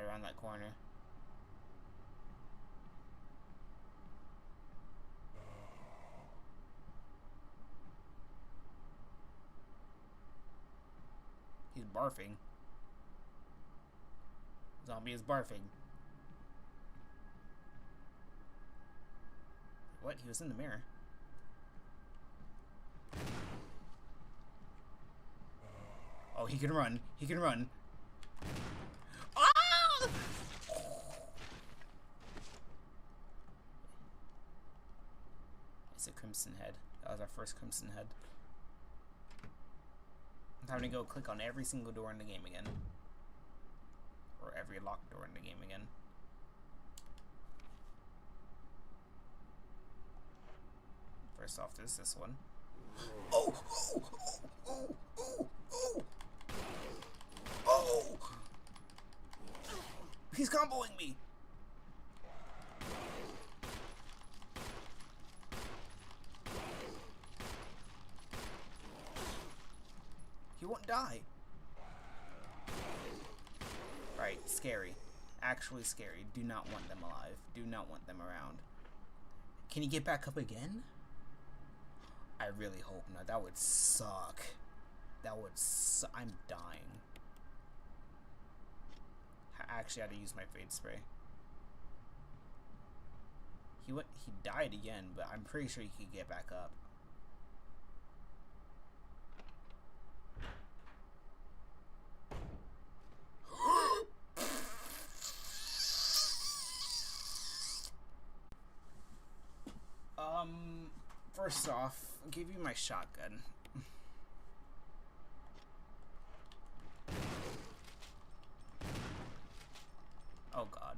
right around that corner. He's barfing. Zombie is barfing. What? He was in the mirror. Oh, he can run. He can run. Ah! It's a crimson head. That was our first crimson head. I'm having to go click on every single door in the game again. Or every locked door in the game again. First off, there's this one. Oh! Oh! Oh! Oh! Oh! Oh! He's comboing me! He won't die. Right, scary. Actually scary. Do not want them alive. Do not want them around. Can he get back up again? I really hope not. That would suck. That would I'm dying. I actually had to use my fade spray. He died again, but I'm pretty sure he could get back up. First off, I'll give you my shotgun. Oh god.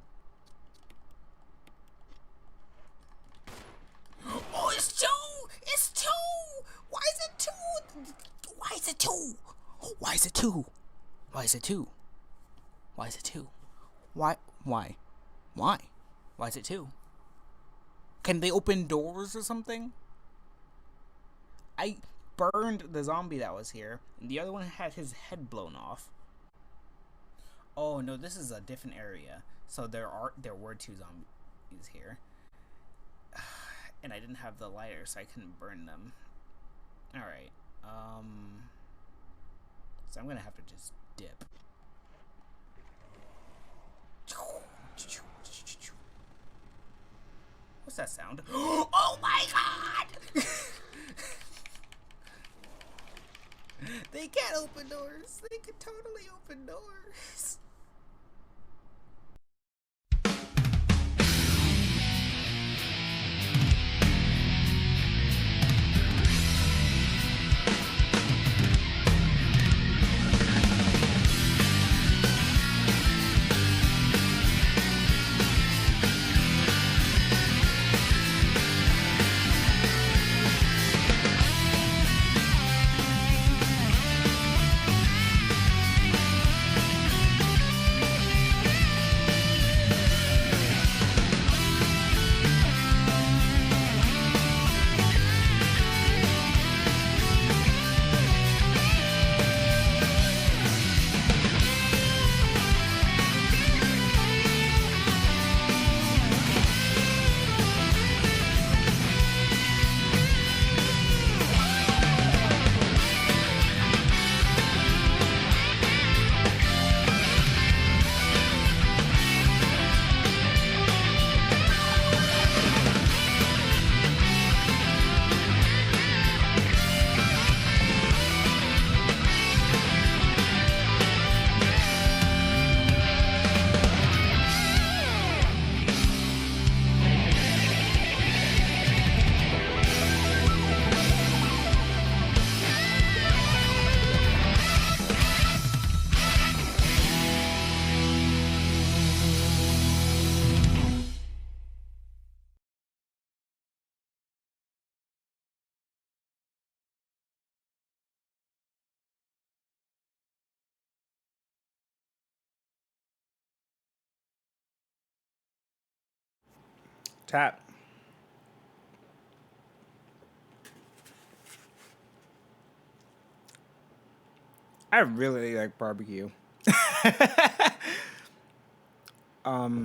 Oh, it's two! It's two! Why is it two? Why is it two? Why is it two? Why is it two? Why is it two? Why? Why? Why? Why is it two? Can they open doors or something? I burned the zombie that was here, and the other one had his head blown off. Oh no, this is a different area. So there were two zombies here. And I didn't have the lighter, so I couldn't burn them. Alright. So I'm gonna have to just dip. What's that sound? Oh my god! They can't open doors. They can totally open doors. Tap. I really like barbecue. Hi.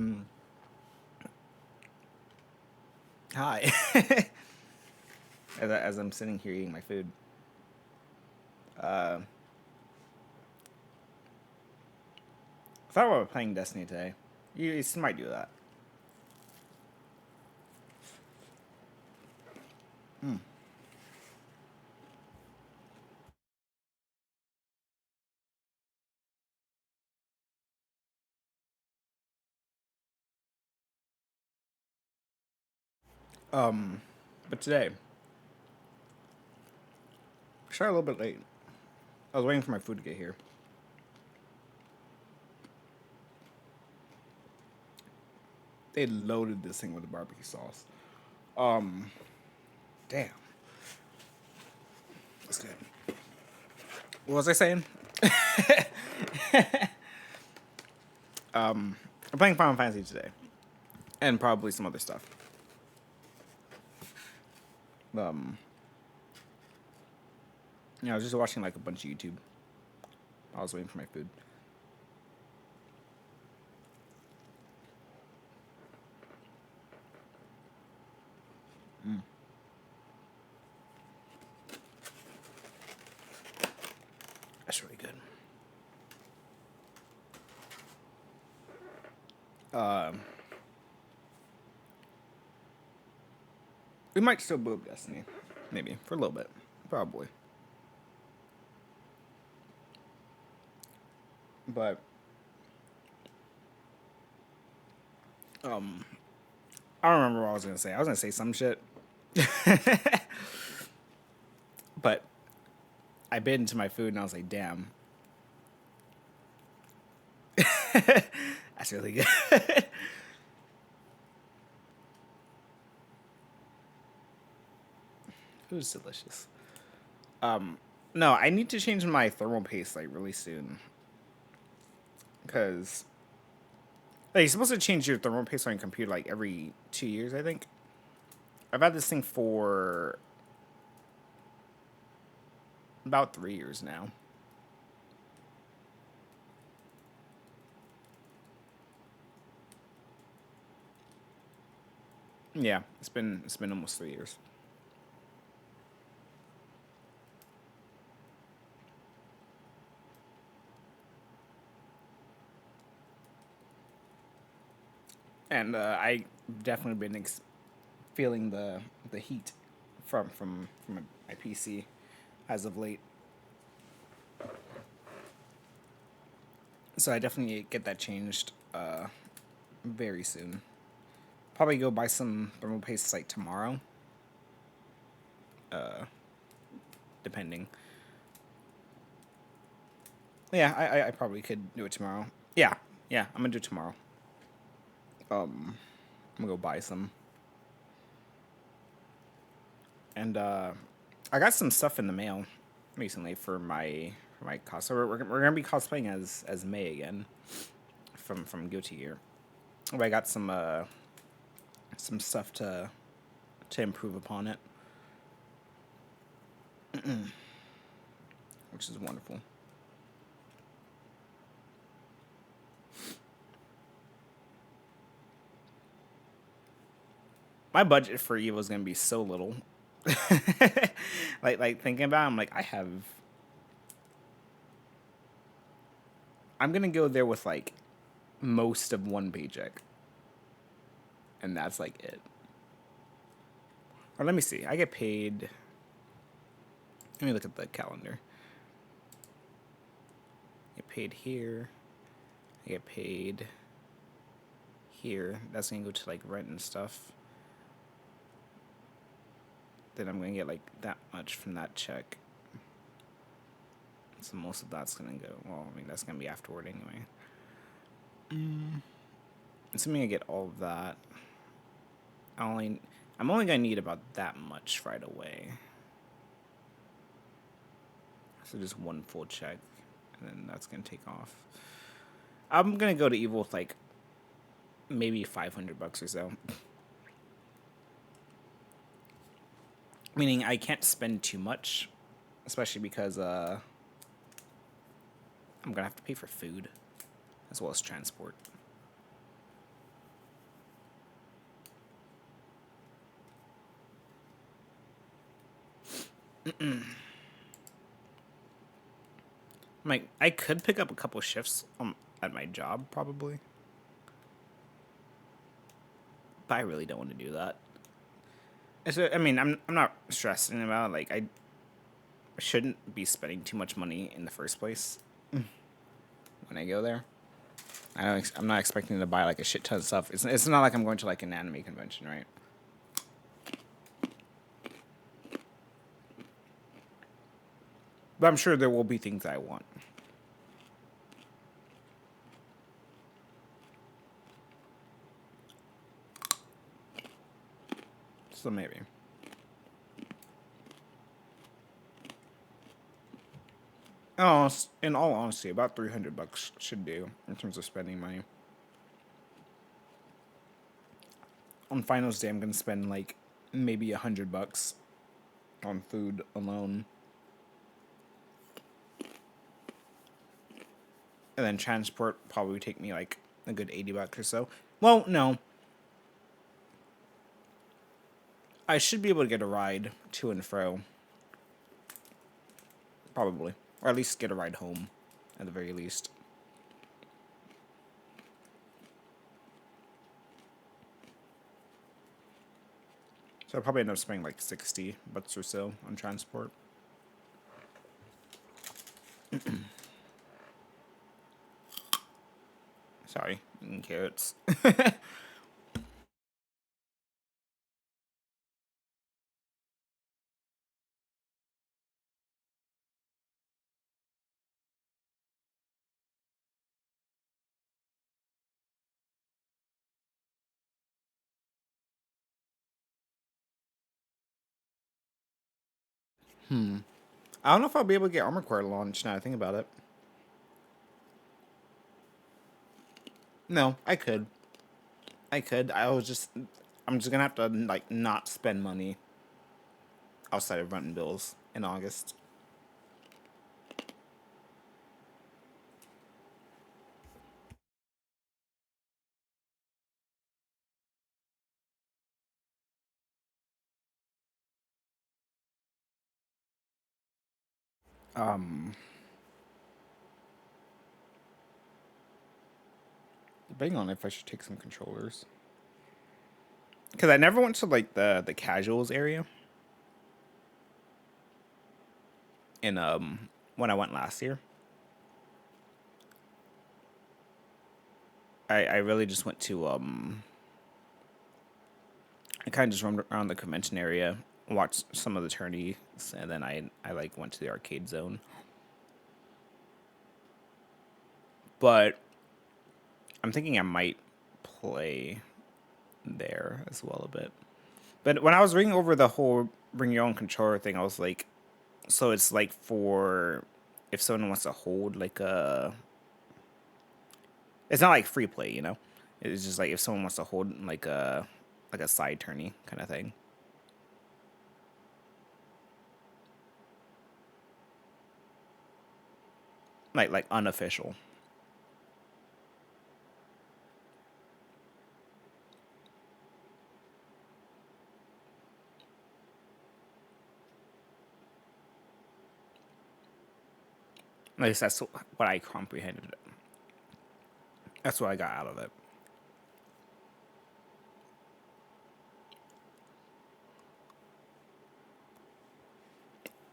As I'm sitting here eating my food. I thought we were playing Destiny today. You might do that. But today, I started a little bit late. I was waiting for my food to get here. They loaded this thing with the barbecue sauce. Damn. That's good. What was I saying? I'm playing Final Fantasy today. And probably some other stuff. I was just watching like a bunch of YouTube. I was waiting for my food. That's really good. We might still boot Destiny. Maybe. For a little bit. Probably. But I don't remember what I was gonna say. I was gonna say some shit. But I bit into my food and I was like, damn. That's really good. It was delicious. No, I need to change my thermal paste like really soon. Because like, you're supposed to change your thermal paste on your computer like every 2 years, I think. I've had this thing for about 3 years now. Yeah, it's been almost 3 years. And I definitely been feeling the heat from my PC as of late. So I definitely get that changed very soon. Probably go buy some thermal paste like tomorrow. Depending. Yeah, I probably could do it tomorrow. Yeah, I'm gonna do it tomorrow. I'm gonna go buy some. And I got some stuff in the mail recently for my cos. So we're gonna be cosplaying as May again from Guilty Gear. But I got some stuff to improve upon it, which is wonderful. My budget for Evo is gonna be so little. like thinking about it, I'm like, I'm gonna go there with like most of one paycheck. And that's like it. Or let me see. I get paid. Let me look at the calendar. I get paid here. I get paid here. That's gonna go to like rent and stuff. Then I'm gonna get like that much from that check. So most of that's gonna go. Well, I mean that's gonna be afterward anyway. Assuming I get all of that, I'm only gonna need about that much right away. So just one full check, and then that's gonna take off. I'm gonna go to Evo with like maybe $500 or so. Meaning I can't spend too much, especially because I'm gonna have to pay for food as well as transport. Like, I could pick up a couple shifts at my job, probably. But I really don't want to do that. I mean, I'm not stressing about it. Like, I shouldn't be spending too much money in the first place when I go there. I'm not expecting to buy like a shit ton of stuff. It's not like I'm going to like an anime convention, right? But I'm sure there will be things I want. So maybe. Oh, in all honesty, about $300 should do in terms of spending money. On finals day, I'm gonna spend like maybe $100 on food alone, and then transport probably take me like a good $80 or so. Well, no, I should be able to get a ride to and fro, probably, or at least get a ride home, at the very least. So I'll probably end up spending like $60 or so on transport. Sorry, eating carrots. I don't know if I'll be able to get Armor Core launched now I think about it. No, I could. I could. I'm just gonna have to like not spend money outside of rent and bills in August. Um, Debating on if I should take some controllers because I never went to like the casuals area in when I went last year. I really just went to I kind of just roamed around the convention area, watched some of the tourneys, and then I like went to the arcade zone. But I'm thinking I might play there as well a bit. But when I was reading over the whole bring your own controller thing, I was like, so it's like for if someone wants to hold like a, it's not like free play, you know. It's just like if someone wants to hold like a side tourney kind of thing. Like unofficial. At least that's what I comprehended. That's what I got out of it.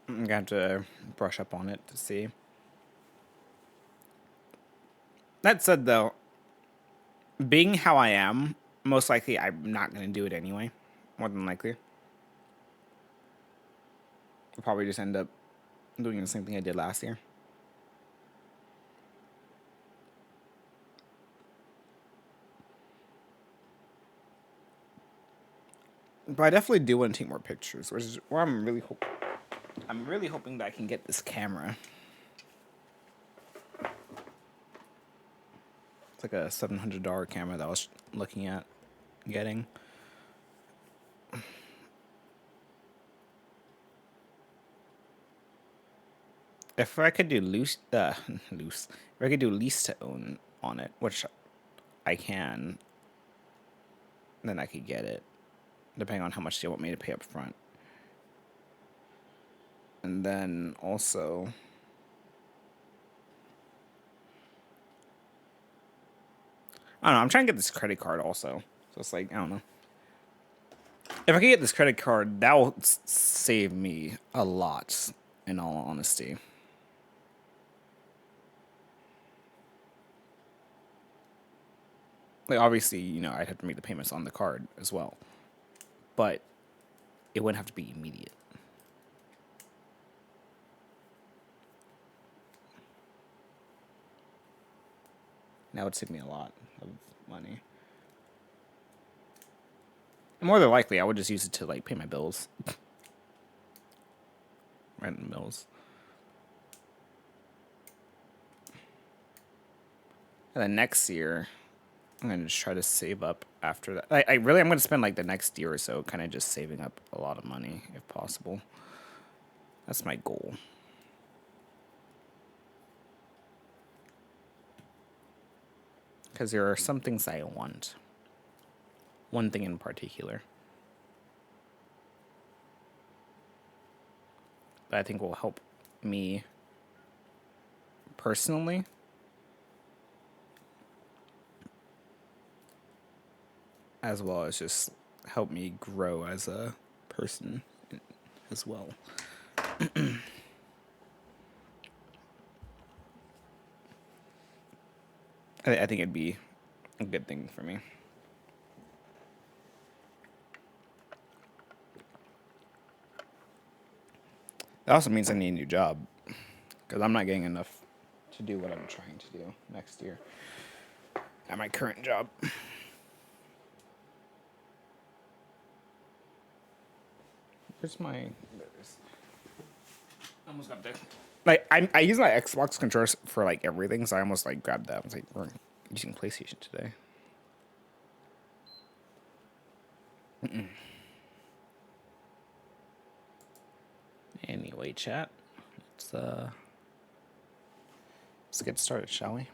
I'm gonna have to brush up on it to see. That said, though, being how I am, most likely I'm not gonna do it anyway. More than likely, I'll probably just end up doing the same thing I did last year. But I definitely do want to take more pictures, which is where I'm really hoping that I can get this camera. It's like a $700 camera that I was looking at getting. If I could do loose. If I could do lease to own on it, which I can, then I could get it, depending on how much they want me to pay up front. And then also, I don't know, I'm trying to get this credit card also. So it's like, I don't know. If I could get this credit card, that will save me a lot, in all honesty. Like, obviously, you know, I'd have to make the payments on the card as well. But it wouldn't have to be immediate. That would save me a lot of money. And more than likely, I would just use it to, like, pay my bills. Rent and bills. And then next year, I'm going to just try to save up after that. I'm going to spend, like, the next year or so kind of just saving up a lot of money, if possible. That's my goal. Because there are some things I want. One thing in particular that I think will help me personally. As well as just help me grow as a person as well. I think it'd be a good thing for me. That also means I need a new job, because I'm not getting enough to do what I'm trying to do next year at my current job. Where's my... I almost got there. Like, I use my Xbox controllers for, like, everything, so I almost, like, grabbed that. I was like, we're using PlayStation today. Anyway, chat, let's get started, shall we?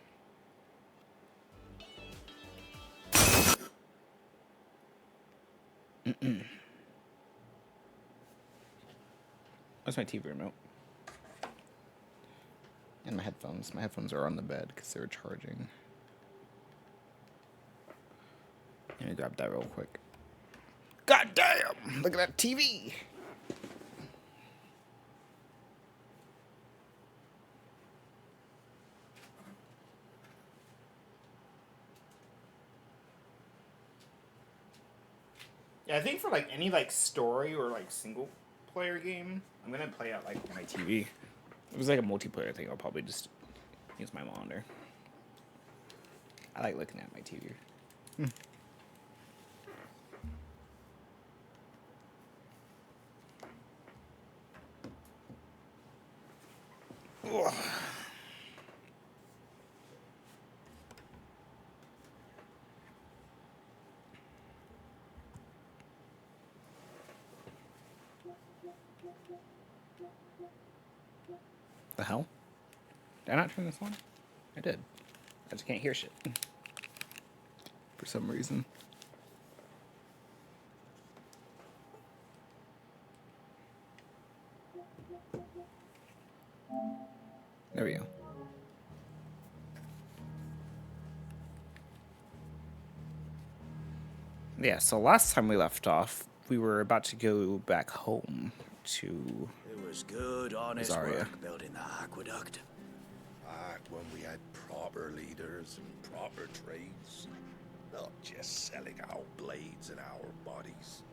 Where's my TV remote? And my headphones. My headphones are on the bed because they were charging. Let me grab that real quick. God damn! Look at that TV! Yeah, I think for like any like story or like single player game, I'm gonna play out like my TV. If it was like a multiplayer thing, I'll probably just use my monitor. I like looking at my TV. The hell? Did I not turn this on? I did. I just can't hear shit. For some reason. There we go. Yeah, so last time we left off, we were about to go back home to... It was good, honest Zarya. work building the aqueduct. Back when we had proper leaders and proper trades. Not just selling our blades and our bodies.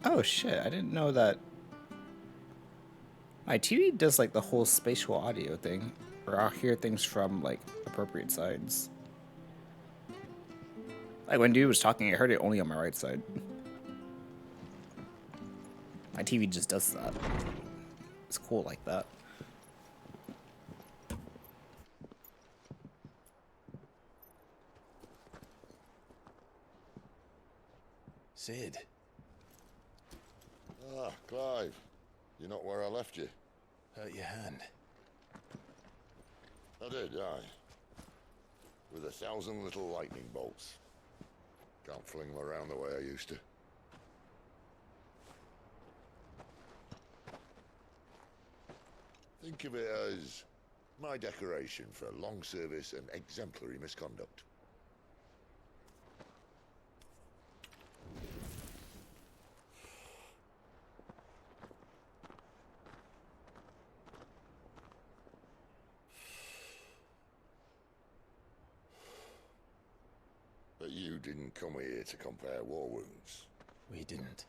Oh shit, I didn't know that... My TV does like the whole spatial audio thing, where I'll hear things from like appropriate sides. Like when dude was talking, I heard it only on my right side. My TV just does that. It's cool like that. Sid. Ah, Clive. You're not where I left you. Hurt your hand. I did, aye. With 1,000 little lightning bolts. Can't fling them around the way I used to. Think of it as my decoration for long service and exemplary misconduct. But you didn't come here to compare war wounds. We didn't.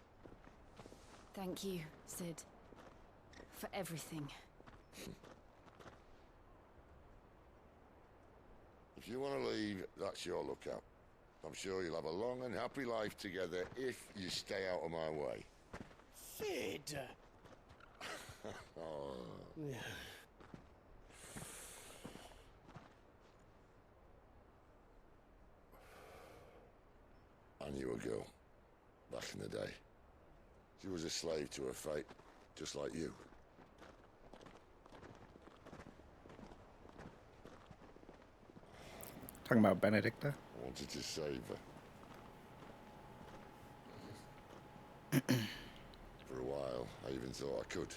Thank you, Sid. For everything. If you want to leave, that's your lookout. I'm sure you'll have a long and happy life together if you stay out of my way. Sid! Oh. I knew a girl, back in the day. She was a slave to her fate, just like you. Talking about Benedicta? I wanted to save her. For a while, I even thought I could.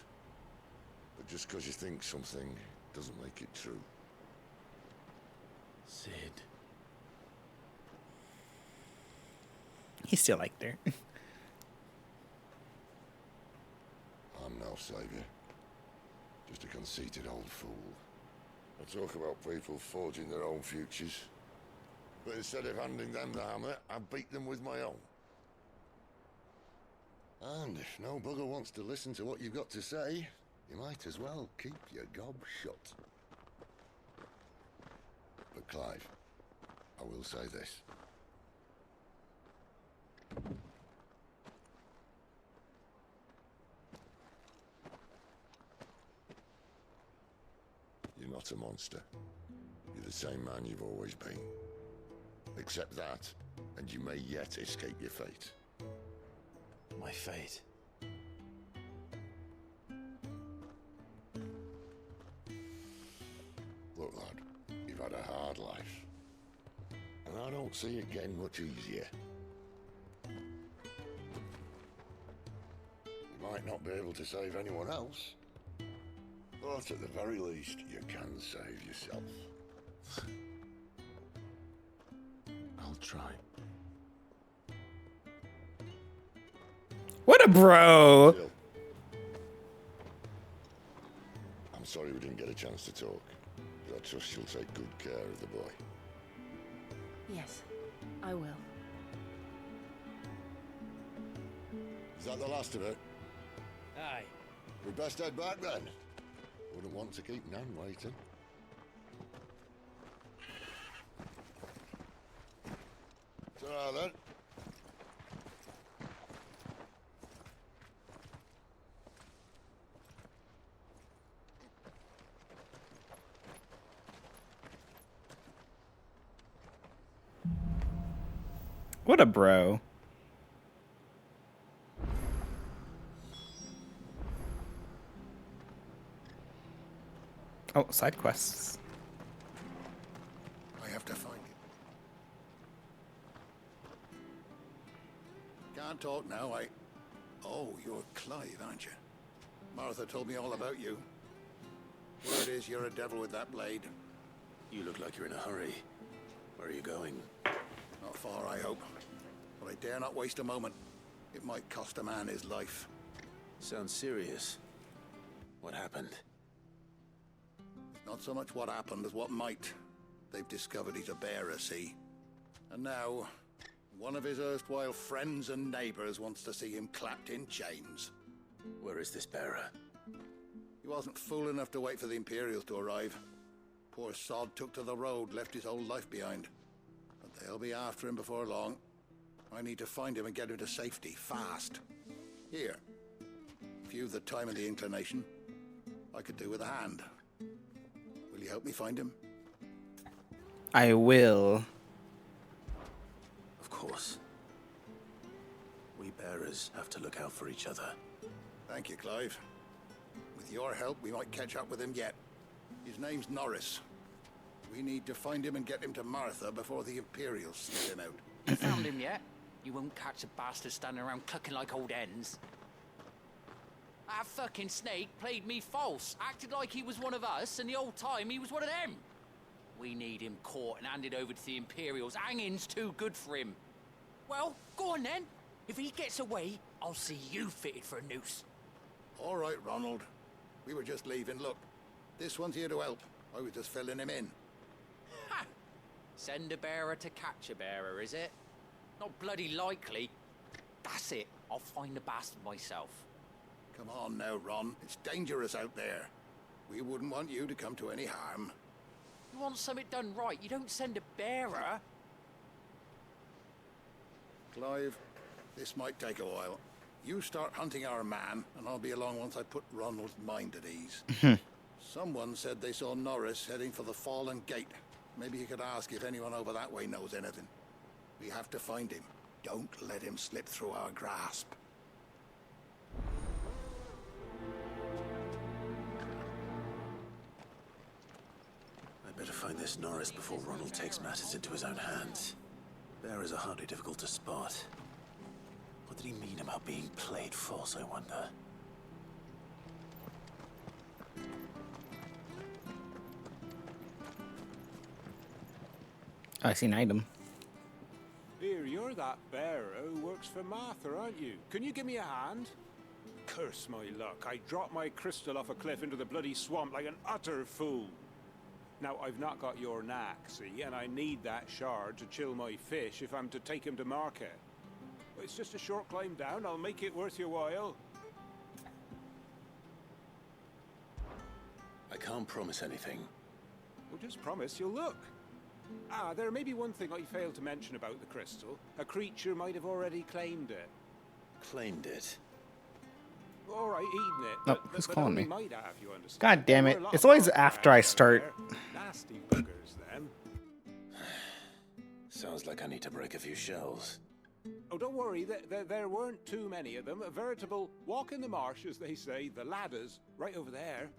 But just because you think something doesn't make it true. Sid. He still liked her. I'm no savior. Just a conceited old fool. I talk about people forging their own futures. But instead of handing them the hammer, I beat them with my own. And if no bugger wants to listen to what you've got to say, you might as well keep your gob shut. But Clive, I will say this. You're not a monster. You're the same man you've always been. Accept that, and you may yet escape your fate. My fate. Look, lad, you've had a hard life. And I don't see it getting much easier. You might not be able to save anyone else, but at the very least, you can save yourself. I'll try. What a bro! Still, I'm sorry we didn't get a chance to talk, but I trust you'll take good care of the boy. Yes, I will. Is that the last of it? Aye. We best head back then. Wouldn't want to keep Nan waiting. Ta-ra then. What a bro. Oh, side quests. I have to find it. Can't talk now, Oh, you're Clive, aren't you? Martha told me all about you. Word is you're a devil with that blade. You look like you're in a hurry. Where are you going? Not far, I hope. But I dare not waste a moment. It might cost a man his life. Sounds serious. What happened? Not so much what happened as what might. They've discovered he's a bearer, see? And now, one of his erstwhile friends and neighbors wants to see him clapped in chains. Where is this bearer? He wasn't fool enough to wait for the Imperials to arrive. Poor sod took to the road, left his whole life behind. But they'll be after him before long. I need to find him and get him to safety, fast. Here. If you've the time and the inclination, I could do with a hand. Will you help me find him? I will. Of course. We bearers have to look out for each other. Thank you, Clive. With your help, we might catch up with him yet. His name's Norris. We need to find him and get him to Martha before the Imperials sniff him out. You found him yet? You won't catch a bastard standing around clucking like old hens. That fucking snake played me false, acted like he was one of us, and the whole time he was one of them. We need him caught and handed over to the Imperials. Hanging's too good for him. Well, go on then. If he gets away, I'll see you fitted for a noose. All right, Ronald. We were just leaving. Look, this one's here to help. I was just filling him in. Ha! Send a bearer to catch a bearer, is it? Not bloody likely. That's it. I'll find the bastard myself. Come on now, Ron. It's dangerous out there. We wouldn't want you to come to any harm. You want something done right, you don't send a bearer. Clive, this might take a while. You start hunting our man, and I'll be along once I put Ronald's mind at ease. Someone said they saw Norris heading for the Fallen Gate. Maybe you could ask if anyone over that way knows anything. We have to find him. Don't let him slip through our grasp. I'd better find this Norris before Ronald takes matters into his own hands. Bearers are hardly difficult to spot. What did he mean about being played false, I wonder? Oh, I see an item. Here, you're that bearer who works for Martha, aren't you? Can you give me a hand? Curse my luck. I dropped my crystal off a cliff into the bloody swamp like an utter fool. Now, I've not got your knack, see, and I need that shard to chill my fish if I'm to take him to market. But it's just a short climb down. I'll make it worth your while. I can't promise anything. Well, just promise you'll look. Ah, there may be one thing I failed to mention about the crystal. A creature might have already claimed it. Claimed it. All right, eaten it. Oh, who's calling only me? might have, you understand. God damn it. There were a lot It's of always monsters after I down start. there. Nasty buggers, them. Sounds like I need to break a few shells. Oh, don't worry, there weren't too many of them. A veritable walk in the marsh, as they say, the ladders, right over there.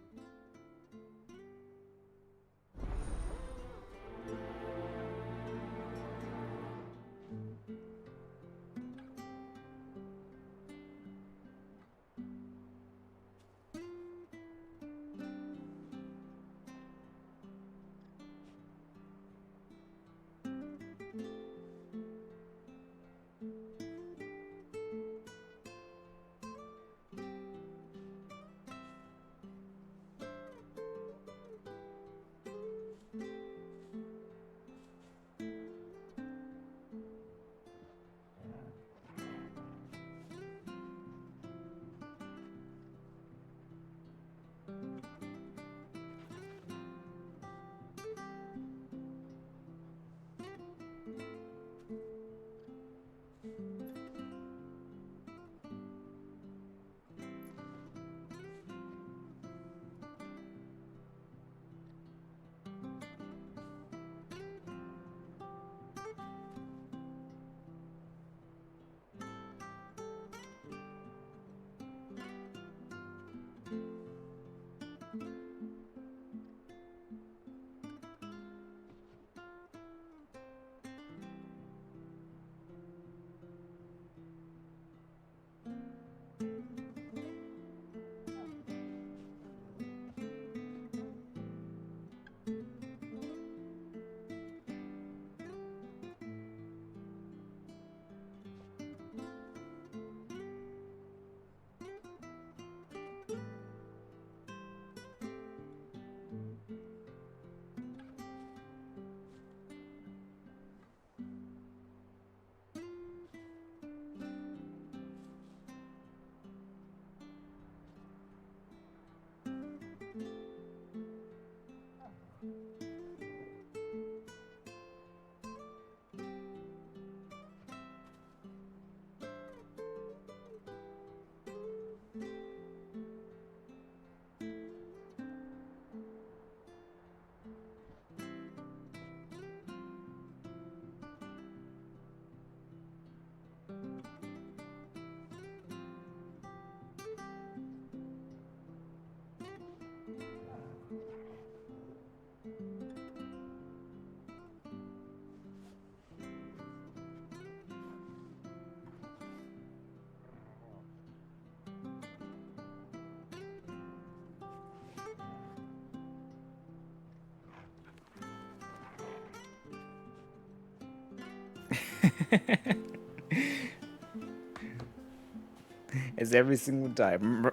It's every single time.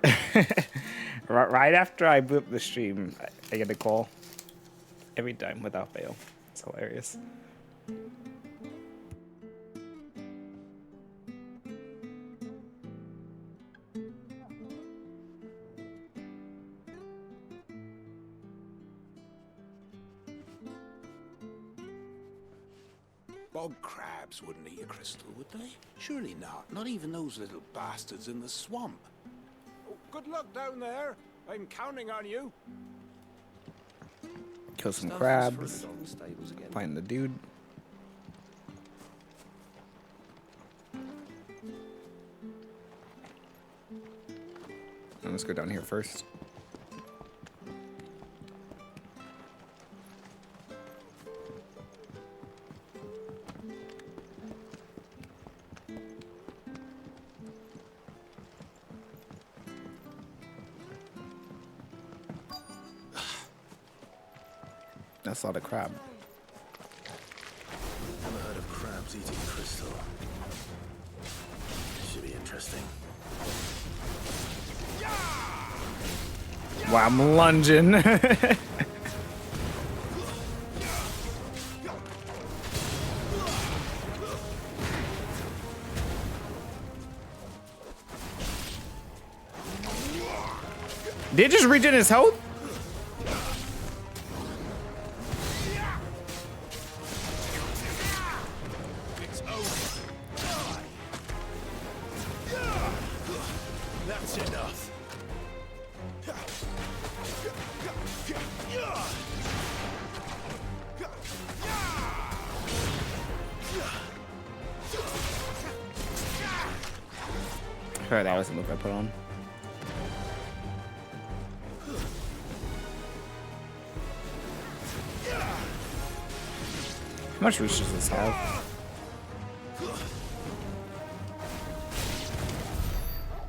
Right after I boot up the stream, I get a call. Every time, without fail. It's hilarious. Bog crabs wouldn't eat a crystal, would they? Surely not. Not even those little bastards in the swamp. Oh, good luck down there. I'm counting on you. Kill some crabs. Find the dude. Let's go down here first. That's a lot of crab. Never heard of crabs eating crystal. Should be interesting. Wow, I'm lunging. Did he just regen his health? It's over. That's enough. Sure, that was the move I put on. How much reach does this have?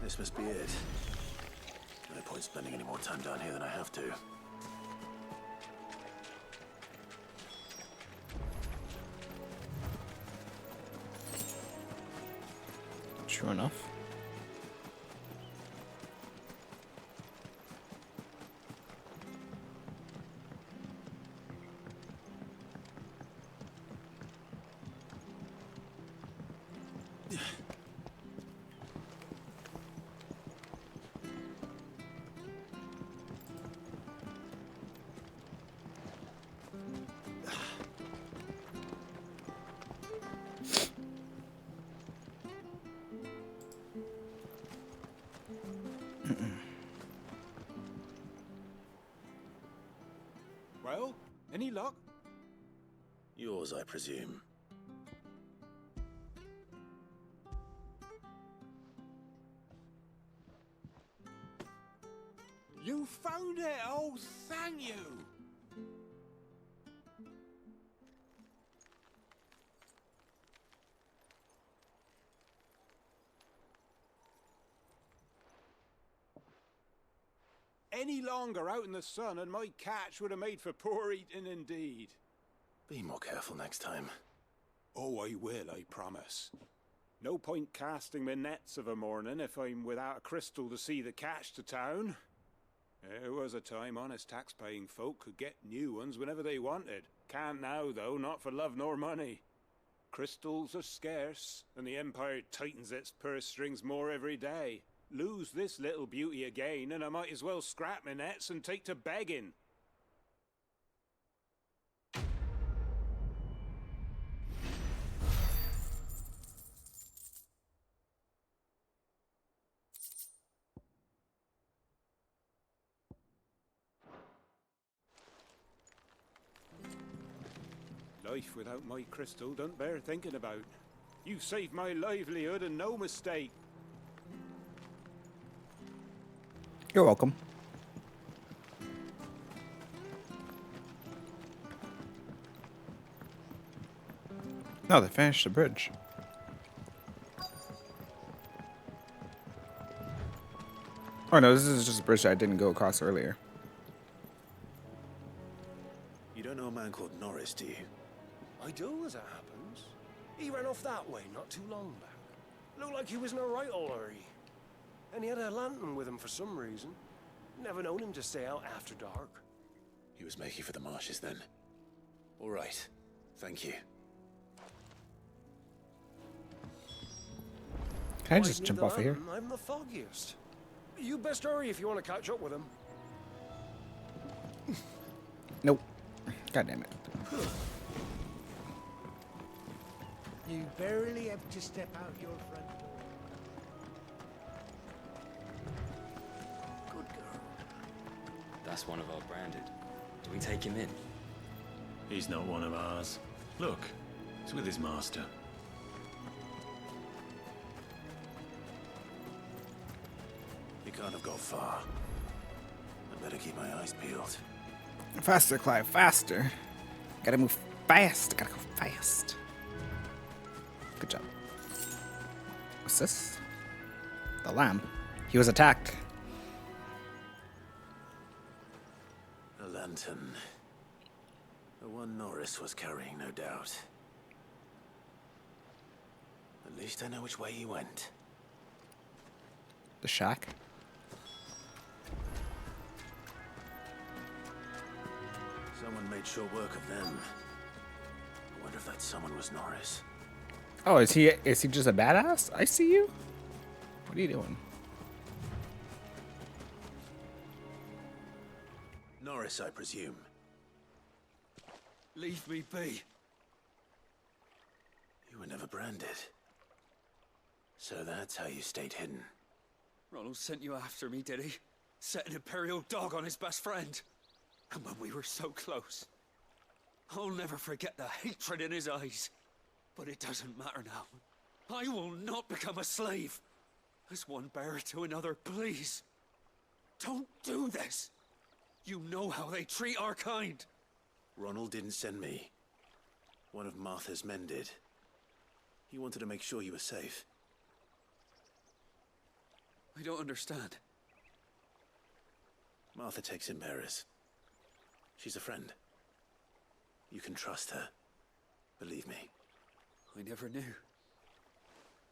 This must be it. No point spending any more time down here than I have to. True enough. Well, any luck? Yours, I presume. You found it! Oh, thank you! Any longer out in the sun and my catch would have made for poor eating indeed. Be more careful next time. Oh, I will, I promise. No point casting my nets of a morning if I'm without a crystal to see the catch to town. There was a time honest tax-paying folk could get new ones whenever they wanted. Can't now, though, not for love nor money. Crystals are scarce, and the Empire tightens its purse strings more every day. Lose this little beauty again, and I might as well scrap my nets and take to begging. Life without my crystal don't bear thinking about. You saved my livelihood and no mistake. You're welcome. No, they finished the bridge. Oh no, this is just a bridge that I didn't go across earlier. You don't know a man called Norris, do you? I do, as it happens. He ran off that way not too long back. Looked like he was in a right old hurry. And he had a lantern with him for some reason. Never known him to stay out after dark. He was making for the marshes then. All right. Thank you. Can I Why just need jump the off of here? lantern? I'm the foggiest. You best hurry if you want to catch up with him. Nope. God damn it. You barely have to step out your front door. Good girl. That's one of our branded. Do we take him in? He's not one of ours. Look, he's with his master. He can't have got far. I better keep my eyes peeled. Faster, Clive, faster. Gotta move fast. Gotta go fast. Good job. What's this? The lamp. He was attacked. A lantern. The one Norris was carrying, no doubt. At least I know which way he went. The shack. Someone made short work of them. I wonder if that someone was Norris. Oh, is he just a badass? I see you. What are you doing? Norris, I presume. Leave me be. You were never branded. So that's how you stayed hidden. Ronald sent you after me, did he? Set an Imperial dog on his best friend. And when we were so close. I'll never forget the hatred in his eyes. But it doesn't matter now. I will not become a slave. As one bearer to another, please. Don't do this. You know how they treat our kind. Ronald didn't send me. One of Martha's men did. He wanted to make sure you were safe. I don't understand. Martha takes in bearers. She's a friend. You can trust her. Believe me. I never knew.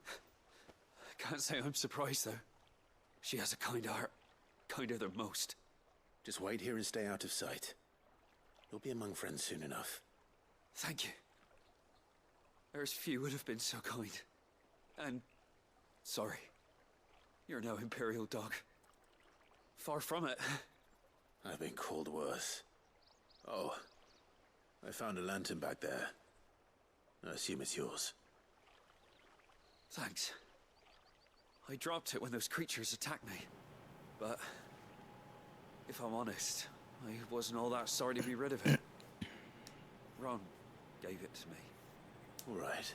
I can't say I'm surprised, though. She has a kind heart. Kinder than most. Just wait here and stay out of sight. You'll be among friends soon enough. Thank you. There's few would have been so kind. And sorry. You're no Imperial dog. Far from it. I've been called worse. Oh, I found a lantern back there. I assume it's yours. Thanks. I dropped it when those creatures attacked me. But if I'm honest, I wasn't all that sorry to be rid of it. Ron gave it to me. All right.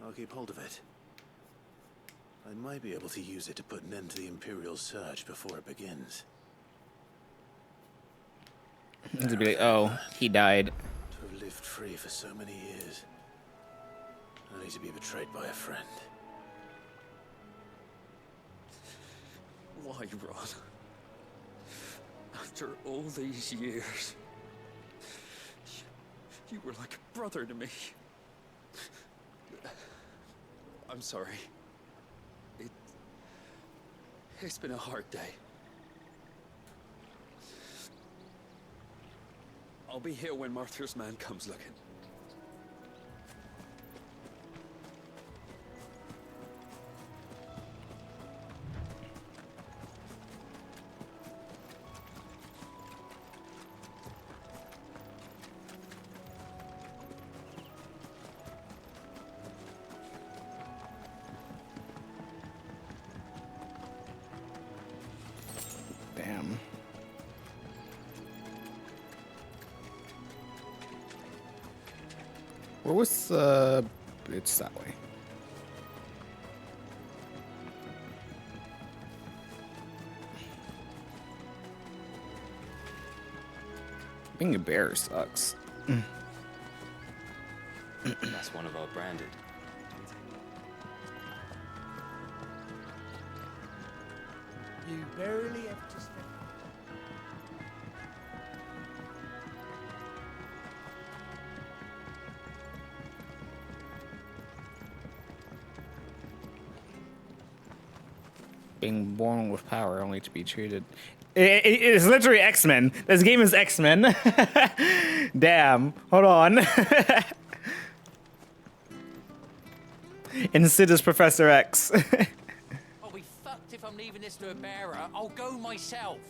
I'll keep hold of it. I might be able to use it to put an end to the Imperial surge before it begins. To be like, oh, he died. To have lived free for so many years. Only to be betrayed by a friend. Why, Ron? After all these years, you were like a brother to me. I'm sorry. It's been a hard day. I'll be here when Martha's man comes looking. Damn. Where was it's that way. Being a bear sucks. That's one of our branded. You barely have to step. Being born with power only to be treated. It's literally X-Men. This game is X-Men. Damn. Hold on. And Sid is Professor X. I'll be fucked if I'm leaving this to a bearer. I'll go myself.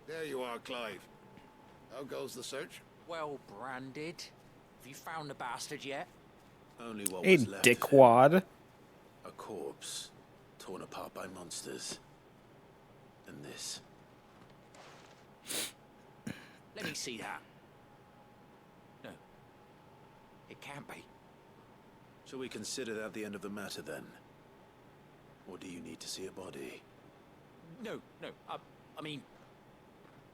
There you are, Clive. How goes the search? Well branded. Have you found the bastard yet? Only what Hey, was left. dickwad. A corpse, torn apart by monsters. And this. Let me see that. No. It can't be. Shall we consider that the end of the matter then? Or do you need to see a body? No. I mean,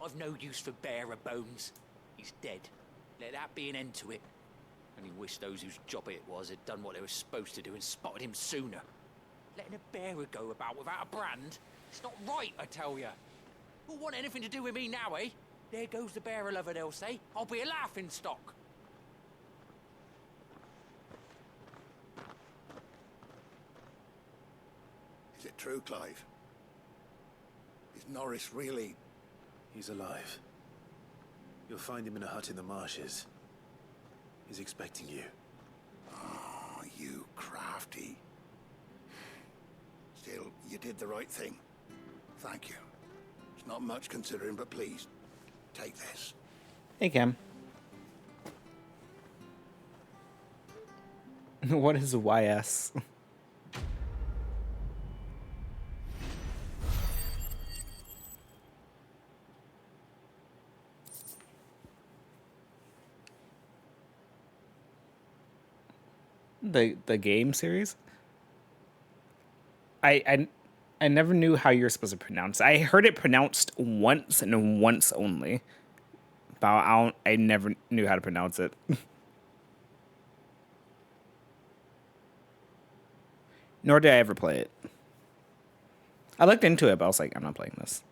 I've no use for bearer bones. He's dead. Let that be an end to it. Only wish those whose job it was had done what they were supposed to do and spotted him sooner. Letting a bearer go about without a brand? It's not right, I tell you. Who'll want anything to do with me now, eh? There goes the bearer lover, they'll say. I'll be a laughing stock. Is it true, Clive? Is Norris really... He's alive. You'll find him in a hut in the marshes. He's expecting you. Oh, you crafty. Still, you did the right thing. Thank you. It's not much considering, but please, take this. Hey, Cam. What is YS? The game series? I never knew how you're supposed to pronounce it. I heard it pronounced once and once only. But I never knew how to pronounce it. Nor did I ever play it. I looked into it, but I was like, I'm not playing this.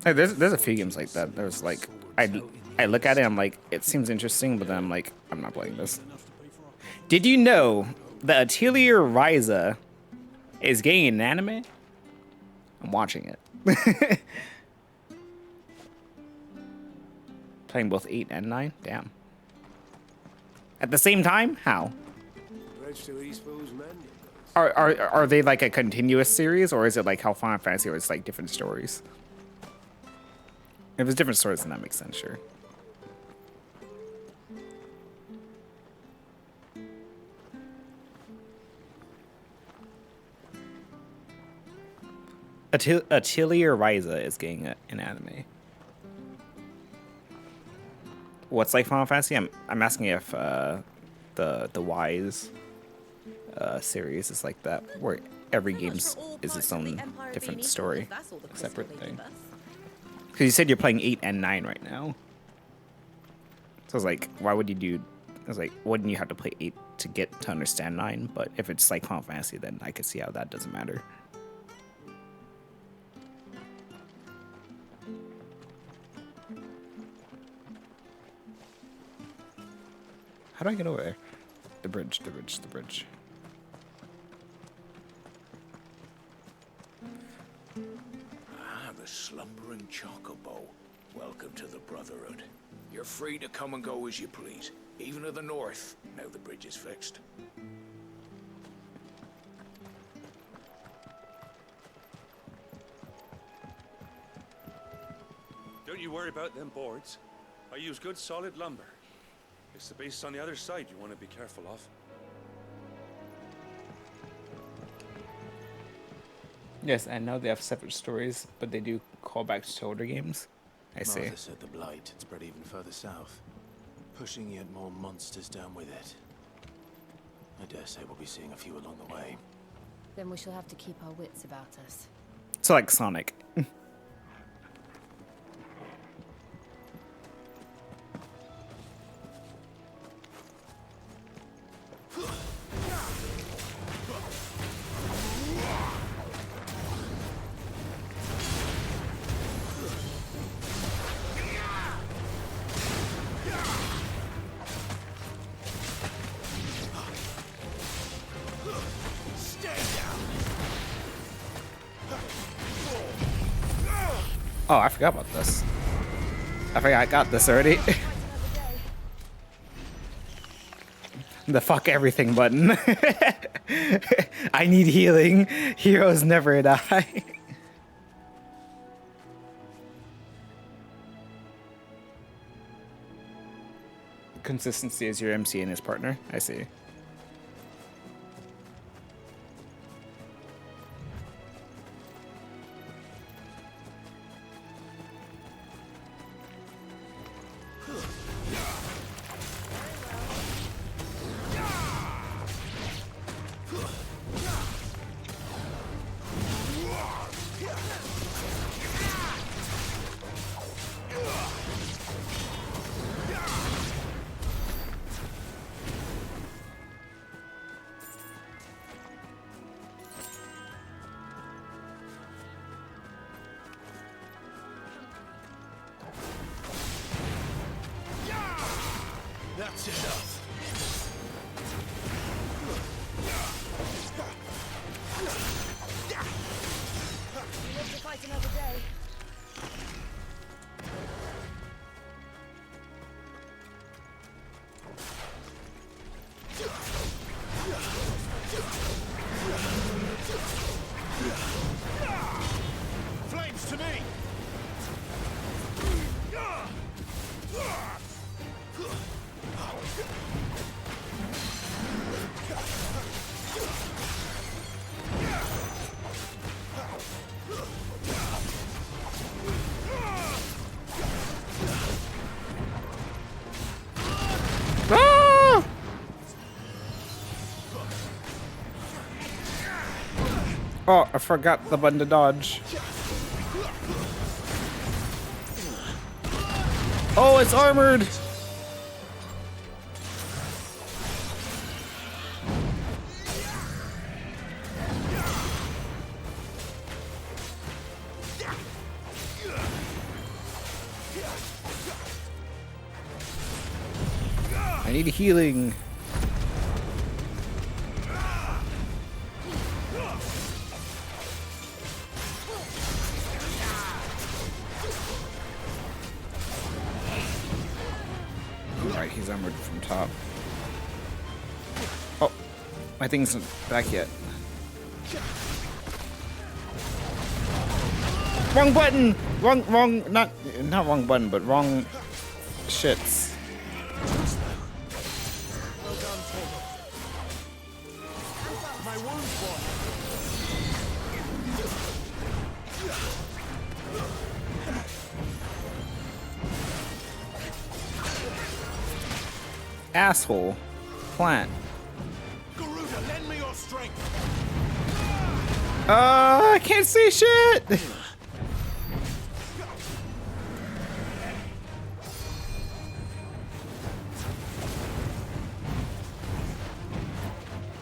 Hey, there's a few games like that. There's like I look at it, I'm like, it seems interesting, but then I'm like, I'm not playing this. Did you know that Atelier Ryza is getting an anime? I'm watching it. Playing both 8 and 9? Damn. At the same time? How? Are they like a continuous series, or is it like how Final Fantasy, where it's like different stories? If it's different stories, then that makes sense, sure. Atelier Ryza is getting an anime. What's like Final Fantasy? I'm asking if the Wise series is like that, where every game is its own different story, separate thing. Because you said you're playing 8 and 9 right now. So I was like, why would you do... I was like, wouldn't you have to play 8 to get to understand 9? But if it's like Final Fantasy, then I could see how that doesn't matter. How do I get over there? The bridge, the bridge, the bridge. The slumbering chocobo. Welcome to the Brotherhood. You're free to come and go as you please, even to the north, now the bridge is fixed. Don't you worry about them boards. I use good solid lumber. It's the base on the other side you want to be careful of. Yes, I know they have separate stories, but they do callbacks to older games. I see. Martha said the blight had spread even further south, pushing yet more monsters down with it. I dare say we'll be seeing a few along the way. Then we shall have to keep our wits about us. So like Sonic. Oh, I forgot about this. I forgot I got this already. The fuck everything button. I need healing. Heroes never die. Consistency is your MC and his partner. I see. That's enough. We live to fight another day. Flames to me! Ah! Oh, I forgot the button to dodge. Oh, it's armored. I need healing. Alright, he's armored from top. Oh, my thing's not back yet. Wrong button! Not wrong button, but wrong shits. My wounds, boy. Asshole. Plant. Garuda, lend me your strength. I can't see shit!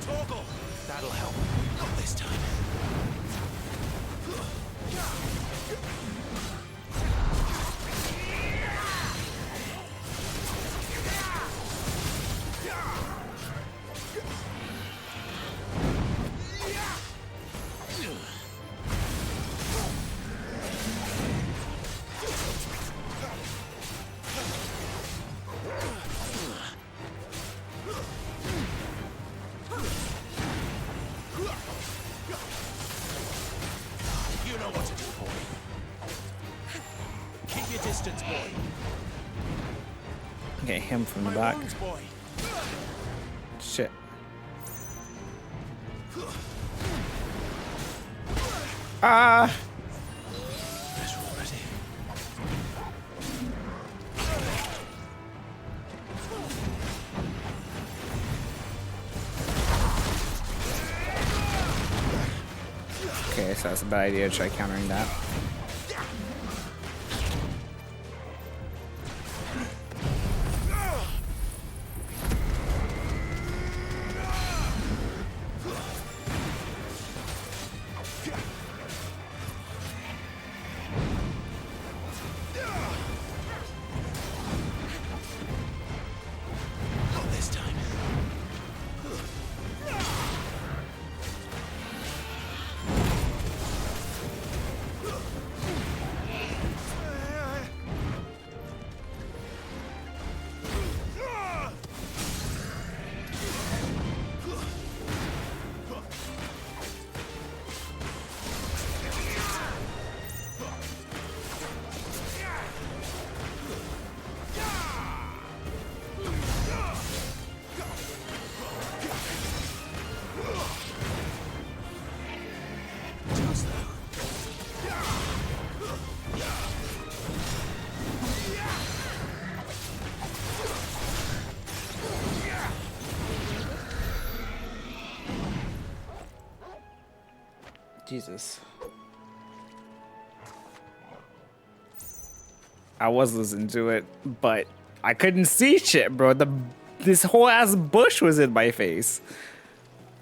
Torgal, that'll help. Not this time. You know what to do, boy. Keep your distance, boy. Okay, him from the My back. wounds, boy. Shit. Ah! Better already. Okay, so that's a bad idea to try countering that. Not this time. Jesus. I was listening to it, but I couldn't see shit, bro. This whole ass bush was in my face.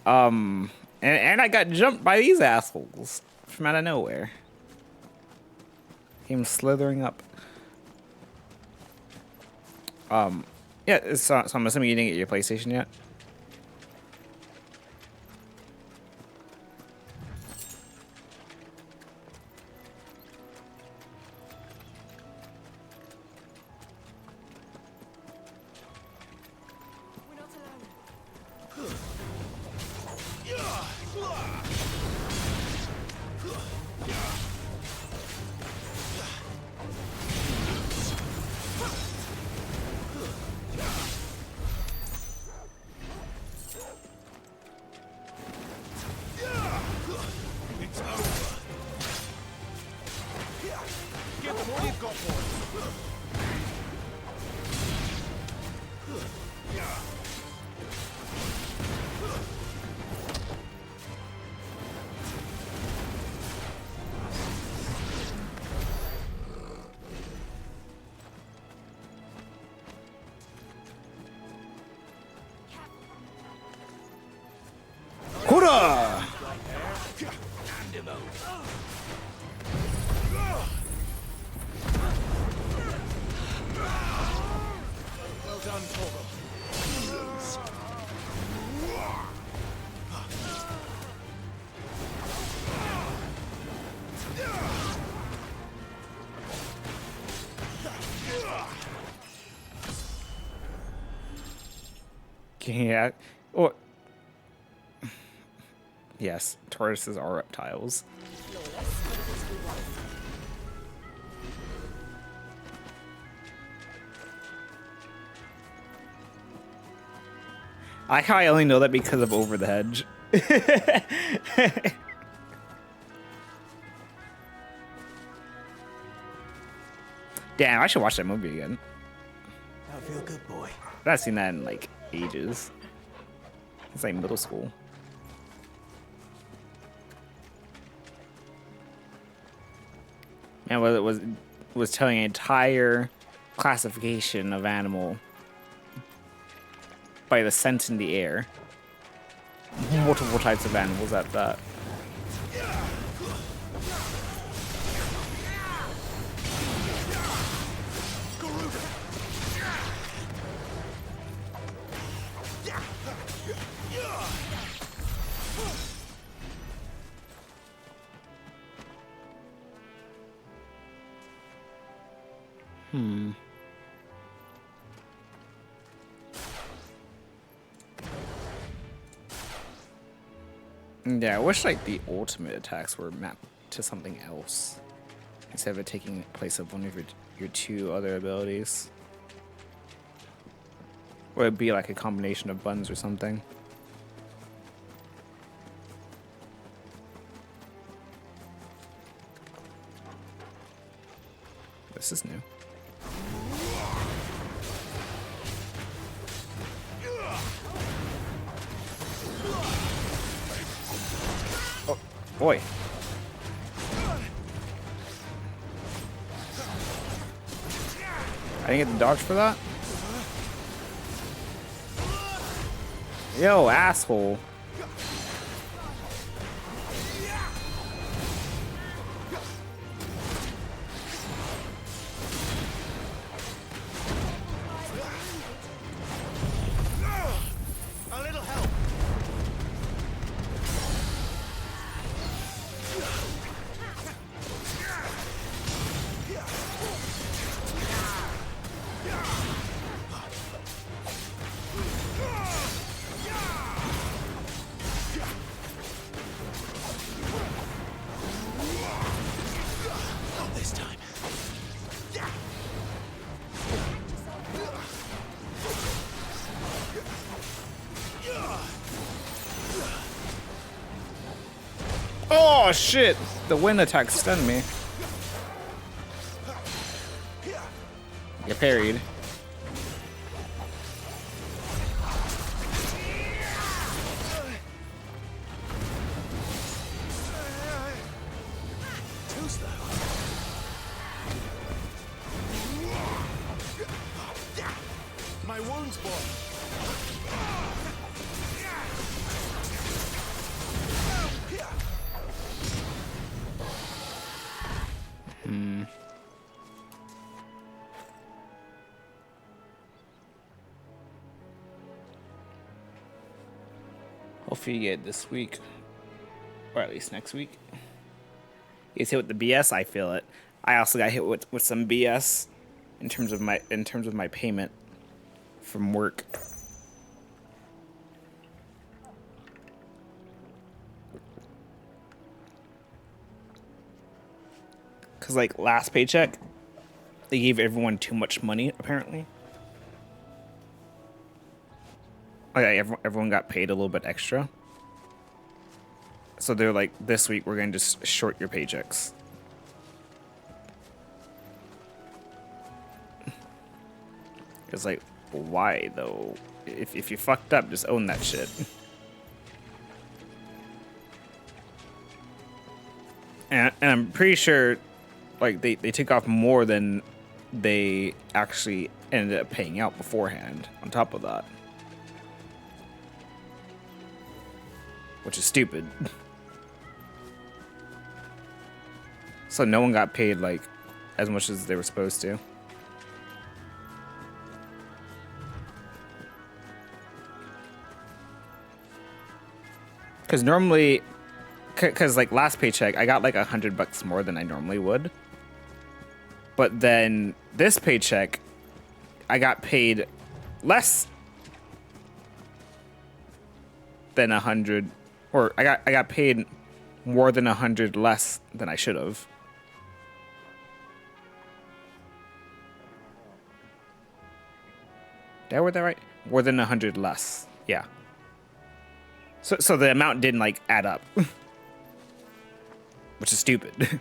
And I got jumped by these assholes from out of nowhere. Came slithering up. Yeah, so I'm assuming you didn't get your PlayStation yet? Hurrah! Well done, Torgo. Yeah. Or yes, tortoises are reptiles. I like how I only know that because of Over the Hedge. Damn, I should watch that movie again. I feel good, boy. I've not seen that in like ages. It's like middle school. And what it was telling an entire classification of animal by the scent in the air. Multiple types of animals at that. Yeah, I wish like the ultimate attacks were mapped to something else instead of it taking place of one of your two other abilities. Or it'd be like a combination of buttons or something. This is new. Oh, boy. I didn't get the dodge for that? Yo, asshole. A little help. Not this time. Oh shit! The wind attack stunned me. You parried. wounds, boy. Hopefully you get it this week, or at least next week. You get hit with the BS. I feel it. I also got hit with some BS in terms of my payment from work. Cause like last paycheck, they gave everyone too much money apparently. Like everyone got paid a little bit extra. So they're like, this week we're gonna just short your paychecks. It's like, why though? If you fucked up, just own that shit. And I'm pretty sure, like they took off more than they actually ended up paying out beforehand. On top of that, which is stupid. So no one got paid like as much as they were supposed to. Because normally, because like last paycheck, I got like $100 more than I normally would. But then this paycheck, I got paid less than 100, or I got paid more than 100 less than I should have. Did I word that right? More than 100 less. Yeah. So the amount didn't like add up, which is stupid.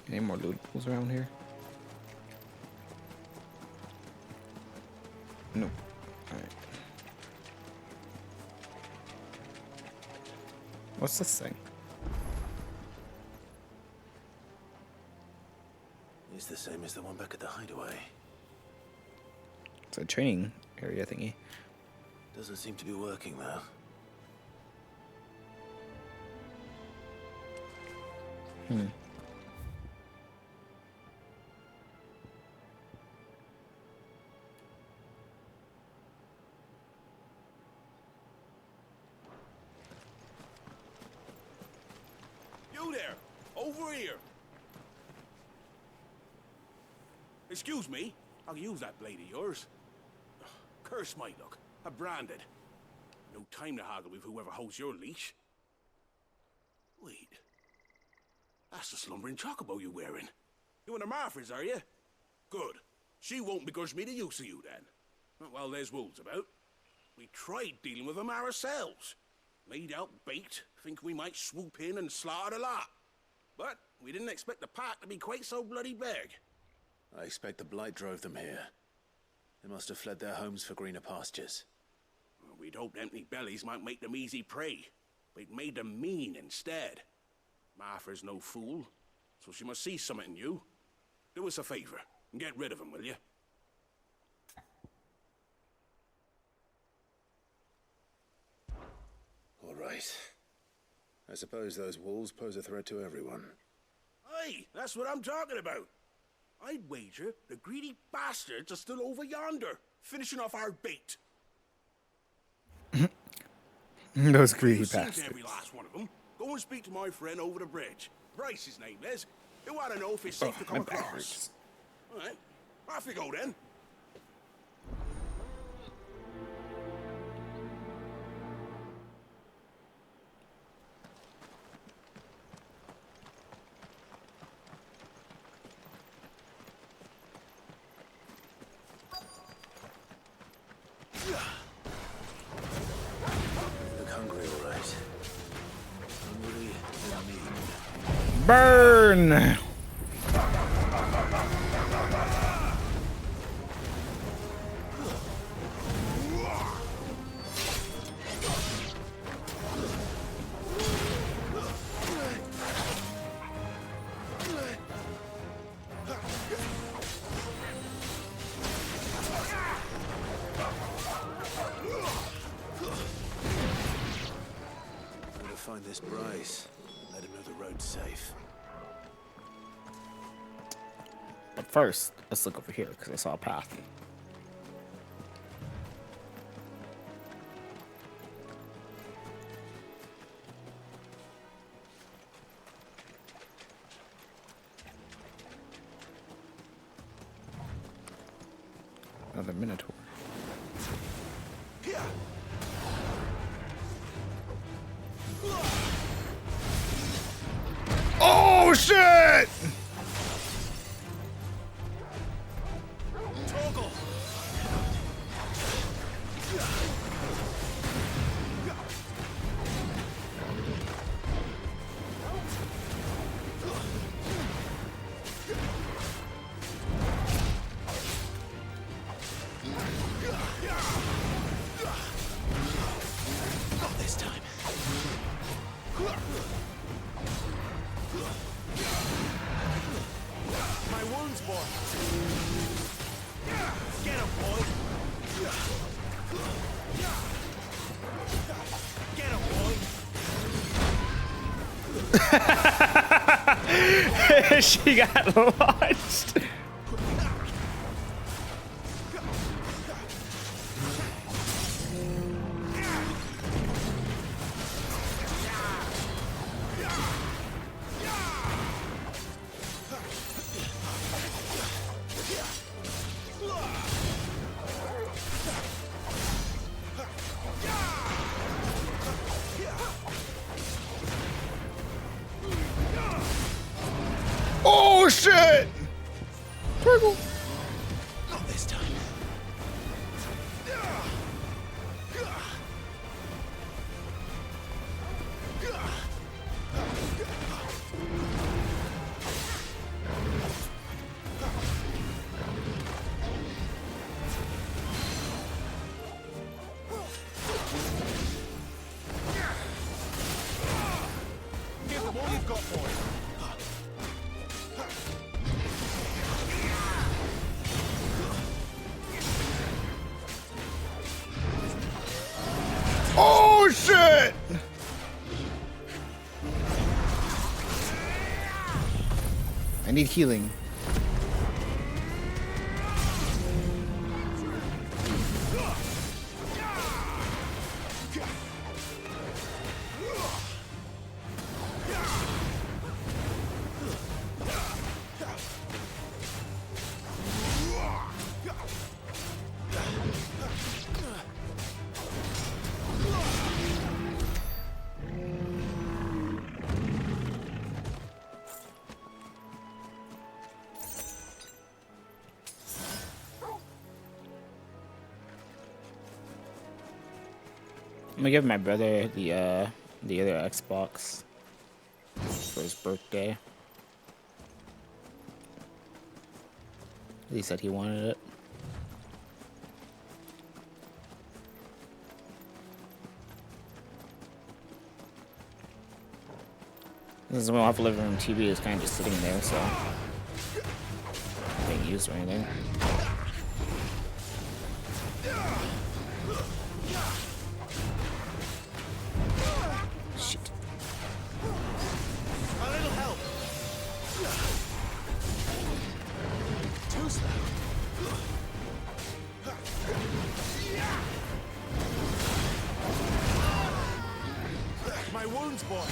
Any more lootables around here? No. All right. What's this thing? It's the same as the one back at the hideaway. It's a training area thingy. Doesn't seem to be working though. You there! Over here! Excuse me, I'll use that blade of yours. Curse my luck, I'm branded. No time to haggle with whoever holds your leash. Wait, that's the slumbering chocobo you're wearing. You and the Marfors, are you? Good. She won't begrudge me the use of you then. Not while there's wolves about. We tried dealing with them ourselves. Laid out bait, think we might swoop in and slaughter the lot. But we didn't expect the pack to be quite so bloody big. I expect the blight drove them here. They must have fled their homes for greener pastures. Well, we'd hoped empty bellies might make them easy prey, but it made them mean instead. Martha's no fool, so she must see something in you. Do us a favor and get rid of them, will you? All right. I suppose those wolves pose a threat to everyone. Aye, that's what I'm talking about. I'd wager the greedy bastards are still over yonder, finishing off our bait. Those greedy You've seen bastards. every last one of them. Go and speak to my friend over the bridge. Bryce, his name is. He want to know if it's safe to come across. All right, off you go then. Look hungry, all right. Hungry and mean. Burn! find this Bryce. Let him know the road's safe. But first, let's look over here because I saw a path. Another Minotaur. Oh shit! Toggle! Not this time. My wounds, boy! Get him, boy! Get him, boy! She got launched. Oh shit! Turgle. Not this time. Give them all you've got, boy! Oh shit! I need healing. I'm gonna give my brother the other Xbox for his birthday. He said he wanted it. This is when off living room TV is kind of just sitting there, so being used or anything. Shit. A little help! Too slow. My wounds, boy!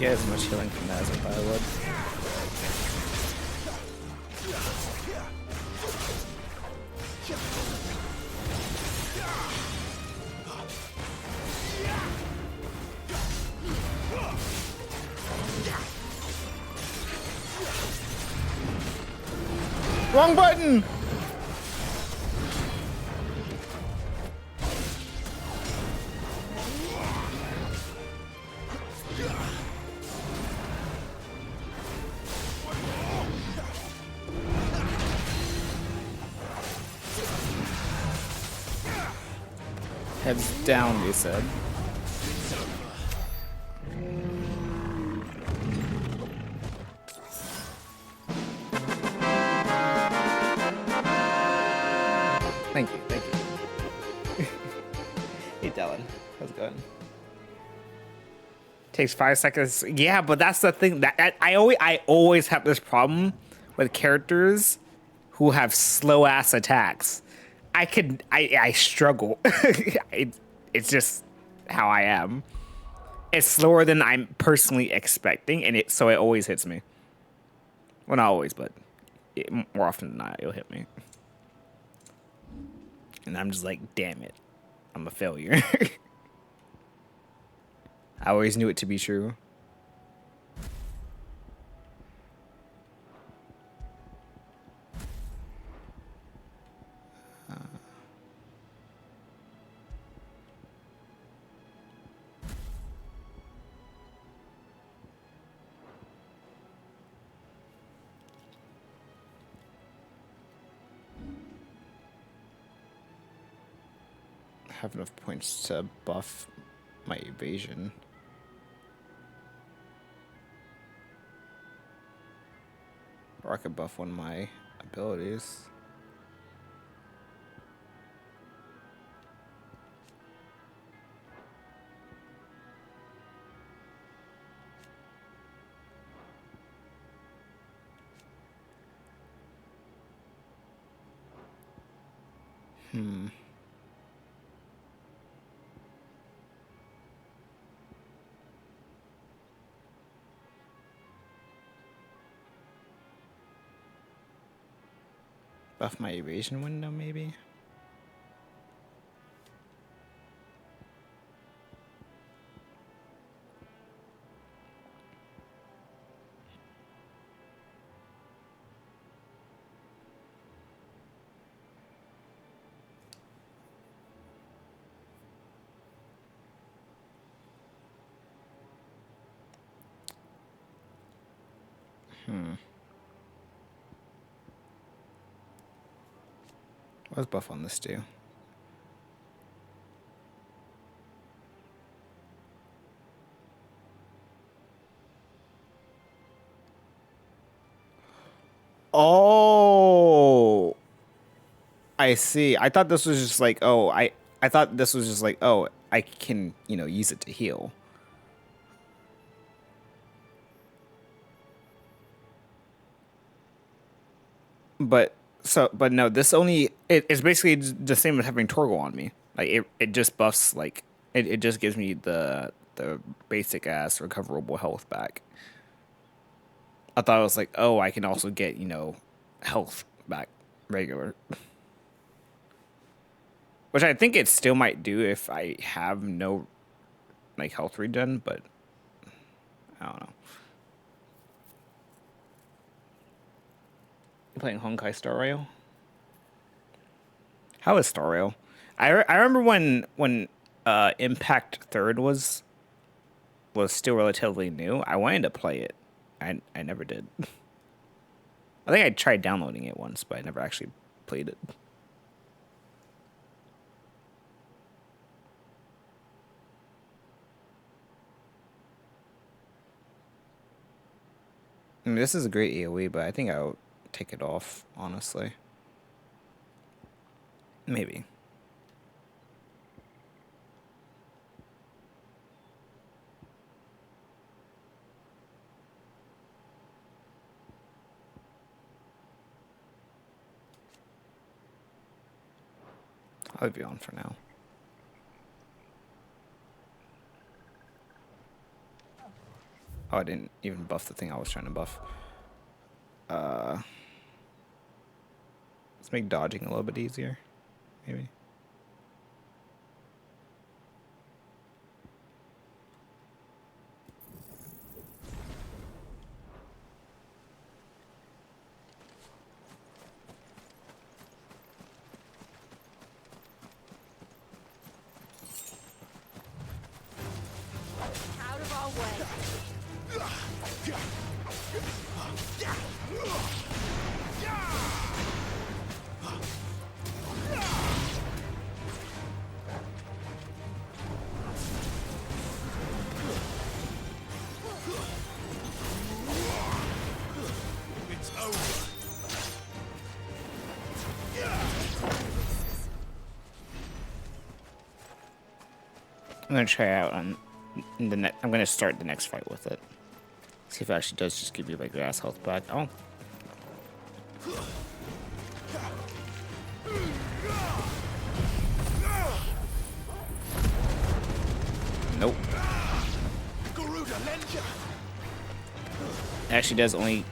get as much healing from that as I thought I would. Wrong button! Heads down, you said. Thank you, thank you. Hey, Dylan. How's it going? Takes 5 seconds. Yeah, but that's the thing that I always have this problem with characters who have slow ass attacks. I struggle. It's just how I am. It's slower than I'm personally expecting, and so it always hits me. Well, not always, but more often than not, it'll hit me. And I'm just like, damn it, I'm a failure. I always knew it to be true. Have enough points to buff my evasion. Or I could buff one of my abilities. Buff my evasion window, maybe? What does buff on this do? Oh, I see. I thought this was just like, oh, I thought this was just like, oh, I can, use it to heal. But no, this only it's basically the same as having Torgal on me. Like it just buffs like it just gives me the basic ass recoverable health back. I thought it was like, oh, I can also get, health back regular. Which I think it still might do if I have no like health regen, but I don't know. You playing Honkai Star Rail? How is Star Rail? I remember when Impact Third was still relatively new. I wanted to play it. I never did. I think I tried downloading it once, but I never actually played it. I mean, this is a great AoE, but I think I'll take it off, honestly. Maybe. I'll be on for now. Oh, I didn't even buff the thing I was trying to buff. Let's make dodging a little bit easier, maybe. Out of our way. It's over. I'm gonna try out on the net. I'm gonna start the next fight with it. See if it actually does just give you like grass health back. Oh. Nope. It actually does only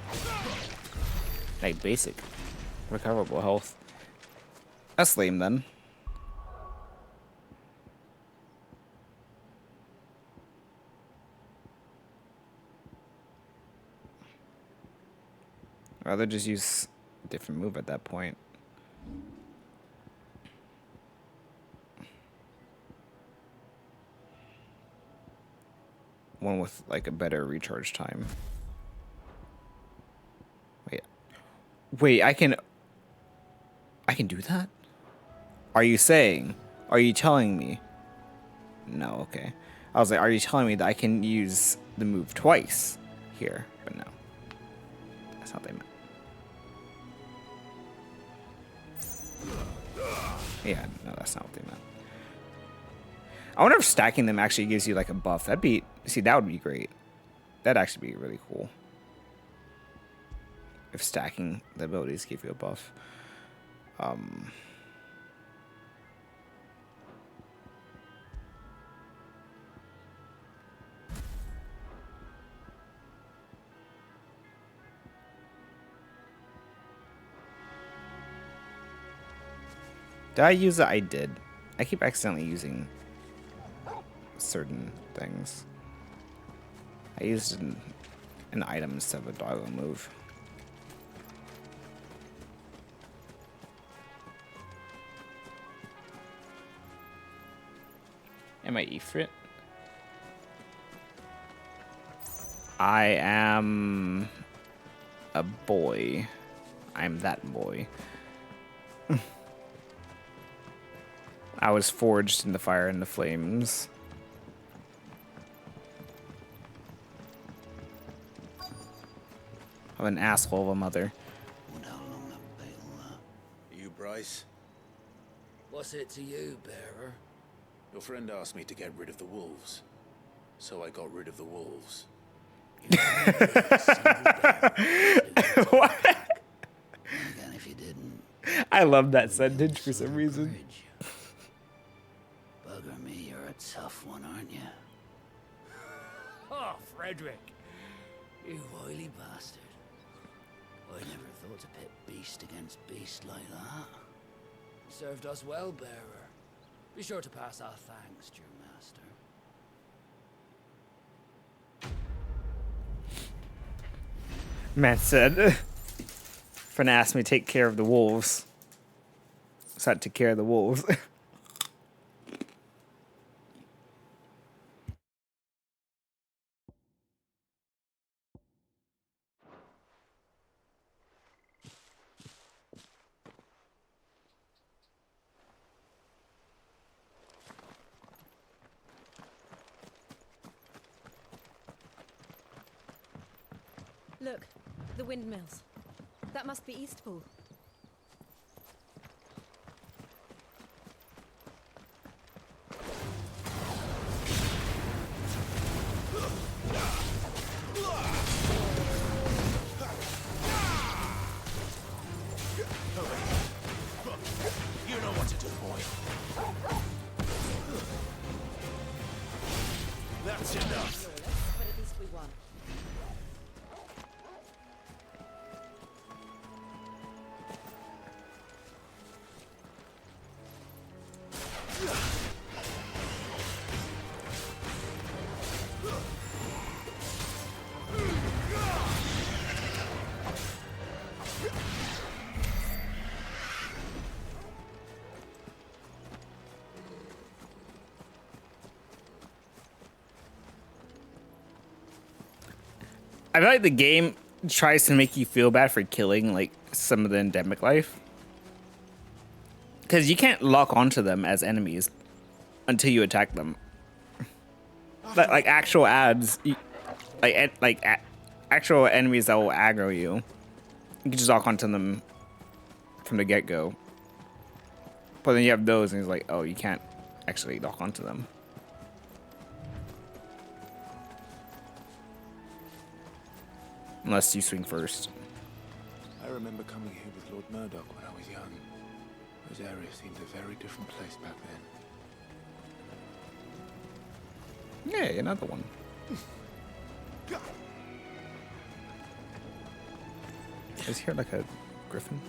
like basic recoverable health. That's lame then. I'd rather just use a different move at that point. One with like a better recharge time. Wait, I can do that? Are you saying? Are you telling me? No, okay. I was like, are you telling me that I can use the move twice here? But no. That's not what they meant. Yeah, no, that's not what they meant. I wonder if stacking them actually gives you like a buff. That'd be, see, that would be great. That'd actually be really cool. If stacking the abilities give you a buff. Did I use it? I did. I keep accidentally using certain things. I used an item instead of a doggo move. Am I Ifrit? I am a boy. I'm that boy. I was forged in the fire and the flames. I'm an asshole of a mother. You, Bryce? What's it to you, bearer? Your friend asked me to get rid of the wolves. So I got rid of the wolves. What? Again, if you didn't, I love that sentence for some reason. bugger me, you're a tough one, aren't you? Oh, Frederick. You wily bastard. I never thought to pit beast against beast like that. Served us well, bearer. Be sure to pass our thanks to your master. Man said, friend asked me to take care of the wolves. So I took care of the wolves. Look, the windmills. That must be Eastpool. You know what to do, boy. That's enough. But at least we won. I feel like the game tries to make you feel bad for killing like some of the endemic life, because you can't lock onto them as enemies until you attack them. Like actual ads, actual enemies that will aggro you, you can just lock onto them from the get-go. But then you have those, and it's like, oh, you can't actually lock onto them. Unless you swing first. I remember coming here with Lord Murdoch when I was young. Those areas seemed a very different place back then. Yeah, another one. Is here like a griffin?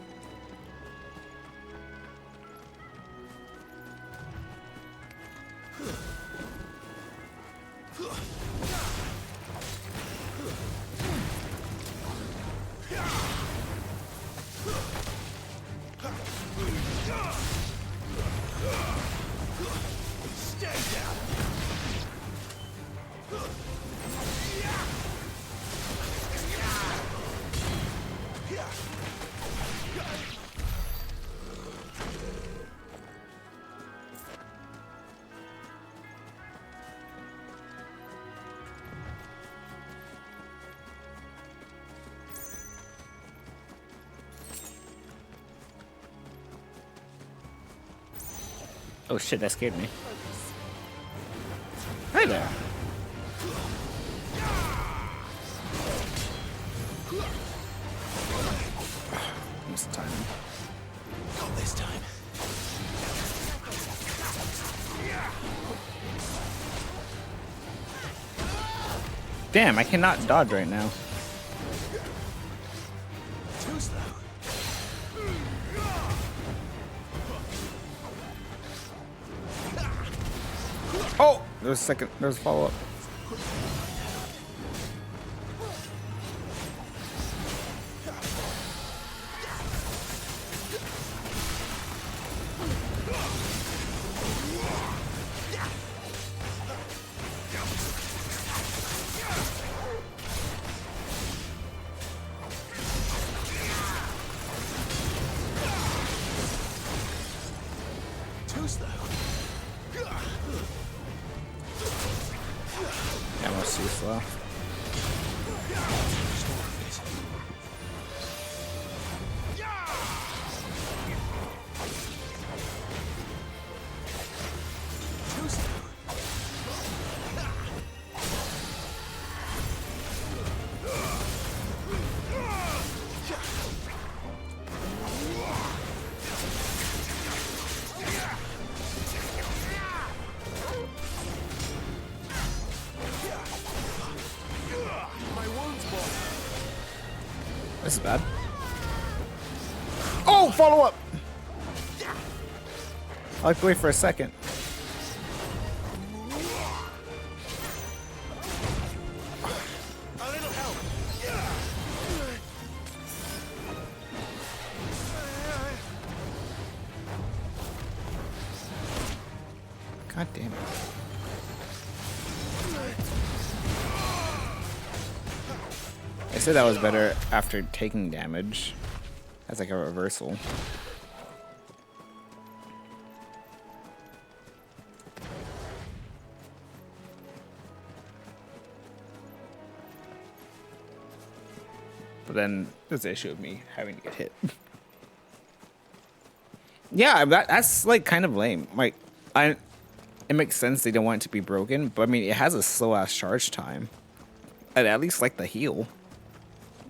Oh shit, that scared me. Hi there. Missed time. Not this time. Damn, I cannot dodge right now. Too slow. Oh, there's a second. There's a follow-up. Too slow. Yeah, I'm too slow. This is bad. Oh, follow up. I like to wait for a second. God damn it. I said that was better after taking damage. That's like a reversal. But then there's the issue of me having to get hit. Yeah, that's like kind of lame. Like, it makes sense they don't want it to be broken, but I mean, it has a slow ass charge time. And at least like the heal.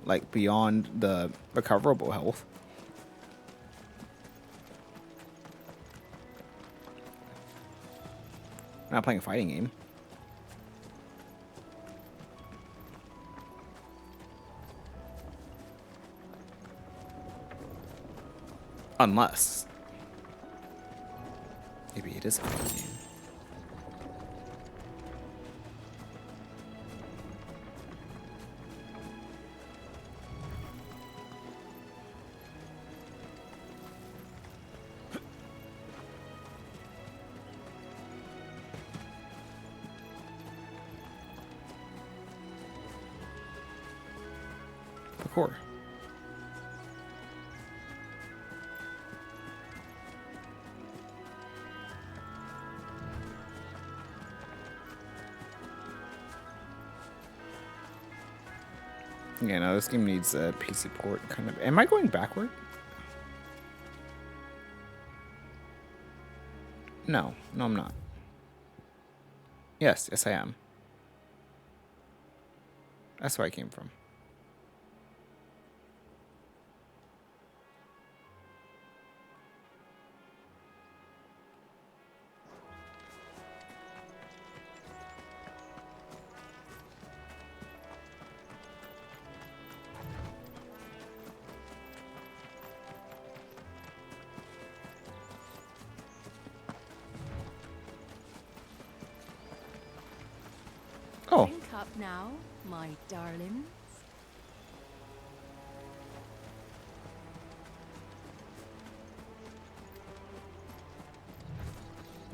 Like beyond the recoverable health. I'm not playing a fighting game. Unless maybe it is a fighting game. parkour. Yeah, no, this game needs a PC port, kind of. Am I going backward? No, I'm not. Yes, I am. That's where I came from. Oh. Drink up now, my darlings.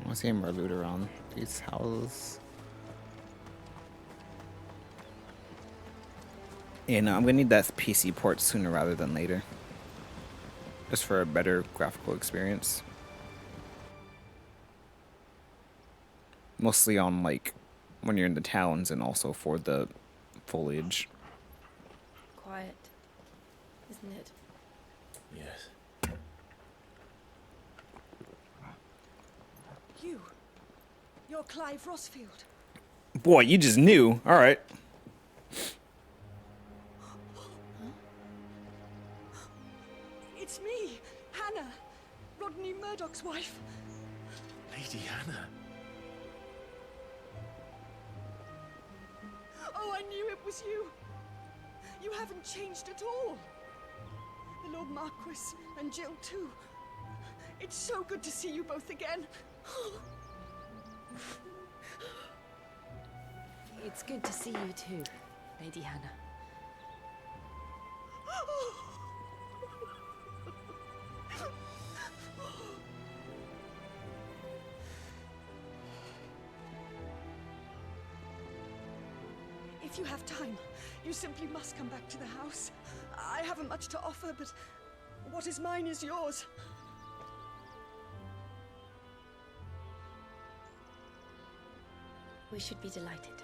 I want to see more loot around these houses. Yeah, no, I'm gonna need that PC port sooner rather than later. Just for a better graphical experience. Mostly on, like, when you're in the towns and also for the foliage. Quiet, isn't it? Yes. You're Clive Rossfield. Boy, you just knew. All right. It's me, Hannah, Rodney Murdoch's wife. Lady Hannah. Oh, I knew it was you. You haven't changed at all. The Lord Marquis and Jill too. It's so good to see you both again. It's good to see you too, Lady Hannah. If you have time, you simply must come back to the house. I haven't much to offer, but what is mine is yours. We should be delighted.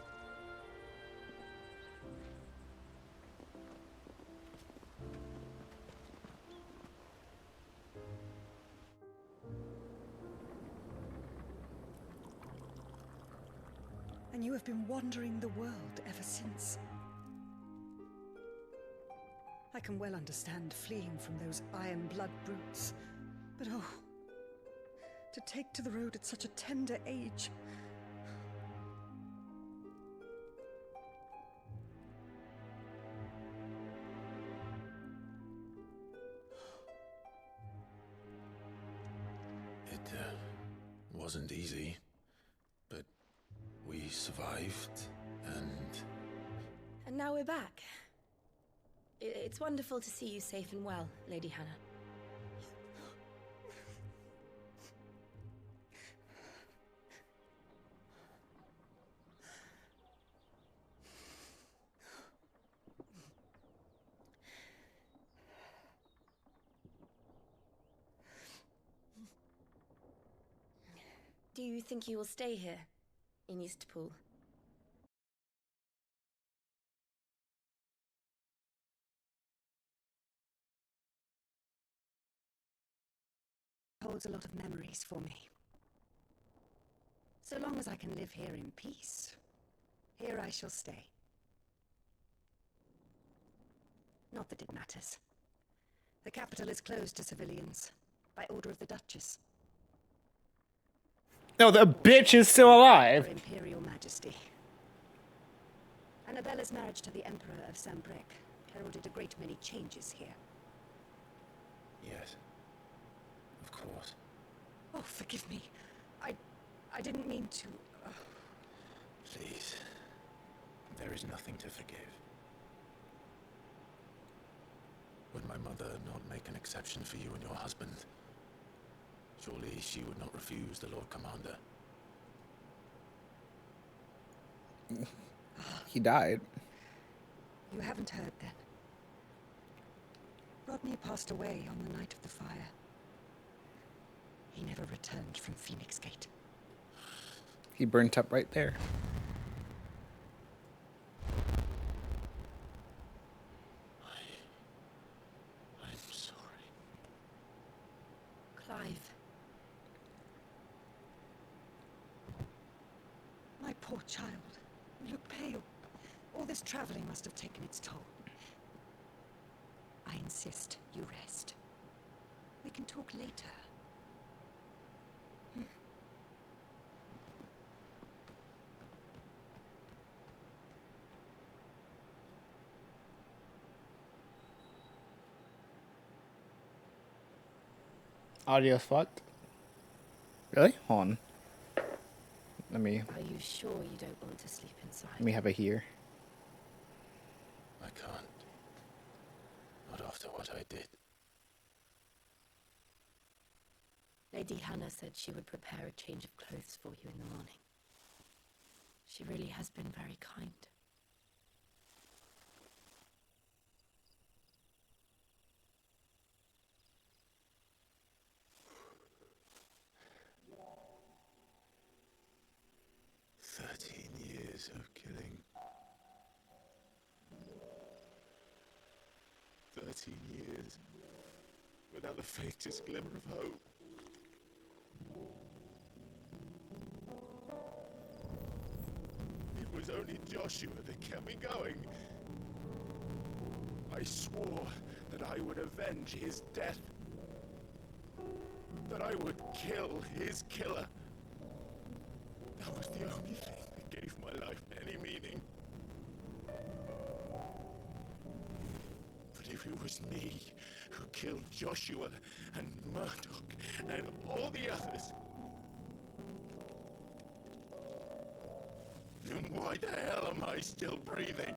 And you have been wandering the world ever since. I can well understand fleeing from those iron blood brutes, but oh, to take to the road at such a tender age. It wasn't easy, but we survived, and... And now we're back. It's wonderful to see you safe and well, Lady Hannah. Do you think you will stay here, in Eastpool? Holds a lot of memories for me. So long as I can live here in peace, here I shall stay. Not that it matters. The capital is closed to civilians, by order of the Duchess. No, the bitch is still alive. Her Imperial Majesty. Annabella's marriage to the Emperor of Sambrec heralded a great many changes here. Yes. Of course. Oh, forgive me. I didn't mean to... Please. There is nothing to forgive. Would my mother not make an exception for you and your husband? Surely she would not refuse the Lord Commander. He died. You haven't heard then. Rodney passed away on the night of the fire. He never returned from Phoenix Gate. He burnt up right there. I'm sorry. Clive. My poor child. You look pale. All this traveling must have taken its toll. I insist you rest. We can talk later. Audio's fucked. Really? Hold on. Let me Are you sure you don't want to sleep inside? have a here. I can't. Not after what I did. Lady Hannah said she would prepare a change of clothes for you in the morning. She really has been very kind. Years of killing. 13 years without the faintest glimmer of hope. It was only Joshua that kept me going. I swore that I would avenge his death. That I would kill his killer. That was the only thing that gave my life any meaning. But if it was me who killed Joshua and Murdoch and all the others, then why the hell am I still breathing?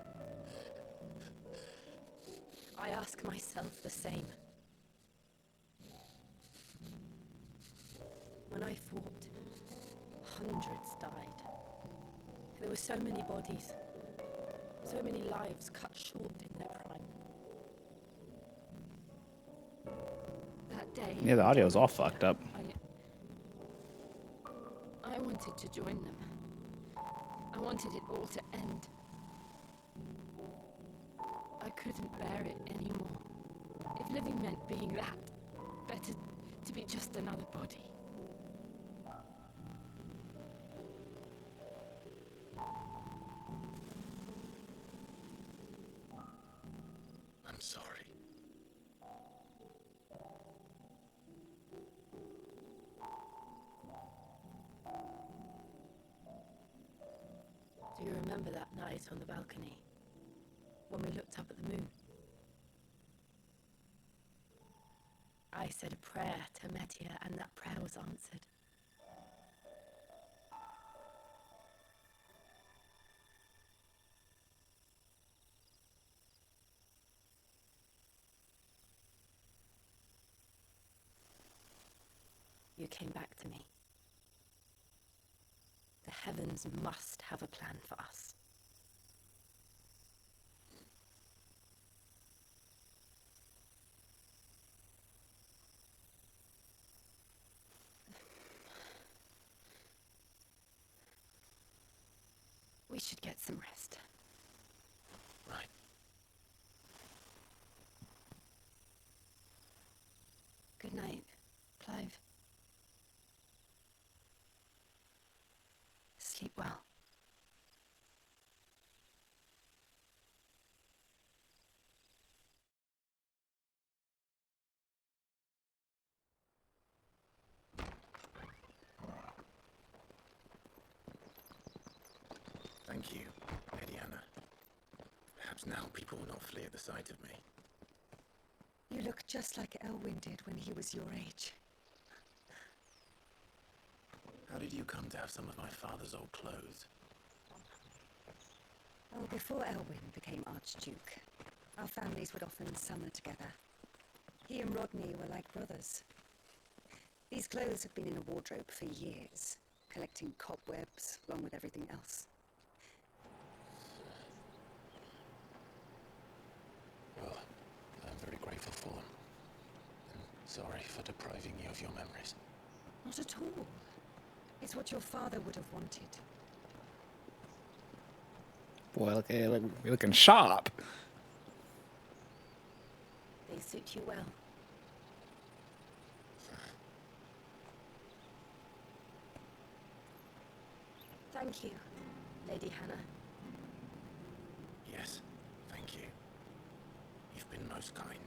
I ask myself the same. When I fought, hundreds died. There were so many bodies, so many lives cut short in their prime. That day... Yeah, the audio's all fucked up. I wanted to join them. I wanted it all to end. I couldn't bear it anymore. If living meant being that, better to be just another body. I'm sorry. Do you remember that night on the balcony, when we looked up at the moon? I said a prayer to Metia, and that prayer was answered. You came back to me. The heavens must have a plan for us. We should get some rest. Right. Good night, Clive. Sleep well. Thank you, Lady Anna. Perhaps now people will not flee at the sight of me. You look just like Elwyn did when he was your age. How did you come to have some of my father's old clothes? Oh, before Elwyn became Archduke, our families would often summer together. He and Rodney were like brothers. These clothes have been in a wardrobe for years, collecting cobwebs along with everything else. Well, I'm very grateful for them. for depriving you of your memories. Not at all. It's what your father would have wanted. Boy, you're looking sharp. They suit you well. Thank you, Lady Hannah. Yes, thank you. You've been most kind.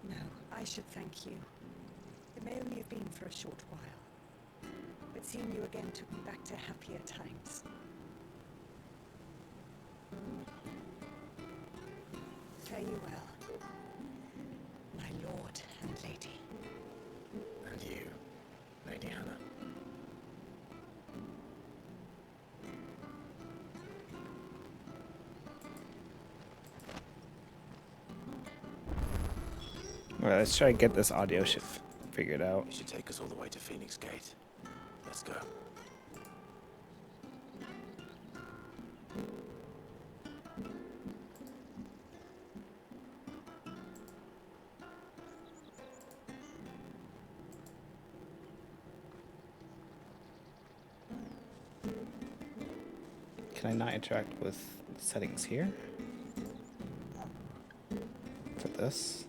No, I should thank you. It may only have been for a short while, but seeing you again took me back to happier times. Fare you well, my lord and lady. And you, Lady Hannah. Alright, let's try to get this audio shit figured out. You should take us all the way to Phoenix Gate. Let's go. Can I not interact with settings here? For this?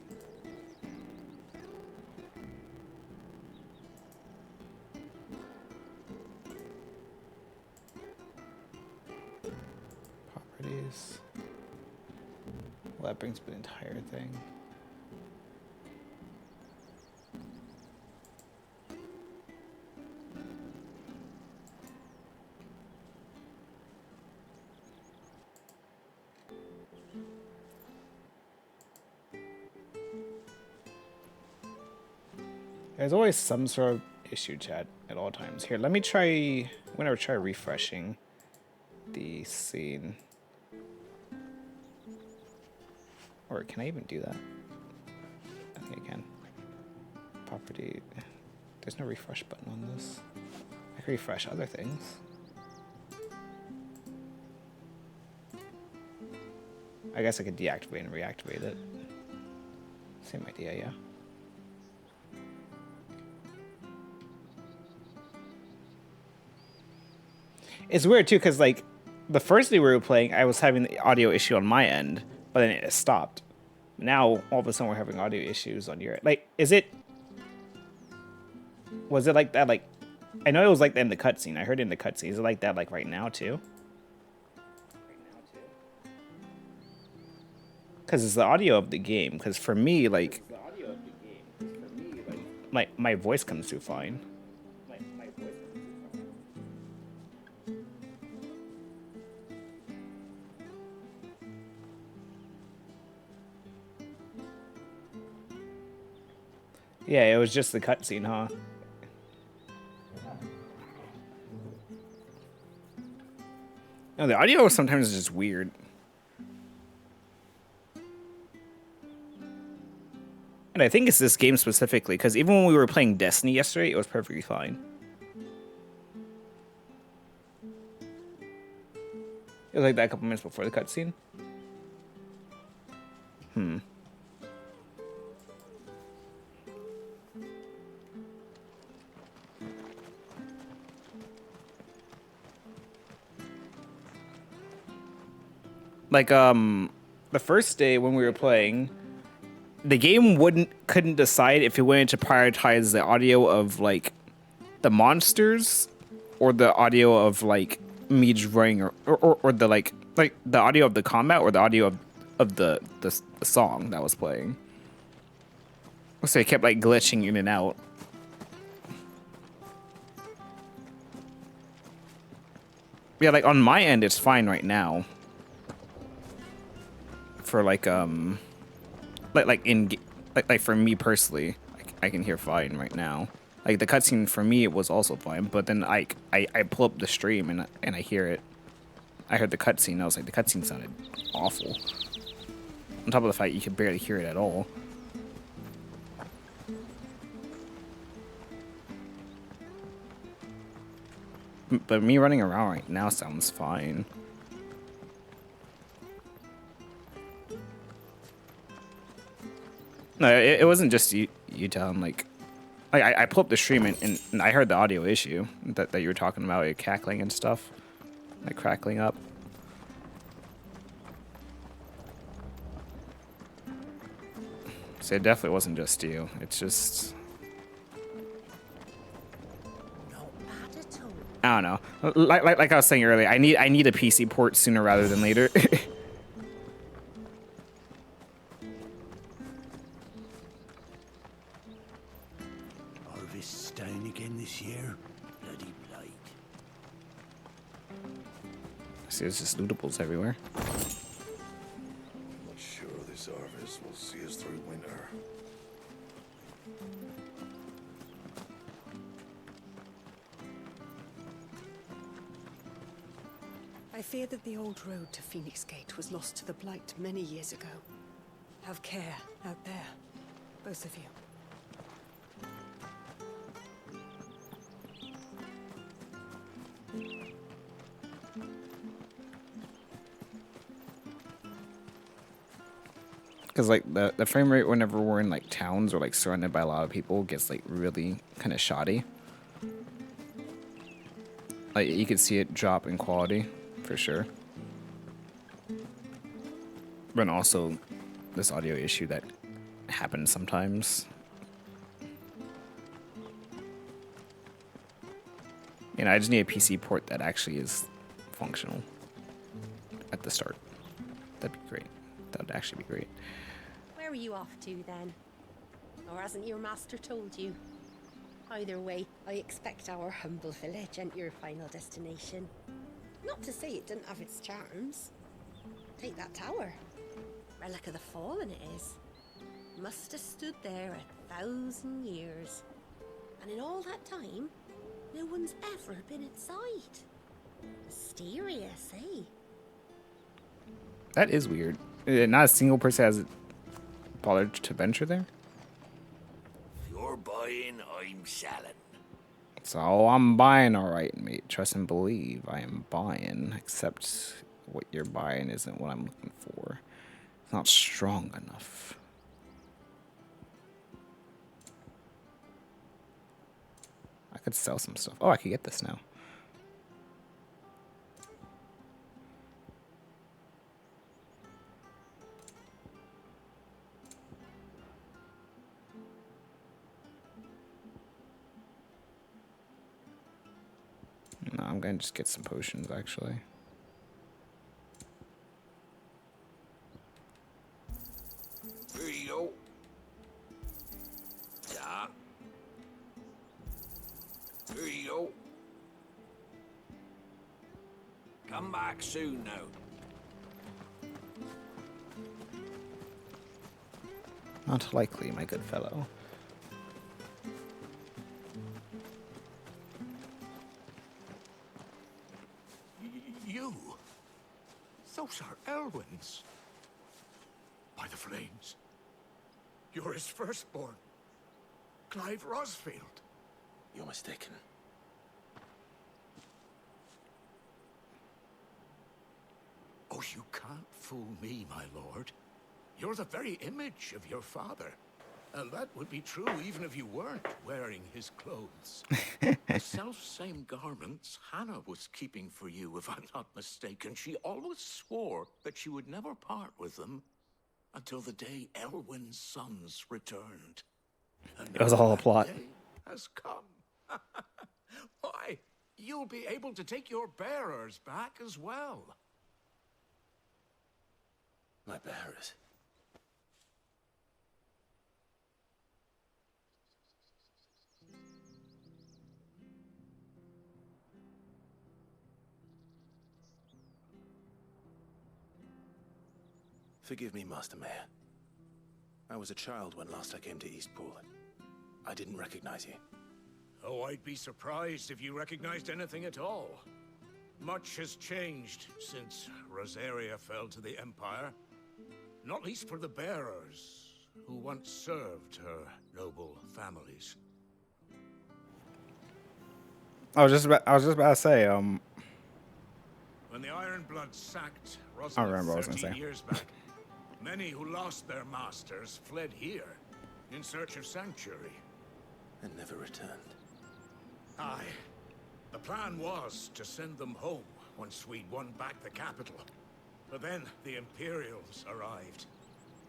Properties. Well, that brings up the entire thing. There's always some sort of issue, chat, at all times. Here, let me try... I'm gonna try refreshing the scene. Or can I even do that? I think I can. Property... There's no refresh button on this. I can refresh other things. I guess I could deactivate and reactivate it. Same idea, yeah. It's weird too, because like the first day we were playing, I was having the audio issue on my end, but then it stopped. Now all of a sudden we're having audio issues on your end. Like, is it? Was it like that? Like, I know it was like that in the cutscene. I heard it in the cutscene. Is it like that like right now too? Because it's the audio of the game. Because for me, like my voice comes through fine. Yeah, it was just the cutscene, huh? No, the audio sometimes is just weird. And I think it's this game specifically, because even when we were playing Destiny yesterday, it was perfectly fine. It was like that a couple minutes before the cutscene. Like, the first day when we were playing, the game couldn't decide if it wanted to prioritize the audio of, like, the monsters or the audio of, like, me just running or the, like the audio of the combat or the audio of the song that was playing. So it kept, like, glitching in and out. Yeah, like, on my end, it's fine right now. For like for me personally, I can hear fine right now. Like the cutscene for me, it was also fine, but then I pull up the stream and I hear it. I heard the cutscene. I was like, the cutscene sounded awful. On top of the fact you could barely hear it at all. But me running around right now sounds fine. No, it wasn't just you telling, like, I pulled up the stream and I heard the audio issue that you were talking about, it cackling and stuff, like crackling up. So it definitely wasn't just you. It's just, I don't know. Like I was saying earlier, I need a PC port sooner rather than later. Harvest's down again this year. Bloody blight. See, there's just lootables everywhere. I'm not sure this harvest will see us through winter. I fear that the old road to Phoenix Gate was lost to the Blight many years ago. Have care out there, both of you. Because like the frame rate whenever we're in like towns or like surrounded by a lot of people gets like really kind of shoddy. Like you could see it drop in quality for sure. But also this audio issue that happens sometimes. And I just need a PC port that actually is functional at the start. That'd be great. That would actually be great. Where are you off to then? Or hasn't your master told you? Either way, I expect our humble village ain't your final destination. Not to say it didn't have its charms. Take that tower. Relic of the Fallen it is. Must have stood there 1,000 years. And in all that time, no one's ever been inside. Mysterious, eh? That is weird. Not a single person has bothered to venture there. If you're buying, I'm selling. So I'm buying, all right, mate. Trust and believe I am buying, except what you're buying isn't what I'm looking for. It's not strong enough. I could sell some stuff. Oh, I could get this now. No, I'm gonna just get some potions, actually. Here you go. Yeah. Here you go. Come back soon now. Not likely, my good fellow. You? Those are Elwyn's. By the flames. You're his firstborn. Clive Rosfield. You're mistaken. Oh, you can't fool me, my lord. You're the very image of your father. And that would be true even if you weren't wearing his clothes. The self-same garments Hannah was keeping for you, if I'm not mistaken. She always swore that she would never part with them until the day Elwyn's sons returned. And It was all a plot. that day has come. Why, you'll be able to take your bearers back as well. My bearers. Forgive me, Master Mayor. I was a child when last I came to Eastpool. I didn't recognize you. Oh, I'd be surprised if you recognized anything at all. Much has changed since Rosaria fell to the Empire. Not least for the bearers, who once served her noble families. I was just about to say, When the Ironbloods sacked I Rosalind remember what I was gonna 13 say. years back, many who lost their masters fled here in search of sanctuary. and never returned. Aye. The plan was to send them home once we'd won back the capital. But then the Imperials arrived.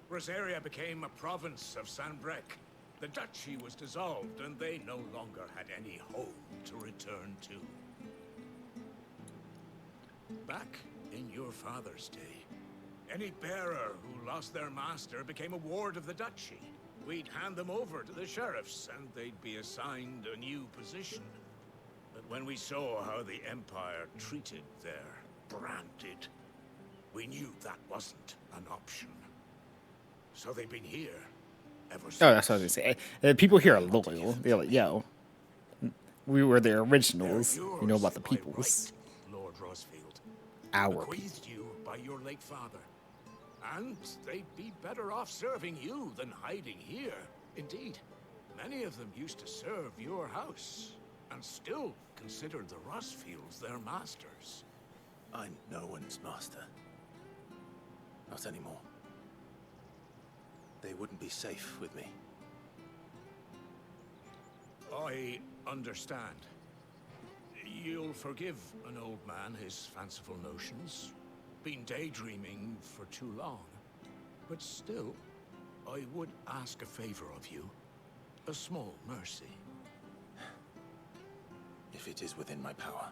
Rosaria became a province of Sanbreque. The duchy was dissolved, and they no longer had any home to return to. Back in your father's day, any bearer who lost their master became a ward of the duchy. We'd hand them over to the sheriffs, and they'd be assigned a new position. But when we saw how the Empire treated their branded, we knew that wasn't an option. So they've been here ever since. Oh, that's what I was gonna say. People here are loyal. They're like, yo, we were the originals. You know about the peoples. Right, Lord Rosfield. Our Bequeathed you by your late father. And they'd be better off serving you than hiding here. Indeed, many of them used to serve your house, and still considered the Rosfields their masters. I'm no one's master. Not anymore. They wouldn't be safe with me. I understand. You'll forgive an old man his fanciful notions. Been daydreaming for too long. But still, I would ask a favor of you. A small mercy. If it is within my power.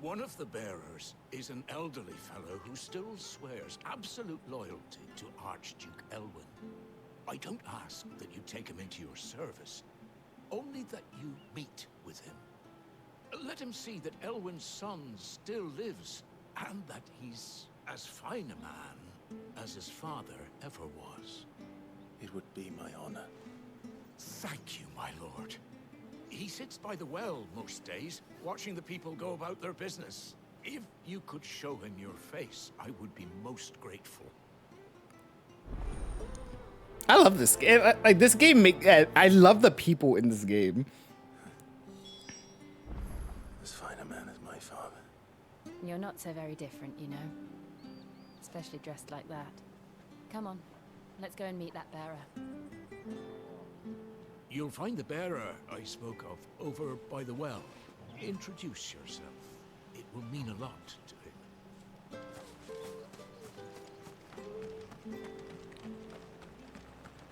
One of the bearers is an elderly fellow who still swears absolute loyalty to Archduke Elwyn. I don't ask that you take him into your service, only that you meet with him. Let him see that Elwyn's son still lives, and that he's as fine a man as his father ever was. It would be my honor. Thank you, my lord. He sits by the well most days, watching the people go about their business. If you could show him your face, I would be most grateful. I love this game. Like this game, I love the people in this game. As fine a man as my father. You're not so very different, you know. Especially dressed like that. Come on, let's go and meet that bearer. You'll find the bearer I spoke of over by the well. Introduce yourself. It will mean a lot to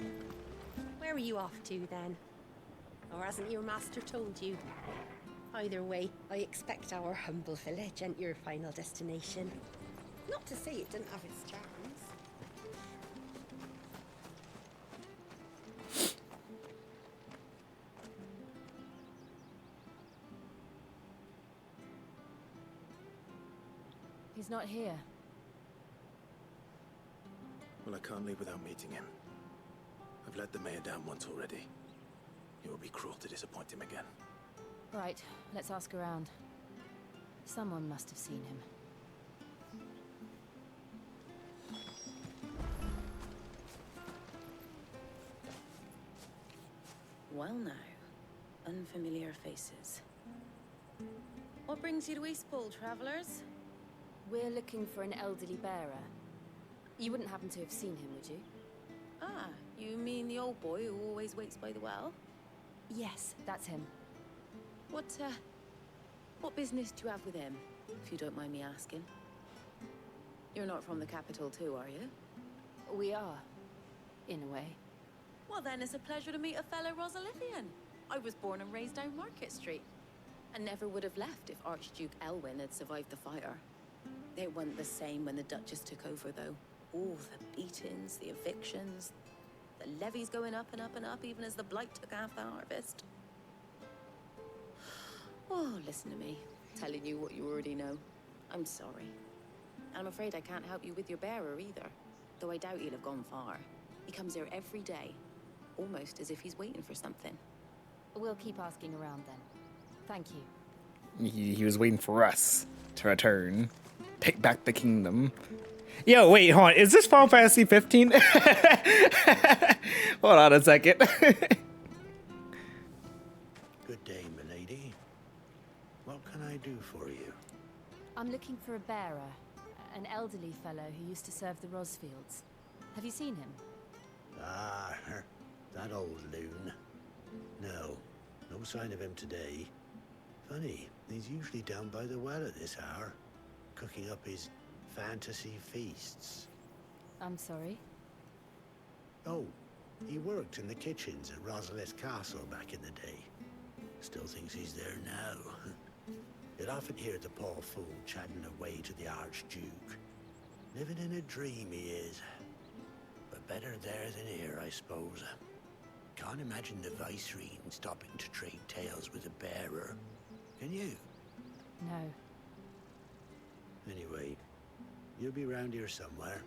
him. Where are you off to then? Or hasn't your master told you? Either way, I expect our humble village ain't your final destination. Not to say it didn't have its charms. He's not here. Well, I can't leave without meeting him. I've let the mayor down once already. It would be cruel to disappoint him again. Right, let's ask around. Someone must have seen him. Well now, unfamiliar faces. What brings you to Eastpool, travelers? We're looking for an elderly bearer. You wouldn't happen to have seen him, would you? Ah, you mean the old boy who always waits by the well? Yes, that's him. What business do you have with him, if you don't mind me asking? You're not from the capital too, are you? We are, in a way. Well then, it's a pleasure to meet a fellow Rosalifian. I was born and raised down Market Street, and never would have left if Archduke Elwyn had survived the fire. It wasn't the same when the Duchess took over, though. All the beatings, the evictions, the levies going up and up and up, even as the blight took half the harvest. Oh, listen to me, telling you what you already know. I'm sorry. And I'm afraid I can't help you with your bearer either, though I doubt he'll have gone far. He comes here every day, almost as if he's waiting for something. We'll keep asking around then. Thank you. He was waiting for us to return. Take back the kingdom. Yo, wait, hold on. Is this Final Fantasy 15? Hold on a second. Good day, milady. What can I do for you? I'm looking for a bearer. An elderly fellow who used to serve the Rosfields. Have you seen him? Ah, that old loon. No, No sign of him today. Funny, he's usually down by the well at this hour, cooking up his fantasy feasts. I'm sorry? Oh, he worked in the kitchens at Rosalith Castle back in the day. Still thinks he's there now. You'd often hear the poor fool chatting away to the Archduke. Living in a dream he is. But better there than here, I suppose. Can't imagine the Viceroy stopping to trade tales with a bearer. Can you? No. Anyway, you'll be round here somewhere.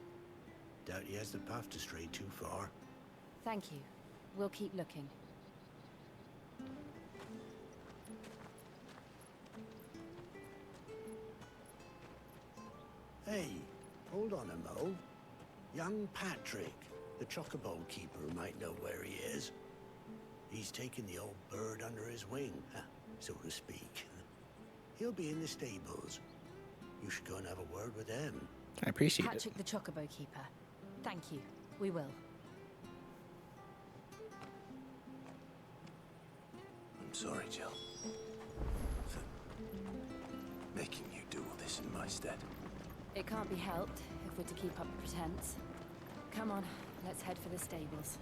Doubt he has the path to stray too far. Thank you. We'll keep looking. Hey, hold on a mo. Young Patrick, the chocobo keeper, might know where he is. He's taken the old bird under his wing, so to speak. He'll be in the stables. You should go and have a word with them. I appreciate Patrick the Chocobo Keeper. Thank you. We will. I'm sorry, Jill. For making you do all this in my stead. It can't be helped if we're to keep up the pretense. Come on, let's head for the stables.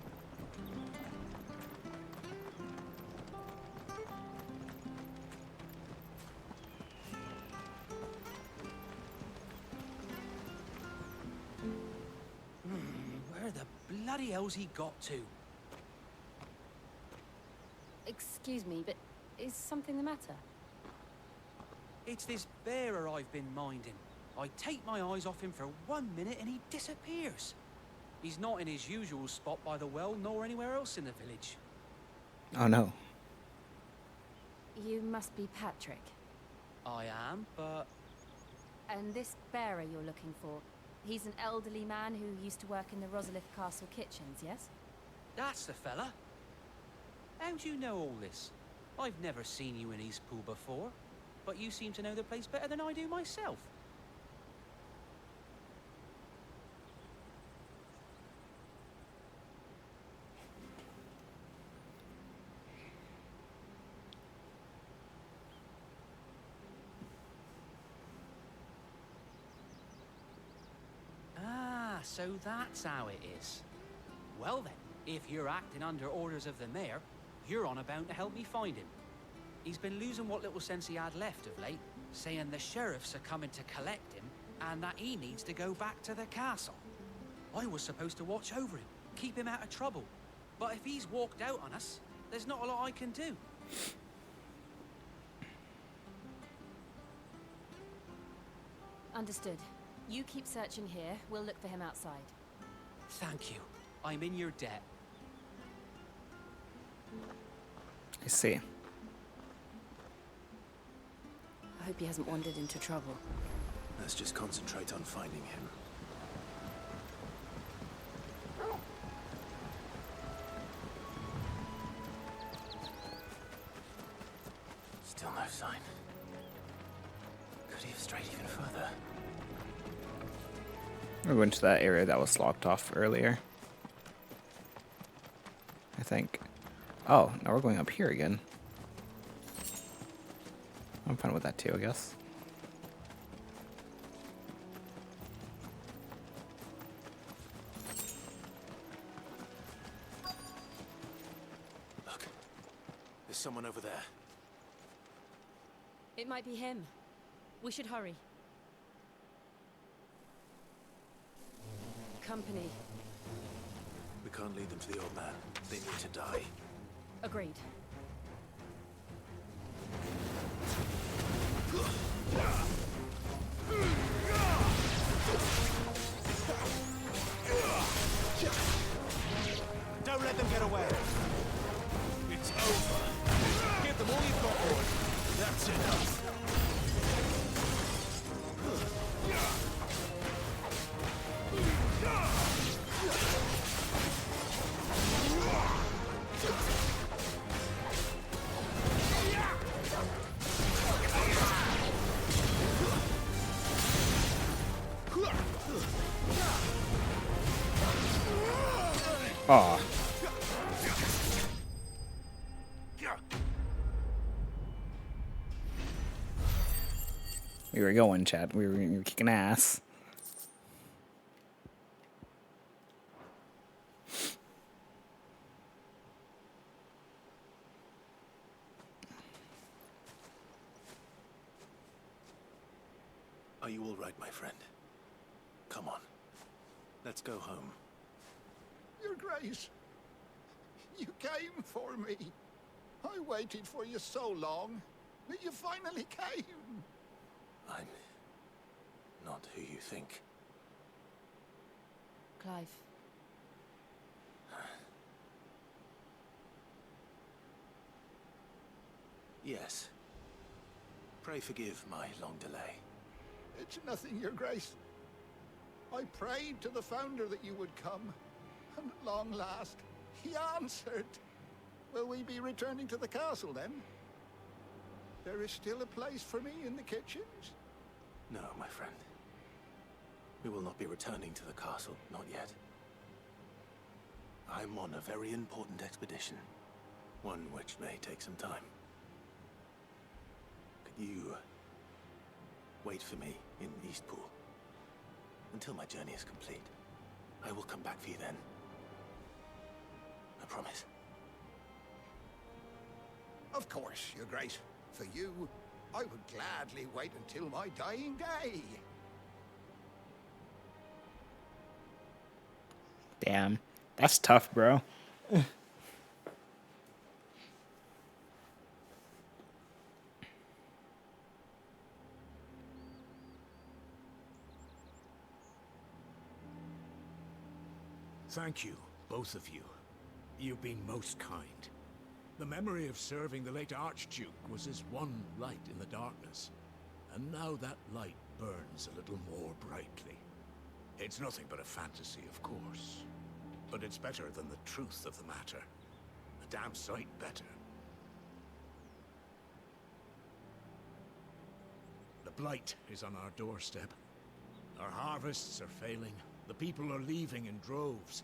Where the bloody hell's he got to? Excuse me, but is something the matter? It's this bearer I've been minding. I take my eyes off him for 1 minute and he disappears. He's not in his usual spot by the well, nor anywhere else in the village. Oh no. You must be Patrick. I am, but... And this bearer you're looking for, he's an elderly man who used to work in the Rosalith Castle kitchens, yes? That's the fella. How do you know all this? I've never seen you in Eastpool before, but you seem to know the place better than I do myself. So that's how it is. Well then, if you're acting under orders of the mayor, you're on about to help me find him. He's been losing what little sense he had left of late, saying the sheriffs are coming to collect him and that he needs to go back to the castle. I was supposed to watch over him, keep him out of trouble. But if he's walked out on us, there's not a lot I can do. Understood. You keep searching here, we'll look for him outside. Thank you. I'm in your debt. I see. I hope he hasn't wandered into trouble. Let's just concentrate on finding him. Still no sign. Could he have strayed even further? We're going to that area that was locked off earlier, I think. Oh, now we're going up here again. I'm fine with that too, I guess. Look, there's someone over there. It might be him. We should hurry. Company. We can't lead them to the old man. They need to die. Agreed. Don't let them get away. It's over. Give them all you've got, boy. That's enough. Aw. We were going, chat. We were kicking ass. Are you all right, my friend? Come on. Let's go home. Your Grace, you came for me. I waited for you so long, but you finally came. I'm not who you think. Clive. Yes. Pray forgive my long delay. It's nothing, Your Grace. I prayed to the Founder that you would come, and at long last, he answered. Will we be returning to the castle, then? There is still a place for me in the kitchens? No, my friend. We will not be returning to the castle, not yet. I'm on a very important expedition, one which may take some time. Could you wait for me in Eastpool until my journey is complete? I will come back for you then. I promise. Of course, Your Grace. For you, I would gladly wait until my dying day. Damn. That's tough, bro. Thank you, both of you. You've been most kind. The memory of serving the late Archduke was as one light in the darkness, and now that light burns a little more brightly. It's nothing but a fantasy, of course, but it's better than the truth of the matter. A damn sight better. The blight is on our doorstep. Our harvests are failing. The people are leaving in droves.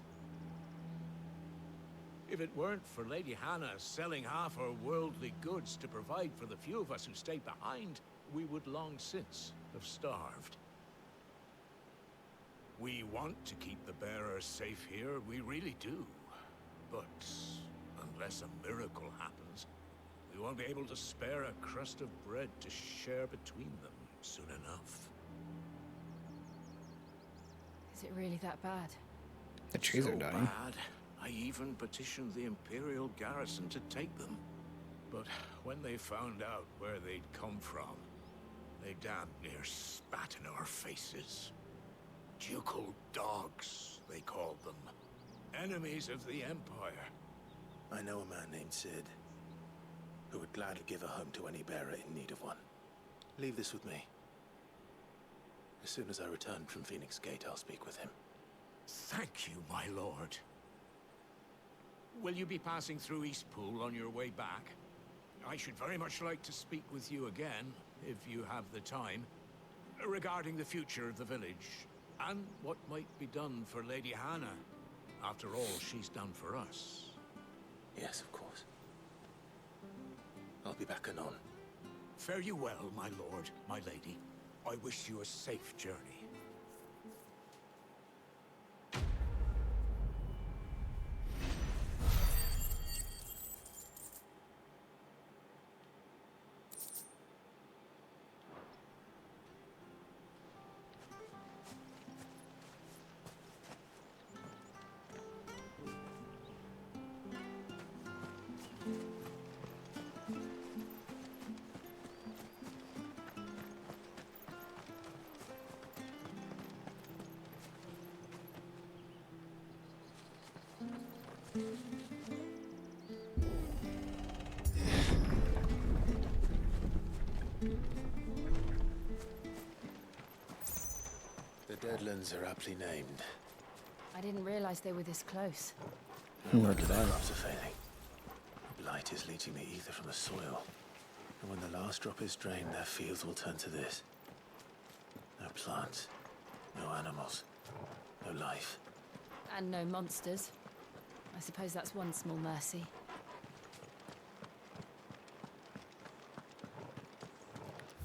If it weren't for Lady Hannah selling half her worldly goods to provide for the few of us who stayed behind, we would long since have starved. We want to keep the bearers safe here, we really do. But unless a miracle happens, we won't be able to spare a crust of bread to share between them soon enough. Is it really that bad? The trees are dying. Bad. I even petitioned the Imperial garrison to take them. But when they found out where they'd come from, they damn near spat in our faces. Ducal dogs, they called them. Enemies of the Empire. I know a man named Sid, who would gladly give a home to any bearer in need of one. Leave this with me. As soon as I return from Phoenix Gate, I'll speak with him. Thank you, my lord. Will you be passing through Eastpool on your way back? I should very much like to speak with you again, if you have the time, regarding the future of the village, and what might be done for Lady Hannah. After all, she's done for us. Yes, of course. I'll be back anon. Fare you well, my lord, my lady. I wish you a safe journey. The Deadlands are aptly named. I didn't realize they were this close. No wonder their crops are failing. Blight is leaching the ether from the soil. And when the last drop is drained, their fields will turn to this. No plants, no animals, no life. And no monsters. I suppose that's one small mercy.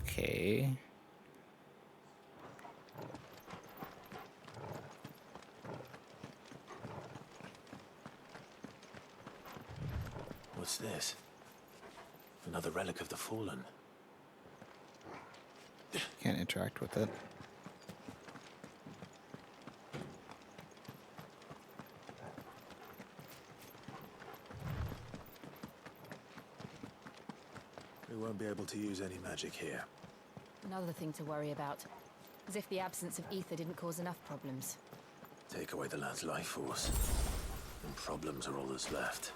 Okay. What's this? Another relic of the fallen. Can't interact with it. We won't be able to use any magic here. Another thing to worry about. As if the absence of ether didn't cause enough problems. Take away the lad's life force, and problems are all that's left.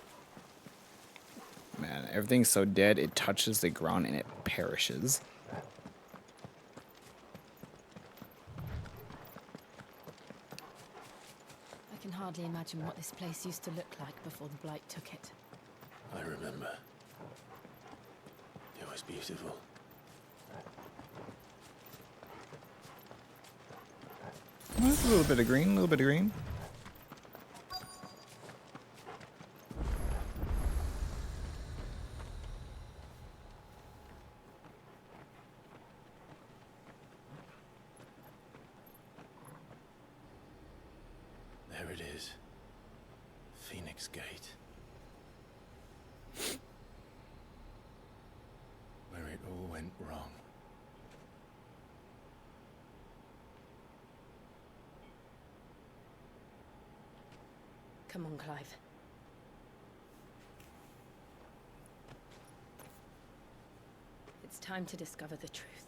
Man, everything's so dead, it touches the ground and it perishes. I can hardly imagine what this place used to look like before the Blight took it. I remember. It was beautiful. Well, a little bit of green, a little bit of green. There it is. Phoenix Gate. Where it all went wrong. Come on, Clive. It's time to discover the truth.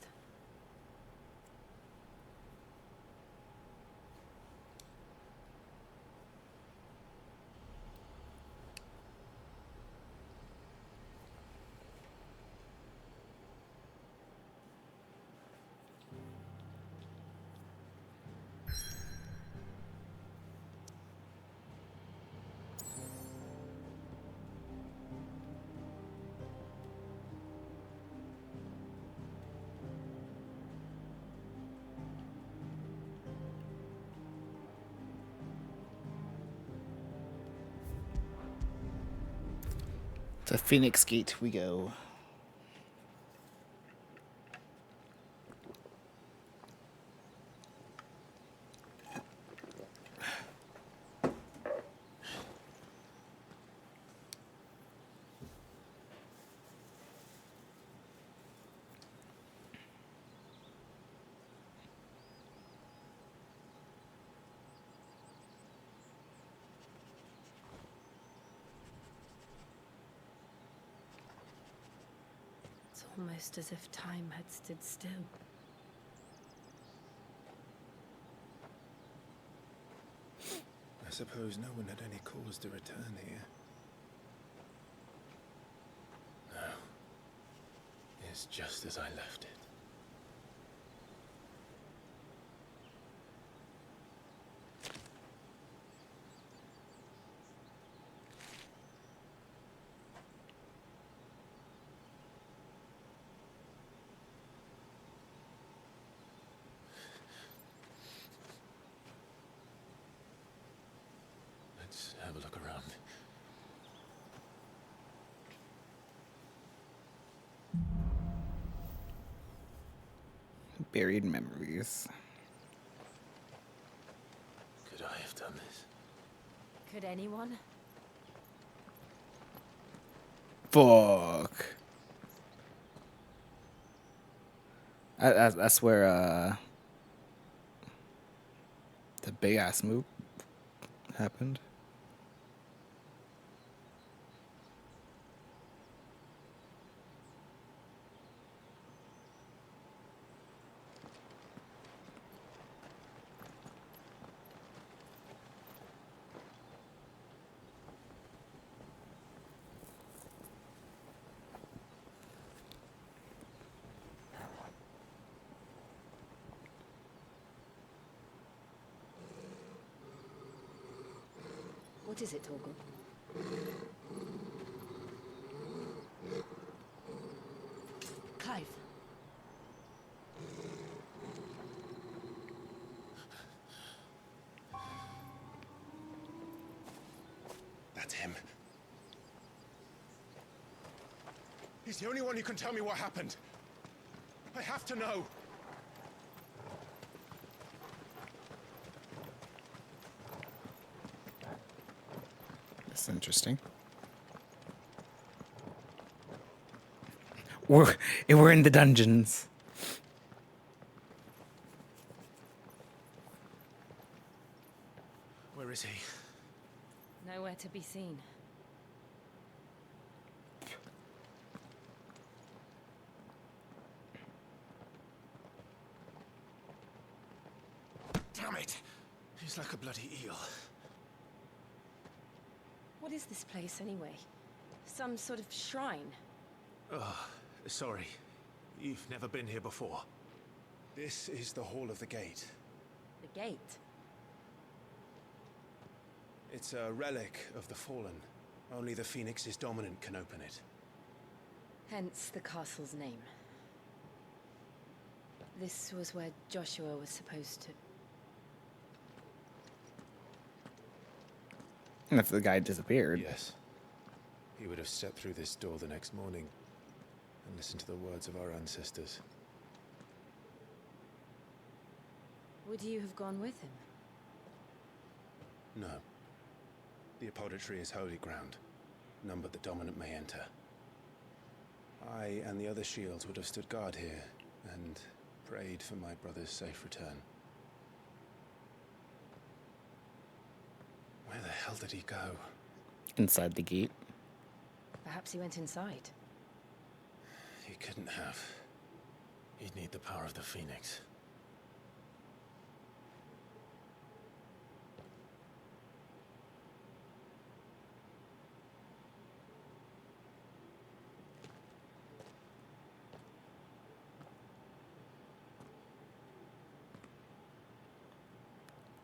To Phoenix Gate we go. It's almost as if time had stood still. I suppose no one had any cause to return here. No. It's just as I left it. Let's have a look around. Buried memories. Could I have done this? Could anyone? Fuck. That's where the big ass move happened. What is it, Torgal? Clive. That's him. He's the only one who can tell me what happened. I have to know. That's interesting. We're in the dungeons. Where is he? Nowhere to be seen. Damn it! He's like a bloody eel. What is this place, anyway? Some sort of shrine? Oh, sorry. You've never been here before. This is the Hall of the Gate. The gate? It's a relic of the Fallen. Only the Phoenix's dominant can open it. Hence the castle's name. This was where Joshua was supposed to... And if the guy disappeared. Yes. He would have stepped through this door the next morning and listened to the words of our ancestors. Would you have gone with him? No. The apodatory is holy ground. None but the dominant may enter. I and the other shields would have stood guard here and prayed for my brother's safe return. Where the hell did he go? Inside the gate. Perhaps he went inside. He couldn't have. He'd need the power of the Phoenix.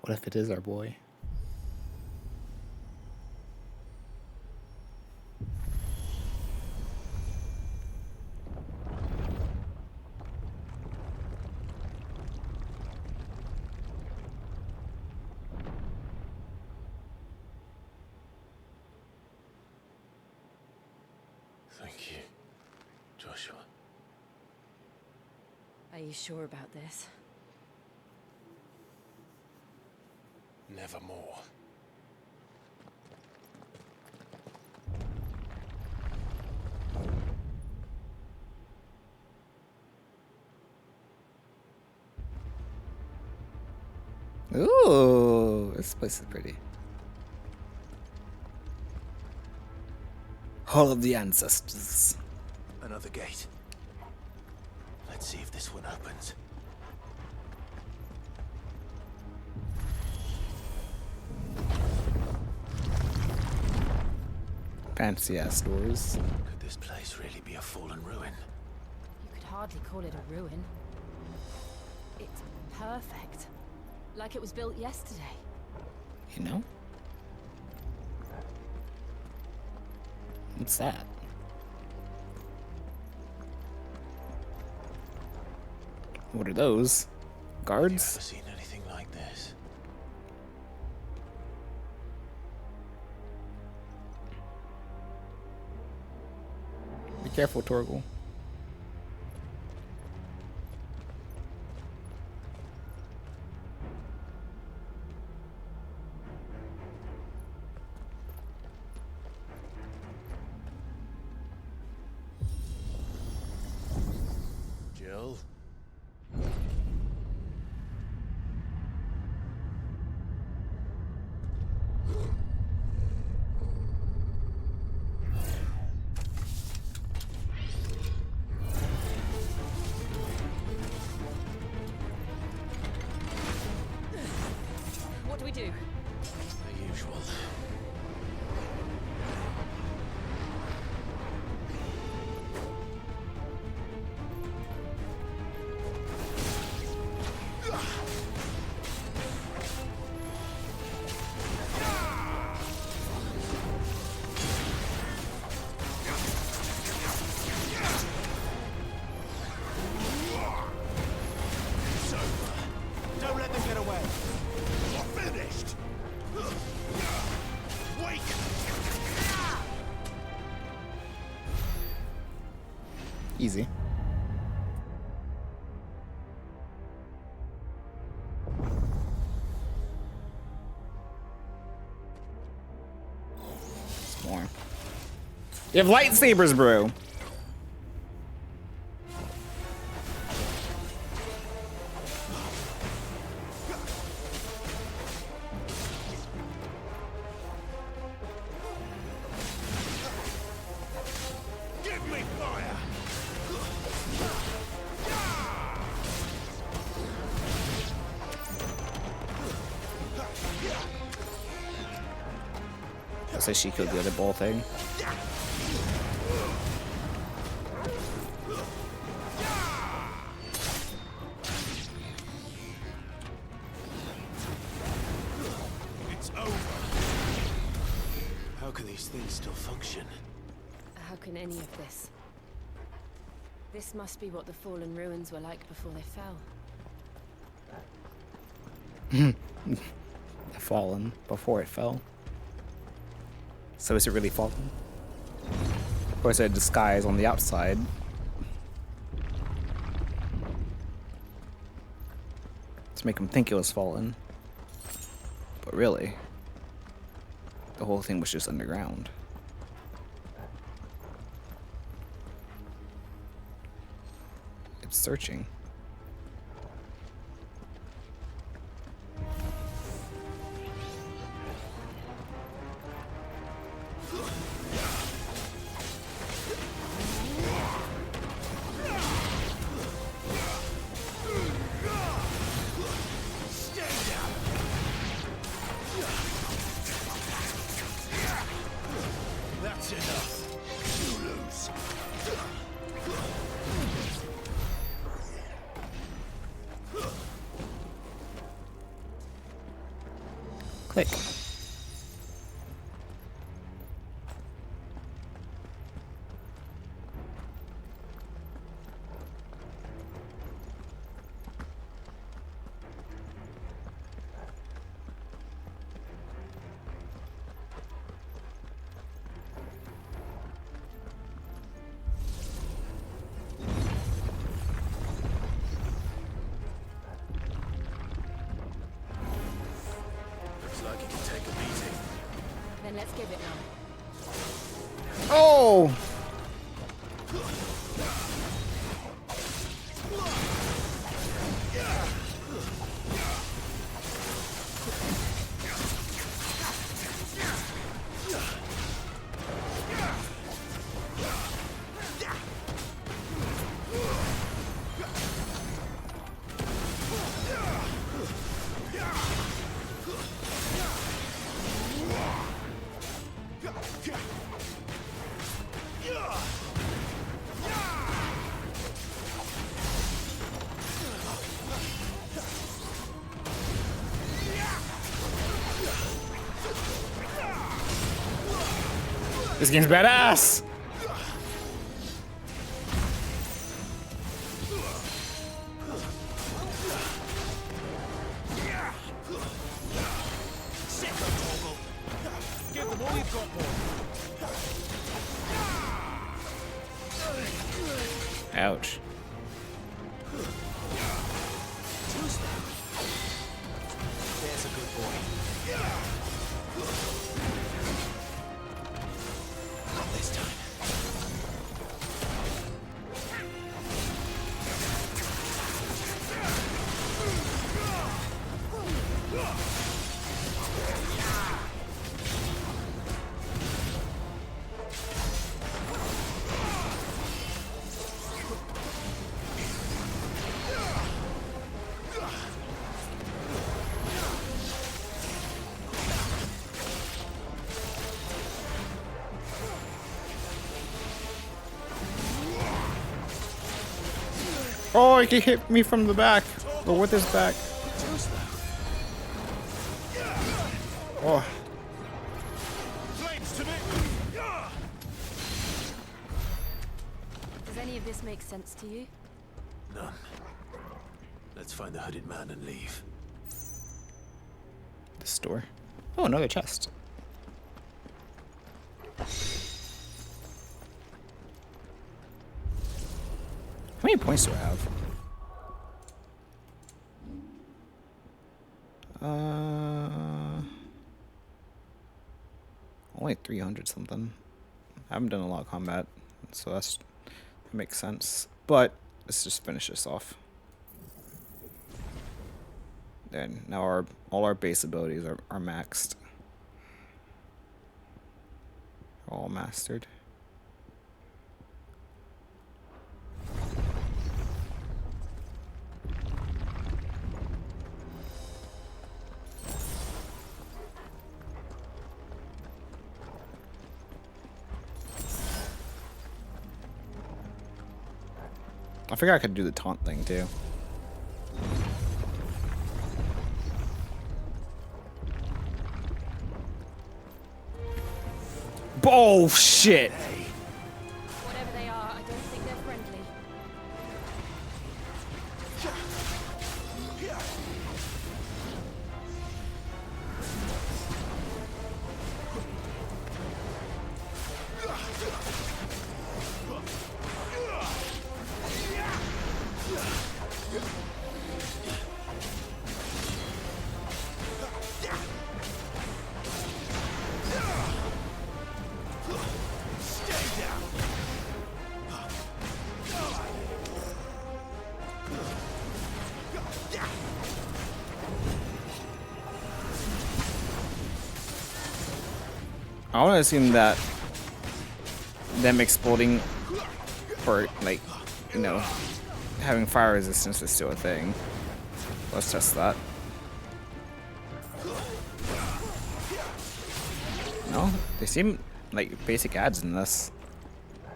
What if it is our boy? Thank you, Joshua. Are you sure about this? Nevermore. Ooh, this place is pretty. Hall of the Ancestors. Another gate. Let's see if this one opens. Fancy ass doors. Could this place really be a fallen ruin? You could hardly call it a ruin. It's perfect. Like it was built yesterday. You know? What's that? What are those? Guards? Have you ever seen anything like this? Be careful, Torgal. Jill? What do we do? The usual. Don't let them get away. You're finished. Wait. Easy. More. You have lightsabers, bro. I'll say she killed the other ball thing. It's over. How can these things still function? How can any of this? This must be what the fallen ruins were like before they fell. Fallen before it fell. So is it really fallen? Or is it a disguise on the outside? To make him think it was fallen. But really, the whole thing was just underground. It's searching. That's enough. You lose. Click. Looks like it can take a beating. Then let's give it now. Oh! This game's badass! Give them all you've got, boy. Ouch. There's a good boy. Not this time. Oh, he hit me from the back. Or with his back. Oh. Does any of this make sense to you? None. Let's find the hooded man and leave. The store. Oh, another chest. How many points do I have? Only 300 something. I haven't done a lot of combat, so that makes sense. But let's just finish this off. Then now all our base abilities are maxed. All mastered. I figured I could do the taunt thing too. Oh shit! Whatever they are, I don't think they're friendly. I want to assume that them exploding or like, you know, having fire resistance is still a thing. Let's test that. No, they seem like basic adds in this.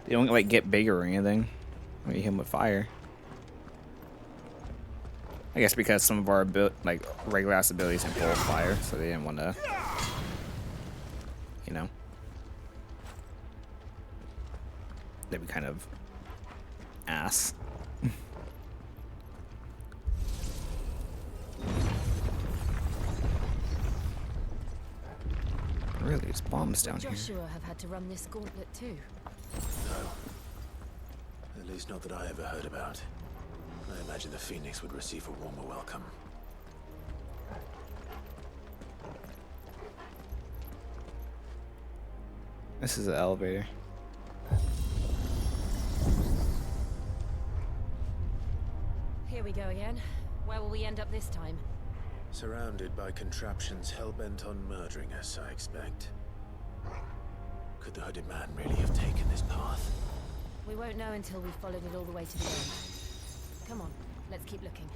They don't like get bigger or anything when you hit them with fire. I guess because some of our like regular ass abilities can pull fire, so they didn't want to, you know, they'd be kind of ass. Really, there's bombs down here. Joshua have had to run this gauntlet too. No. At least not that I ever heard about. I imagine the Phoenix would receive a warmer welcome. This is the elevator. Here we go again. Where will we end up this time? Surrounded by contraptions hell-bent on murdering us, I expect. Could the hooded man really have taken this path? We won't know until we've followed it all the way to the end. Come on, let's keep looking.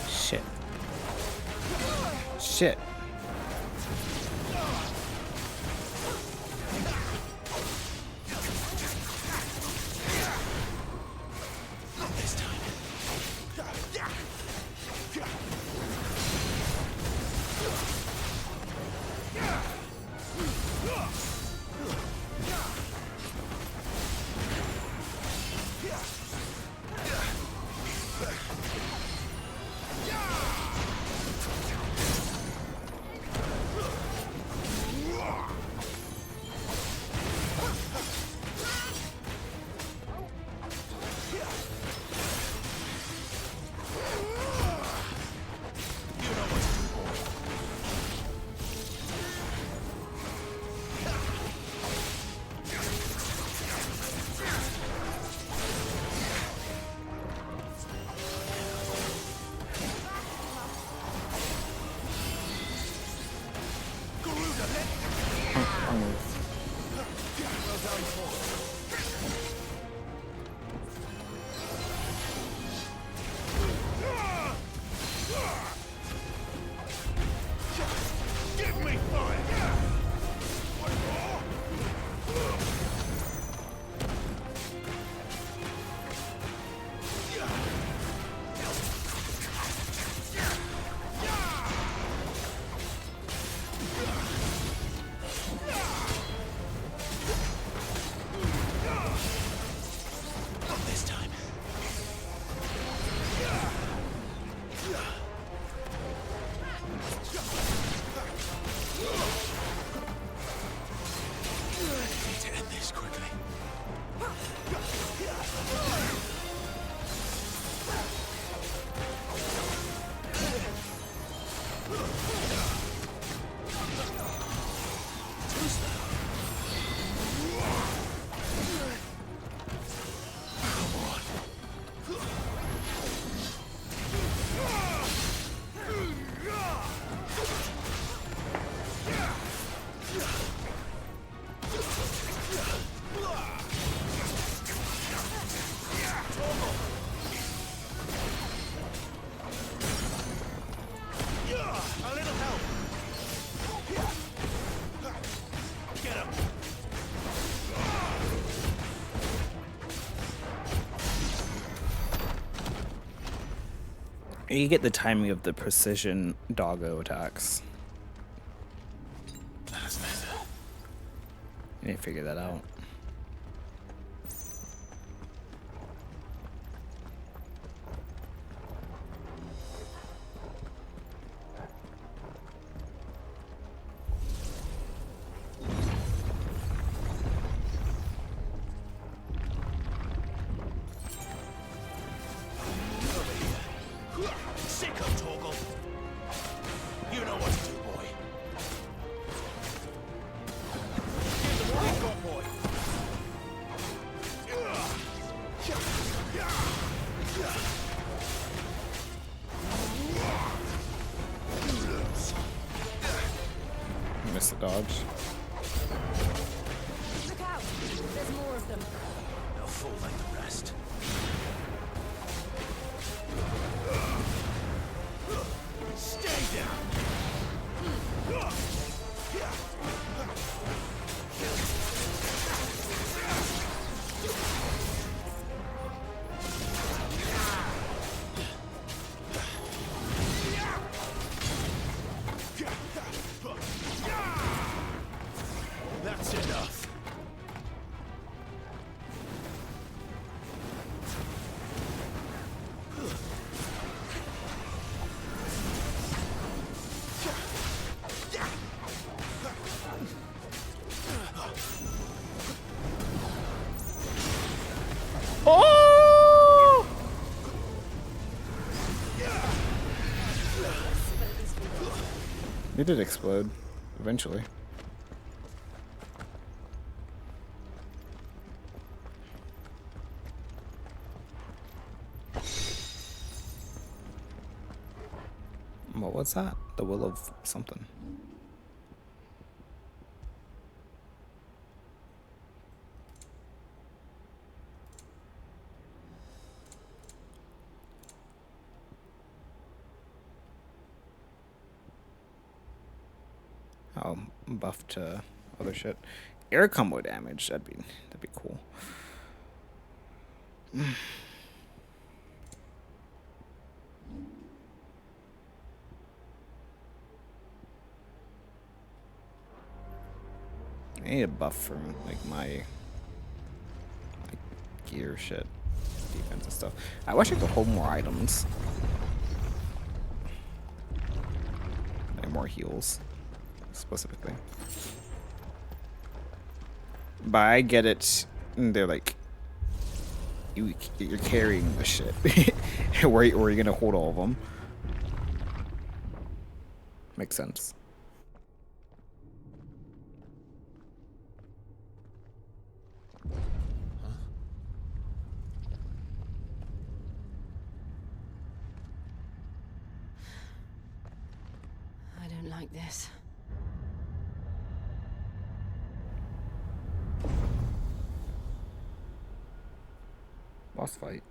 Shit. Shit. You get the timing of the precision doggo attacks. That's better. You need to figure that out. Sick of Torgal. You know what to do, boy. Give them what you've got, boy. Miss the dodge. Look out! There's more of them. They'll fall like the rest. Stay down. That's enough. Oh! It did explode eventually. What was that? The will of something. Oh, buff to other shit. Air combo damage. That'd be cool. I need a buff for like my gear shit, defense and stuff. I wish I could hold more items. Like more heals, specifically. But I get it. They're like, you're carrying the shit. where are you gonna hold all of them? Makes sense. I don't like this. Boss fight.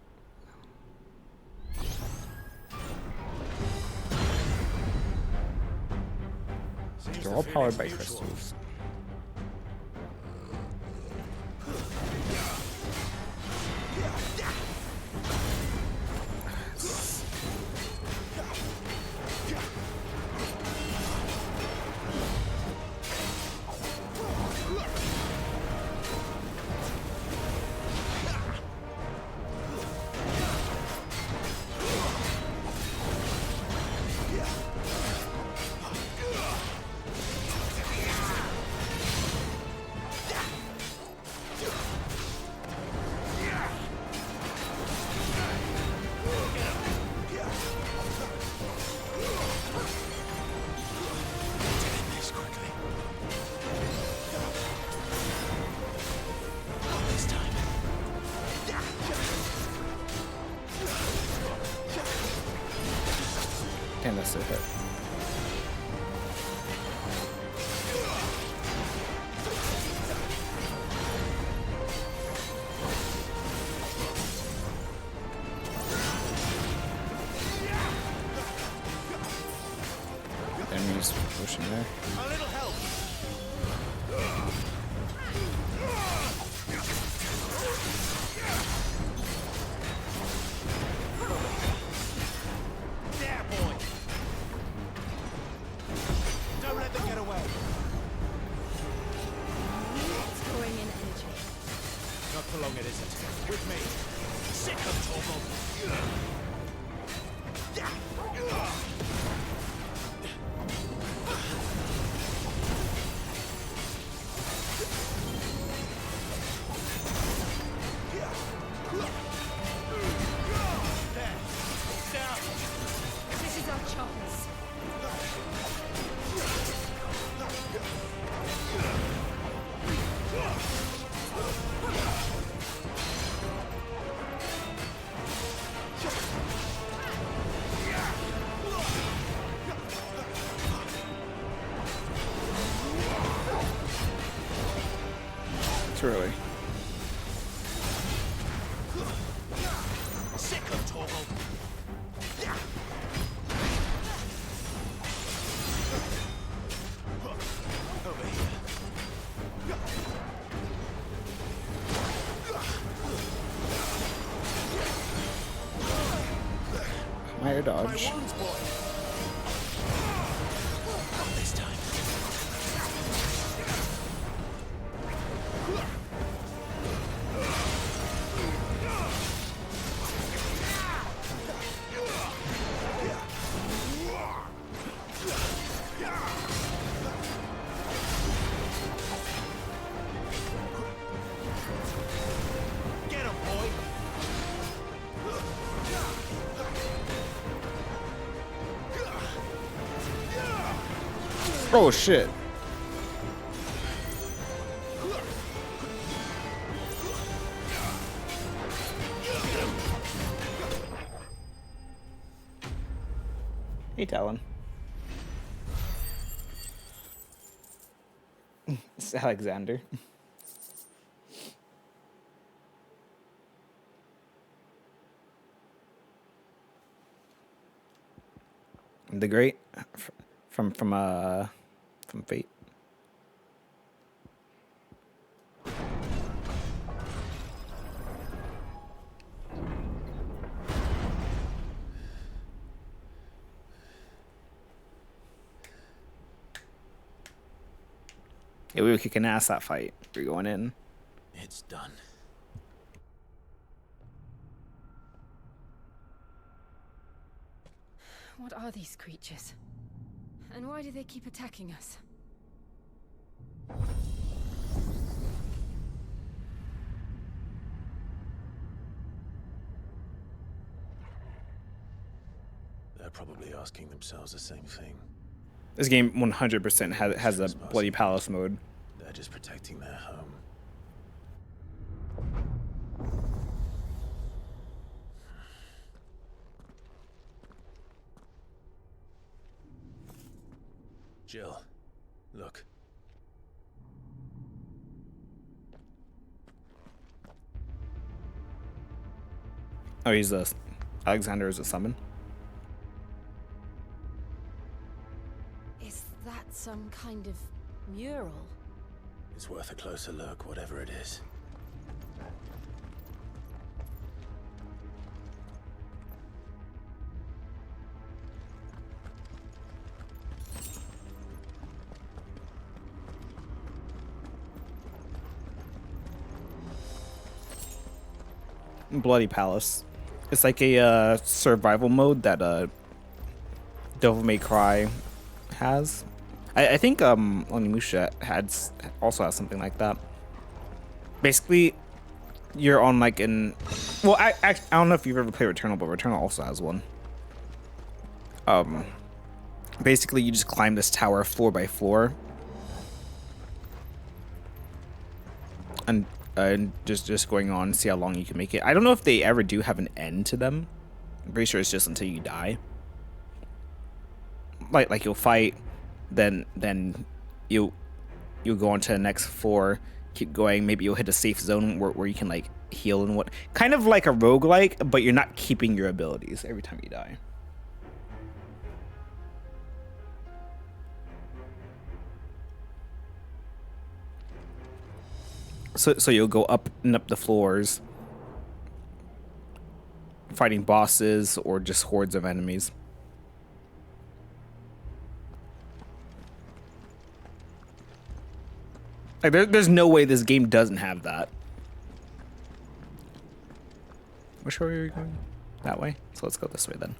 They're all powered by crystals. And that's a hit. Enemies pushing there. A little help. chance. Too early. Sick of Torgal. Over here. Higher dodge. My wounds, boy. Not this time. Get him, boy. Oh shit. Hey, Talon. It's Alexander. The Great from Fate. Yeah, we were kicking ass that fight. We're going in. It's done. What are these creatures? And why do they keep attacking us? They're probably asking themselves the same thing. This game 100% has a Bloody Palace mode. They're just protecting their home. Jill, look. Oh, he's a Alexander is a summon. Is that some kind of mural? It's worth a closer look, whatever it is. Bloody Palace. It's like a survival mode that Devil May Cry has. I think Onimusha also has something like that. Basically, you're on like an well, I don't know if you've ever played Returnal, but Returnal also has one. Basically, you just climb this tower floor by floor, and just going on, see how long you can make it. I don't know if they ever do have an end to them. I'm pretty sure it's just until you die. Like you'll fight, then you'll go on to the next floor, keep going. Maybe you'll hit a safe zone where you can like heal and what, kind of like a roguelike, but you're not keeping your abilities every time you die. So you'll go up and up the floors, fighting bosses or just hordes of enemies. Like there's no way this game doesn't have that. Which way are we going? That way? So let's go this way then.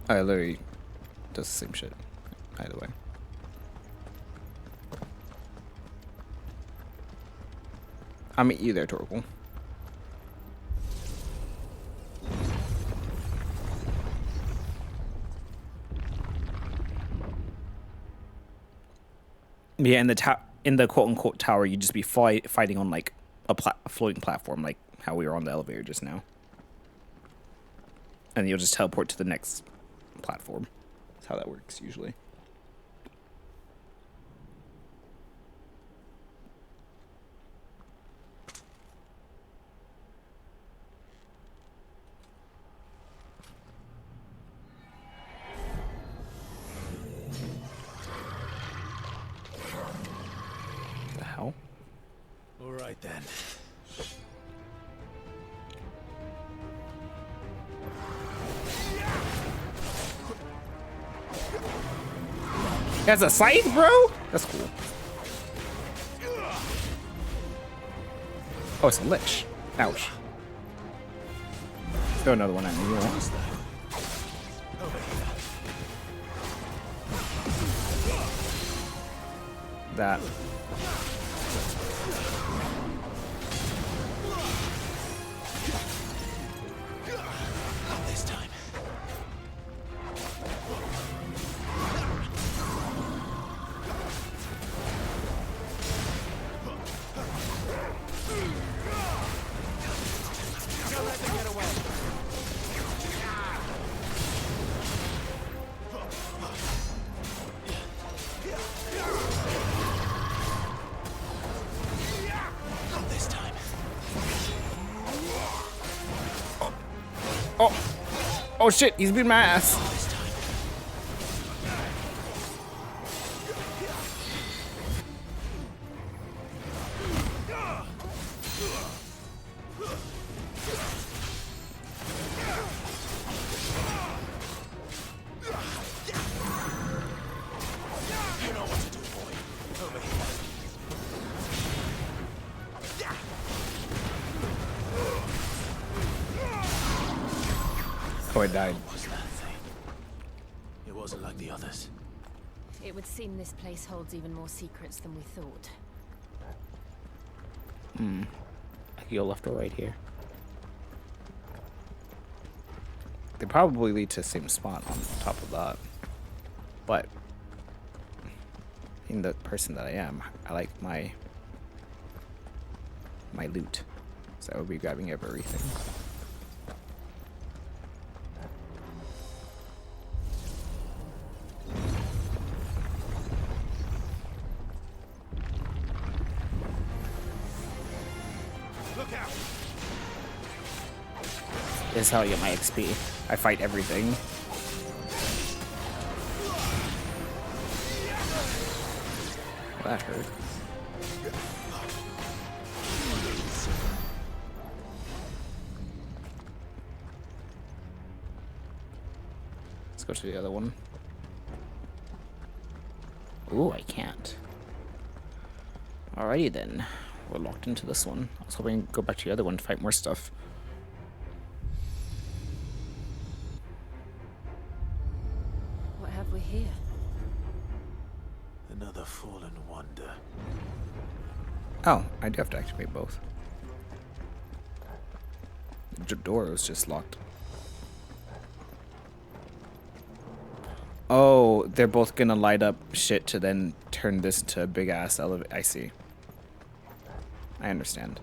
I literally does the same shit either way. I'll meet you there, Torkel. Yeah, in the quote unquote tower, you'd just be fighting on like a floating platform, like how we were on the elevator just now. And you'll just teleport to the next platform. That's how that works usually. The hell? All right then. That's a scythe, bro? That's cool. Oh, it's a lich. Ouch. Throw another one at me. That. Not this time. Don't let them get away. Not this time. Oh. Oh shit, he's beating my ass. You know what to do, boy. Over here. Oh, I died. What was that thing? It wasn't like the others. It would seem this place holds even more secrets than we thought. I can go left or right here. They probably lead to the same spot on top of that. But being the person that I am, I like my loot. So I would be grabbing everything. Look out! This is how I get my XP. I fight everything. Well, that hurt. Let's go to the other one. Ooh, I can't. Alrighty then. We're locked into this one. I was hoping to go back to the other one to fight more stuff. What have we here? Another fallen wonder. Oh, I do have to activate both. The door was just locked. Oh, they're both gonna light up shit to then turn this into a big ass elevator. I see. I understand.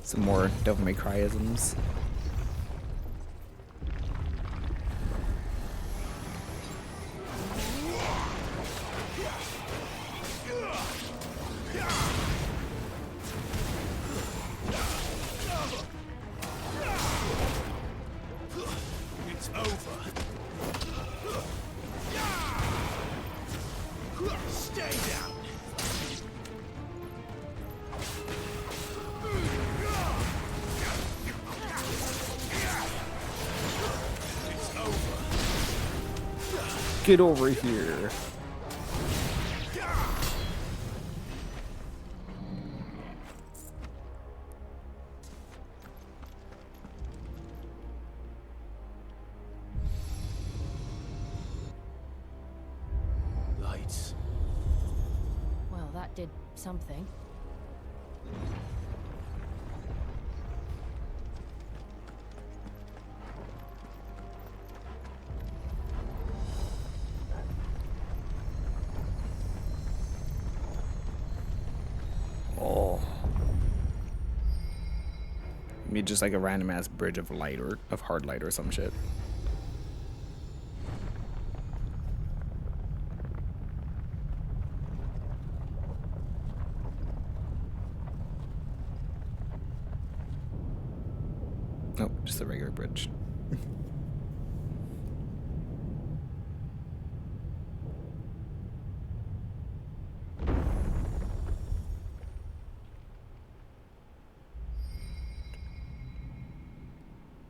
Some more Devil May Cry-isms. It's over. Stay down. It's over. Get over here. gates. Well, that did something. Oh. Maybe just like a random ass bridge of light or of hard light or some shit. Nope, just a regular bridge.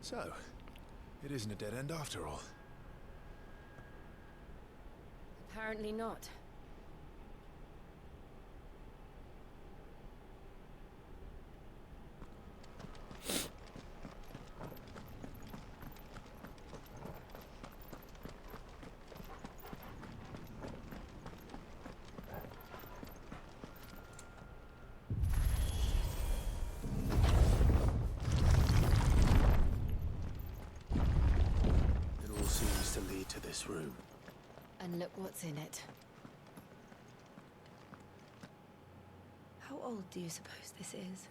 So, it isn't a dead end after all. Apparently not. It all seems to lead to this room. And look what's in it. How old do you suppose this is?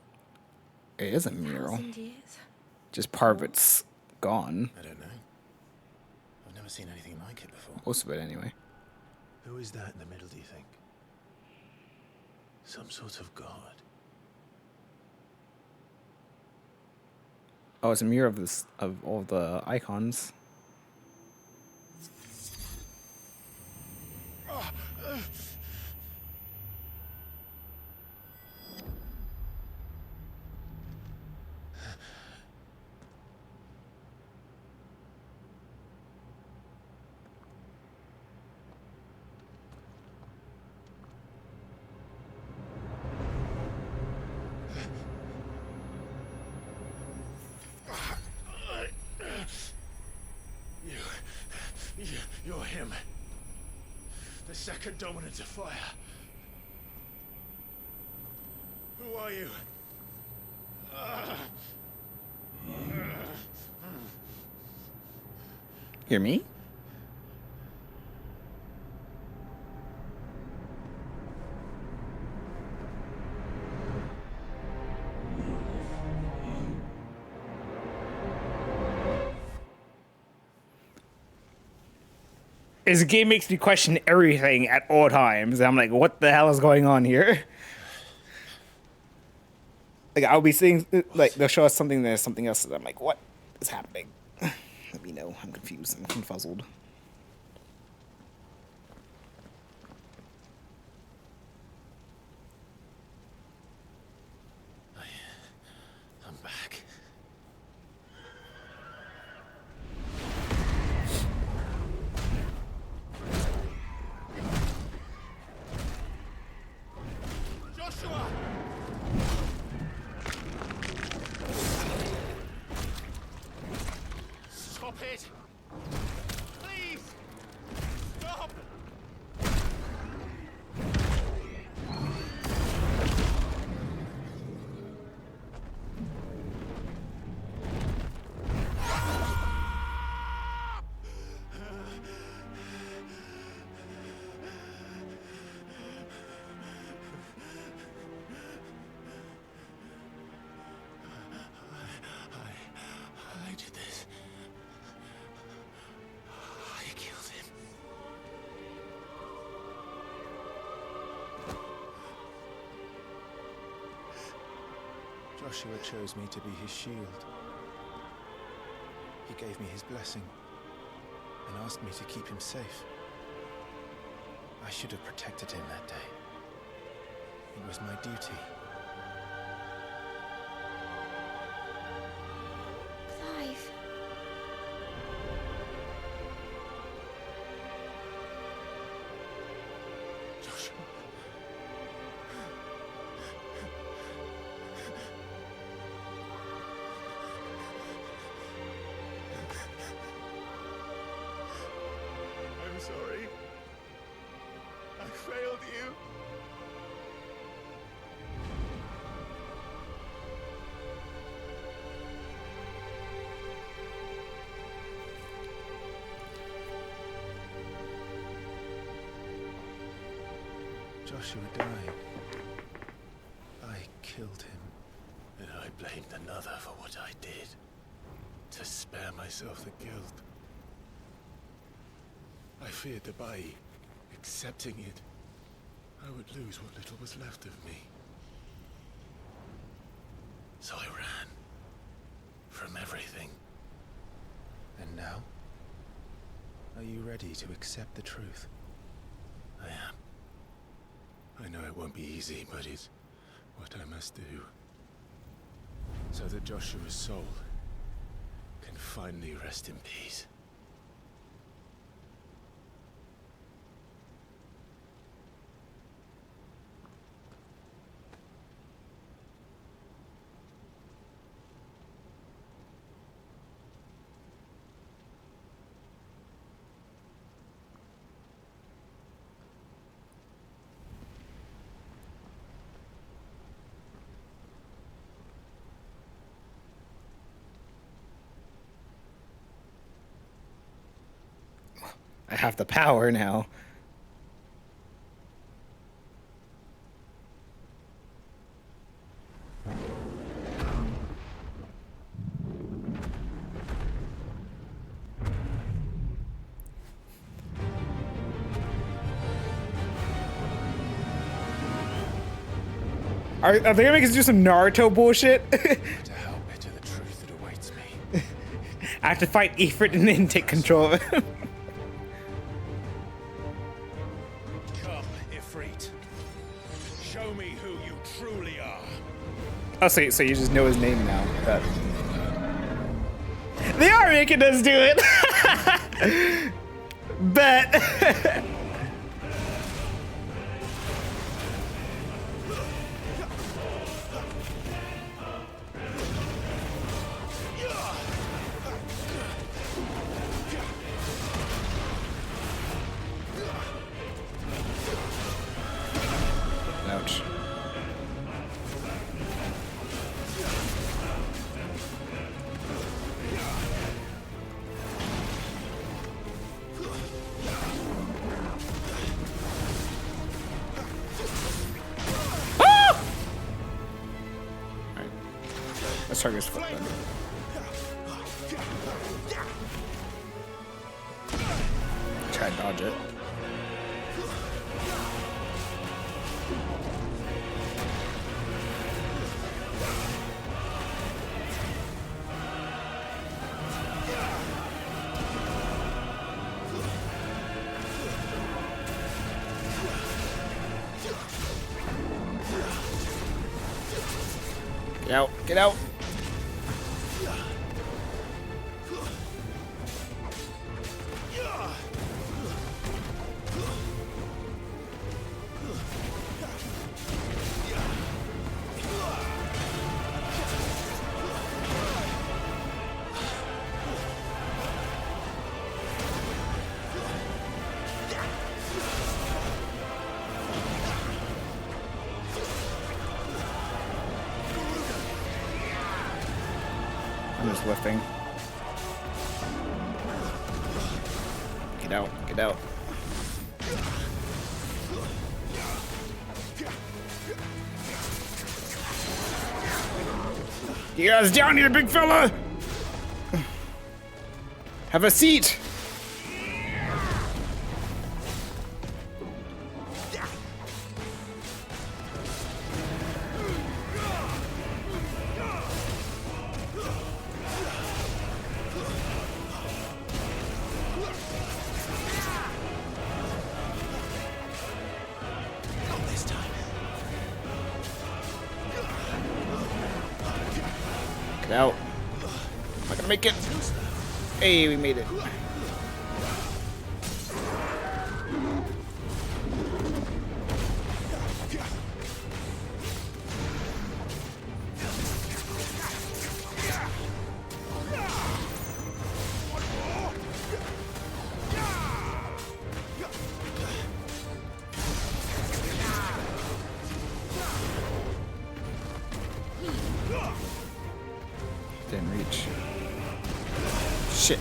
It is a mural. 1,000 years? Just part of it's gone. I don't know. I've never seen anything like it before. Most of it, anyway. Who is that in the middle, do you think? Some sort of god. Oh, it's a mirror of this of all the icons. You're him. The second dominant of fire. Who are you? Hear me? This game makes me question everything at all times. I'm like, what the hell is going on here? Like, I'll be seeing, like, they'll show us something, there's something else, and I'm like, what is happening? Let me know. I'm confused. I'm confuzzled. I'm back. Joshua! Stop it! Please! Stop! I did this. I killed him. Joshua chose me to be his shield. He gave me his blessing and asked me to keep him safe. I should have protected him that day. It was my duty. Clive. Joshua. I'm sorry. Joshua died, I killed him. And I blamed another for what I did, to spare myself the guilt. I feared that by accepting it, I would lose what little was left of me. So I ran from everything. And now? Are you ready to accept the truth? I am. I know it won't be easy, but it's what I must do. So that Joshua's soul can finally rest in peace. I have the power now. Are they gonna make us do some Naruto bullshit? To how bitter the truth that awaits me. I have to fight Ifrit and then take control of him. Come, Ifrit. Show me who you truly are. Oh, so you just know his name now. But... They are making us do it! Bet! Ouch. Let's try this foot then. Try to dodge it. Get out, get out. I'm just lifting. Get out, get out. You guys down here, big fella! Have a seat! Get out. I'm not gonna make it. Hey, we made it. Didn't reach. Shit.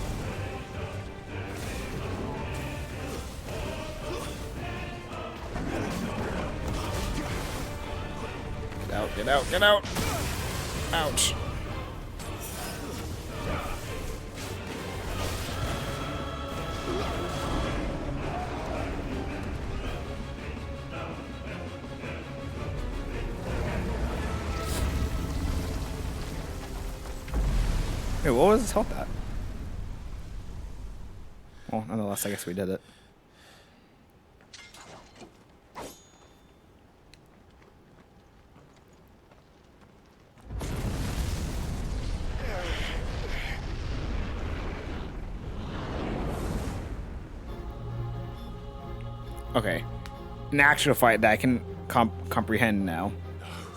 Get out, get out! Ouch. Wait, what was his health at? Well, nonetheless, I guess we did it. Okay. An actual fight that I can comprehend now.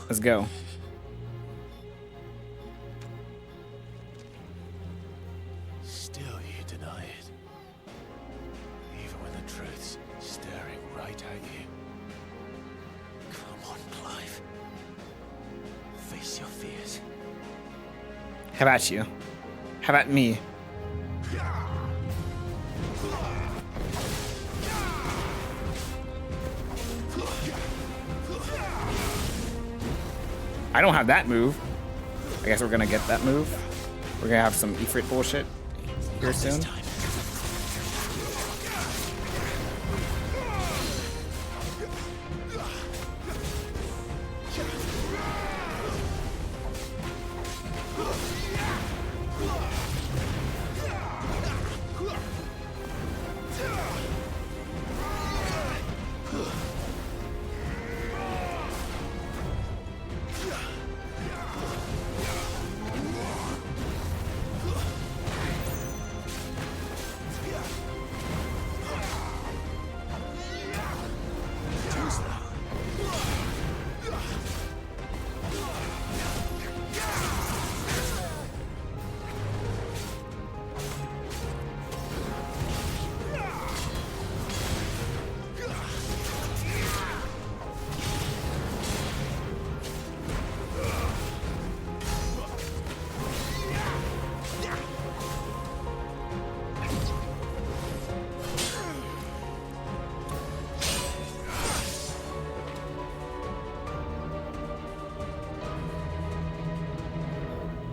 Let's go. Still you deny it. Even when the truth's staring right at you. Come on, Clive. Face your fears. How about you? How about me? I don't have that move. I guess we're gonna get that move. We're gonna have some Ifrit bullshit here soon.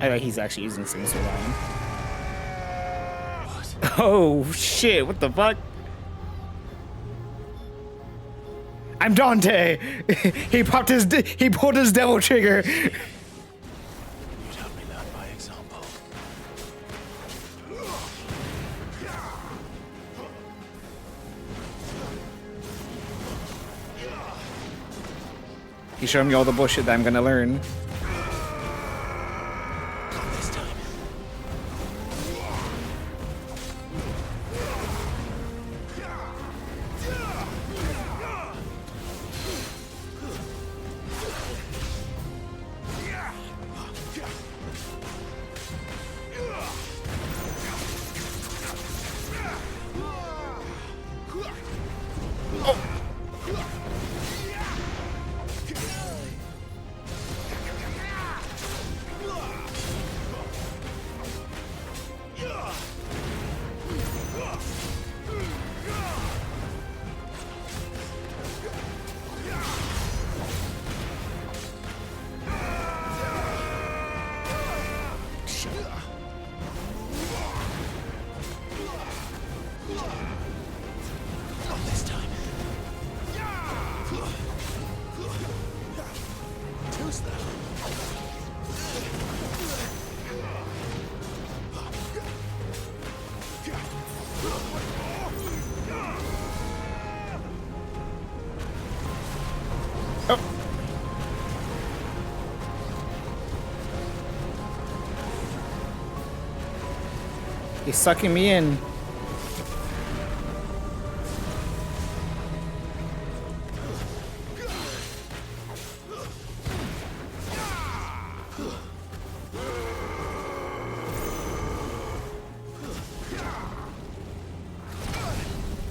I bet he's actually using some sort of Oh shit, what the fuck? I'm Dante! he pulled his devil trigger. You'd help me learn by example. He's showing me all the bullshit that I'm gonna learn. He's sucking me in.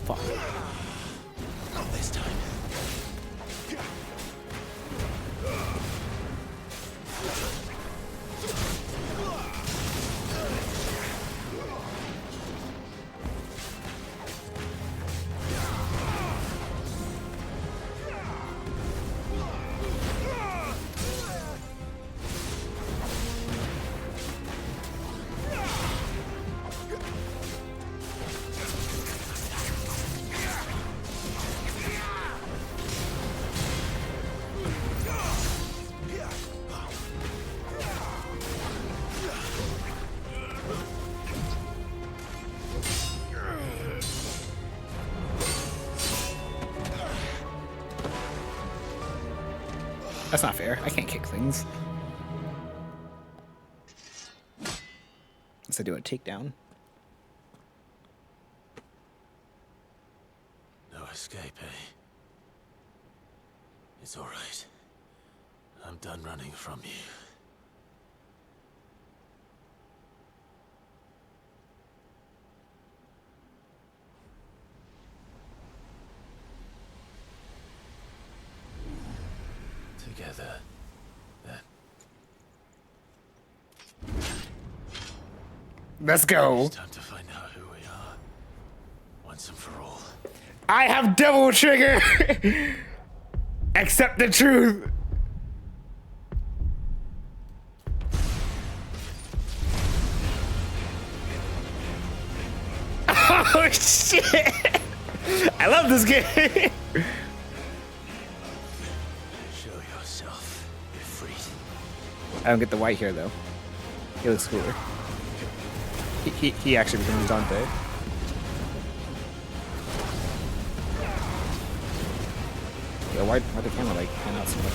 Fuck. Not this time. That's not fair. I can't kick things. Unless I do a takedown. No escape, eh? It's all right. I'm done running from you. Together, then. Let's go. It's time to find out who we are, once and for all. I have double trigger. Accept the truth. Oh shit! I love this game. Show yourself, Ifrit. I don't get the white here though. He looks cooler. He actually becomes Dante. Yeah, why the camera like pan out so much?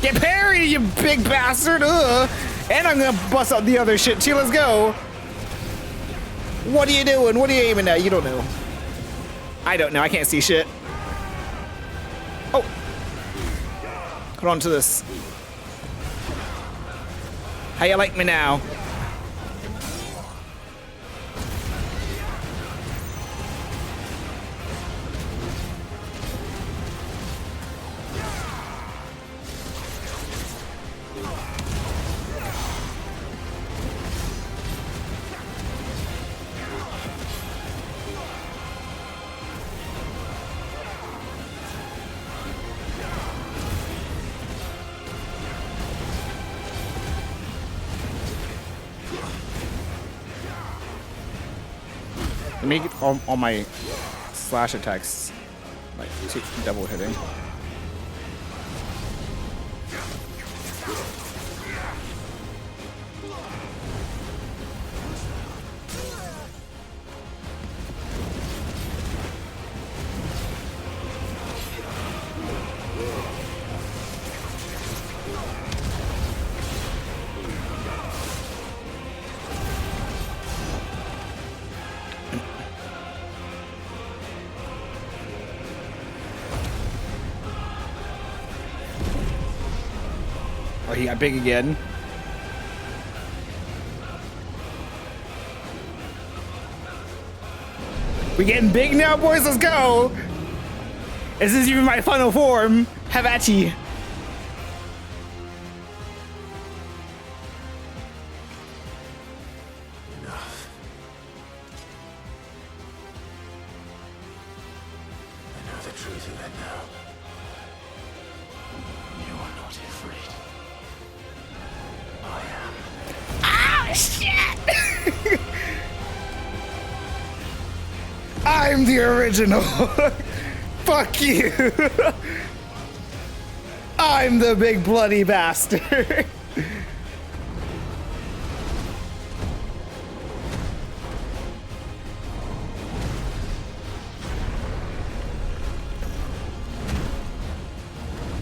Get parried, you big bastard! Ugh. And I'm gonna bust out the other shit too. Let's go. What are you doing? What are you aiming at? You don't know. I don't know. I can't see shit. Oh. Hold on to this. How you like me now? Let me get all my slash attacks like double hitting. Oh, he got big again. We getting big now, boys? Let's go! Is this even my final form? Have at ye. Enough. I know the truth of it now. You are not afraid. I am. Ah, shit! I'm the original. Fuck you. I'm the big bloody bastard.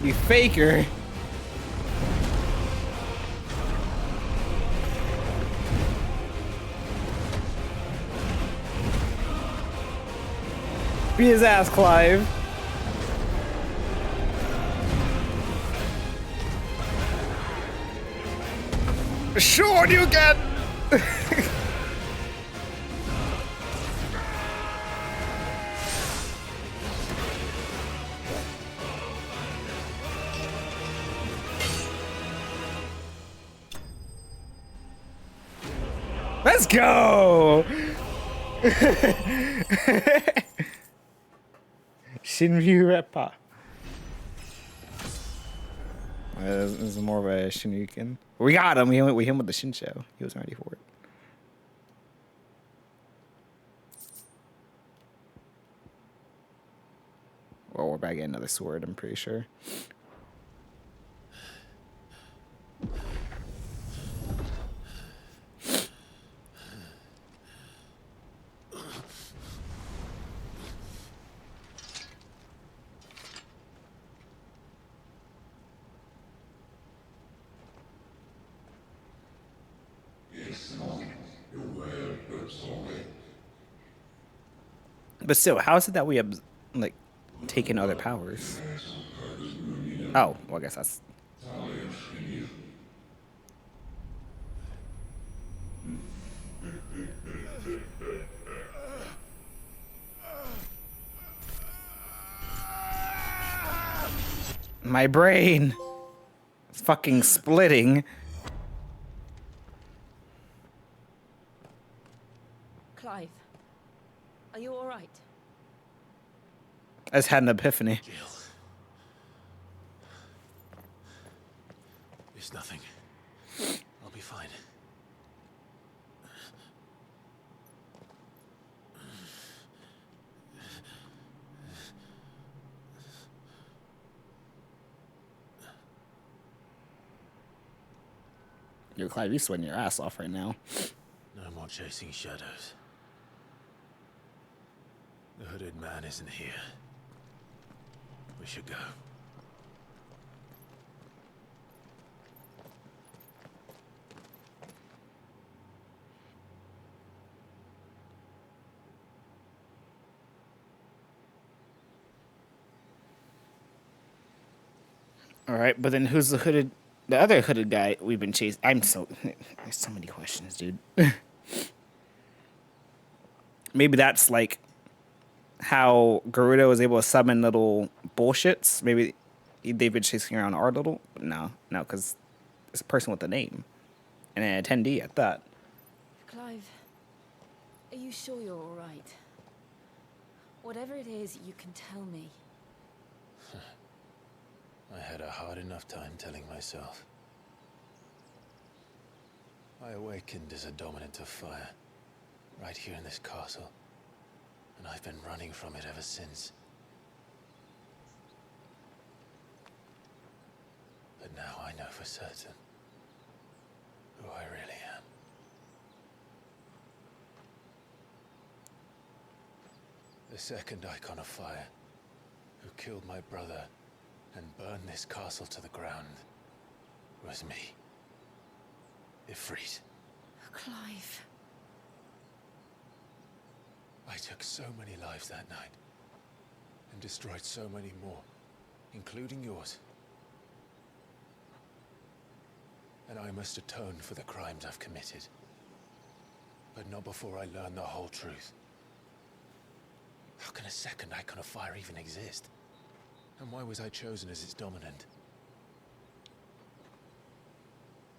You faker. Be his ass, Clive. Sure you can. Let's go. Shinryu Reppa. This is more of a Shinryuken. We got him. We hit him with the Shinsho. He was ready for it. Well, we're back getting another sword, I'm pretty sure. But still, how is it that we have like taken other powers? Oh, well, I guess that's. My brain is fucking splitting. Clive, are you all right? I just had an epiphany. It's nothing. I'll be fine. Yo, Clive, you're sweating your ass off right now. No more chasing shadows. The hooded man isn't here. We should go. All right, but then who's the other hooded guy we've been chasing? There's so many questions, dude. Maybe that's like how Garuda was able to summon little bullshits. Maybe they've been chasing around our little. No, because it's a person with a name and an attendee at that. Clive, are you sure you're all right? Whatever it is, you can tell me. I had a hard enough time telling myself. I awakened as a dominant of fire, right here in this castle, and I've been running from it ever since. But now I know for certain who I really am. The second icon of fire, who killed my brother and burned this castle to the ground, was me. Ifrit. Clive. I took so many lives that night, and destroyed so many more, including yours. And I must atone for the crimes I've committed. But not before I learn the whole truth. How can a second icon of fire even exist? And why was I chosen as its dominant?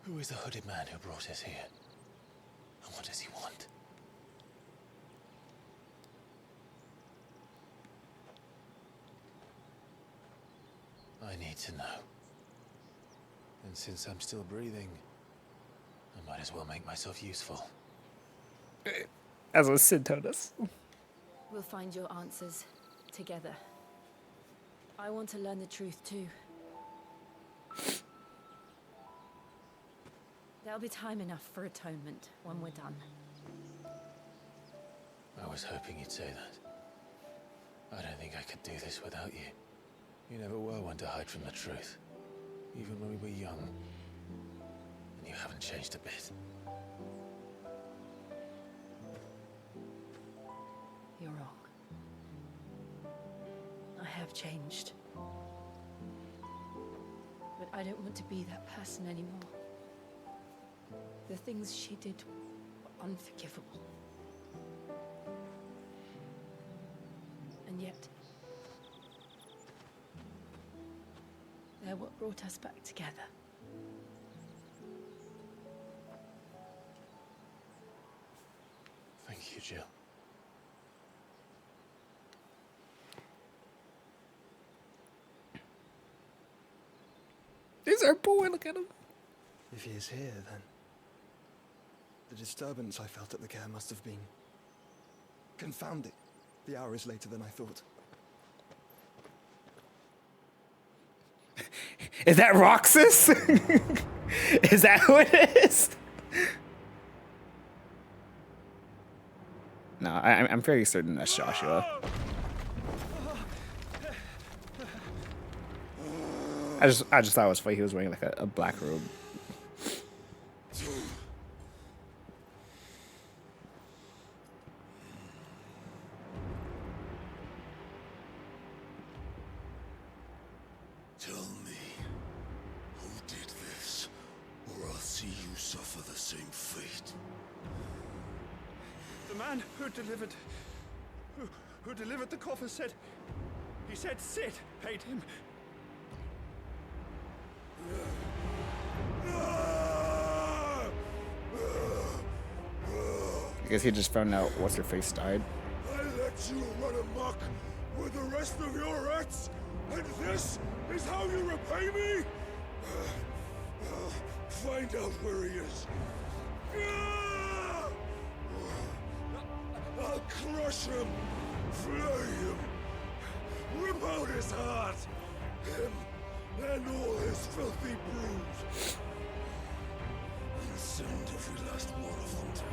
Who is the hooded man who brought us here? And what does he want? I need to know. And since I'm still breathing, I might as well make myself useful. As what Sid told us. We'll find your answers together. I want to learn the truth too. There'll be time enough for atonement when we're done. I was hoping you'd say that. I don't think I could do this without you. You never were one to hide from the truth, even when we were young. And you haven't changed a bit. You're wrong. I have changed. But I don't want to be that person anymore. The things she did were unforgivable. And yet, they're what brought us back together. Thank you, Jill. There's our boy, look at him. If he is here, then the disturbance I felt at the care must have been confounded. The hour is later than I thought. Is that Roxas? Is that who it is? No, I'm fairly certain that's Joshua. I just thought it was funny. He was wearing like a black robe. Tell me, who did this, or I'll see you suffer the same fate. The man who delivered the coffer said... He said Sid paid him. I guess he just found out what's her face died. I let you run amok with the rest of your rats, and this is how you repay me? Find out where he is. I'll crush him, flay him, rip out his heart, him and all his filthy brood, and send every last one of them to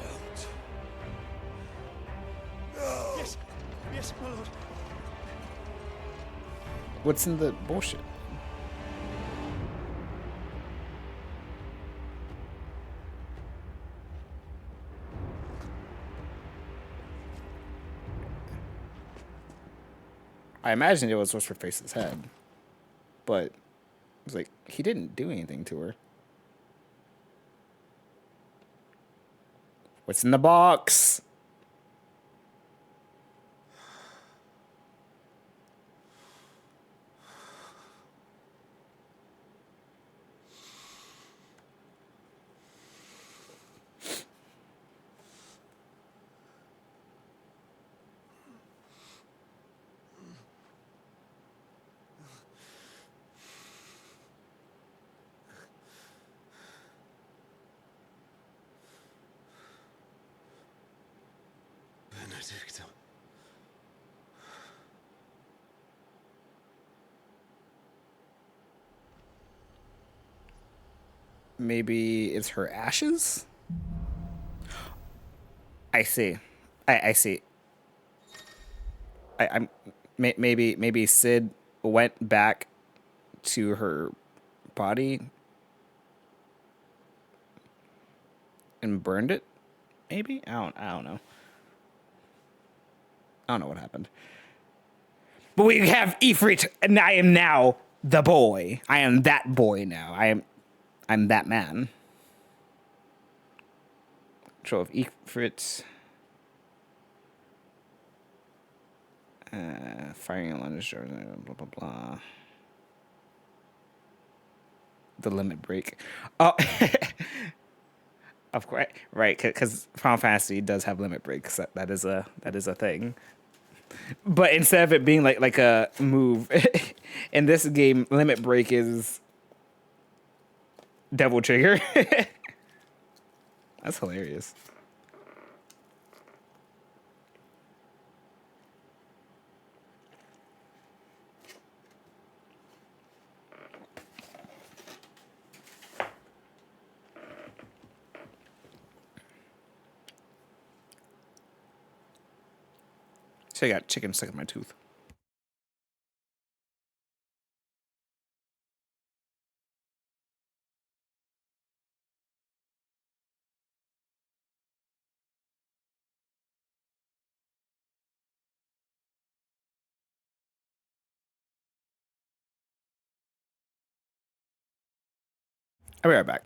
hell. Out. Yes, yes, my lord. What's in the bullshit? I imagined it was what's her face's head, but it was like he didn't do anything to her. What's in the box? Benedicta. Maybe it's her ashes? I see. I see. Maybe Sid went back to her body and burned it. Maybe I don't know. I don't know what happened. But we have Ifrit, and I am now the boy. I am that boy now. I'm that man. Control of Ifrit. Firing a lunge, blah blah blah. The limit break. Oh, of course, right? Because Final Fantasy does have limit breaks. That is a thing. But instead of it being like a move, in this game, limit break is devil trigger. That's hilarious. So I got chicken stuck in my tooth. I'll be right back.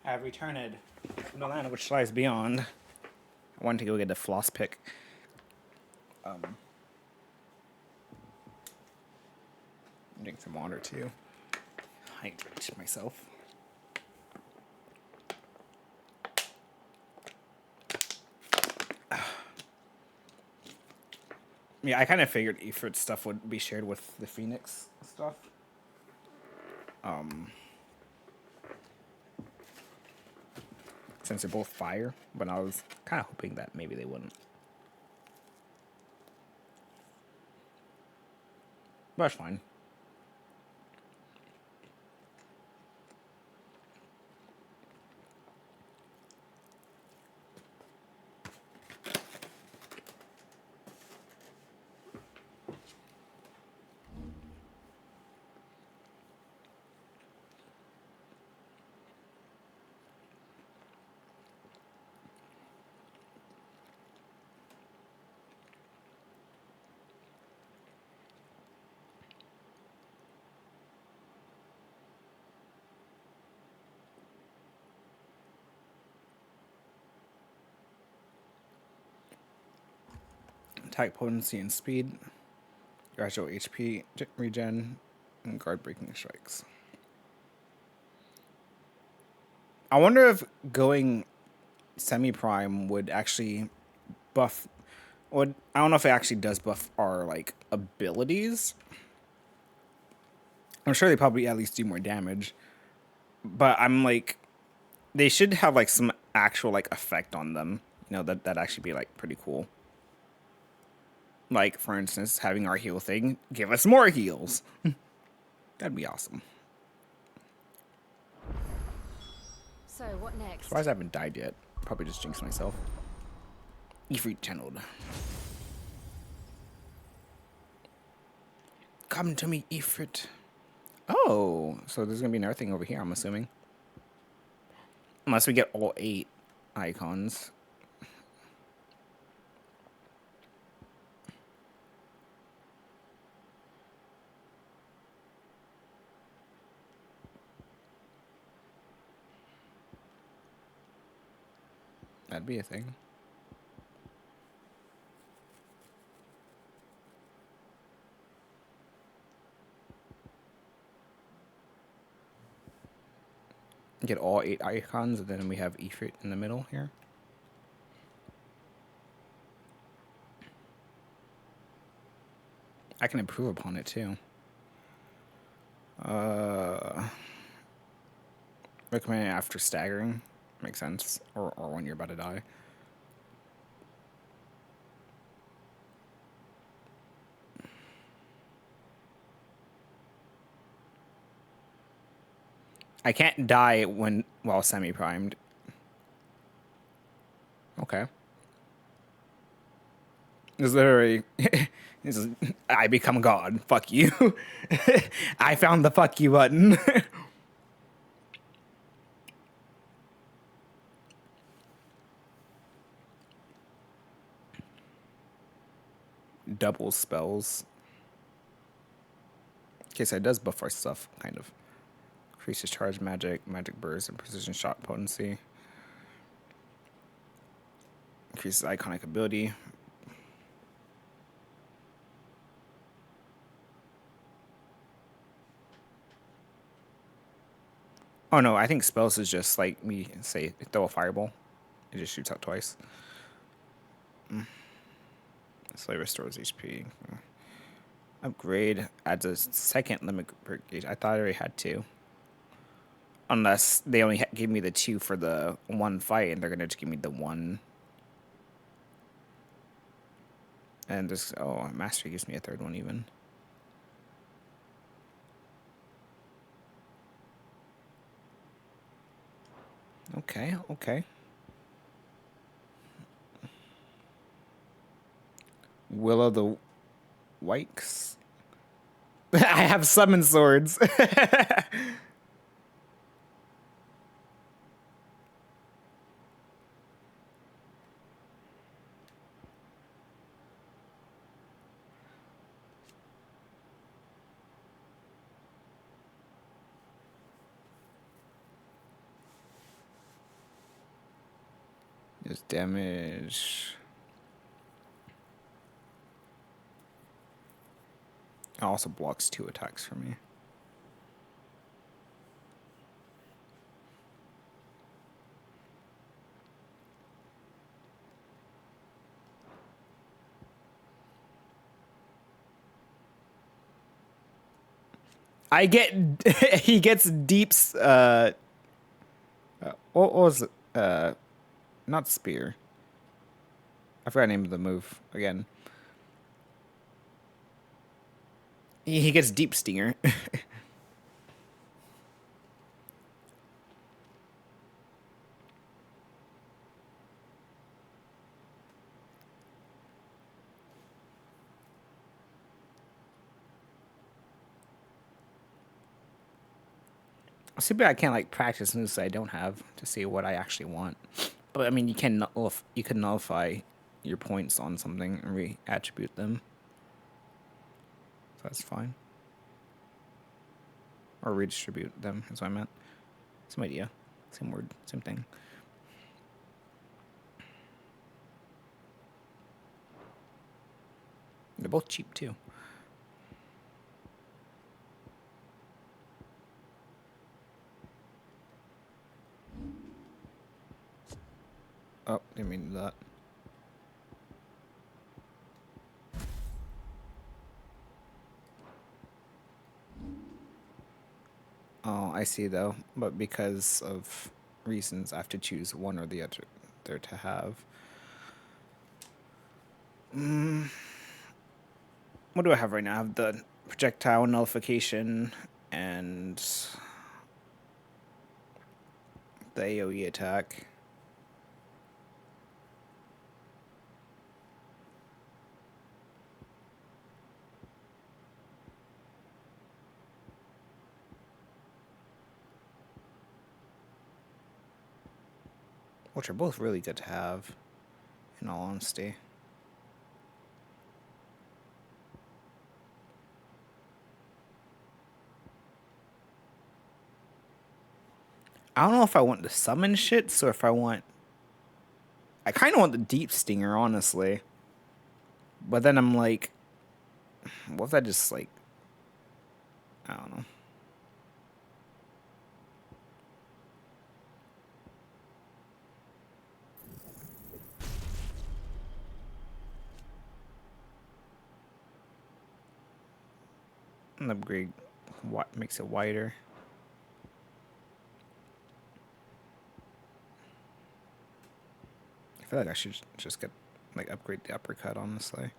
I've returned from the land which lies beyond. I wanted to go get the floss pick. Drink some water too. Hydrate myself. Yeah, I kind of figured Ifrit's stuff would be shared with the Phoenix stuff. Since they're both fire, but I was kind of hoping that maybe they wouldn't. But it's fine. Attack potency and speed, gradual HP regen, and guard breaking strikes. I wonder if going semi-prime would actually buff. I don't know if it actually does buff our like abilities. I'm sure they probably at least do more damage, but I'm like, they should have like some actual like effect on them. You know, that actually be like pretty cool. Like, for instance, having our heal thing give us more heals. That'd be awesome. So, what next? Surprised I haven't died yet. Probably just jinxed myself. Ifrit channeled. Come to me, Ifrit. Oh, so there's gonna be another thing over here, I'm assuming. Unless we get all 8 icons. That'd be a thing. Get all 8 icons, and then we have Ifrit in the middle here. I can improve upon it too. Recommend it after staggering. Makes sense. Or when you're about to die. I can't die while semi-primed. Okay. It's literally, I become God. Fuck you. I found the fuck you button. Double spells. Okay, so it does buff our stuff, kind of. Increases charge magic, magic burst, and precision shot potency. Increases iconic ability. Oh no, I think spells is just like me say throw a fireball. It just shoots out twice. So it restores HP. Upgrade adds a second limit per gauge. I thought I already had 2. Unless they only gave me the 2 for the 1 fight, and they're gonna just give me the 1. And this, oh, mastery gives me a 3rd one even. Okay, okay. Will of the Wikes. I have summon swords. There's damage. It also blocks 2 attacks for me. I get he gets deeps what was it? Not spear. I forgot the name of the move again. He gets deep stinger. See, but I can't like practice moves I don't have to see what I actually want. But I mean, you can nullify your points on something and re-attribute them. So that's fine. Or redistribute them is what I meant. Same idea. Same word. Same thing. They're both cheap too. Oh, didn't mean that. Oh, I see though. But because of reasons, I have to choose one or the other to have. What do I have right now? I have the projectile nullification and the AoE attack. Which are both really good to have, in all honesty. I don't know if I want the summon shits or if I want... I kind of want the deep stinger, honestly. But then I'm like... What if I just, like... I don't know. An upgrade what makes it wider. I feel like I should just get like upgrade the uppercut, honestly.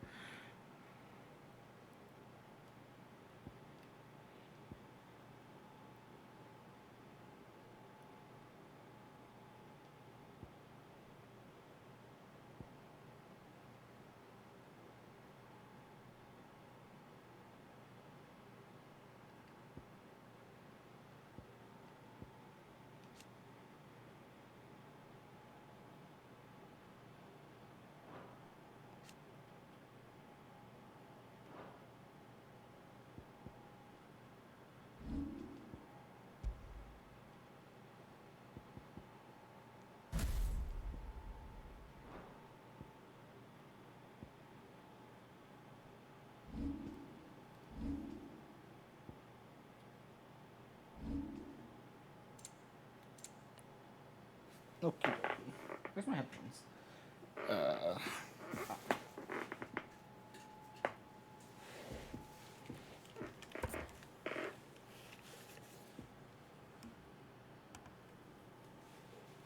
Okay. Where's my headphones?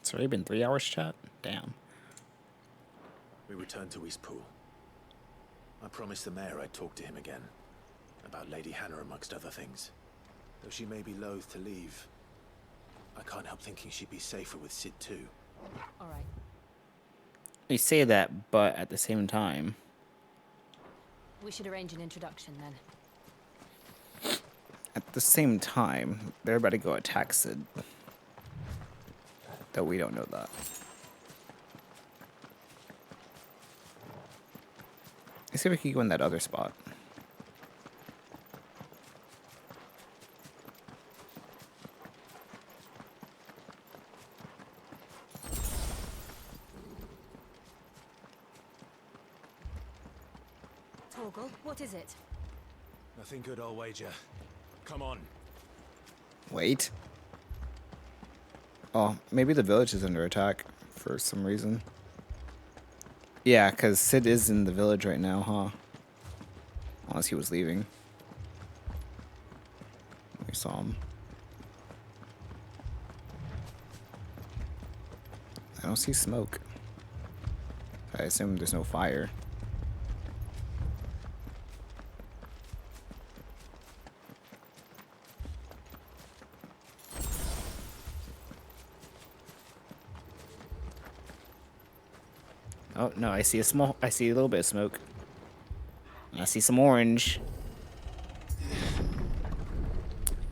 It's already been 3 hours, chat? Damn. We returned to Eastpool. I promised the mayor I'd talk to him again. About Lady Hannah amongst other things. Though she may be loath to leave, I can't help thinking she'd be safer with Sid too. All right. You say that, but at the same time... We should arrange an introduction then. At the same time, they're about to go attack Sid. Though we don't know that. Let's see if we can go in that other spot. Torgal, what is it? Nothing good, I'll wager. Come on. Wait. Oh, maybe the village is under attack for some reason. Yeah, because Sid is in the village right now, huh? Unless he was leaving. We saw him. I don't see smoke. I assume there's no fire. Oh no, I see I see a little bit of smoke. I see some orange.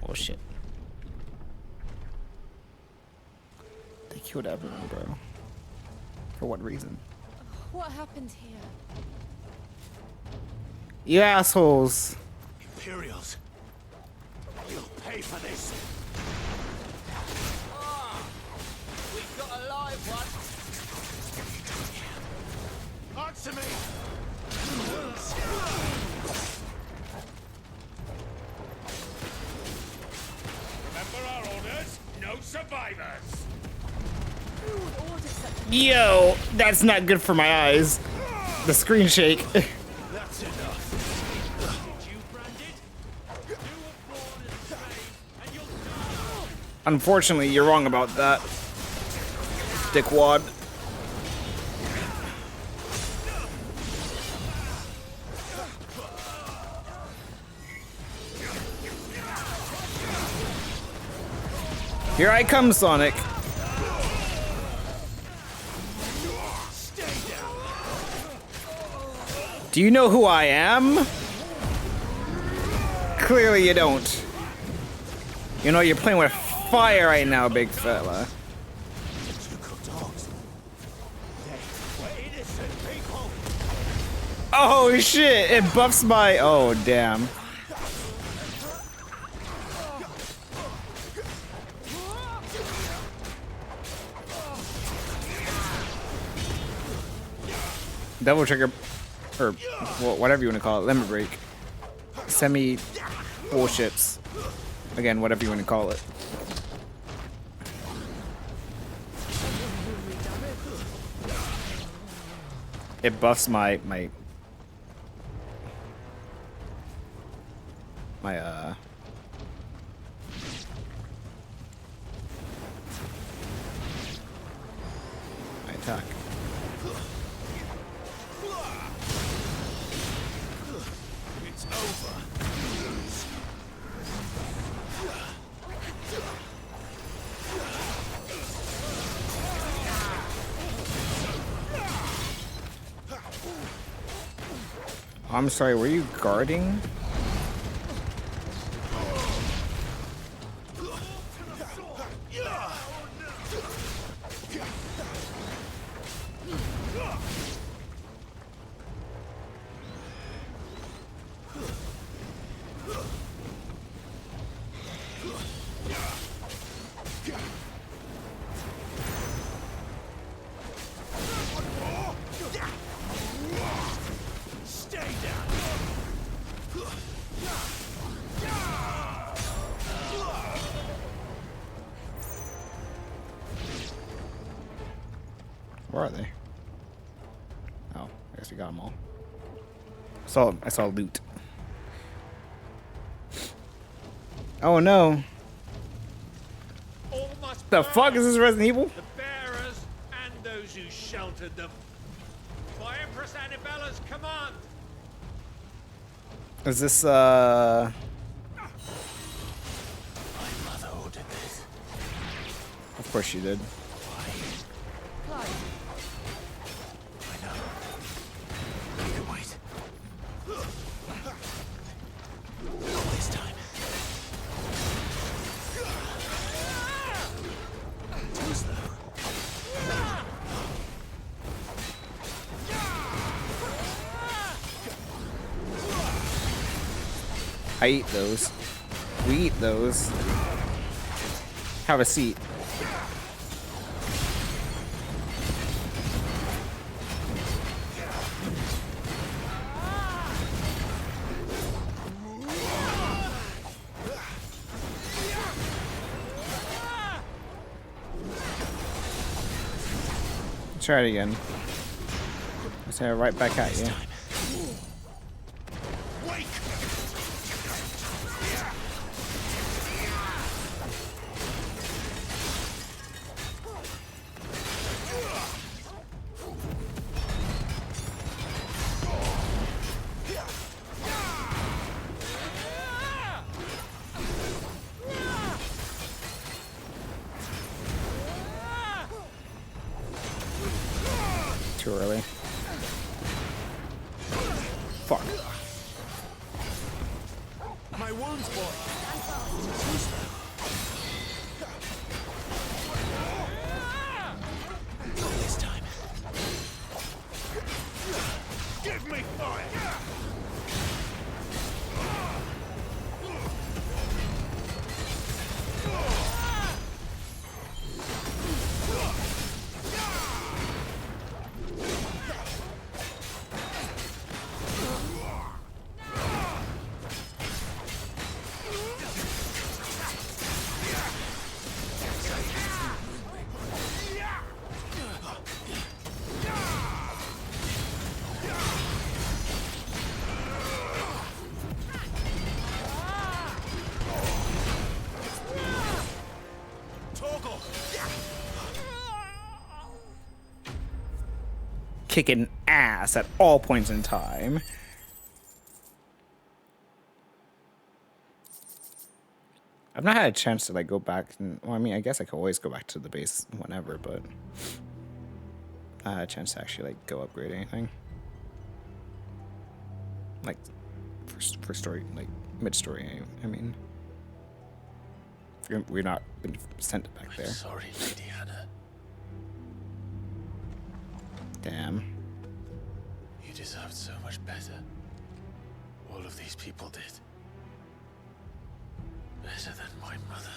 Oh shit. They killed everyone, bro. For what reason? What happened here? You assholes. Imperials. You'll pay for this. We've got a live one. Answer me. Remember our orders? No survivors. Yo, that's not good for my eyes. The screen shake. That's enough. Did you brand it? You were born as a slave, and you'll die. Unfortunately, you're wrong about that. Dickwad. Here I come, Sonic. Do you know who I am? Clearly you don't. You know you're playing with fire right now, big fella. Oh shit, it buffs my... Oh, damn. Double trigger, or whatever you want to call it, limit break. Semi bullships. Again, whatever you want to call it. It buffs my attack. It's over. I'm sorry, were you guarding? Stay down. Where are they? Oh, I guess we got them all. I saw loot. Oh no. All must The burn. fuck is this, Resident Evil? The bearers and those who sheltered them. By Empress Annibella's command. Is this My mother ordered this. Of course she did. I know. You can wait. Not this time. Too slow. I eat those. We eat those. Have a seat. Try it again. Let's say right back at you. Too early. Fuck. My wounds, boy. Not this time. Give me fire. Kicking ass at all points in time. I've not had a chance to like go back and, well, I mean, I guess I could always go back to the base whenever, but I had a chance to actually like go upgrade anything. Like for story, like mid-story, I mean. We're not been sent back there. I'm sorry, Lady Hannah. Damn. You deserved so much better. All of these people did. Better than my mother.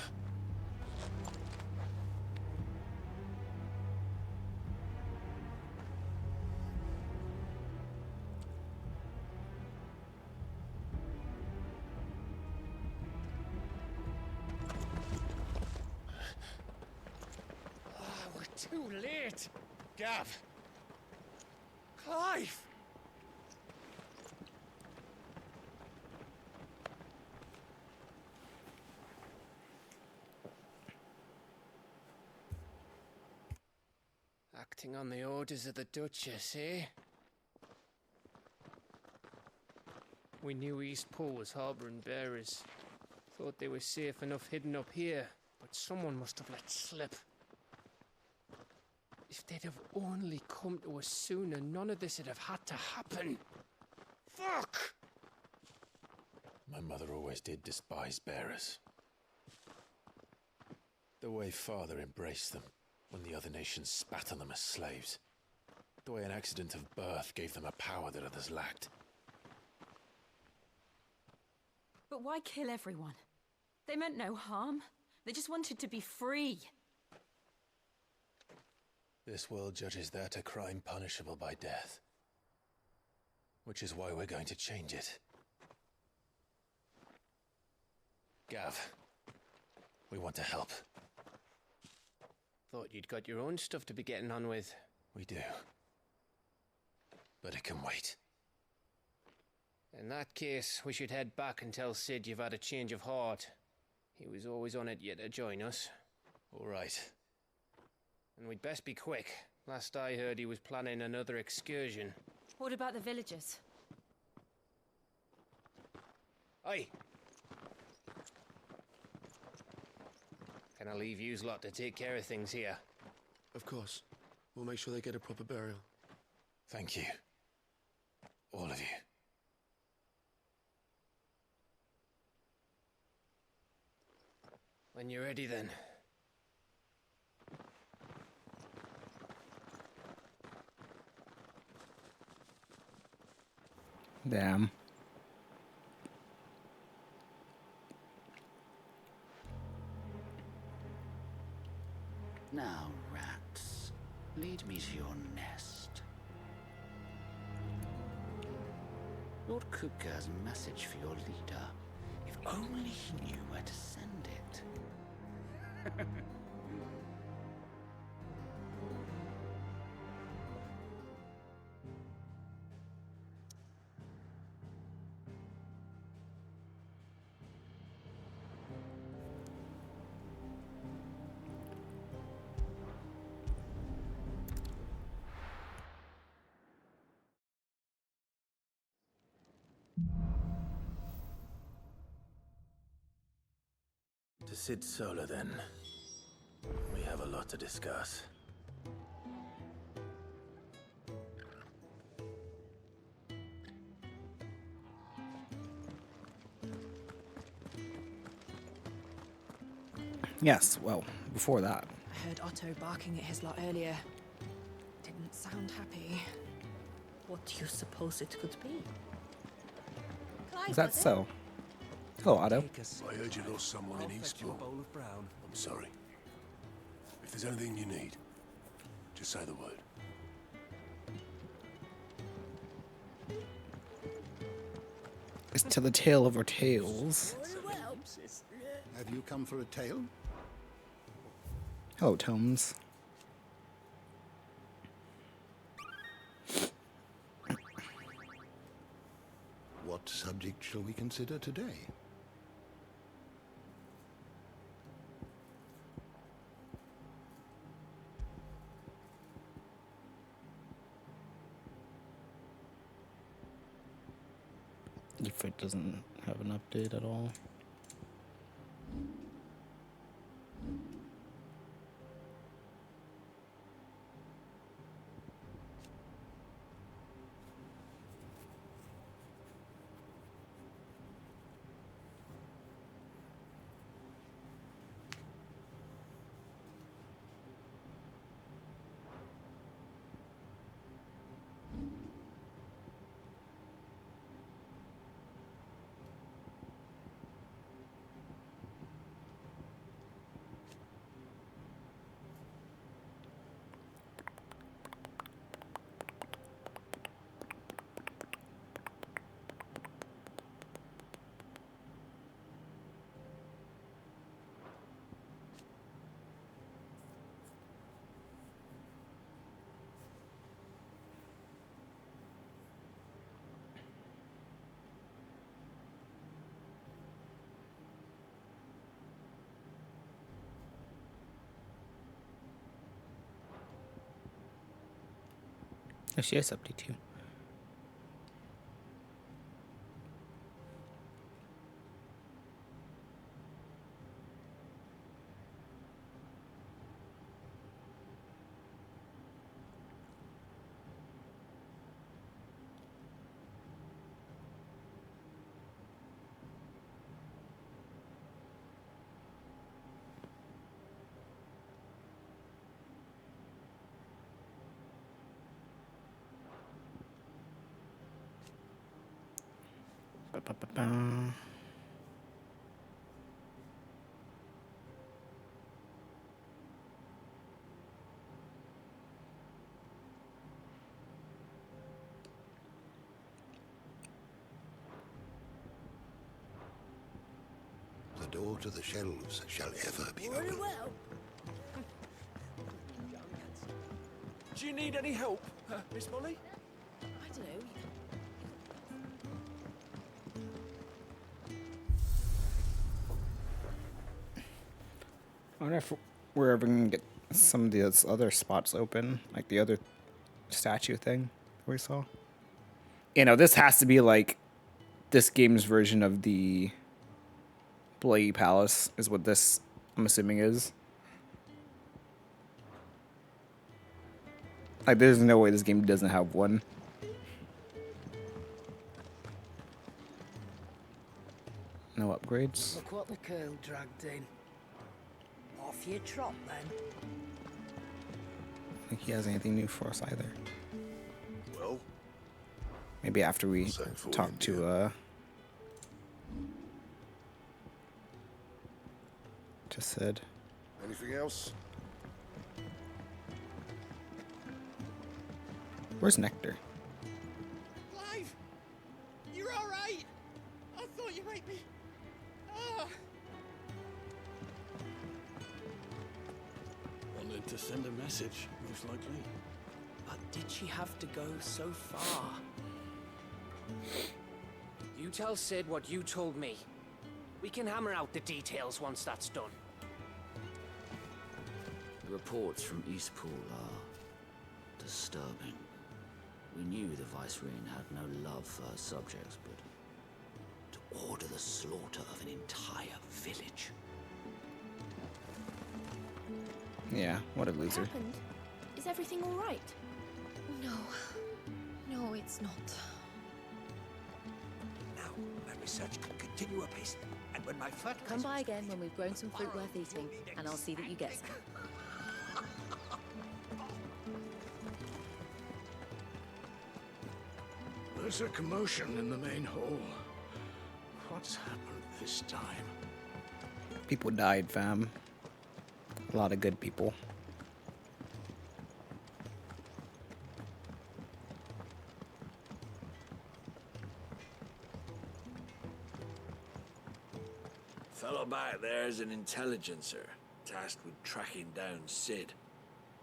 We're too late. Gav. Clive. Acting on the orders of the Duchess, eh? We knew Eastpool was harbouring bearers. Thought they were safe enough hidden up here, but someone must have let slip. If they'd have only come to us sooner, none of this would have had to happen. Fuck! My mother always did despise bearers. The way Father embraced them when the other nations spat on them as slaves. The way an accident of birth gave them a power that others lacked. But why kill everyone? They meant no harm. They just wanted to be free. This world judges that a crime punishable by death. Which is why we're going to change it. Gav, we want to help. Thought you'd got your own stuff to be getting on with. We do. But it can wait. In that case, we should head back and tell Sid you've had a change of heart. He was always on it yet to join us. All right. And we'd best be quick. Last I heard, he was planning another excursion. What about the villagers? Aye. Can I leave yous lot to take care of things here? Of course. We'll make sure they get a proper burial. Thank you. All of you. When you're ready, then. Damn. Now, rats, lead me to your nest. Lord Cook has a message for your leader. If only he knew where to send it. To Sid Solar, then. We have a lot to discuss. Yes, well, before that. I heard Otto barking at his lot earlier. Didn't sound happy. What do you suppose it could be? Is that so? Hello, Otto. I heard you lost someone in Eastbourne. I'm sorry. If there's anything you need, just say the word. It's to the tale of our tales. Have you come for a tale? Hello, Tomes. What subject shall we consider today? If it doesn't have an update at all. Oh, she has update too. Ba-ba-ba-ba. The door to the shelves shall ever be open. Do you need any help, Miss Molly? I don't know. I wonder if we're ever gonna get some of these other spots open, like the other statue thing we saw. You know, this has to be like this game's version of the Bloody Palace, is what this, I'm assuming, is. Like, there's no way this game doesn't have one. No upgrades. Look what the girl dragged in. Off you trot, then. I don't think he has anything new for us either. Well, maybe after we talk to just said. anything else? Where's Nectar? Clive! You're alright! I thought you might be... Ah! Wanted to send a message, most likely. But did she have to go so far? You tell Sid what you told me. We can hammer out the details once that's done. The reports from Eastpool are disturbing. We knew the Vicereine had no love for her subjects, but order the slaughter of an entire village. Yeah, what a What loser. happened? Is everything all right? No. No, it's not. Now, my research can continue apace, and when my fertilizer... Come by again when we've grown some fruit worth eating, and I'll see that you get some. There's a commotion in the main hall. What's happened this time? People died, fam. A lot of good people. Fellow back there's an intelligencer, tasked with tracking down Sid.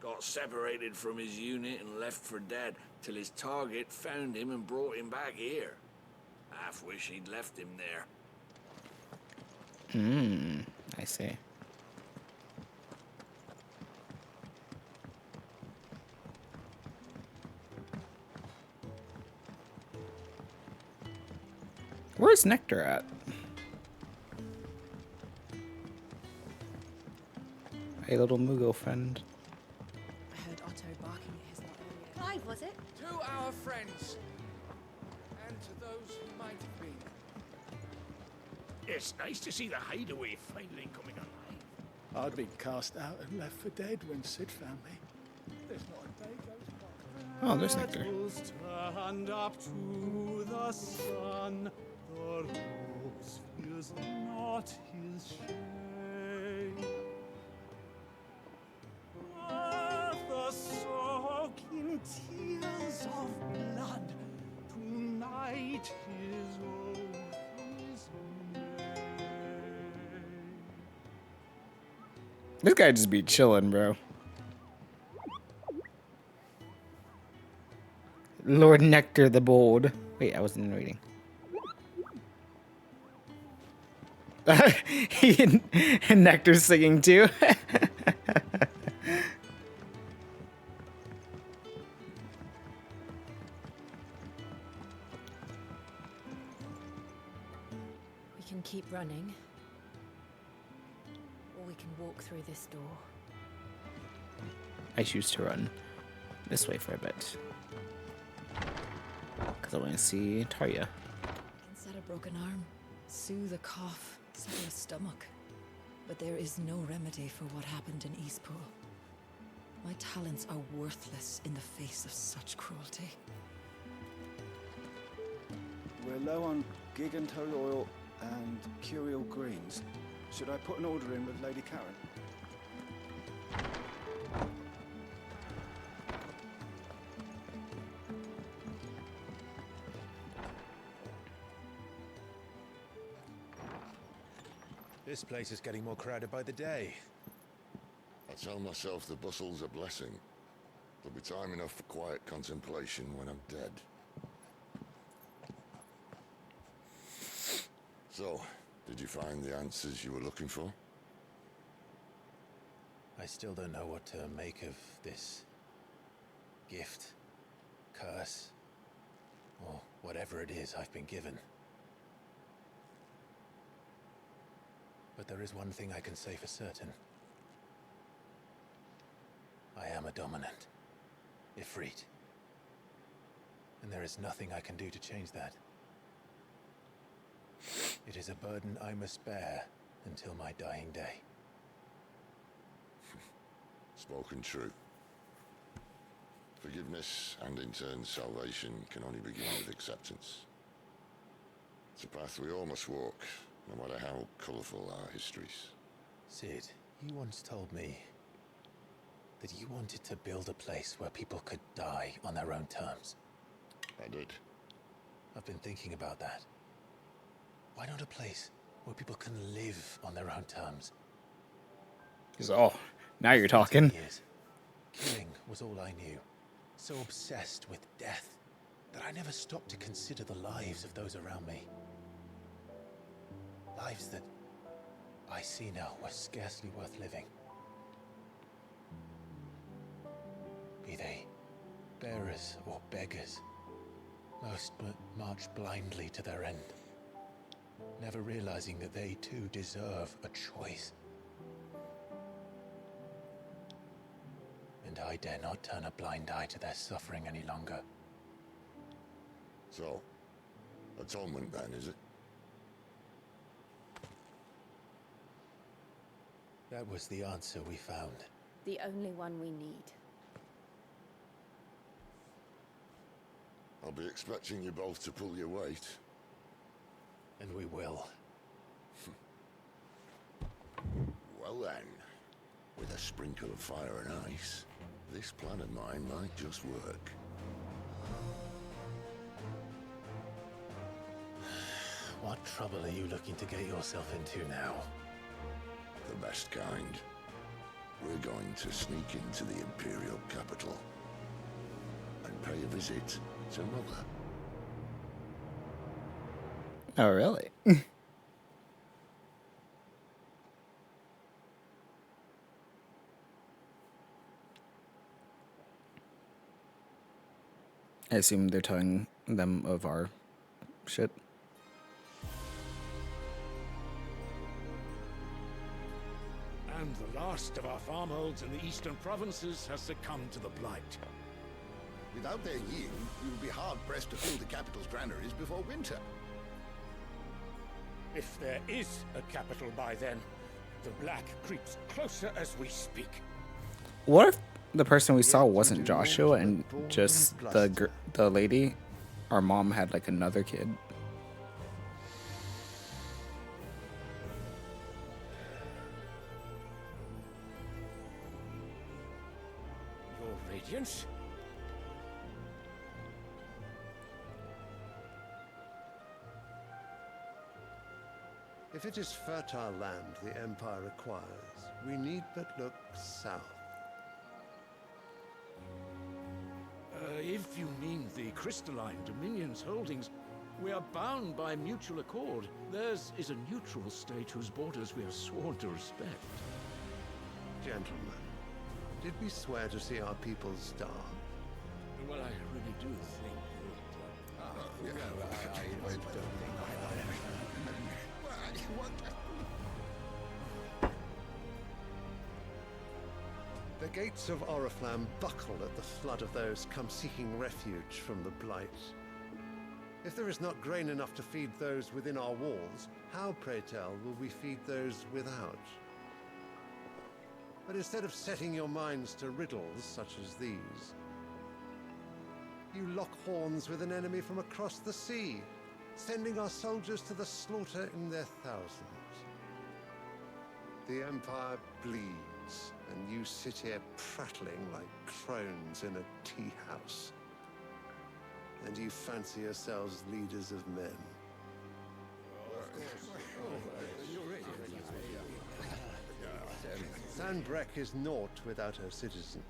Got separated from his unit and left for dead, till his target found him and brought him back here. Half wish he'd left him there. I see. Where's Nectar at? Hey, little Mugo friend. I heard Otto barking at his lot earlier. Clive, was it? To our friends, and to those who might have been. It's nice to see the hideaway finally coming alive. I'd been cast out and left for dead when Sid found me. There's not a day goes by. Oh, there's Nectar. Stand up to the sun, the rose feels not his shade. The soaking tears of blood, tonight his oath is made. This guy just be chilling, bro. Lord Nectar the Bold. Wait, I wasn't reading. And Nectar's singing too. We can keep running. Or we can walk through this door. I choose to run this way for a bit. Because I want to see Tarya. I can set a broken arm, soothe a cough, settle a stomach. But there is no remedy for what happened in Eastpool. My talents are worthless in the face of such cruelty. We're low on Gigantol oil and Curial greens. Should I put an order in with Lady Karen? This place is getting more crowded by the day. I tell myself the bustle's a blessing. There'll be time enough for quiet contemplation when I'm dead. So, did you find the answers you were looking for? I still don't know what to make of this gift, curse, or whatever it is I've been given. But there is one thing I can say for certain. I am a dominant, Ifrit. And there is nothing I can do to change that. It is a burden I must bear until my dying day. Spoken true. Forgiveness and in turn salvation can only begin with acceptance. It's a path we all must walk, no matter how colourful our histories. Sid, you once told me that you wanted to build a place where people could die on their own terms. I did. I've been thinking about that. Why not a place where people can live on their own terms? Oh, now you're talking. Years, killing was all I knew. So obsessed with death that I never stopped to consider the lives of those around me. Lives that I see now were scarcely worth living. Be they bearers or beggars, most march blindly to their end. never realizing that they too deserve a choice. And I dare not turn a blind eye to their suffering any longer. So, atonement then, is it? That was the answer we found. The only one we need. I'll be expecting you both to pull your weight. And we will. Well then, with a sprinkle of fire and ice, this plan of mine might just work. What trouble are you looking to get yourself into now? The best kind. We're going to sneak into the Imperial capital and pay a visit to Mother. Oh, really? I assume they're telling them of our shit. And the last of our farmholds in the eastern provinces has succumbed to the blight. Without their yield, we will be hard-pressed to fill the capital's granaries before winter. If there is a capital by then, the black creeps closer as we speak. What if the person we saw wasn't Joshua and just the lady? Our mom had like another kid. Your Radiance? If it is fertile land the Empire requires, we need but look south. If you mean the crystalline Dominion's holdings, we are bound by mutual accord. Theirs is a neutral state whose borders we have sworn to respect. Gentlemen, did we swear to see our people starve? Well, I really do think that... I don't think The gates of Oriflamme buckle at the flood of those come seeking refuge from the blight. If there is not grain enough to feed those within our walls, how, pray tell, will we feed those without? But instead of setting your minds to riddles such as these, you lock horns with an enemy from across the sea, sending our soldiers to the slaughter in their thousands. The Empire bleeds, and you sit here prattling like crones in a tea house. And you fancy yourselves leaders of men. Sanbreque is naught without her citizens.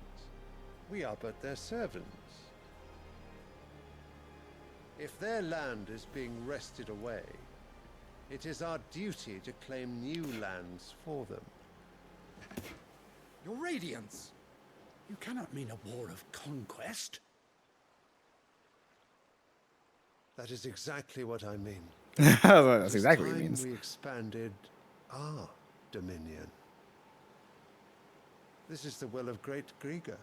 We are but their servants. If their land is being wrested away, it is our duty to claim new lands for them. Your Radiance! You cannot mean a war of conquest. That is exactly what I mean. That's exactly what it means. We expanded our dominion. This is the will of great Grieger.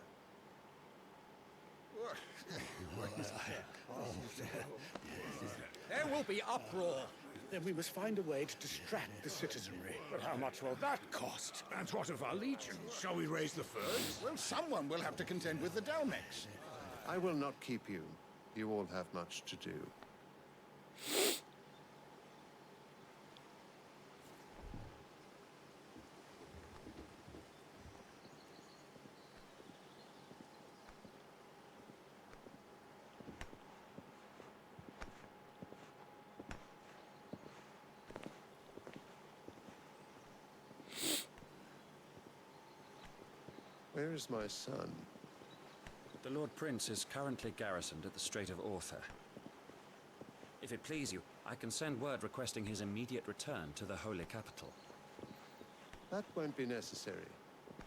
There will be uproar. Then we must find a way to distract the citizenry. But how much will that cost? And what of our legions? Shall we raise the furs? Well, someone will have to contend with the Dalmex. I will not keep you. You all have much to do. Where is my son? The Lord Prince is currently garrisoned at the Strait of Author. If it please you, I can send word requesting his immediate return to the Holy Capital. That won't be necessary.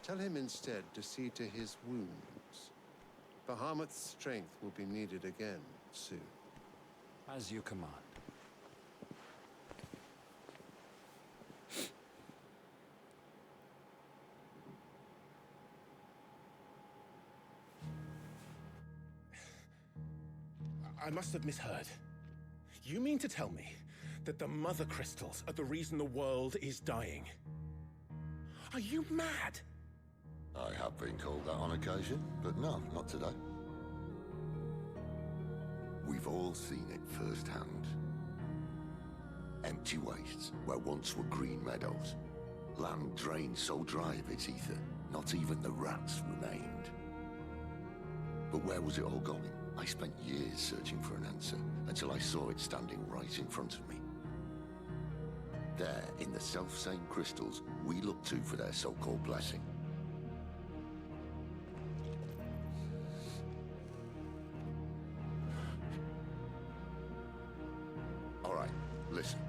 Tell him instead to see to his wounds. Bahamut's strength will be needed again soon. As you command. I must have misheard. You mean to tell me that the mother crystals are the reason the world is dying? Are you mad? I have been called that on occasion, but no, not today. We've all seen it firsthand. Empty wastes where once were green meadows. Land drained so dry of its ether, not even the rats remained. But where was it all going? I spent years searching for an answer, until I saw it standing right in front of me. There, in the self-same crystals we look to for their so-called blessing. Alright, listen.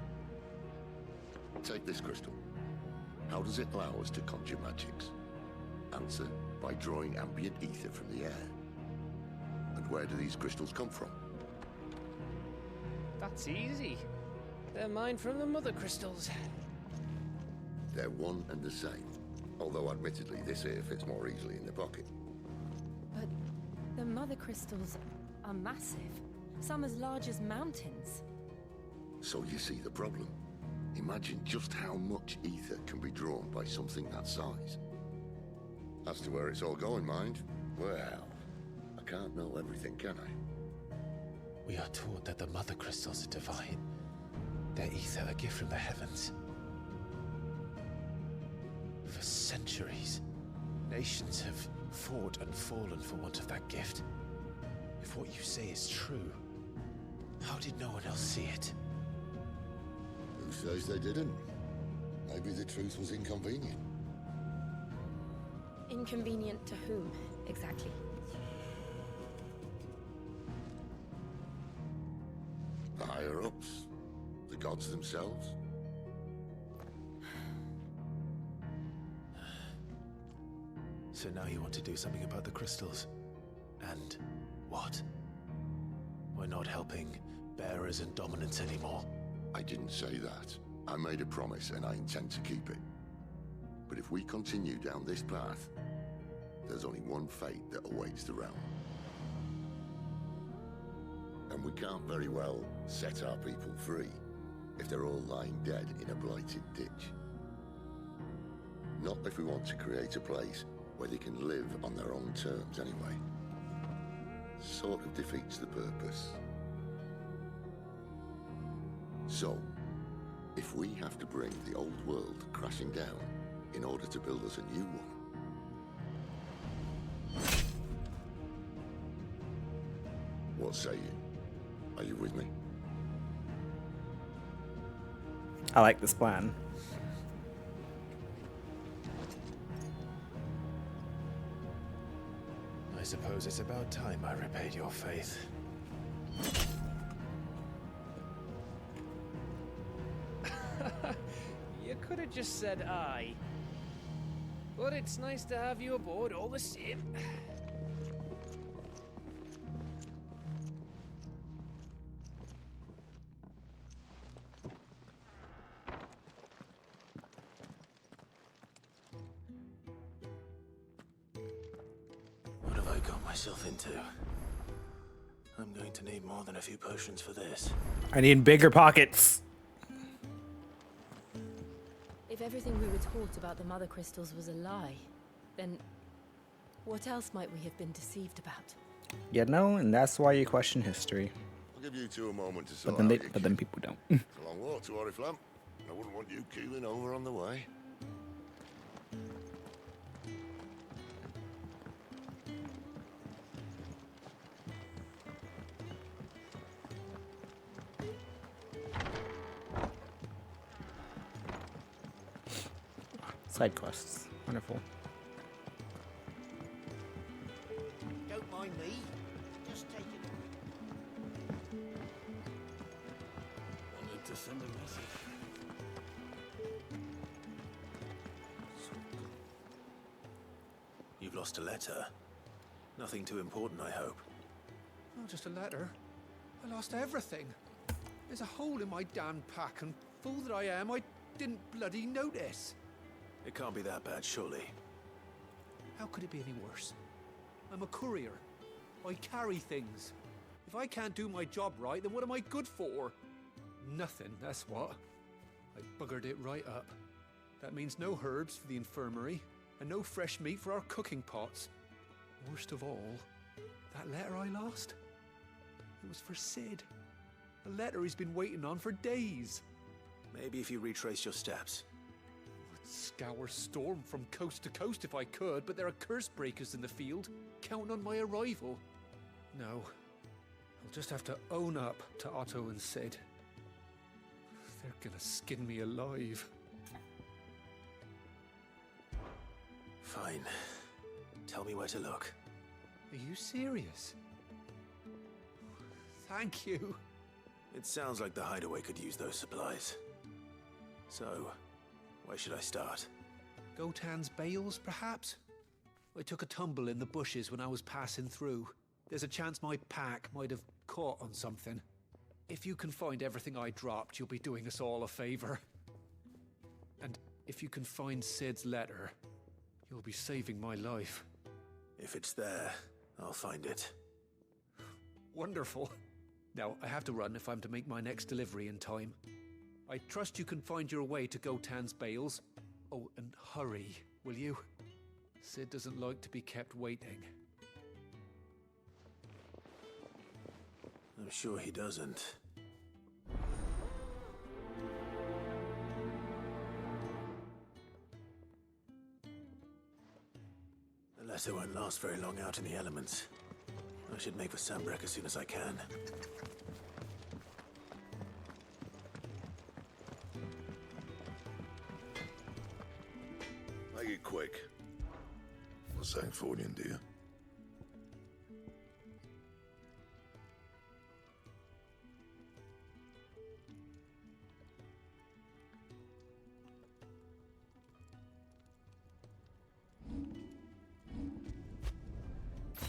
Take this crystal. How does it allow us to conjure magics? Answer, by drawing ambient ether from the air. And where do these crystals come from? That's easy. They're mine from the mother crystals. They're one and the same. Although admittedly this here fits more easily in the pocket. But the mother crystals are massive. Some as large as mountains. So you see the problem. Imagine just how much ether can be drawn by something that size. As to where it's all going, mind, well, I can't know everything, can I? We are taught that the mother crystals are divine. Their ether a gift from the heavens. For centuries, nations have fought and fallen for want of that gift. If what you say is true, how did no one else see it? Who says they didn't? Maybe the truth was inconvenient. Inconvenient to whom, exactly? The higher-ups? The gods themselves? So now you want to do something about the crystals. And what? We're not helping bearers and dominants anymore. I didn't say that. I made a promise and I intend to keep it. But if we continue down this path, there's only one fate that awaits the realm. And we can't very well set our people free if they're all lying dead in a blighted ditch. Not if we want to create a place where they can live on their own terms anyway. Sort of defeats the purpose. So, if we have to bring the old world crashing down in order to build us a new one, what say you? Are you with me? I like this plan. I suppose it's about time I repaid your faith. You could have just said aye. But it's nice to have you aboard all the same. What have I got myself into? I'm going to need more than a few potions for this. I need bigger pockets. If everything we were taught about the mother crystals was a lie, then what else might we have been deceived about? You know, and that's why you question history. I'll give you two a moment to But sort then, out your but then people don't. It's a long walk to Oriflamme. I wouldn't want you keeling over on the way. Side quests. Wonderful. Don't mind me. Just take it. Wanted to send a message. You've lost a letter. Nothing too important, I hope. Not just a letter. I lost everything. There's a hole in my damn pack, and fool that I am, I didn't bloody notice. It can't be that bad, surely. How could it be any worse? I'm a courier. I carry things. If I can't do my job right, then what am I good for? Nothing, that's what. I buggered it right up. That means no herbs for the infirmary, and no fresh meat for our cooking pots. Worst of all, that letter I lost? It was for Sid. A letter he's been waiting on for days. Maybe if you retrace your steps. I'd scour Storm from coast to coast if I could, but there are curse breakers in the field, counting on my arrival. No, I'll just have to own up to Otto and Sid. They're gonna skin me alive. Fine. Tell me where to look. Are you serious? Thank you. It sounds like the hideaway could use those supplies. So, where should I start? Gotan's bales, perhaps? I took a tumble in the bushes when I was passing through. There's a chance my pack might have caught on something. If you can find everything I dropped, you'll be doing us all a favor. And if you can find Sid's letter, you'll be saving my life. If it's there, I'll find it. Wonderful. Now, I have to run if I'm to make my next delivery in time. I trust you can find your way to Gotan's bales. Oh, and hurry, will you? Sid doesn't like to be kept waiting. I'm sure he doesn't. The letter won't last very long out in the elements. I should make for Sambrek as soon as I can. Make it quick. What's that for you, dear?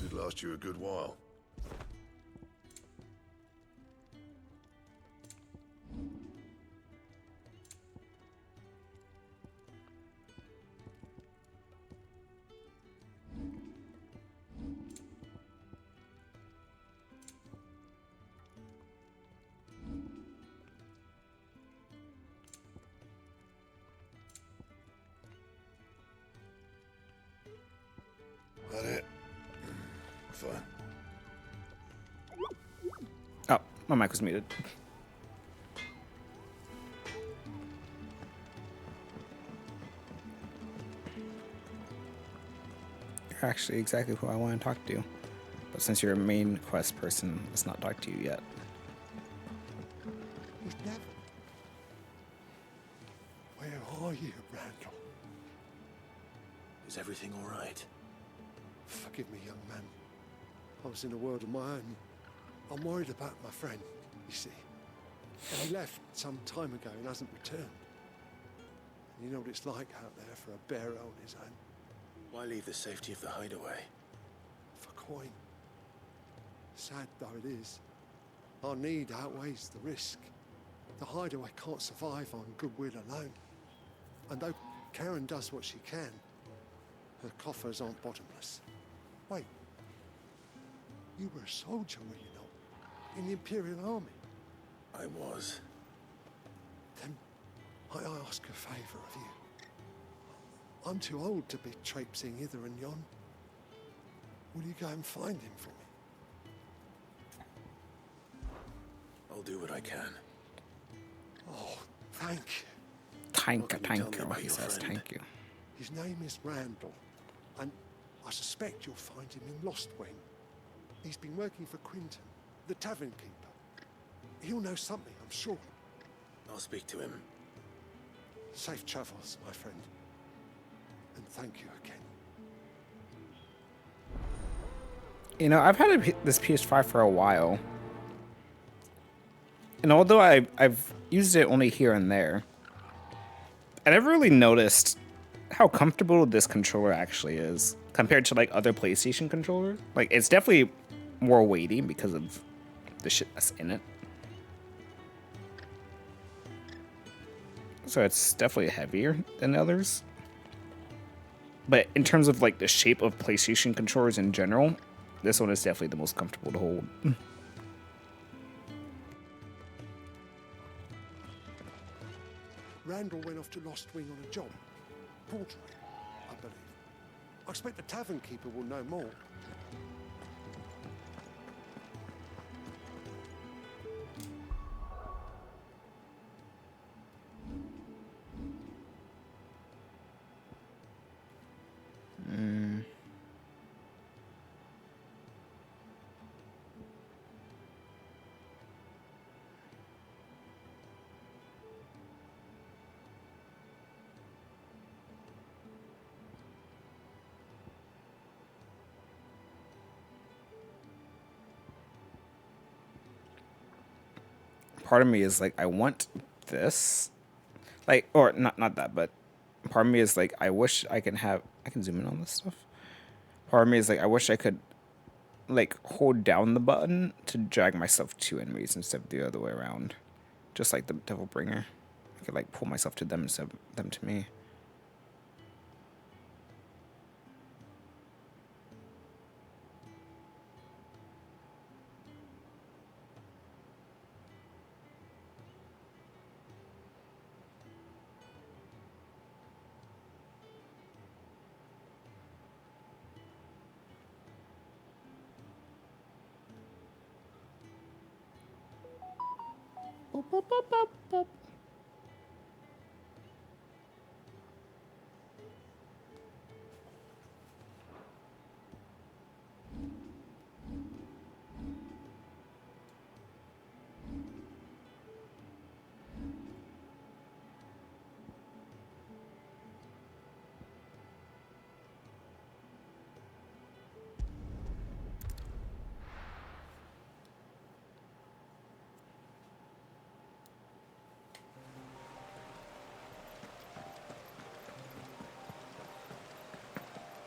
Should last you a good while. That it? Fine. Oh, my mic was muted. You're actually exactly who I want to talk to. But since you're a main quest person, let's not talk to you yet. Where are you, Randall? Is everything all right? Forgive me, young man. I was in a world of my own. I'm worried about my friend, you see. He left some time ago and hasn't returned. And you know what it's like out there for a bearer on his own. Why leave the safety of the hideaway? For coin. Sad though it is, our need outweighs the risk. The hideaway can't survive on goodwill alone. And though Karen does what she can, her coffers aren't bottomless. Wait, you were a soldier, were you not? In the Imperial Army? I was. Then I ask a favour of you. I'm too old to be traipsing hither and yon. Will you go and find him for me? I'll do what I can. Oh, thank you. Thank you, he says thank you. His name is Randall, and I suspect you'll find him in Lostwing. He's been working for Quinton, the tavern keeper. He'll know something, I'm sure. I'll speak to him. Safe travels, my friend. And thank you again. You know, I've had this PS5 for a while. And although I've used it only here and there, I never really noticed how comfortable this controller actually is compared to like other PlayStation controllers. Like, it's definitely more weighty because of the shit that's in it. So it's definitely heavier than others. But in terms of like the shape of PlayStation controllers in general, this one is definitely the most comfortable to hold. Randall went off to Lost Wing on a job. Portrait, I believe. I expect the tavern keeper will know more. Part of me is like, I want this, like, or not that, but part of me is like, I wish I can zoom in on this stuff. Part of me is like, I wish I could like hold down the button to drag myself to enemies instead of the other way around, just like the Devil Bringer. I could like pull myself to them instead of them to me.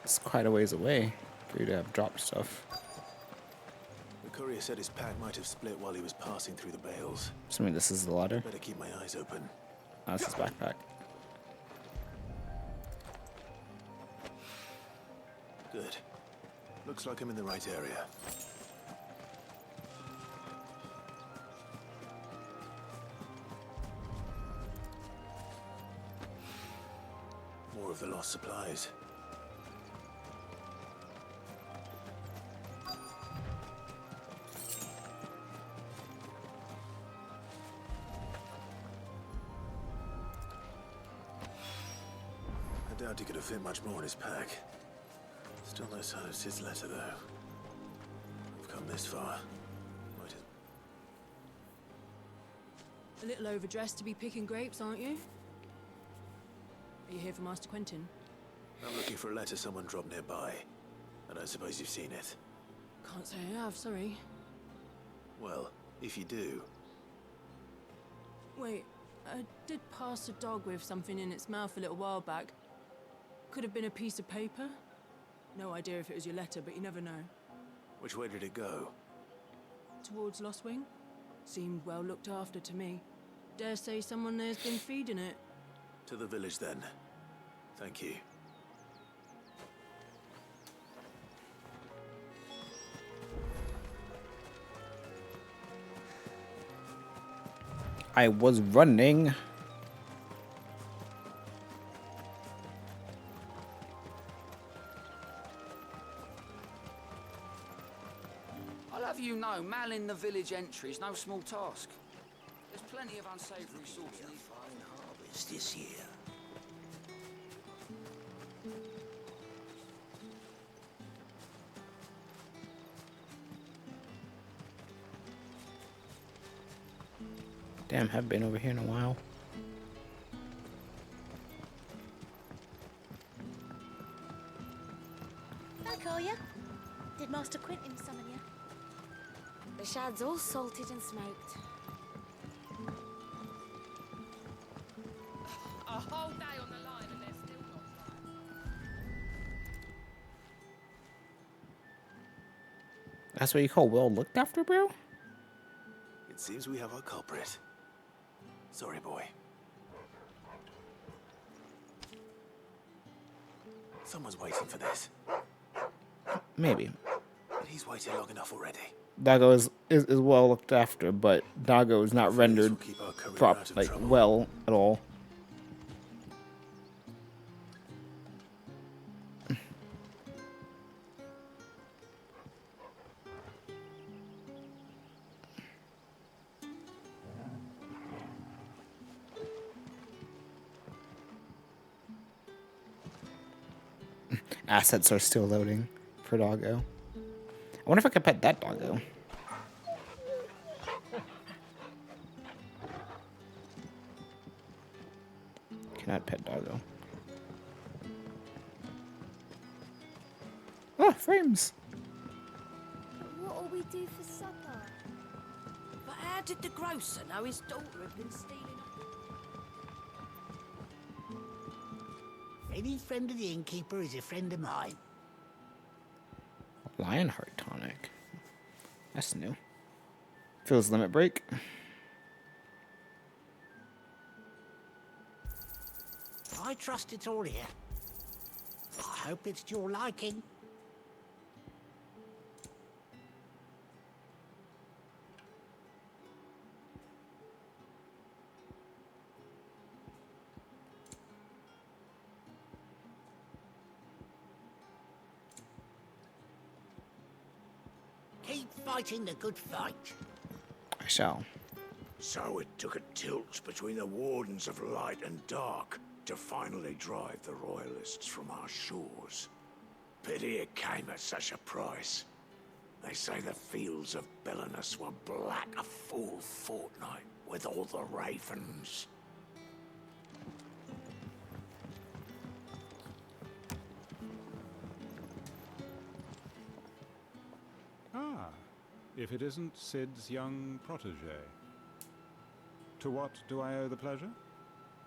It's quite a ways away for you to have dropped stuff. The courier said his pack might have split while he was passing through the bales. Assuming this is the ladder. Better keep my eyes open. Oh, this is backpack. Good. Looks like I'm in the right area. More of the lost supplies. I doubt he could have fit much more in his pack. Still no sign of Sid's letter, though. I've come this far. Might as... A little overdressed to be picking grapes, aren't you? Are you here for Master Quentin? I'm looking for a letter someone dropped nearby. I don't suppose you've seen it. Can't say I have, sorry. Well, if you do... Wait, I did pass a dog with something in its mouth a little while back. Could have been a piece of paper. No idea if it was your letter, but you never know. Which way did it go? Towards Lost Wing? Seemed well looked after to me. Dare say someone there's been feeding it. To the village, then. Thank you. I was running. I'll have you know, manning the village entry is no small task. There's plenty of unsavory sorts of fine harvest this year. Damn, haven't been over here in a while. Back, are ya? Did Master Quentin summon you? The shad's all salted and smoked. A whole day on the line and they're still not fine. That's what you call well looked after, bro? It seems we have our culprit. Sorry, boy. Someone's waiting for this. Maybe. But he's waited long enough already. Dago is well looked after, but Dago is not rendered well at all. assets are still loading for doggo. I wonder if I could pet that doggo. Cannot pet doggo. Oh, frames. What'll we do for supper? But how did the grocer know his daughter had been stealing? Any friend of the innkeeper is a friend of mine. Lionheart tonic. That's new. Feels limit break. I trust it's all here. I hope it's to your liking. Keep fighting the good fight. I shall. So it took a tilt between the Wardens of Light and Dark to finally drive the Royalists from our shores. Pity it came at such a price. They say the fields of Belenus were black a full fortnight with all the ravens. Ah, if it isn't Sid's young protege. To what do I owe the pleasure?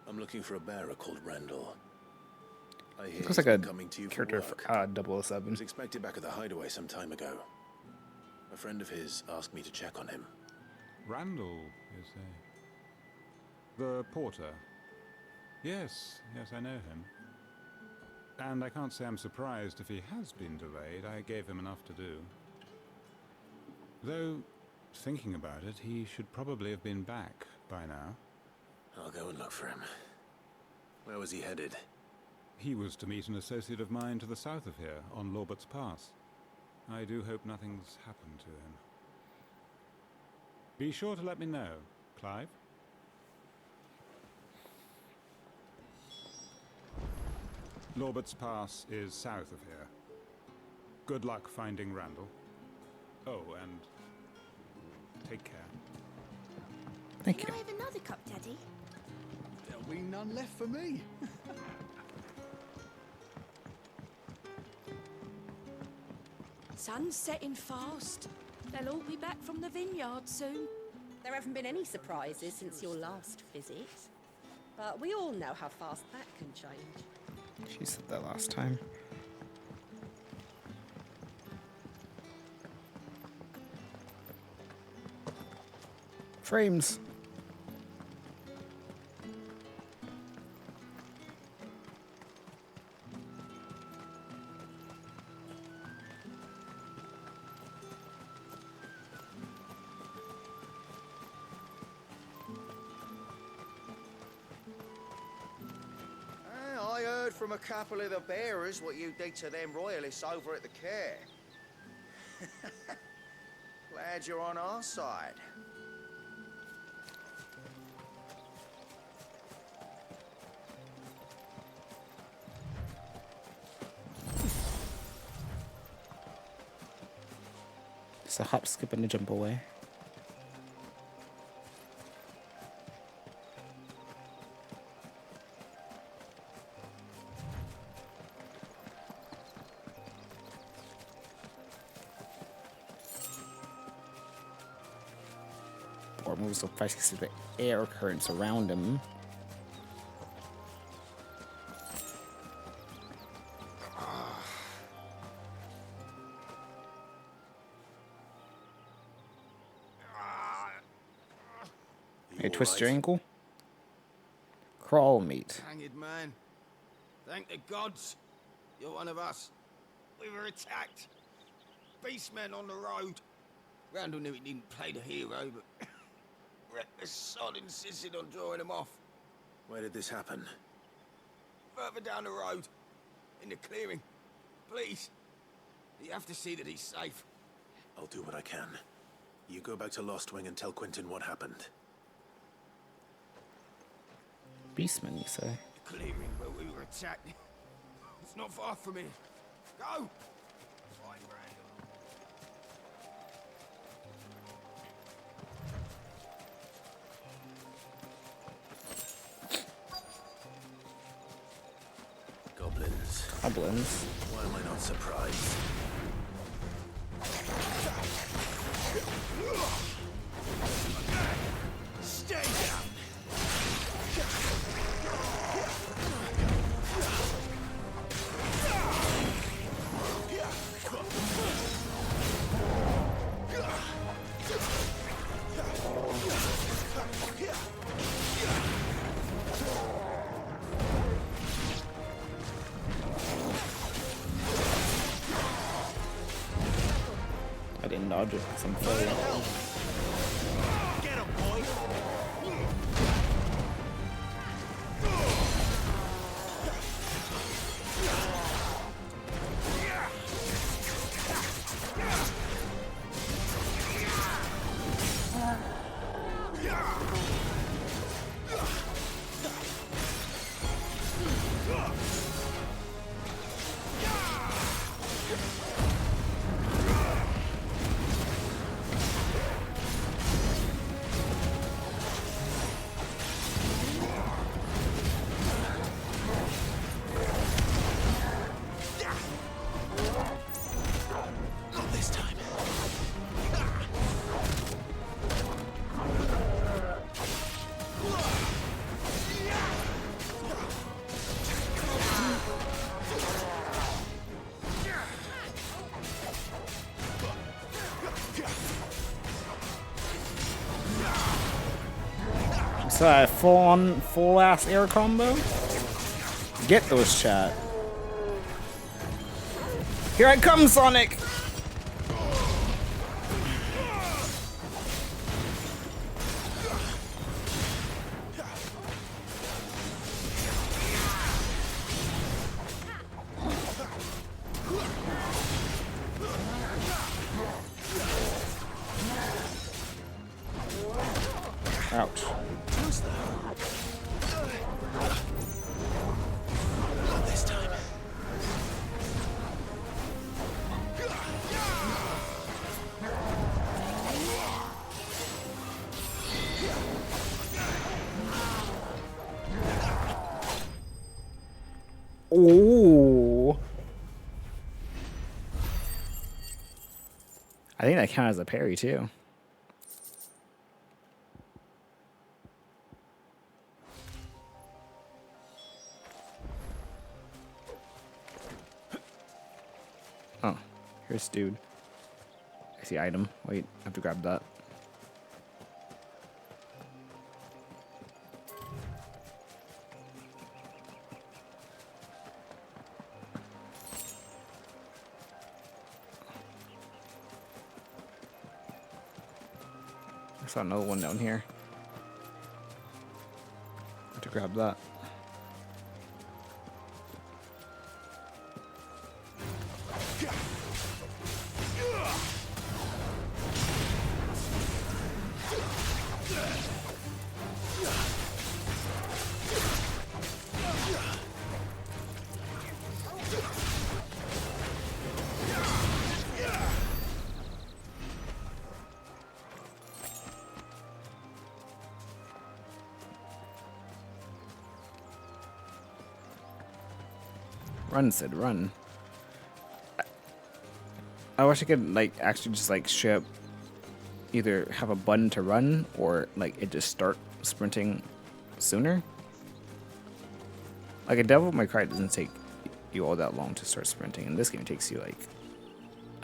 I'm looking for a bearer called Randall. I hear Looks he's like been a coming to you for character work. for 007. He was expected back at the hideaway some time ago. A friend of his asked me to check on him. Randall, you say? The porter? Yes, I know him. And I can't say I'm surprised if he has been delayed. I gave him enough to do. Though, thinking about it, he should probably have been back by now. I'll go and look for him. Where was he headed? He was to meet an associate of mine to the south of here, on Lorbert's Pass. I do hope nothing's happened to him. Be sure to let me know, Clive. Lorbert's Pass is south of here. Good luck finding Randall. Oh, and take care. Thank you. Can I have another cup, Daddy? There'll be none left for me. Sun's setting fast. They'll all be back from the vineyard soon. There haven't been any surprises since your last visit. But we all know how fast that can change. She said that last time. Frames. I heard from a couple of the bearers what you did to them royalists over at the care. Glad you're on our side. It's a hop, skip, and a jump away. Or moves so fast because the air currents around him. Hey, twist your ankle. Crawl meat. Hanged man. Thank the gods. You're one of us. We were attacked. Beastmen on the road. Randall knew he didn't play the hero, but reckless sod insisted on drawing him off. Where did this happen? Further down the road. In the clearing. Please. You have to see that he's safe. I'll do what I can. You go back to Lost Wing and tell Quentin what happened. Beastman, you say? The clearing where we were attacked. It's not far from here. Go! Goblins. Goblins. Why am I not surprised? Stay down! I didn't dodge it because I'm full. Get him, boy! Not this time. So that full ass air combo. Get those, chat. Here I come, Sonic. Ouch. Not this time. Ooh. I think that counts as a parry too. Oh, here's dude. I see item. Wait, I have to grab that. I saw another one down here. I have to grab that. Run, Sid, run. I wish I could, like, actually just, like, straight up either have a button to run or, like, it just start sprinting sooner. Like, a Devil May Cry doesn't take you all that long to start sprinting. In this game, it takes you, like,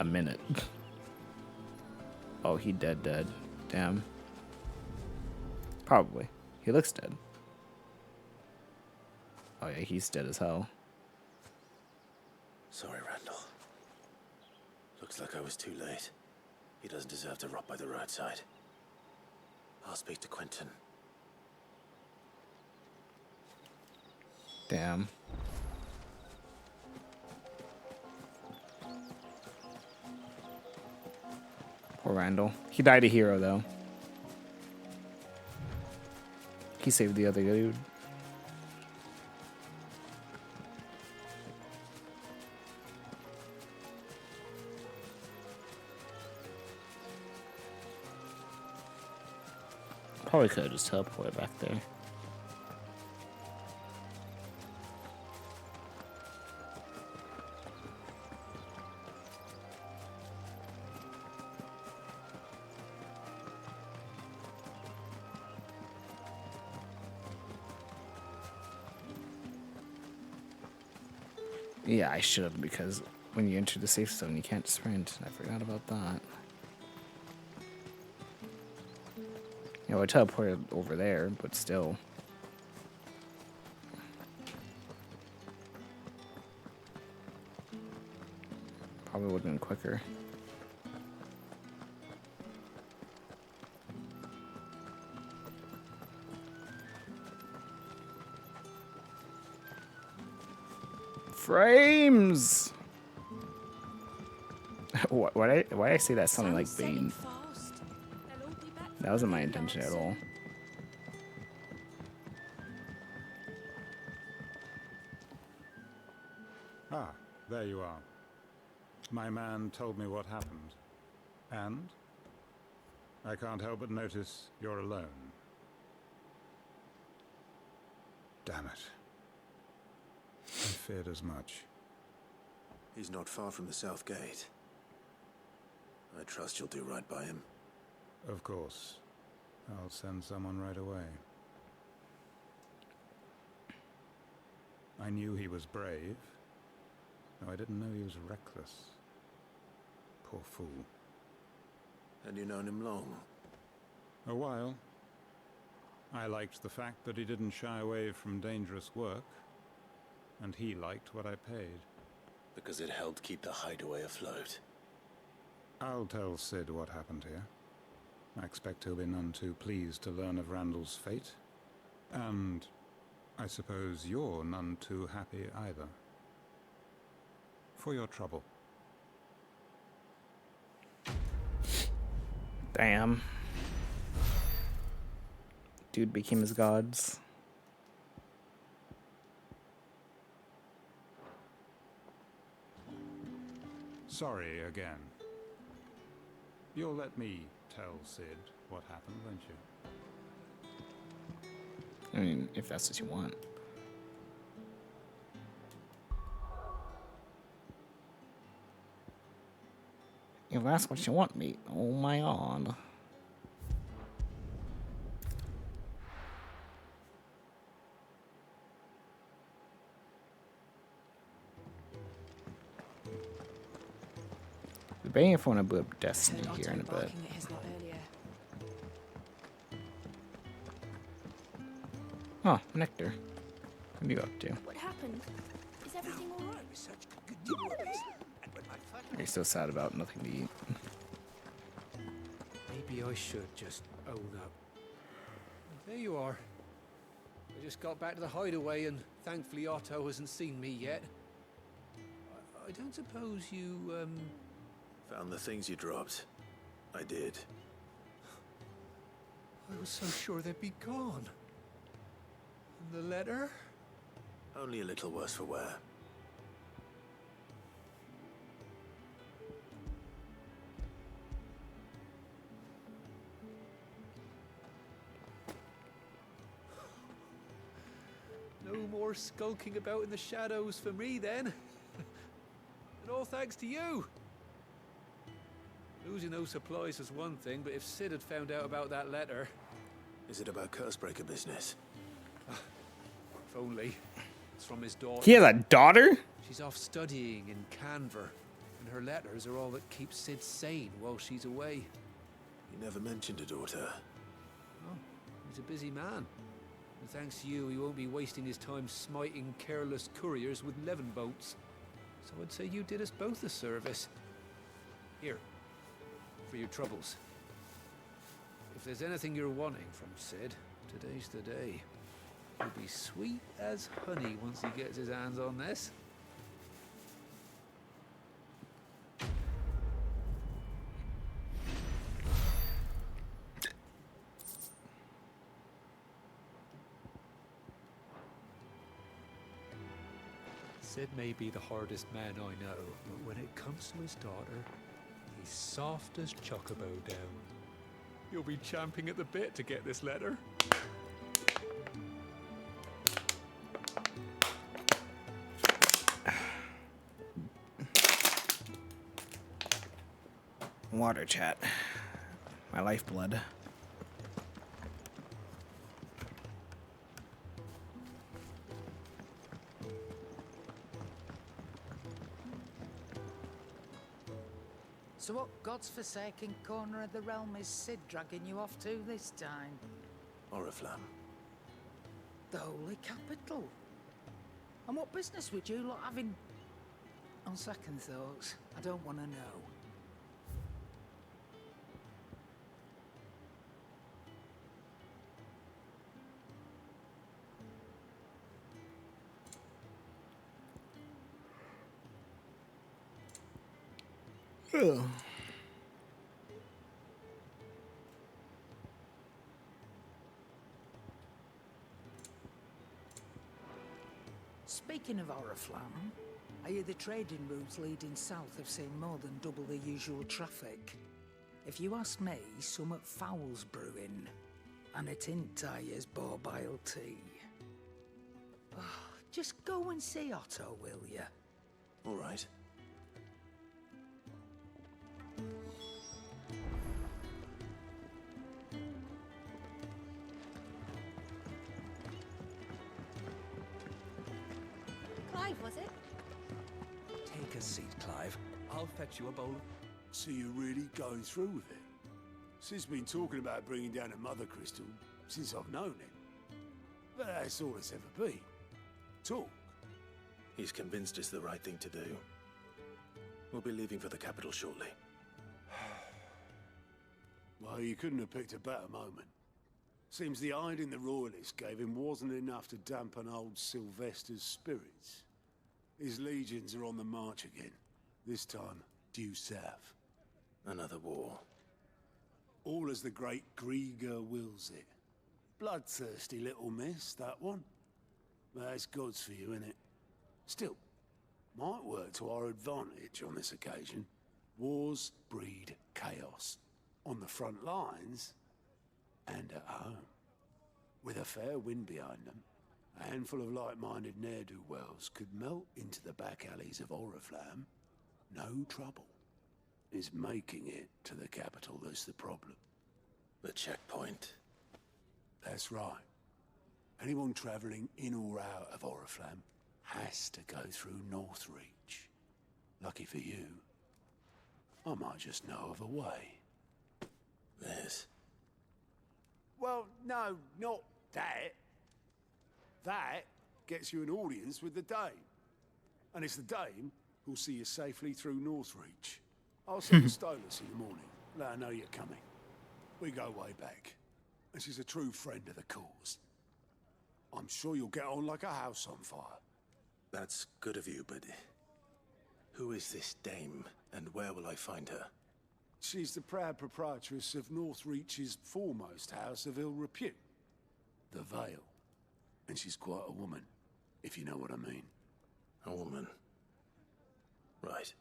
a minute. Oh, he dead. Damn. Probably. He looks dead. Oh, yeah, he's dead as hell. Sorry, Randall. Looks like I was too late. He doesn't deserve to rot by the roadside. I'll speak to Quentin. Damn. Poor Randall. He died a hero, though. He saved the other dude. Probably could have just teleported back there. Yeah, I should have, because when you enter the safe zone, you can't sprint. I forgot about that. You know, I teleported over there, but still. Probably would have been quicker. Frames! Why did I say that something like Bane? That wasn't my intention at all. Ah, there you are. My man told me what happened. And? I can't help but notice you're alone. Damn it. I feared as much. He's not far from the south gate. I trust you'll do right by him. Of course. I'll send someone right away. I knew he was brave, though I didn't know he was reckless. Poor fool. Had you known him long? A while. I liked the fact that he didn't shy away from dangerous work, and he liked what I paid. Because it helped keep the hideaway afloat. I'll tell Sid what happened here. I expect he'll be none too pleased to learn of Randall's fate. And I suppose you're none too happy either. For your trouble. Damn. Dude became his gods. Sorry again. You'll let me tell Sid what happened, won't you? I mean, if that's what you want. If that's what you want, mate. Oh my god. Debating if I want to boot up Destiny here in a bit. Oh, Nectar. What are you up to? What happened? Is everything all right? You're so sad about nothing to eat. Maybe I should just own up. There you are. I just got back to the hideaway and thankfully Otto hasn't seen me yet. I don't suppose you, Found the things you dropped. I did. I was so sure they'd be gone. And the letter? Only a little worse for wear. No more skulking about in the shadows for me then. And all thanks to you. Losing those supplies is one thing, but if Sid had found out about that letter... Is it about Cursebreaker business? If only. It's from his daughter. He has a daughter? She's off studying in Canver, and her letters are all that keeps Sid sane while she's away. You never mentioned a daughter. Oh, he's a busy man. And thanks to you, he won't be wasting his time smiting careless couriers with levin boats. So I'd say you did us both a service. Here, for your troubles. If there's anything you're wanting from Sid, today's the day. He'll be sweet as honey once he gets his hands on this. Sid may be the hardest man I know, but when it comes to his daughter, he's soft as chocobo down. You'll be champing at the bit to get this letter. Water chat. My lifeblood. So what God's forsaken corner of the realm is Sid dragging you off to this time? Oriflamme. The Holy Capital. And what business would you lot have in... On second thoughts, I don't want to know. Ugh. Speaking of Oriflamme, I hear the trading routes leading south have seen more than double the usual traffic. If you ask me, summat foul's brewing, and it ain't Tyre's borbile tea. Just go and see Otto, will ya? All right. Clive, was it? Take a seat, Clive. I'll fetch you a bowl. So you're really going through with it? Sid's been talking about bringing down a mother crystal since I've known him. But that's all it's ever been. Talk. He's convinced it's the right thing to do. We'll be leaving for the capital shortly. Well, you couldn't have picked a better moment. Seems the hiding the royalists gave him wasn't enough to dampen old Sylvester's spirits. His legions are on the march again, this time due south. Another war. All as the great Grieger wills it. Bloodthirsty little miss, that one. But that's God's for you, innit? Still, might work to our advantage on this occasion. Wars breed chaos. On the front lines, and at home. With a fair wind behind them, a handful of like-minded ne'er-do-wells could melt into the back alleys of Oriflamme. No trouble. It's making it to the capital that's the problem. The checkpoint. That's right. Anyone travelling in or out of Oriflamme has to go through Northreach. Lucky for you, I might just know of a way. There's... Well, no, not that. That gets you an audience with the Dame. And it's the Dame who'll see you safely through Northreach. I'll send the Stolas in the morning, let her know you're coming. We go way back, and she's a true friend of the cause. I'm sure you'll get on like a house on fire. That's good of you, but... who is this Dame, and where will I find her? She's the proud proprietress of Northreach's foremost house of ill repute, the Vale. And she's quite a woman, if you know what I mean. A woman. Right.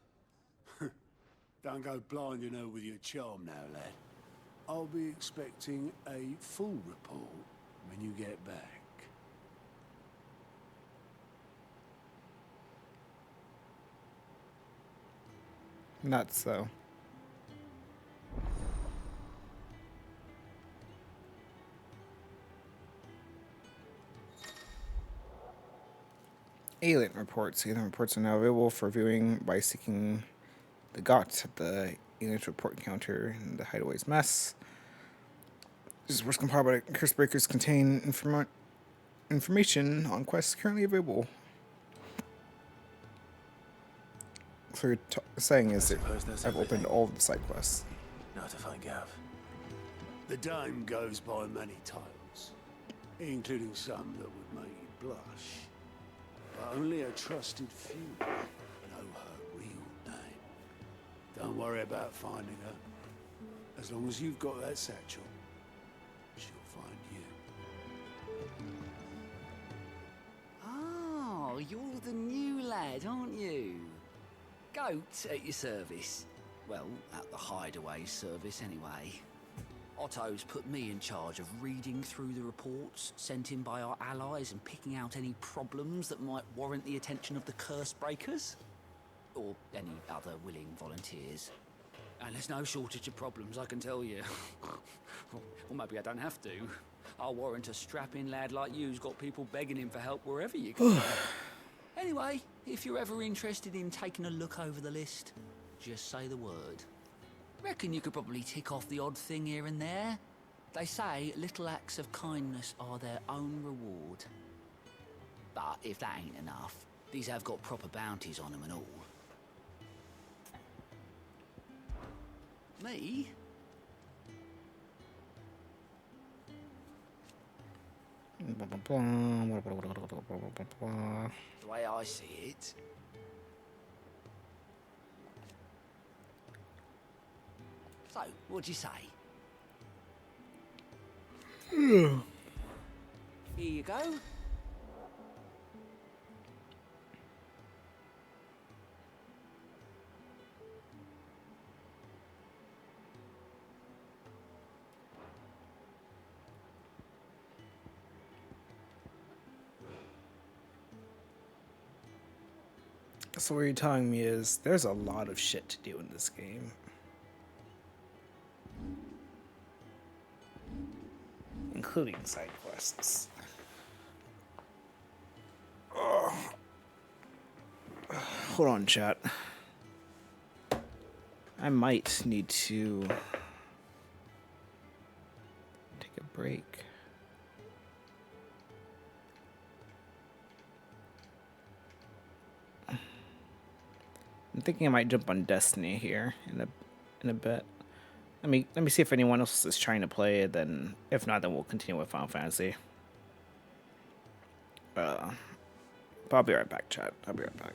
Don't go blinding her with your charm now, lad. I'll be expecting a full report when you get back. Nuts, though. Alien reports. Alien reports are now available for viewing by seeking the GOT at the Alien report counter in the Hideaway's mess. These reports compiled by Curse Breakers contain information on quests currently available. So you're saying is that I've opened all of the side quests. Now to find Gav. The Dame goes by many titles, including some that would make you blush. But only a trusted few know her real name. Don't worry about finding her. As long as you've got that satchel, she'll find you. Oh, you're the new lad, aren't you? Goat at your service. Well, at the Hideaway service, anyway. Otto's put me in charge of reading through the reports sent in by our allies and picking out any problems that might warrant the attention of the curse breakers. Or any other willing volunteers. And there's no shortage of problems, I can tell you. Or maybe I don't have to. I'll warrant a strapping lad like you's got people begging him for help wherever you go. Anyway, if you're ever interested in taking a look over the list, just say the word. Reckon you could probably tick off the odd thing here and there. They say little acts of kindness are their own reward. But if that ain't enough, these have got proper bounties on them and all. Me? The way I see it. So, what'd you say? Here you go. So what you're telling me is there's a lot of shit to do in this game. Including side quests. Oh. Hold on, chat. I might need to take a break. I'm thinking I might jump on Destiny here in a bit. Let me see if anyone else is trying to play it. Then, if not, then we'll continue with Final Fantasy. But I'll be right back, chat. I'll be right back.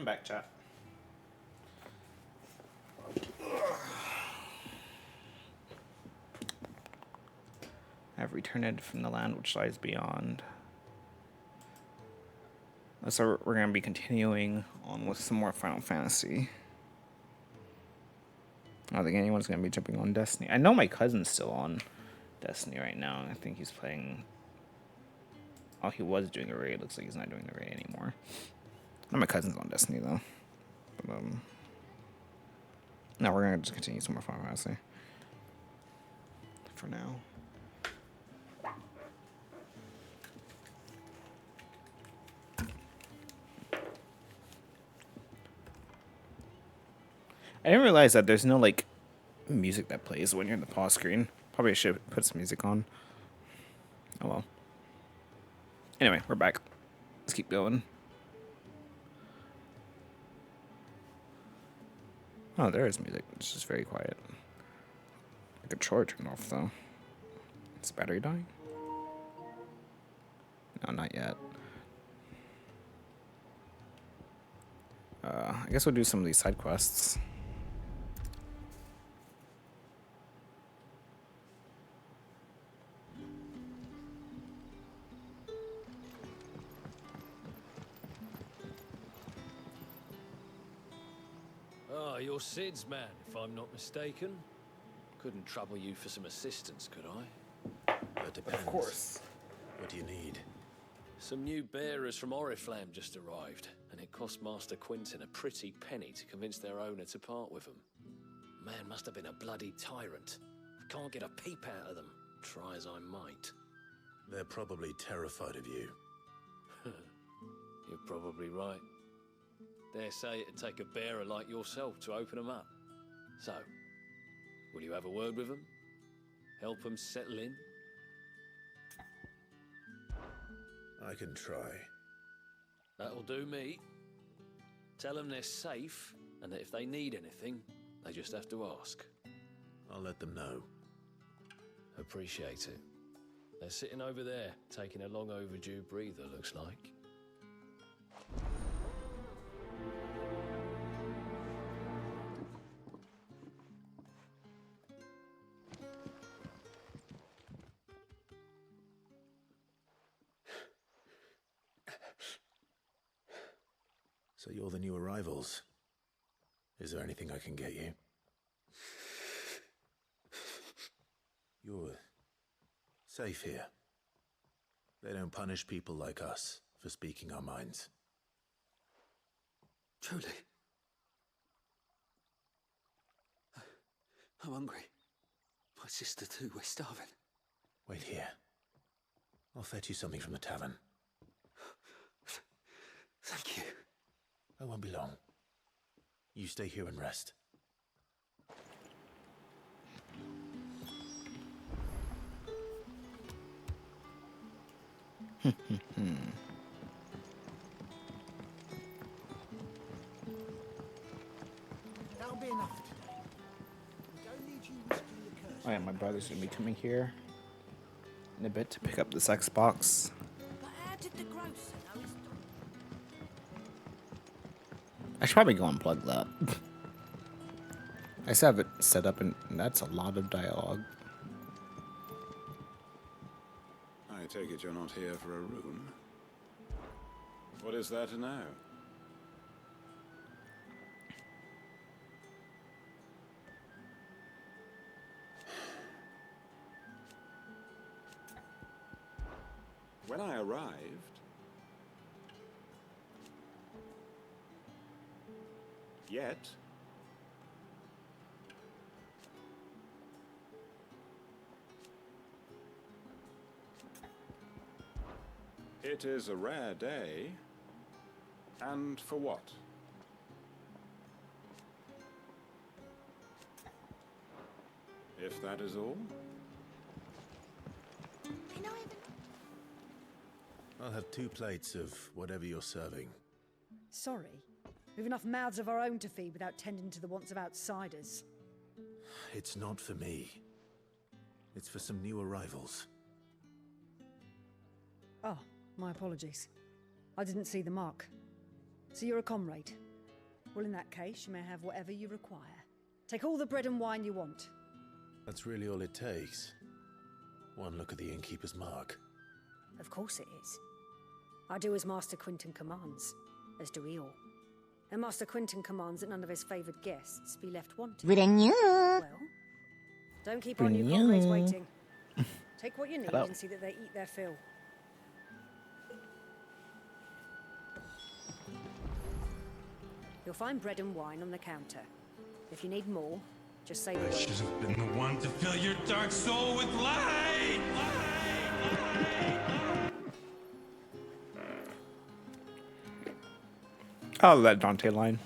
back, chat. I've returned from the land which lies beyond. So we're going to be continuing on with some more Final Fantasy. I don't think anyone's going to be jumping on Destiny. I know my cousin's still on Destiny right now. I think he's playing... Oh, he was doing a raid. Looks like he's not doing the raid anymore. No, my cousin's on Destiny, though. But, no, we're going to just continue some more Final Fantasy. For now. I didn't realize that there's no, like, music that plays when you're in the pause screen. Probably should put some music on. Oh, well. Anyway, we're back. Let's keep going. Oh, there is music. It's just very quiet. The controller turned off, though. Is the battery dying? No, not yet. I guess we'll do some of these side quests. Ah, you're Sid's man, if I'm not mistaken. Couldn't trouble you for some assistance, could I? That depends. Of course. What do you need? Some new bearers from Oriflamme just arrived, and it cost Master Quinton a pretty penny to convince their owner to part with them. Man must have been a bloody tyrant. I can't get a peep out of them, try as I might. They're probably terrified of you. You're probably right. Dare say it'd take a bearer like yourself to open them up. So, will you have a word with them? Help them settle in? I can try. That'll do me. Tell them they're safe, and that if they need anything, they just have to ask. I'll let them know. Appreciate it. They're sitting over there, taking a long overdue breather, looks like. So you're the new arrivals. Is there anything I can get you? You're safe here. They don't punish people like us for speaking our minds. Truly. I'm hungry. My sister too, we're starving. Wait here. I'll fetch you something from the tavern. Thank you. I won't be long. You stay here and rest. That'll be enough today. We don't need you risking the curse. Oh yeah, my brother's gonna be coming here in a bit to pick up this Xbox. But how did the grocer know it's done? I should probably go unplug that. I just have it set up, and that's a lot of dialogue. I take it you're not here for a room. What is there to know? When I arrived, yet it is a rare day, and for what? If that is all. I'll have 2 plates of whatever you're serving. Sorry. We've enough mouths of our own to feed without tending to the wants of outsiders. It's not for me. It's for some new arrivals. Oh, my apologies. I didn't see the mark. So you're a comrade. Well, in that case, you may have whatever you require. Take all the bread and wine you want. That's really all it takes. One look at the innkeeper's mark. Of course it is. I do as Master Quinton commands, as do we all. And Master Quinton commands that none of his favoured guests be left wanting. Well, don't keep our new comrades waiting. Take what you need and see that they eat their fill. You'll find bread and wine on the counter. If you need more, just say the word. I should have been the one to fill your dark soul with light! I love that Dante line.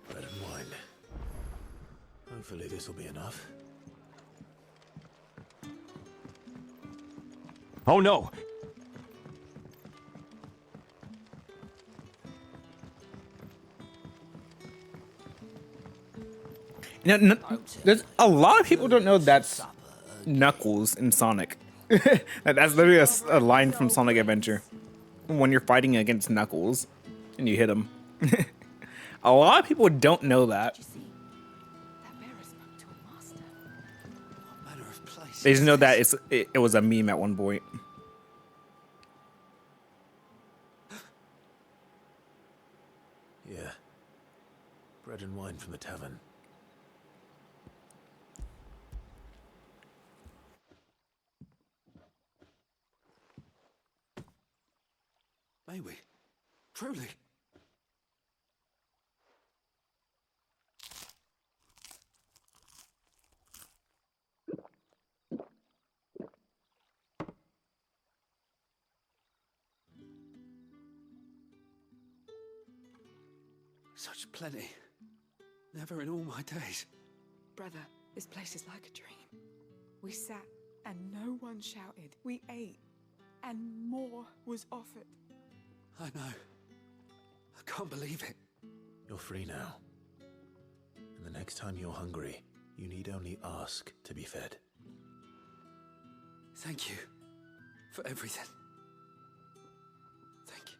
Bread and wine. Hopefully this will be enough. Oh no! You know, there's a lot of people don't know that's Knuckles in Sonic. That's literally a line from Sonic Adventure. When you're fighting against Knuckles and you hit him. A lot of people don't know that. They just know that it was a meme at one point. Yeah. Bread and wine from the tavern. May we? Truly? Such plenty. Never in all my days. Brother, this place is like a dream. We sat and no one shouted. We ate and more was offered. I know. I can't believe it. You're free now. And the next time you're hungry, you need only ask to be fed. Thank you for everything. Thank you.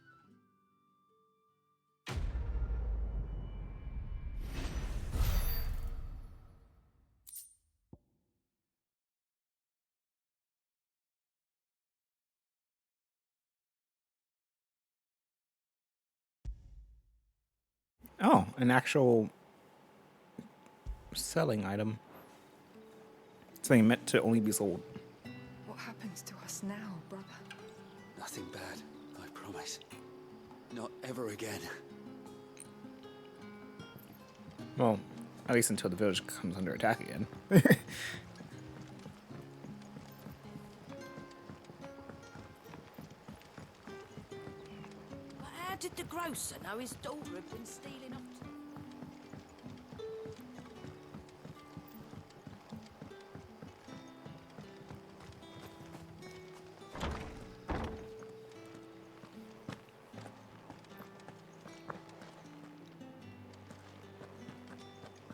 Oh, an actual selling item. Something meant to only be sold. What happens to us now, brother? Nothing bad, I promise. Not ever again. Well, at least until the village comes under attack again. How did the grocer know his daughter had been stealing off?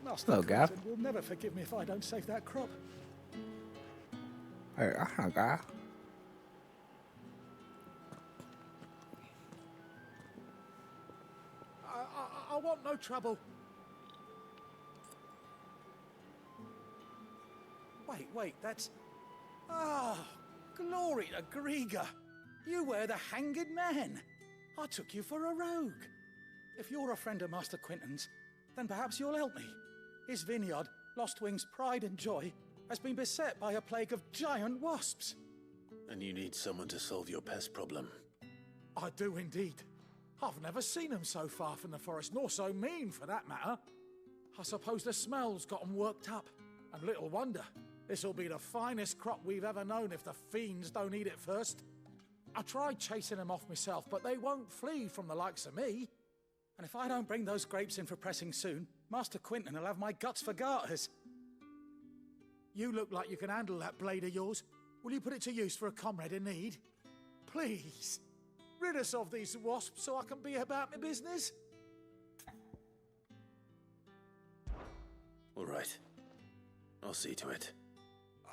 Master Hello, Gav. Quinton will never forgive me if I don't save that crop. Hey, guy. I want no trouble. Wait, that's... Ah, glory to Grieger. You were the hanged man. I took you for a rogue. If you're a friend of Master Quinton's, then perhaps you'll help me. His vineyard, Lostwing's pride and joy, has been beset by a plague of giant wasps. And you need someone to solve your pest problem. I do indeed. I've never seen them so far from the forest, nor so mean for that matter. I suppose the smell's got them worked up. And little wonder. This'll be the finest crop we've ever known if the fiends don't eat it first. I tried chasing them off myself, but they won't flee from the likes of me. And if I don't bring those grapes in for pressing soon, Master Quinton will have my guts for garters. You look like you can handle that blade of yours. Will you put it to use for a comrade in need? Please. Rid us of these wasps so I can be about my business. All right. I'll see to it.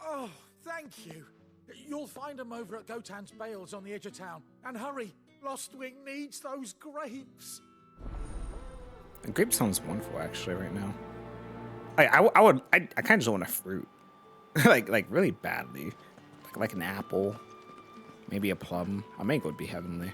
Oh, thank you. You'll find them over at Gotan's Bales on the edge of town. And hurry, Lostwing needs those grapes. The grape sounds wonderful, actually, right now. I kind of just want a fruit, like really badly, like an apple, maybe a plum. A mango would be heavenly.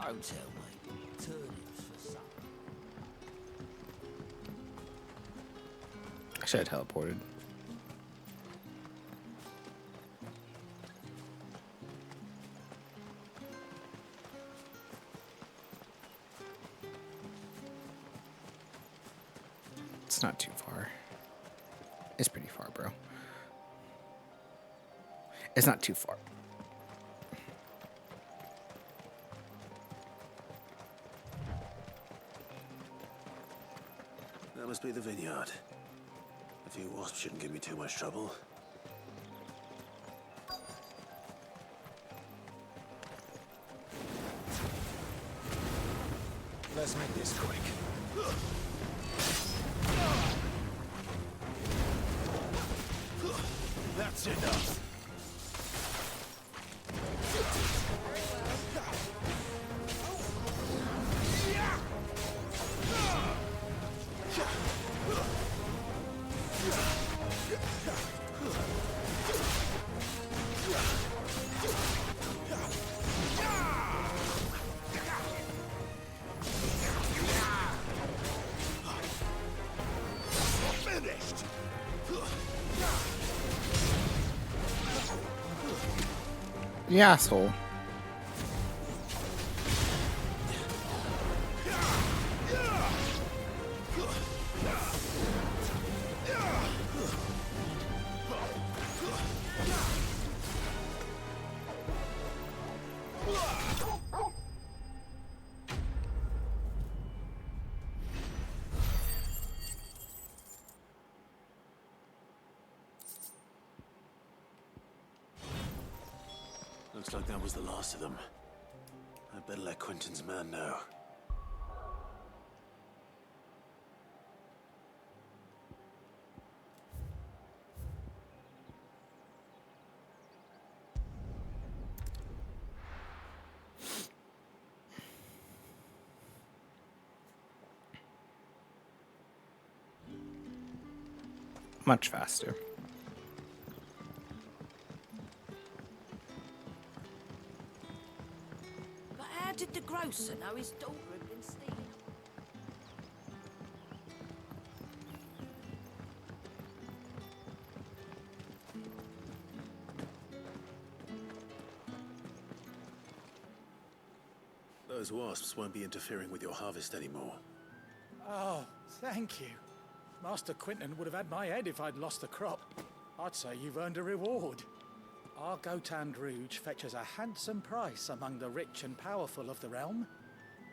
Don't tell me. Turnips for supper. I should have teleported. It's not too far. It's pretty far, bro. It's not too far. That must be the vineyard. A few wasps shouldn't give me too much trouble. Let's make this quick. That's enough. Finished. You asshole. Looks like that was the last of them. I'd better let Quentin's man know. Much faster. But how did the grocer know his daughter had been stealing? Those wasps won't be interfering with your harvest anymore. Oh, thank you. Master Quentin would have had my head if I'd lost the crop. I'd say you've earned a reward. Our Gotan Rouge fetches a handsome price among the rich and powerful of the realm.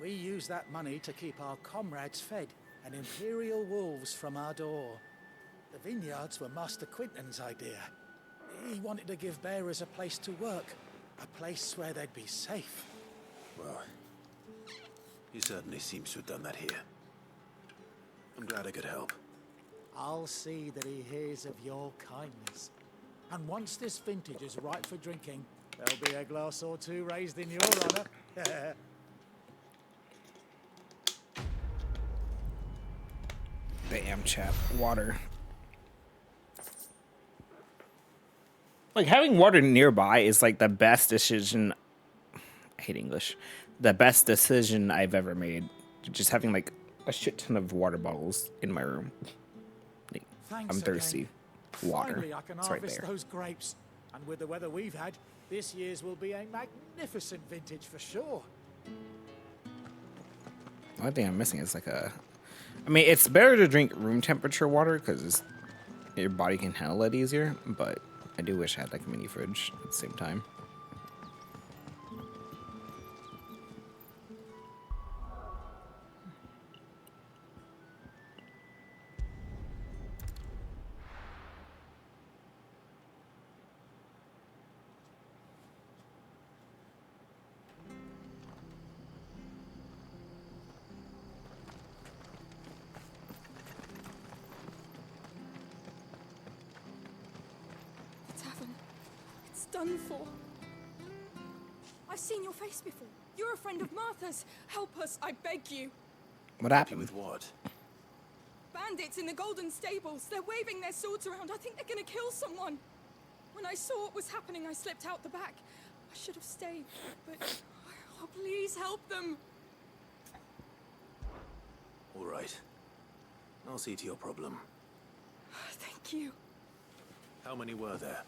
We use that money to keep our comrades fed and imperial wolves from our door. The vineyards were Master Quentin's idea. He wanted to give bearers a place to work, a place where they'd be safe. Well, he certainly seems to have done that here. I'm glad I could help. I'll see that he hears of your kindness. And once this vintage is ripe for drinking, there'll be a glass or two raised in your honor. Damn, chap. Water. Like, having water nearby is like the best decision. I hate English. The best decision I've ever made. Just having like a shit ton of water bottles in my room. Like, Thanks I'm thirsty. again. Water. Finally, I can It's right harvest there. those grapes. And with the weather we've had, this year's will be a magnificent vintage for sure. The only thing I'm missing is like a... I mean, it's better to drink room temperature water because your body can handle it easier, but I do wish I had like a mini fridge at the same time. done for. I've seen your face before. You're a friend of Martha's. Help us, I beg you. What happened? With what? Bandits in the Golden Stables. They're waving their swords around. I think they're gonna kill someone. When I saw what was happening, I slipped out the back. I should have stayed, but... Oh, please help them. All right. I'll see to your problem. Thank you. How many were there?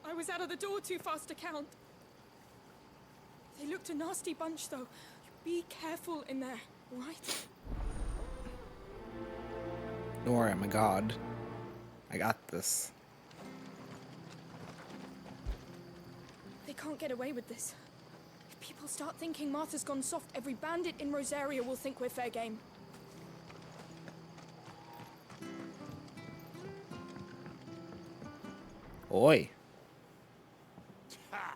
I was out of the door too fast to count. They looked a nasty bunch, though. Be careful in there, all right? Don't worry, I'm a god. I got this. They can't get away with this. If people start thinking Martha's gone soft, every bandit in Rosaria will think we're fair game. Oi. Ha!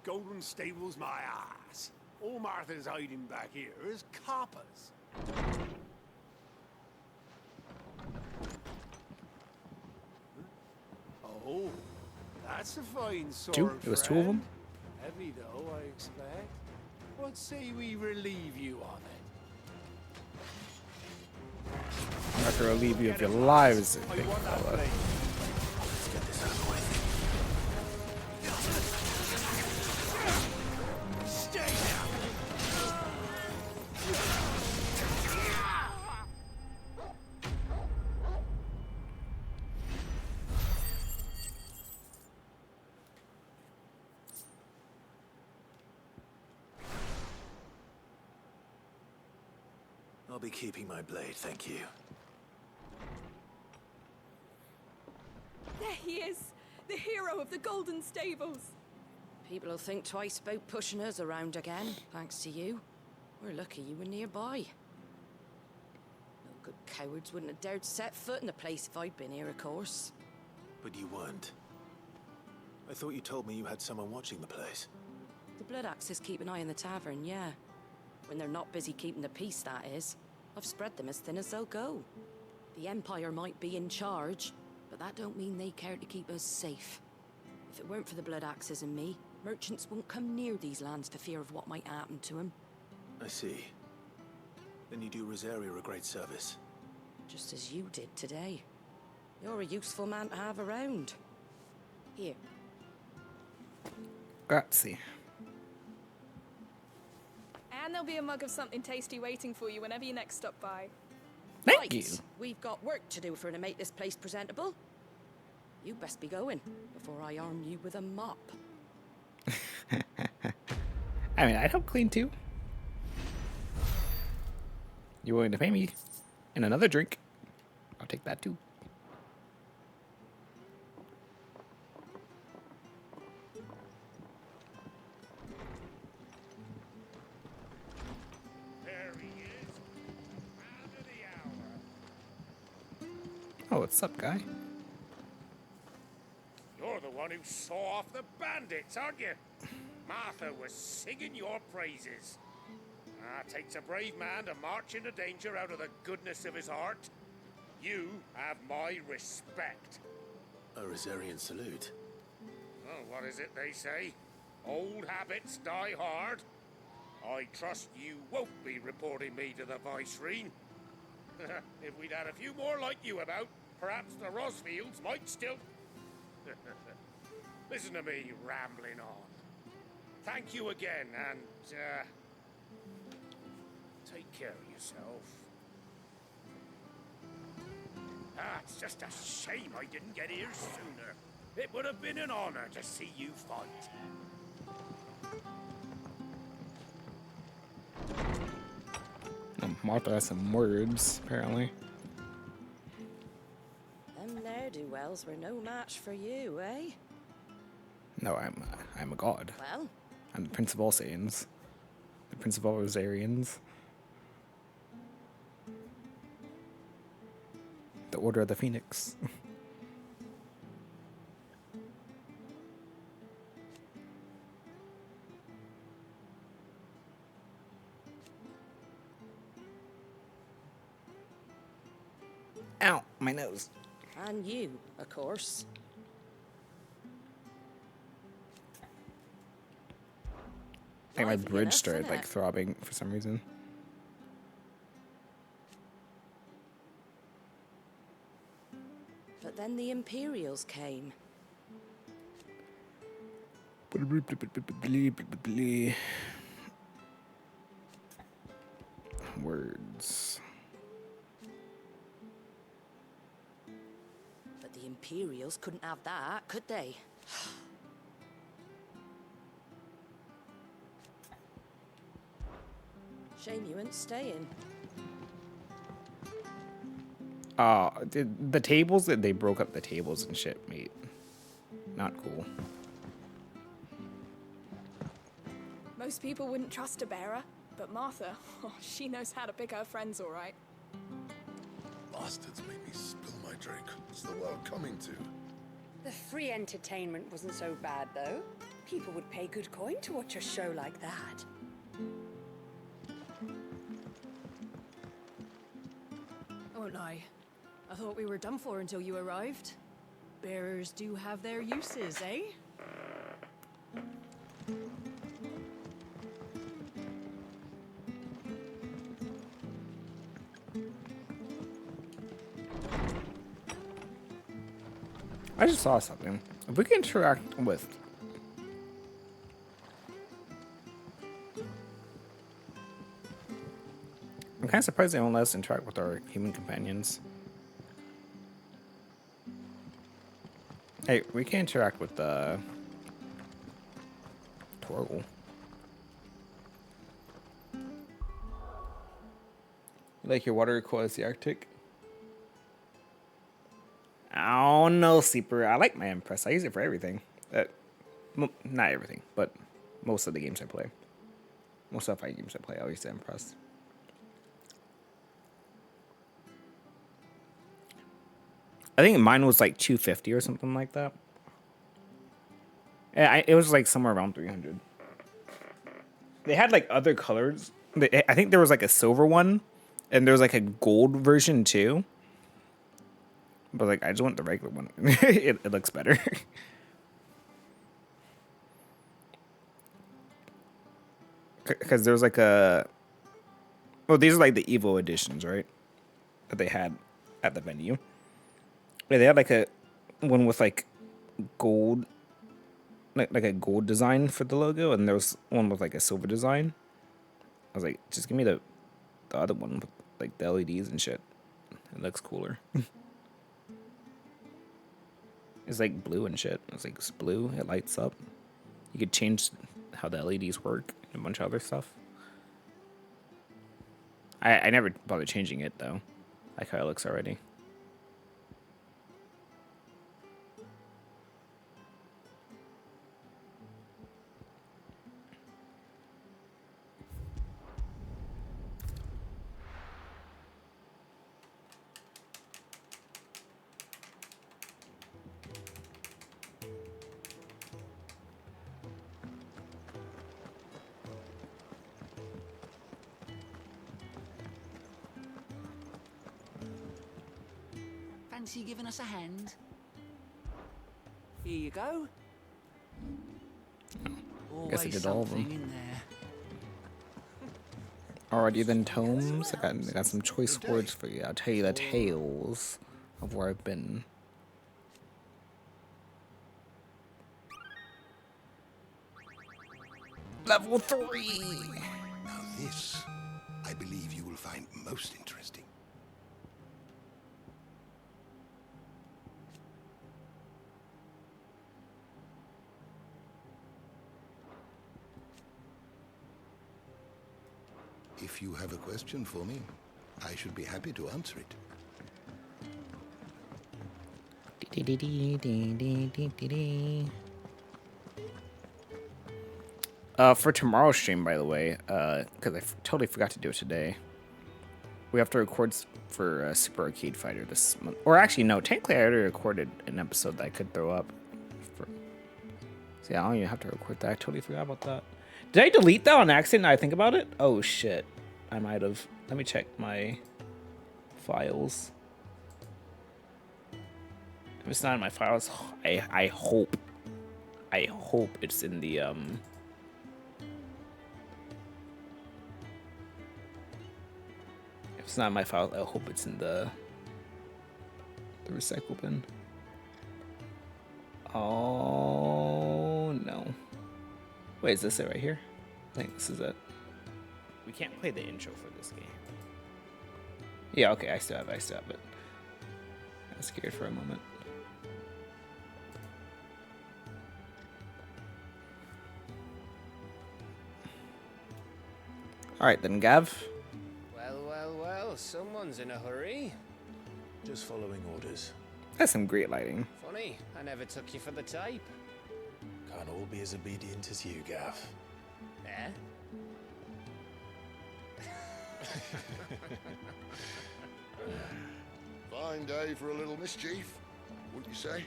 Golden Stables my ass. All Martha's hiding back here is coppers. Oh, that's a fine sword. Two? It was two of them? Heavy though, I expect. What say we relieve you of it? I'm not gonna relieve you of your lives, big fella. Let's get this out of the way. Stay down! I'll be keeping my blade, thank you. There he is, the hero of the Golden Stables. People will think twice about pushing us around again, thanks to you. We're lucky you were nearby. No good cowards wouldn't have dared set foot in the place if I'd been here, of course. But you weren't. I thought you told me you had someone watching the place. The Blood Axes keep an eye on the tavern, yeah. When they're not busy keeping the peace, that is. I've spread them as thin as they'll go. The Empire might be in charge, but that don't mean they care to keep us safe. If it weren't for the Blood Axes and me, merchants won't come near these lands for fear of what might happen to them. I see. Then you do Rosaria a great service. Just as you did today. You're a useful man to have around. Here. Grazie. And there'll be a mug of something tasty waiting for you whenever you next stop by. Thank you. We've got work to do for to make this place presentable. You best be going before I arm you with a mop. I mean, I'd help clean too. You willing to pay me in another drink? I'll take that too. There he is. Man of the hour. Oh, what's up, guy? You're the one who saw off the bandits, aren't you? Martha was singing your praises. Takes a brave man to march into danger out of the goodness of his heart. You have my respect. A Rosarian salute. Oh, what is it they say? Old habits die hard. I trust you won't be reporting me to the Viceroy. If we'd had a few more like you about, perhaps the Rosfields might still... Listen to me rambling on. Thank you again, and, take care of yourself. It's just a shame I didn't get here sooner. It would have been an honor to see you fight. Martha has some words, apparently. Them ne'er-do-wells were no match for you, eh? No, I'm a god. Well? I'm the Prince of all Saiyans. The Prince of all Rosarians. The Order of the Phoenix. Ow, my nose. And you, of course. Like my lively bridge enough, started isn't like it? throbbing for some reason. But then the Imperials came. Words. But the Imperials couldn't have that, could they? Shame you weren't staying. The tables that they broke up the tables and shit, mate. Not cool. Most people wouldn't trust a bearer, but Martha, oh, she knows how to pick her friends all right. Bastards made me spill my drink. What's the world coming to? The free entertainment wasn't so bad, though. People would pay good coin to watch a show like that. I won't lie. I thought we were done for until you arrived. Bearers do have their uses, eh? I just saw something. If we can interact with... I'm kind of surprised they won't let us interact with our human companions. Hey, we can interact with Torgal. You like your water cool as the Arctic? Oh no, Sleeper. I like my Empress. I use it for everything. Not everything, but most of the games I play. Most of the games I play, I always use the Empress. I think mine was like 250 or something like that. Yeah, it was like somewhere around 300. They had like other colors. I think there was like a silver one, and there was like a gold version too. But like, I just want the regular one. It looks better. Because there's like a... Well, these are like the Evo editions, right? That they had at the venue. Yeah, they had like a one with like gold... Like a gold design for the logo. And there was one with like a silver design. I was like, just give me the other one with like the LEDs and shit. It looks cooler. It's like blue and shit. It's like it's blue. It lights up. You could change how the LEDs work and a bunch of other stuff. I never bothered changing it though. I like how it looks already. Fancy giving us a hand? Here you go. Guess I Always did all of them. something in there. Alrighty then, Tomes. I got some choice words for you. I'll tell you the tales of where I've been. Level 3! Now this, I believe you will find most interesting. If you have a question for me, I should be happy to answer it. For tomorrow's stream, by the way, because I totally forgot to do it today, we have to record for Super Arcade Fighter this month. Or actually, no, technically I already recorded an episode that I could throw up. So yeah, I don't even have to record that. I totally forgot about that. Did I delete that on accident now I think about it? Oh shit. I might have. Let me check my files. If it's not in my files, I hope it's in the If it's not in my file, I hope it's in the recycle bin. Oh no. Wait, is this it right here? I think this is it. We can't play the intro for this game. Yeah, okay, I still have it. I got scared for a moment. Alright then, Gav. Well, someone's in a hurry. Just following orders. That's some great lighting. Funny, I never took you for the type. Can't all be as obedient as you, Gav. Eh? Fine day for a little mischief, wouldn't you say?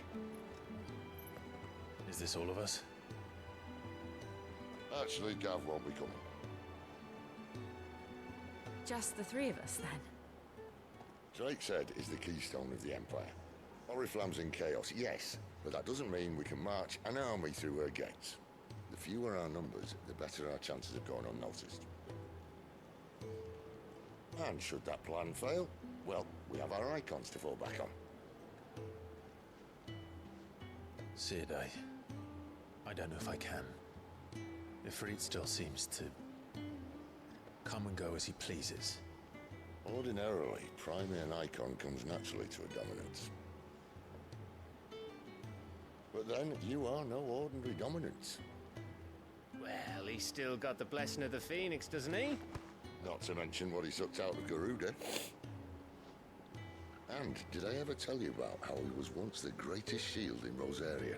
Is this all of us? Actually, Gav won't be coming. Just the three of us, then? Drake's Head is the keystone of the Empire. Oriflamme's in chaos, yes, but that doesn't mean we can march an army through her gates. The fewer our numbers, the better our chances of going unnoticed. And should that plan fail, well, we have our icons to fall back on. Sid, I don't know if I can. Ifrit still seems to come and go as he pleases. Ordinarily, priming an icon comes naturally to a dominance. But then, you are no ordinary dominance. Well, he's still got the blessing of the Phoenix, doesn't he? Not to mention what he sucked out of Garuda. And did I ever tell you about how he was once the greatest shield in Rosaria?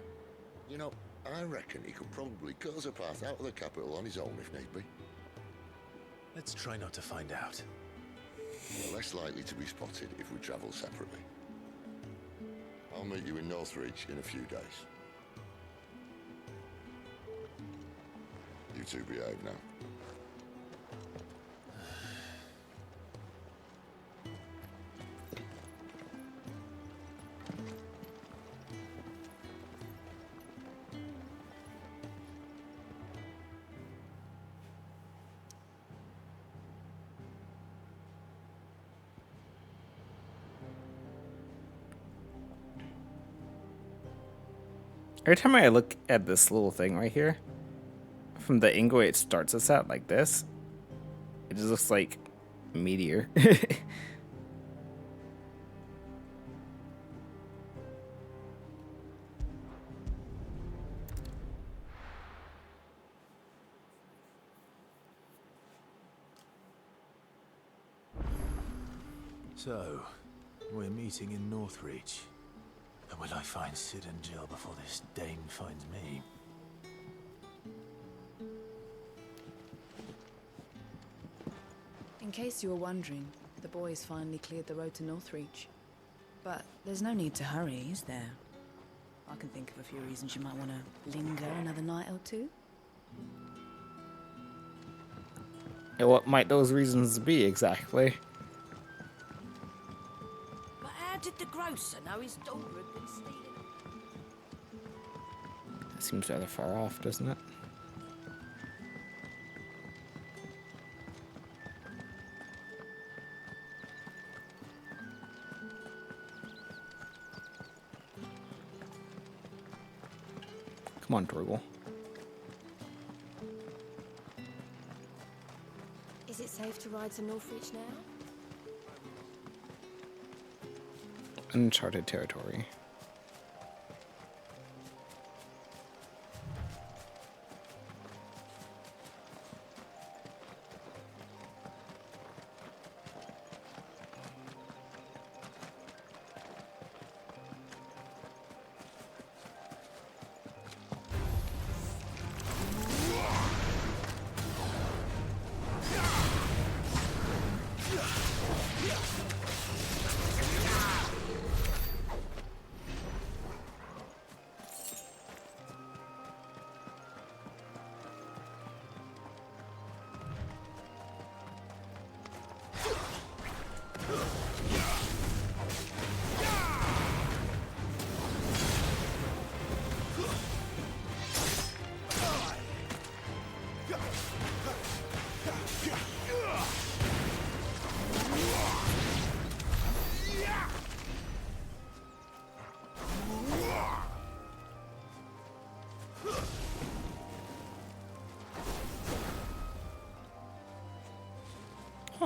You know, I reckon he could probably cut us a path out of the capital on his own if need be. Let's try not to find out. We're less likely to be spotted if we travel separately. I'll meet you in Northreach in a few days. You two behave now. Every time I look at this little thing right here, from the angle it starts us at like this, it just looks like a meteor. So, we're meeting in Northreach. And will I find Sid and Jill before this dame finds me? In case you were wondering, the boys finally cleared the road to Northreach. But there's no need to hurry, is there? I can think of a few reasons you might want to linger another night or two. And what might those reasons be exactly? But how did the grocer know his daughter had been stealing? It seems rather far off, doesn't it? Come on, Torgal. Is it safe to ride to Northreach now? Uncharted territory.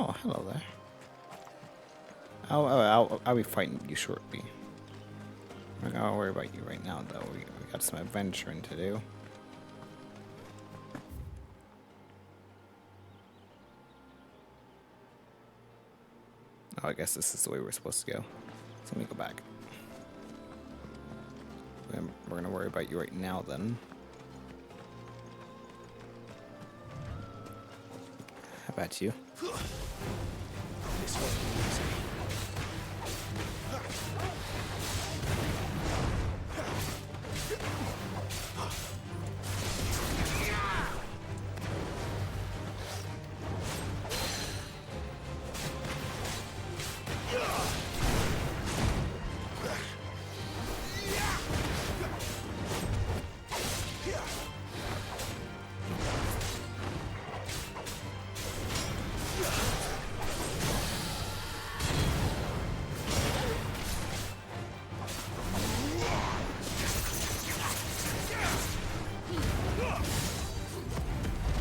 Oh, hello there. I'll be fighting you shortly. I'm not gonna worry about you right now, though. We got some adventuring to do. Oh, I guess this is the way we're supposed to go. So let me go back. We're gonna worry about you right now, then. How about you? This won't be easy.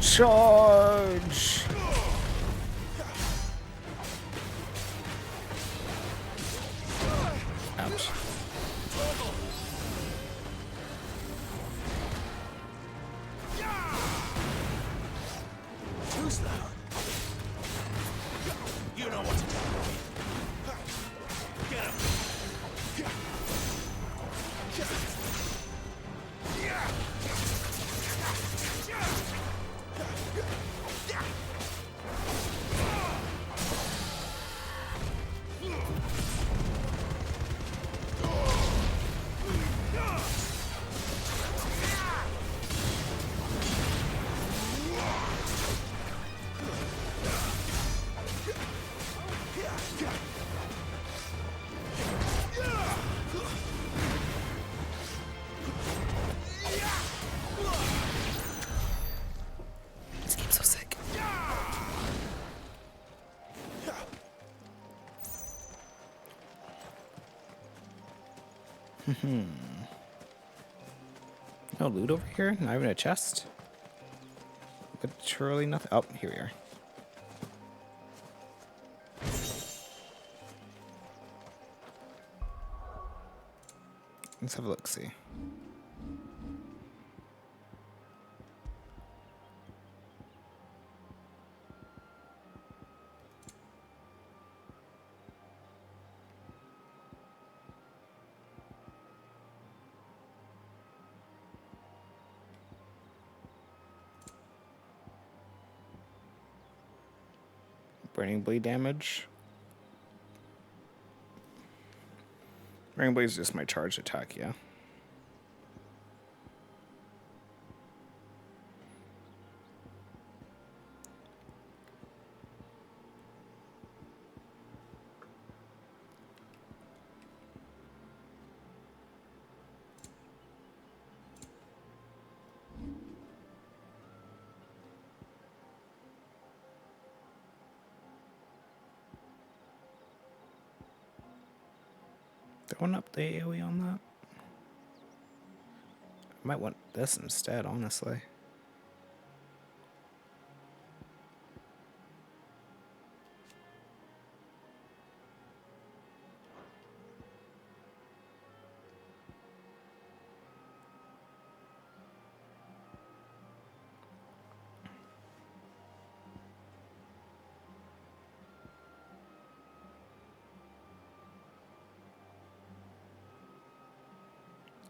Charge! Ouch. Too slow. You know what to do. Get him. This game's so sick. No loot over here? Not even a chest? Literally nothing. Oh, here we are. Let's have a look, see. Burning blade damage. Burning blade is just my charge attack, yeah. Throwing up the AoE on that? I might want this instead, honestly.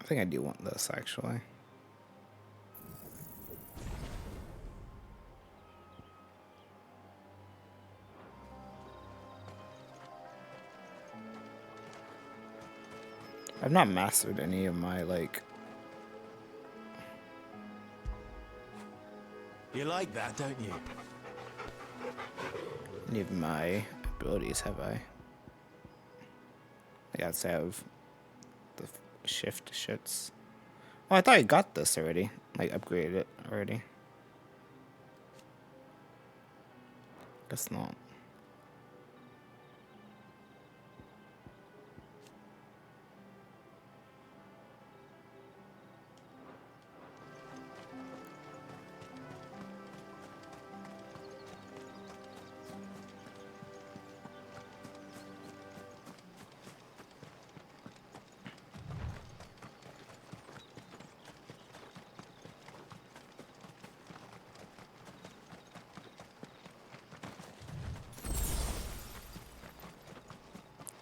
I think I do want this, actually. I've not mastered any of my, like... You like that, don't you? Any of my abilities, have I? I gotta say I have the shift shits. Oh, I thought I got this already. Like, upgraded it already. Guess not.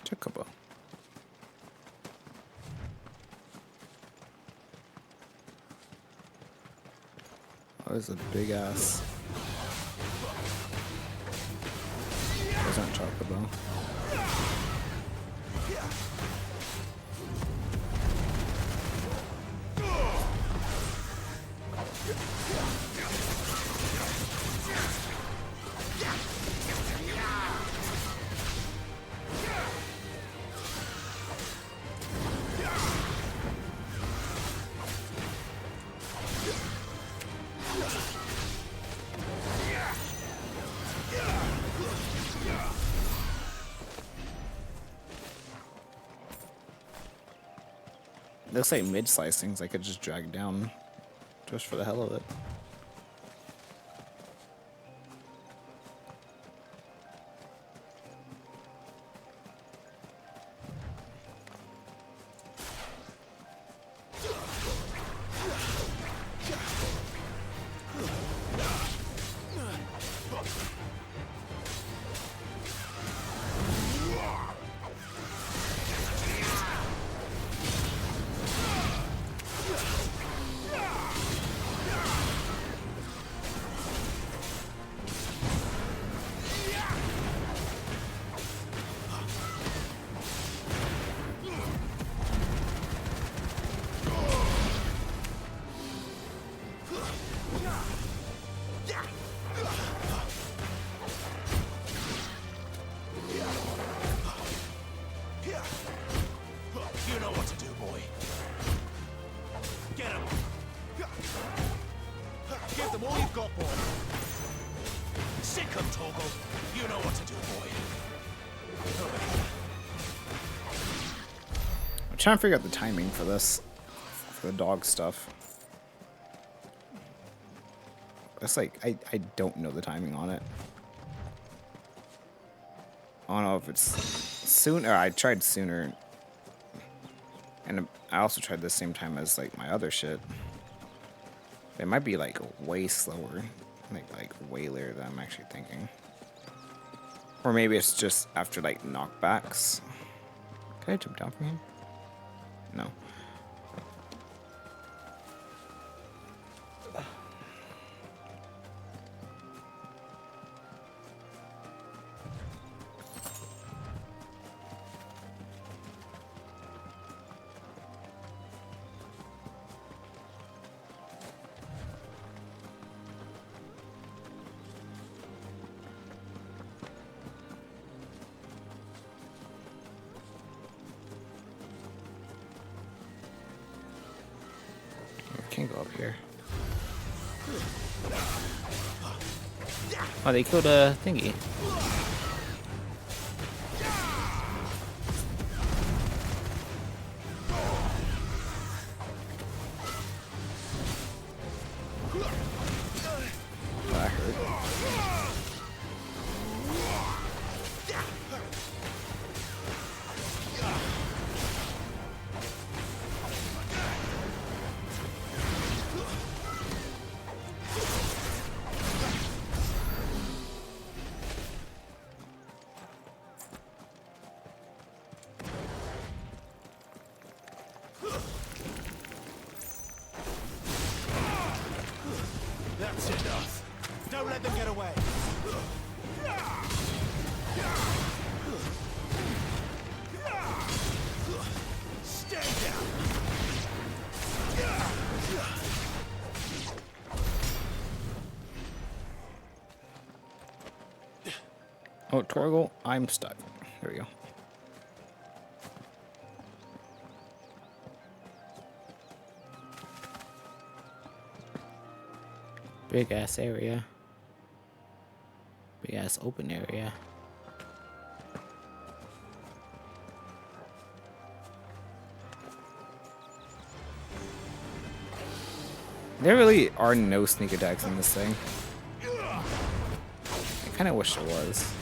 Chocobo. Oh, there's a big ass. Those aren't chocobo. Looks like mid-slice things I could just drag down just for the hell of it. You know what to do, boy. Get him. Give them all you've got, boy. Sick 'em, Torgal. You know what to do, boy. I'm trying to figure out the timing for this, for the dog stuff. It's like, I don't know the timing on it. I don't know if it's sooner. I tried sooner. And I also tried the same time as like my other shit. It might be like way slower. Like way later than I'm actually thinking. Or maybe it's just after like knockbacks. Can I jump down from him? No. Can't go up here. Oh, they killed a thingy. That hurt. That's enough. Don't let them get away. Stay down. Oh, Torgal, I'm stuck. There we go. Big ass area. Big ass open area. There really are no sneak attacks in this thing. I kind of wish there was.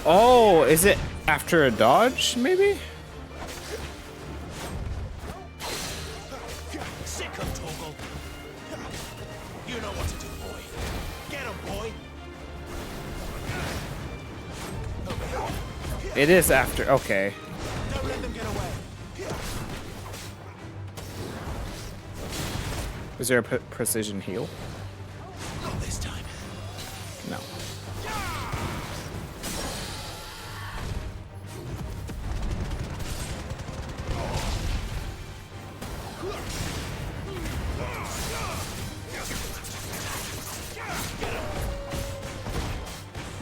Oh, is it after a dodge, maybe? Sick him, Torgal. You know what to do, boy. Get him, boy. It is after. Okay. Don't let them get away. Is there a precision heal? Not this time. No.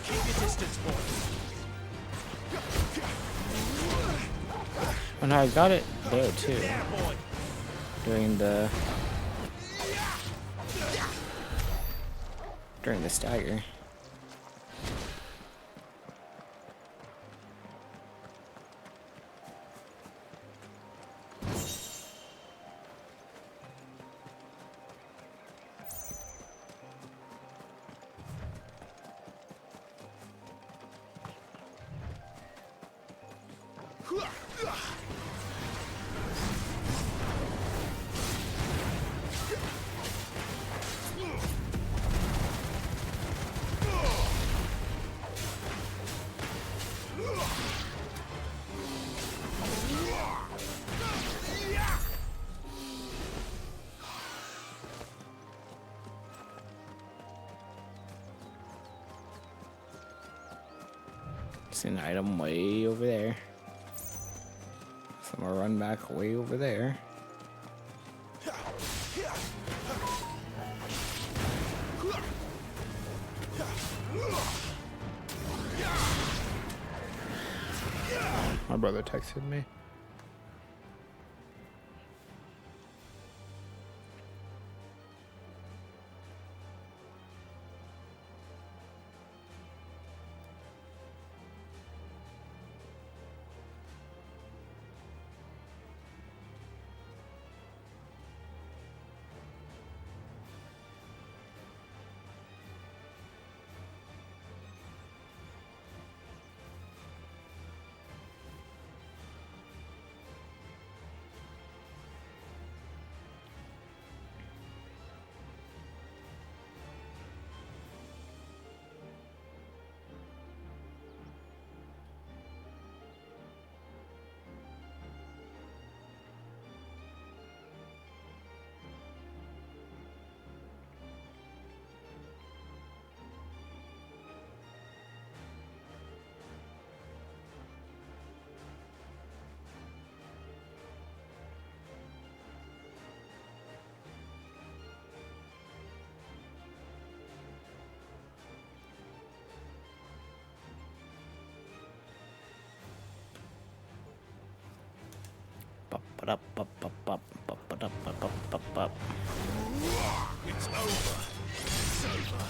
Keep your distance, boy. And I got it there too. During the stagger. See an item way over there. So I'm gonna run back way over there. My brother texted me. It's over. It's over.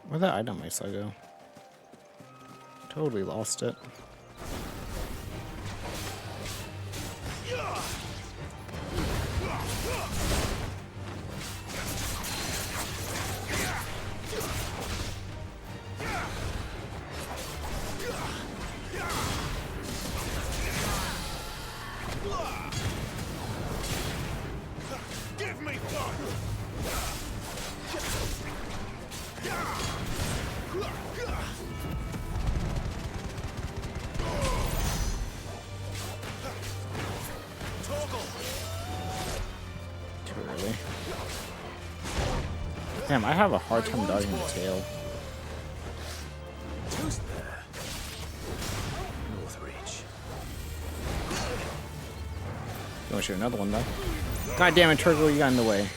Where'd that item I saw go? Totally lost it. Give me fun! Too early. Damn, I have a hard time dodging the tail. Almost there. North Reach. You want to shoot another one though? God damn it, Turgle, you got in the way.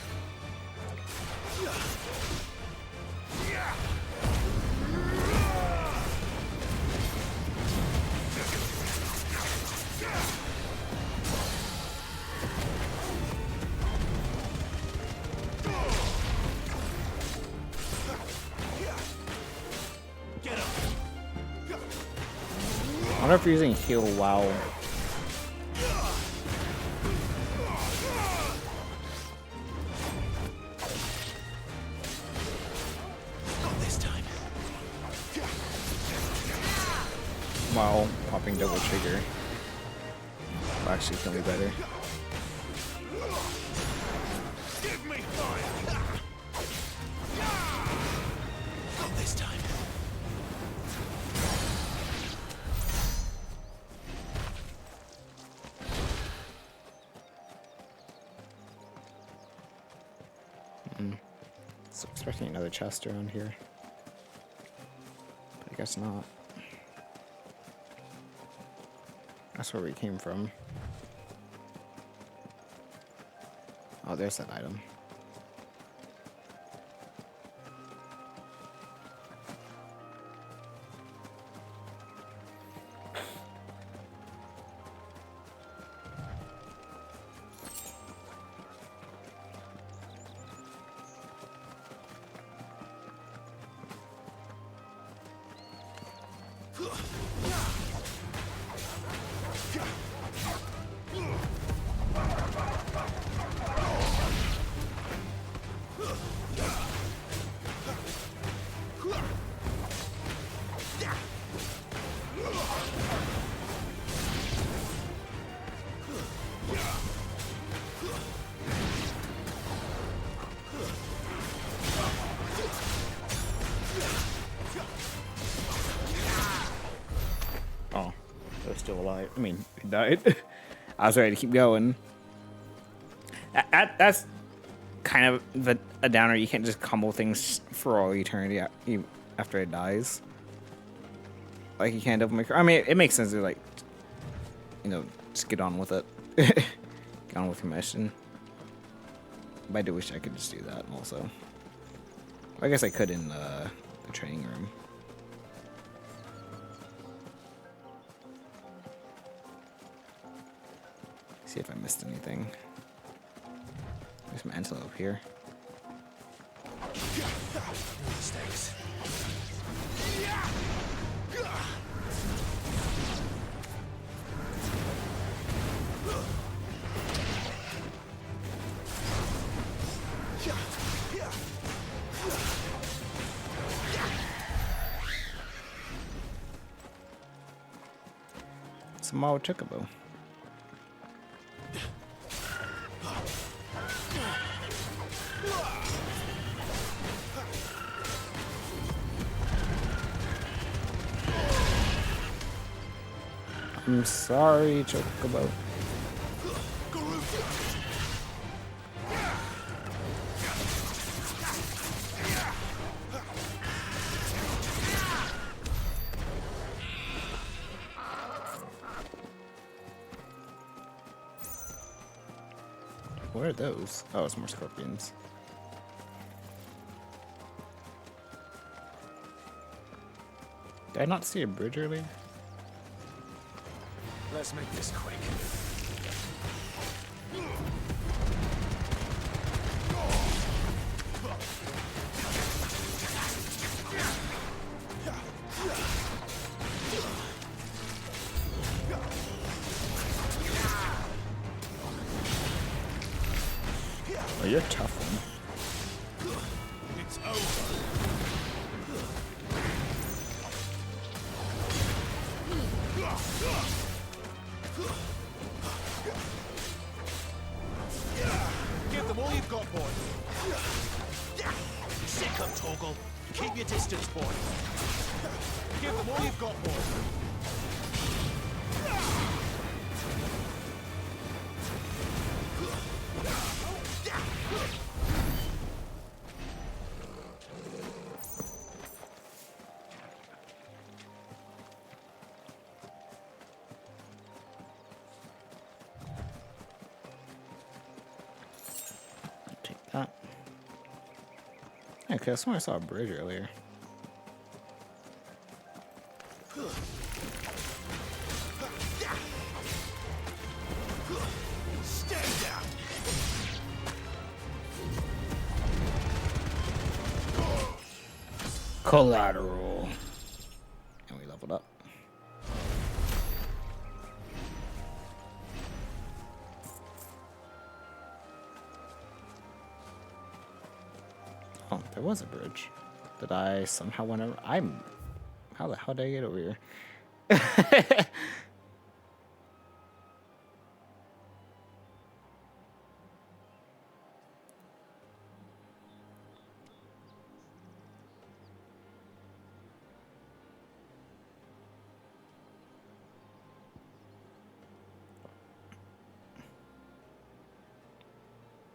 I wonder if you're using heal wow. Not this time. While popping double trigger. Will actually kill me better. Give me fire! Not this time. So expecting another chest around here. But I guess not. That's where we came from. Oh, there's that item. Oh, they're still alive. I mean, he died. I was ready to keep going. That's kind of a downer. You can't just combo things for all eternity after it dies. Like, you can't double make. I mean, it makes sense to, like, you know, just get on with it. Get on with your mission. But I do wish I could just do that also. I guess I could in the training room. See if I missed anything. There's some antelope here. Mistakes. Small chocobo. I'm sorry, chocobo. What are those? Oh, it's more scorpions. Did I not see a bridge earlier? Let's make this quick. Oh, you're a tough one. It's over. Give them all you've got, boy. Sick of Toggle. Keep your distance, boy. Give them all you've got, boy. Yeah, because I swear I saw a bridge earlier. Stand down. Collateral. And we leveled up. Oh, there was a bridge. Did I somehow went over? How the hell did I get over here?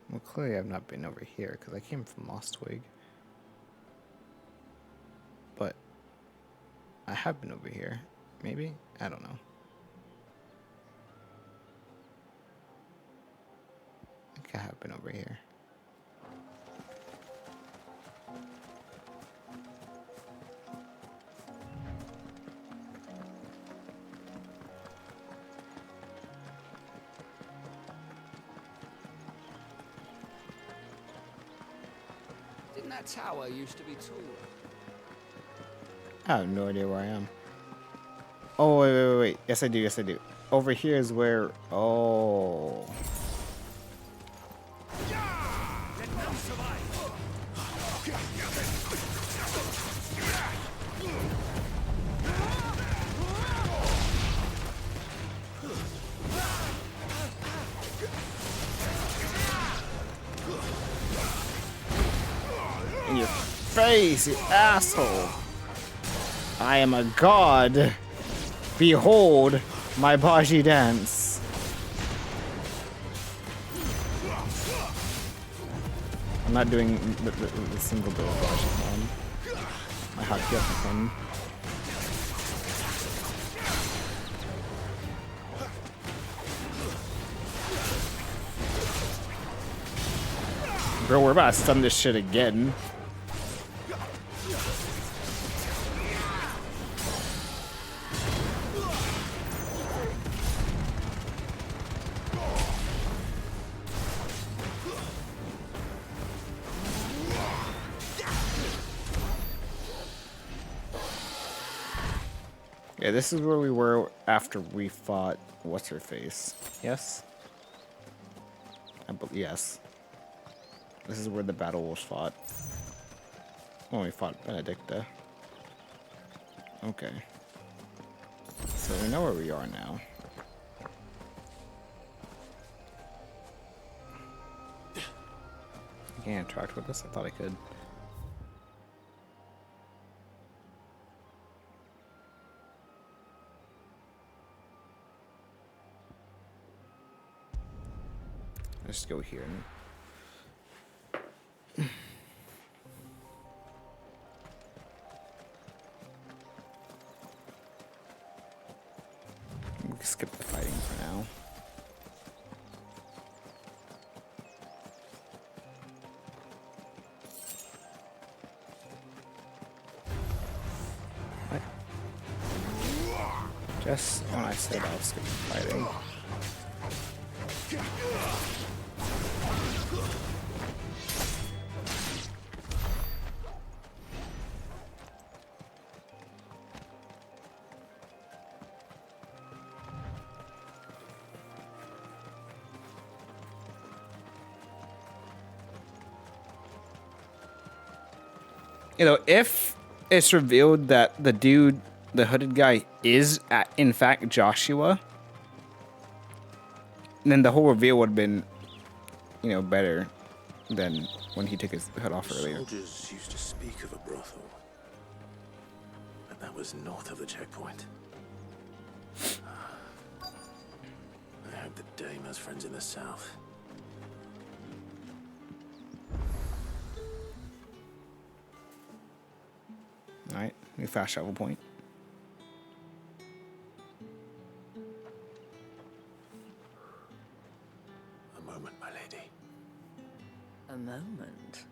Well, clearly I've not been over here because I came from Mostwig. But I have been over here. Maybe? I don't know. I think I have been over here. Didn't that tower used to be taller? I have no idea where I am. Oh, wait. Yes, I do. Yes, I do. Over here is where... Oh. In your face, you asshole. I am a god. Behold my Baji dance. I'm not doing the single bill Baji one. My Hakyoku-kun. Bro, we're about to stun this shit again. Yeah, this is where we were after we fought what's-her-face. Yes? Yes. This is where the battle was fought. When we fought Benedicta. Okay. So we know where we are now. You can't interact with us? I thought I could. Let's go here. We'll skip the fighting for now. What? Just when I said I'll skip the fighting. You know, if it's revealed that the dude, the hooded guy, is in fact Joshua, then the whole reveal would have been, you know, better than when he took his hood off earlier. Soldiers used to speak of a brothel, but that was north of the checkpoint. I hope that Dame has friends in the south. Alright, new fast travel point. A moment, my lady. A moment?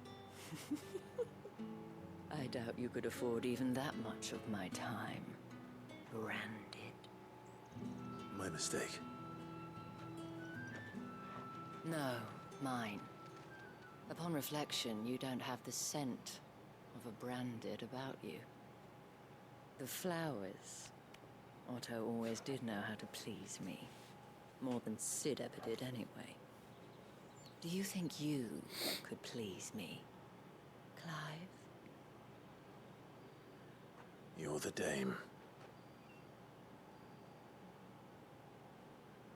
I doubt you could afford even that much of my time. Branded. My mistake. No, mine. Upon reflection, you don't have the scent of a branded about you. The flowers. Otto always did know how to please me. More than Sid ever did anyway. Do you think you could please me, Clive? You're the dame.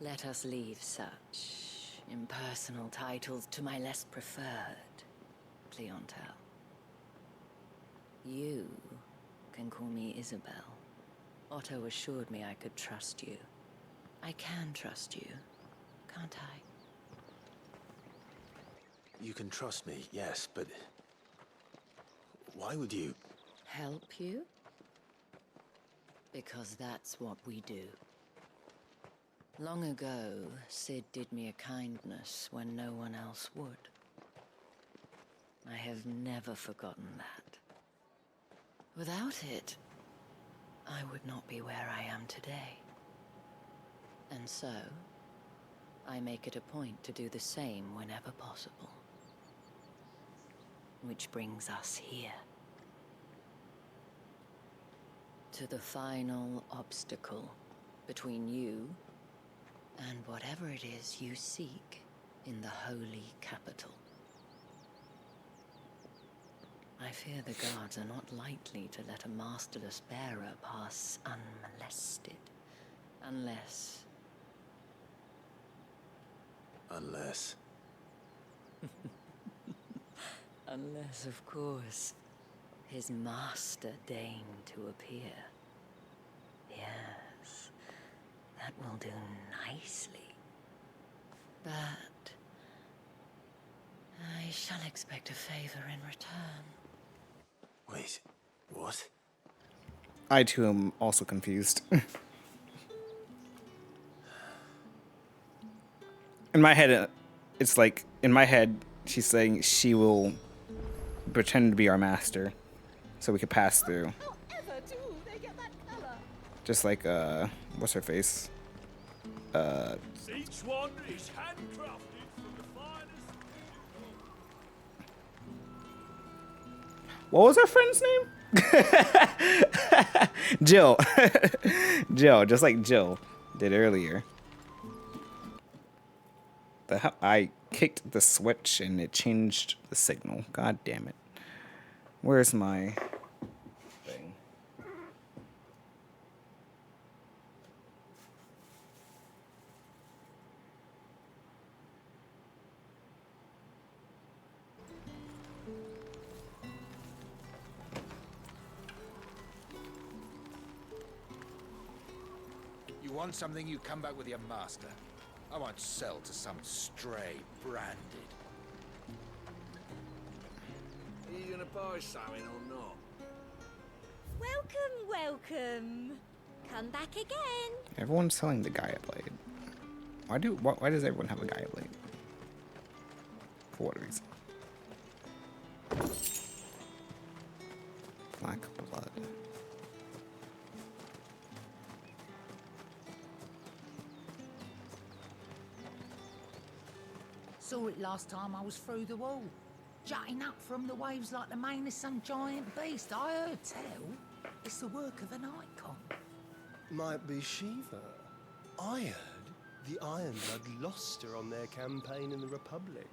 Let us leave such impersonal titles to my less preferred clientele. You can call me Isabel. Otto assured me I could trust you. I can trust you, can't I? You can trust me, yes, but why would you? Help you? Because that's what we do. Long ago, Sid did me a kindness when no one else would. I have never forgotten that. Without it, I would not be where I am today. And so, I make it a point to do the same whenever possible. Which brings us here. To the final obstacle between you and whatever it is you seek in the holy capital. I fear the guards are not likely to let a masterless bearer pass unmolested. Unless... Unless, of course, his master deigned to appear. Yes, that will do nicely. But I shall expect a favor in return. Wait, what? I too am also confused. In my head, it's like, in my head, she's saying she will pretend to be our master so we could pass through. However do they get that color? Just like, what's her face? Each one is handcrafted from the finest. What was our friend's name? Jill. Jill, just like Jill did earlier. The hell? I kicked the switch and it changed the signal. God damn it. Where's my thing? You want something, you come back with your master. I won't sell to some stray branded. Are you gonna buy something or not? Welcome, welcome. Come back again. Everyone's selling the Gaia blade. Why does everyone have a Gaia blade? For what reason? Black blood. Saw it last time I was through the wall. Jutting up from the waves like the mane of some giant beast. I heard tell. It's the work of an icon. Might be Shiva. I heard the Ironblood lost her on their campaign in the Republic.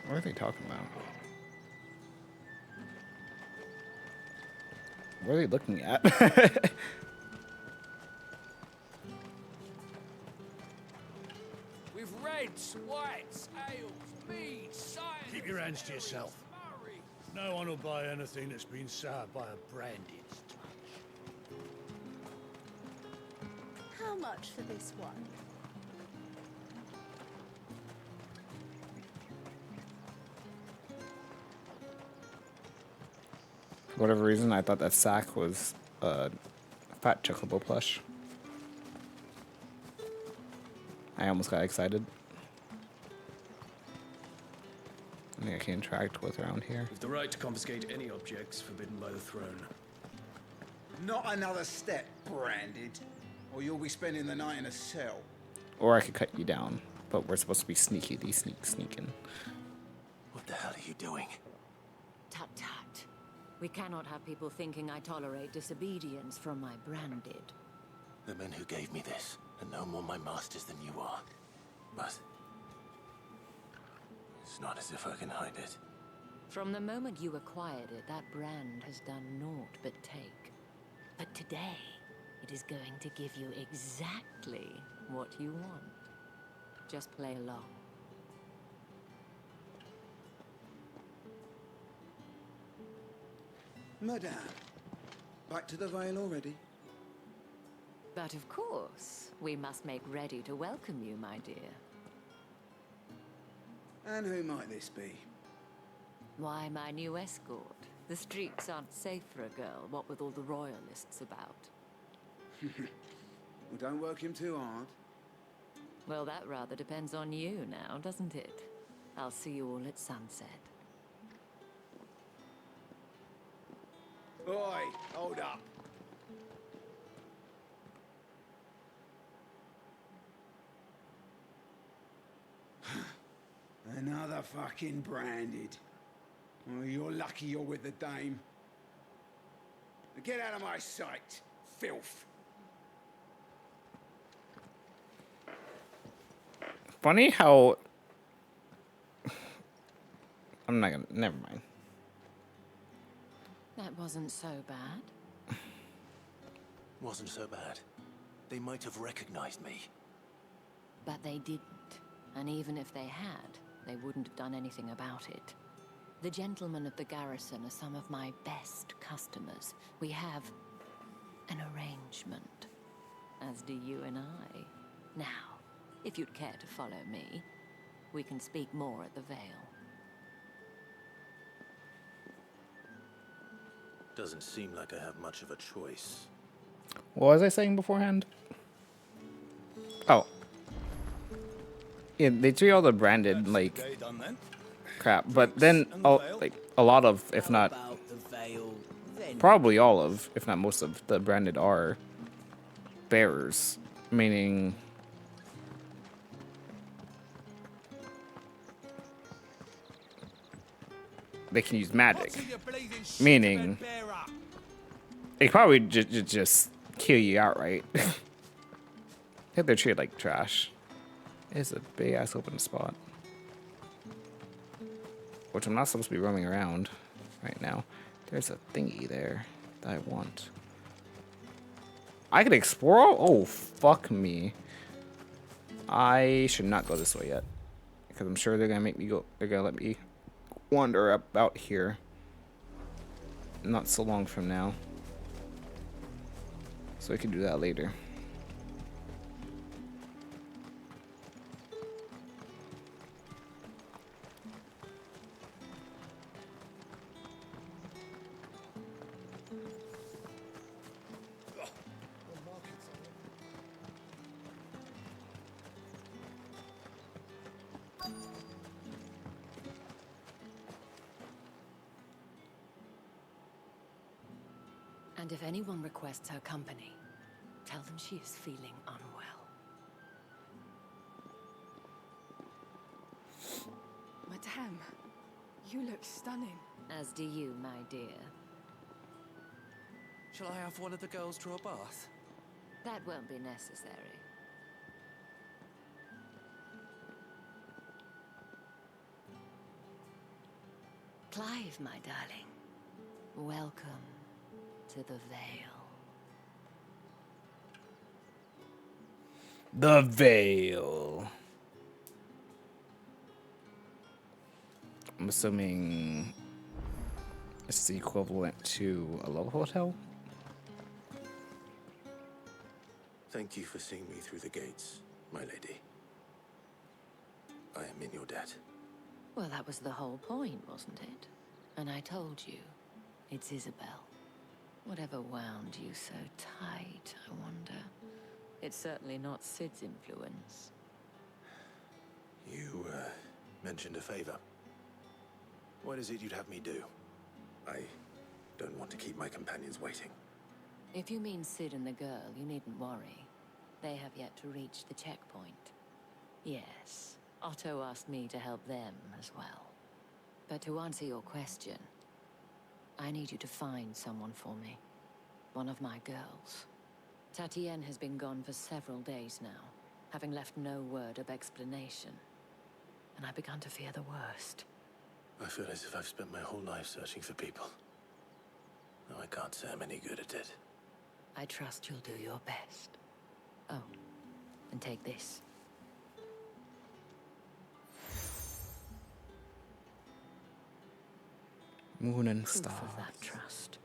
What are they talking about? What are they looking at? With reds, whites, ales, meads, cider. Keep your hands to yourself. No one will buy anything that's been soured by a branded touch. How much for this one? For whatever reason, I thought that sack was a fat chocobo plush. I almost got excited. I think I can interact with around here. With the right to confiscate any objects forbidden by the throne. Not another step, Branded, or you'll be spending the night in a cell. Or I could cut you down, but we're supposed to be sneaky. These sneaking. What the hell are you doing? Tut tut. We cannot have people thinking I tolerate disobedience from my Branded. The men who gave me this are no more my masters than you are. But it's not as if I can hide it. From the moment you acquired it, that brand has done naught but take. But today, it is going to give you exactly what you want. Just play along. Madame, back to the Vale already? But of course, we must make ready to welcome you, my dear. And who might this be? Why, my new escort. The streets aren't safe for a girl, what with all the royalists about. Well, don't work him too hard. Well, that rather depends on you now, doesn't it? I'll see you all at sunset. Oi, hold up. Another fucking Branded. Oh, you're lucky you're with the dame. Get out of my sight, filth. Funny how... I'm not gonna... Never mind. That wasn't so bad. Wasn't so bad. They might have recognized me. But they didn't. And even if they had, they wouldn't have done anything about it. The gentlemen of the garrison are some of my best customers. We have an arrangement, as do you and I. Now, if you'd care to follow me, we can speak more at the Vale. Doesn't seem like I have much of a choice. What was I saying beforehand? Oh. Yeah, they treat all the Branded like crap, but then like a lot of, if not probably all of, if not most of the Branded are bearers, meaning they can use magic, meaning they probably just kill you outright. I think they're treated like trash. It's a big ass open spot, which I'm not supposed to be roaming around right now. There's a thingy there that I want. I could explore. Oh fuck me! I should not go this way yet, because I'm sure they're gonna make me go. They're gonna let me wander about here. Not so long from now, so we can do that later. And if anyone requests her company, tell them she is feeling unwell. Madame, you look stunning. As do you, my dear. Shall I have one of the girls draw a bath? That won't be necessary. Clive, my darling. Welcome to the Vale. The Vale. I'm assuming it's the equivalent to a local hotel. Thank you for seeing me through the gates, my lady. I am in your debt. Well, that was the whole point, wasn't it? And I told you, it's Isabel. Whatever wound you so tight, I wonder. It's certainly not Sid's influence. You, mentioned a favor. What is it you'd have me do? I don't want to keep my companions waiting. If you mean Sid and the girl, you needn't worry. They have yet to reach the checkpoint. Yes, Otto asked me to help them as well. But to answer your question, I need you to find someone for me. One of my girls. Tatienne has been gone for several days now, having left no word of explanation. And I've begun to fear the worst. I feel as if I've spent my whole life searching for people. No, I can't say I'm any good at it. I trust you'll do your best. Oh, and take this. Moon and Proof stars. of that trust.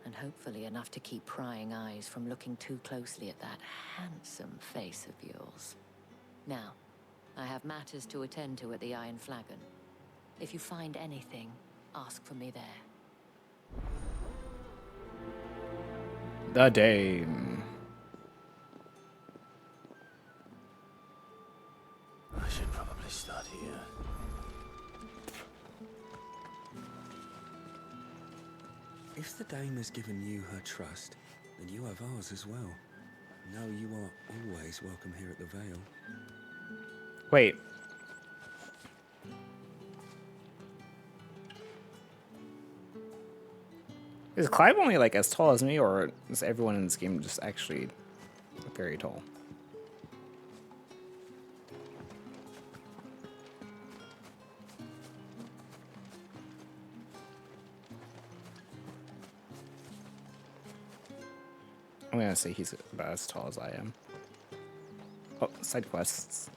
And hopefully enough to keep prying eyes from looking too closely at that handsome face of yours. Now, I have matters to attend to at the Iron Flagon. If you find anything, ask for me there. The Dame. I should probably start here. If the Dame has given you her trust, then you have ours as well. No, you are always welcome here at the Vale. Wait. Is Clive only like as tall as me, or is everyone in this game just actually very tall? I'm gonna say he's about as tall as I am. Oh, side quests.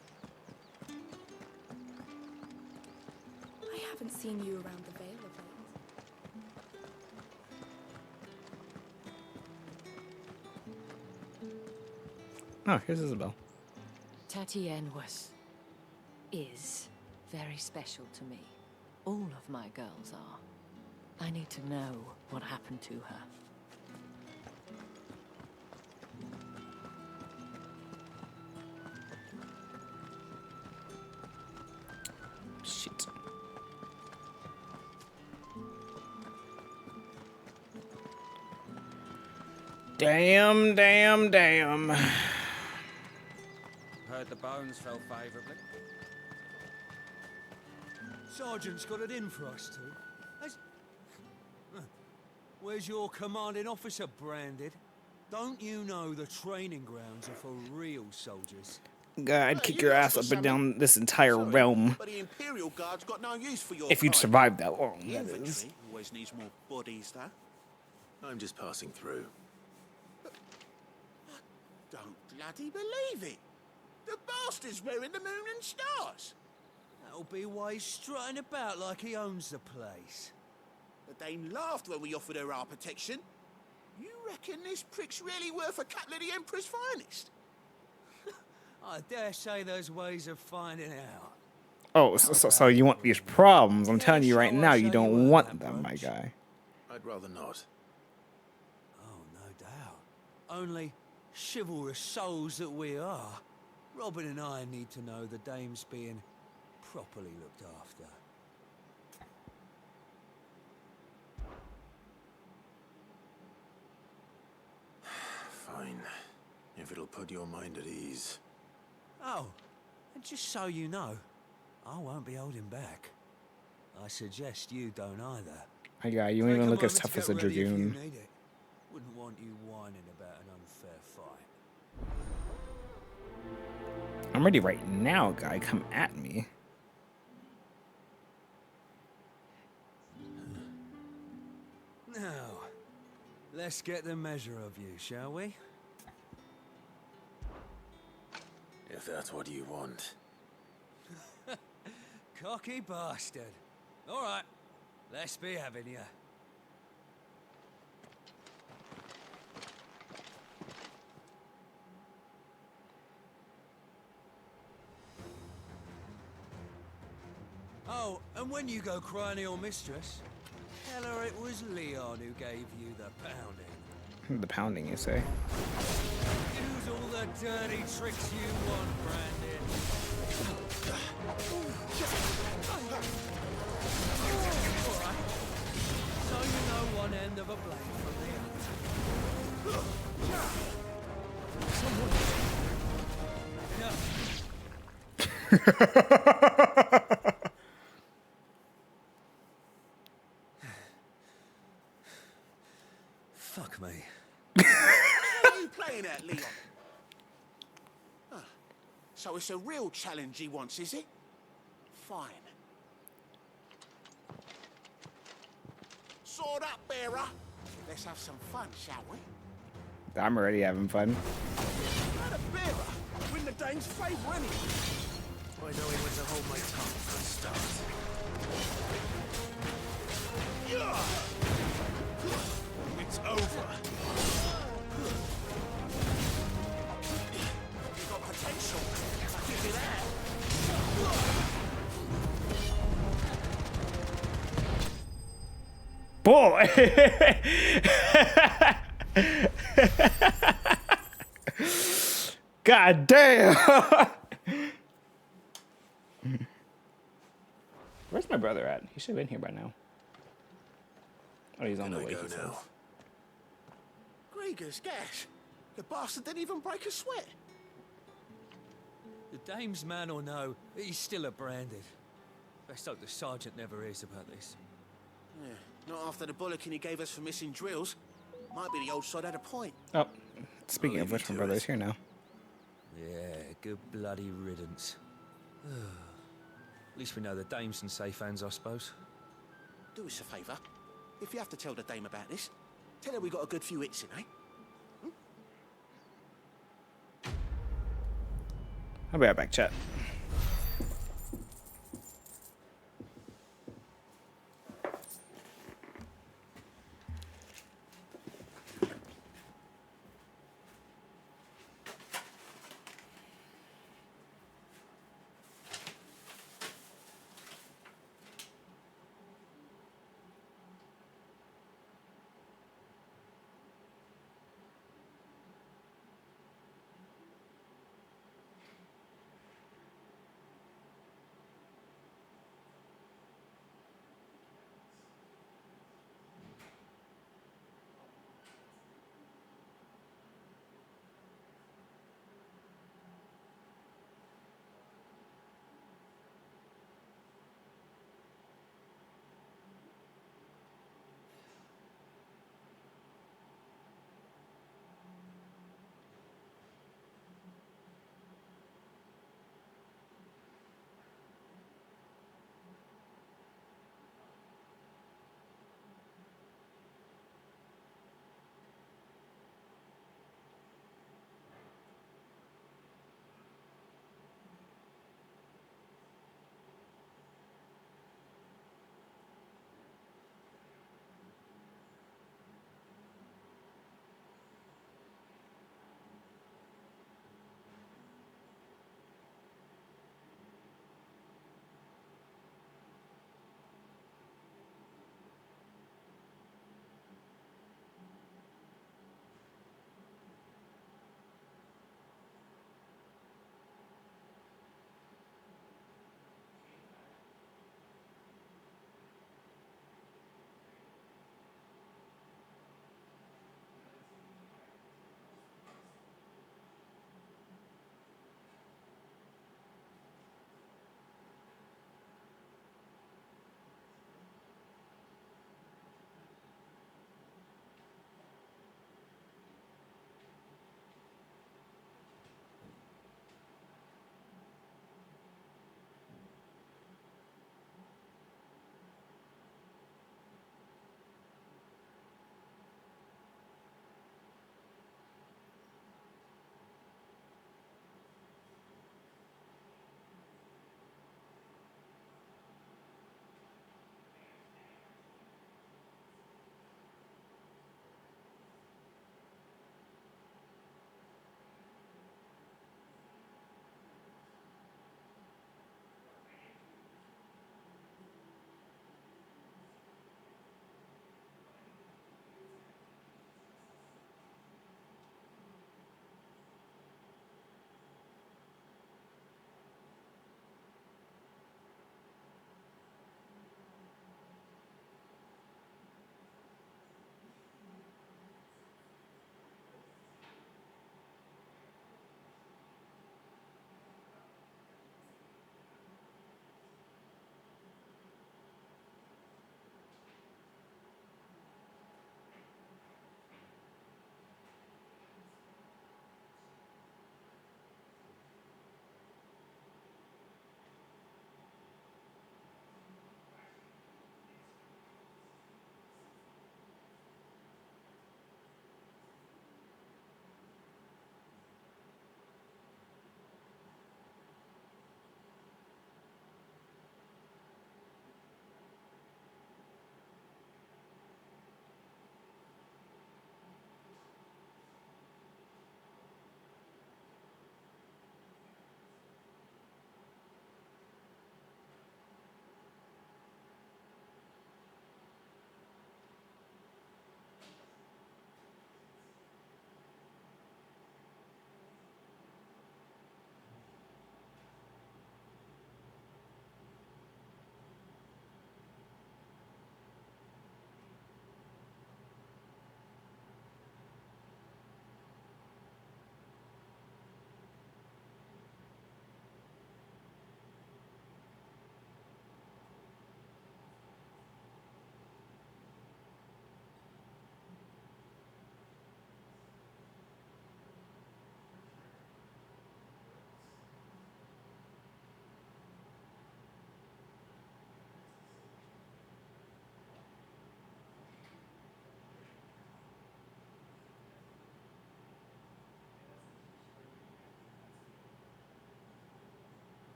I haven't seen you around the Vale of late. Oh, here's Isabel. Tatienne is very special to me. All of my girls are. I need to know what happened to her. Shit. Damn, damn, damn. Heard the bones fell favourably. Sergeant's got it in for us two. Where's your commanding officer branded? Don't you know the training grounds are for real soldiers? God, I'd kick your ass up and down this entire realm But the Imperial Guard's got no use for your if you'd kind. survived that long. The That is. infantry always needs more bodies, though. I'm just passing through. Don't bloody believe it. The bastard's wearing the moon and stars. That'll be why he's strutting about like he owns the place. The Dame laughed when we offered her our protection. You reckon this prick's really worth a couple of the Emperor's finest? I dare say there's ways of finding out. Oh, so you want these problems? I'm telling you right now, you don't want them, my guy. I'd rather not. Oh, no doubt. Only chivalrous souls that we are, Robin and I need to know the Dame's being properly looked after. Fine. If it'll put your mind at ease. Oh, and just so you know, I won't be holding back. I suggest you don't either. My guy, you don't even look as tough as a dragoon. Wouldn't want you whining about an unfair fight. I'm ready right now, guy. Come at me. Now, let's get the measure of you, shall we? If that's what you want. Cocky bastard. All right, let's be having you. Oh, and when you go crying to your mistress, tell her it was Leon who gave you the pounding. The pounding, you say? Use all the dirty tricks you want, Brandon. a blade from the Fuck me. What are you playing at, Leon? Huh. So it's a real challenge he wants, is it? Fine. Sword up, bearer. Let's have some fun, shall we? I'm already having fun. Not a bearer. Win the Dane's favour, anyway. I know he went to hold my tongue for a start. It's over. You've got potential. I'll give you that. Boy! God damn! Where's my brother at? He should have been here by now. Oh, he's on the way. He says. Gregor's gas. The bastard didn't even break a sweat. The dame's man or no, he's still a branded. Best hope the sergeant never hears about this. Yeah, not after the bollocking he gave us for missing drills. Might be the old sod had a point. Oh, speaking of which, my brother's here now. Yeah, good bloody riddance. At least we know the dame's in safe hands, I suppose. Do us a favour. If you have to tell the dame about this, tell her we got a good few hits in, eh? I'll be right back, chat.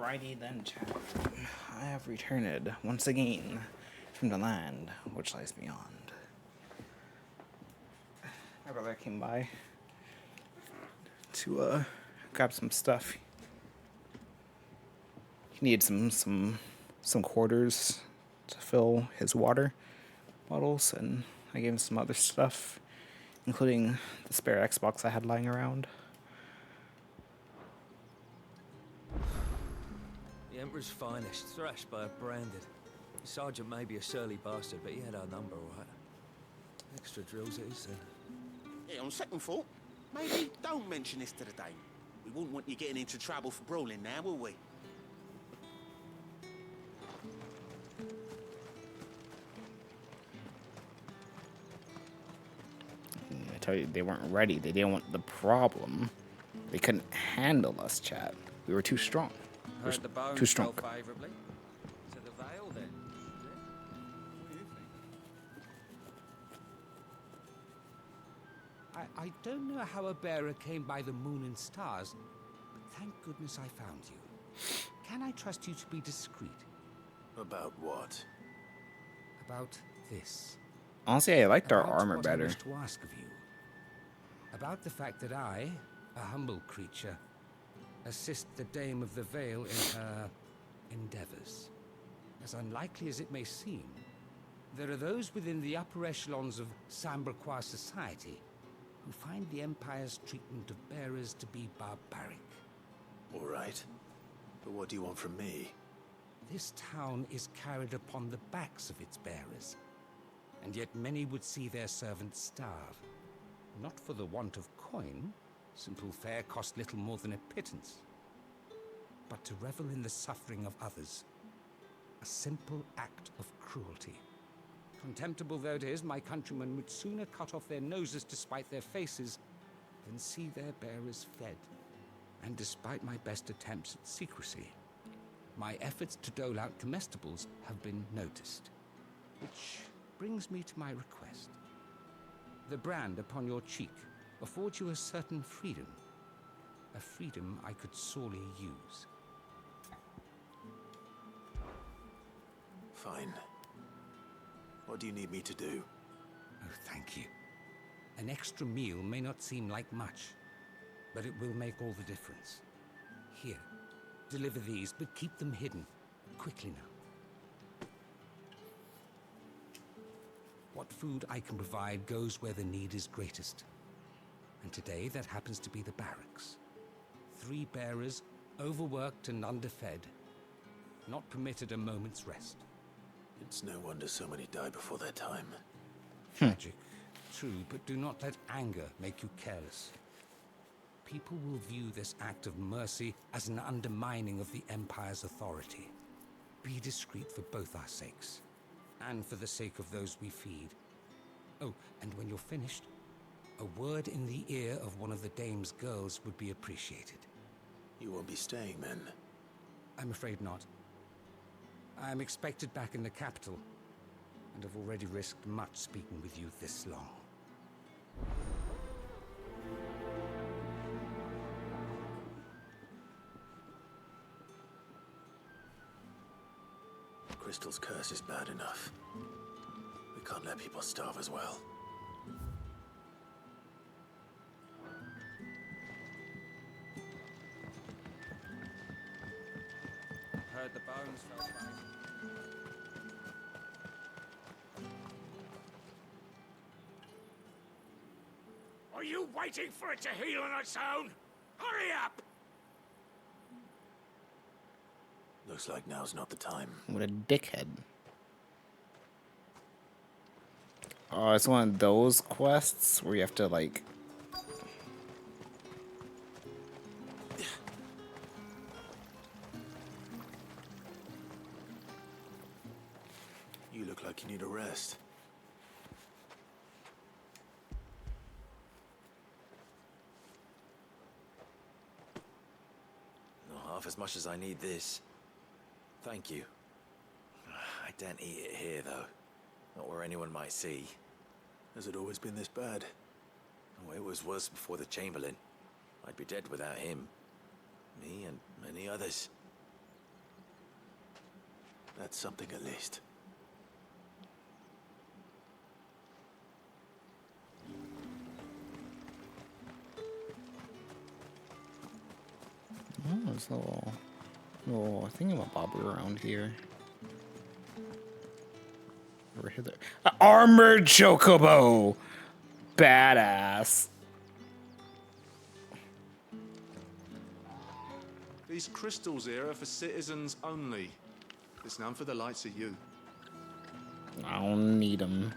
Alrighty then, chat. I have returned once again from the land which lies beyond. My brother came by to grab some stuff. He needed some quarters to fill his water bottles, and I gave him some other stuff, including the spare Xbox I had lying around. The Emperor's finest, thrashed by a branded. The sergeant may be a surly bastard, but he had our number, all right. Extra drills it is, then. Yeah, on second thought, maybe don't mention this to the Dame. We wouldn't want you getting into trouble for brawling now, will we? I tell you, they weren't ready. They didn't want the problem. They couldn't handle us, chat. We were too strong. We were Heard the bones too strong. fell favourably to the Vale, then. What do you think? I don't know how a bearer came by the moon and stars, but thank goodness I found you. Can I trust you to be discreet? About what? About this. Honestly, I liked our About armor what I better. wish to ask of you. About the fact that I, a humble creature, assist the Dame of the Vale in her endeavors. As unlikely as it may seem, there are those within the upper echelons of Samberquois society who find the Empire's treatment of bearers to be barbaric. All right. But what do you want from me? This town is carried upon the backs of its bearers, and yet many would see their servants starve. Not for the want of coin, simple fare cost little more than a pittance, but to revel in the suffering of others, a simple act of cruelty. Contemptible though it is, my countrymen would sooner cut off their noses to spite their faces than see their bearers fed. And despite my best attempts at secrecy, my efforts to dole out comestibles have been noticed. Which brings me to my request. The brand upon your cheek affords you a certain freedom. A freedom I could sorely use. Fine. What do you need me to do? Oh, thank you. An extra meal may not seem like much, but it will make all the difference. Here, deliver these, but keep them hidden. Quickly now. What food I can provide goes where the need is greatest. And today, that happens to be the barracks. 3 bearers, overworked and underfed, not permitted a moment's rest. It's no wonder so many die before their time. Tragic, true, but do not let anger make you careless. People will view this act of mercy as an undermining of the Empire's authority. Be discreet for both our sakes, and for the sake of those we feed. Oh, and when you're finished, a word in the ear of one of the Dame's girls would be appreciated. You won't be staying, then? I'm afraid not. I am expected back in the capital, and have already risked much speaking with you this long. Crystal's curse is bad enough. We can't let people starve as well. Heard the bones fell favourably. Are you waiting for it to heal on its own? Hurry up! Looks like now's not the time. What a dickhead. Oh, it's one of those quests where you have to, like... You look like you need a rest. Not half as much as I need this. Thank you. I don't eat it here, though. Not where anyone might see. Has it always been this bad? Oh, it was worse before the Chamberlain. I'd be dead without him. Me and many others. That's something at least. Oh, there's a little thingamabob around here. Over here, an armored chocobo, badass. These crystals here are for citizens only. There's none for the likes of you. I don't need them.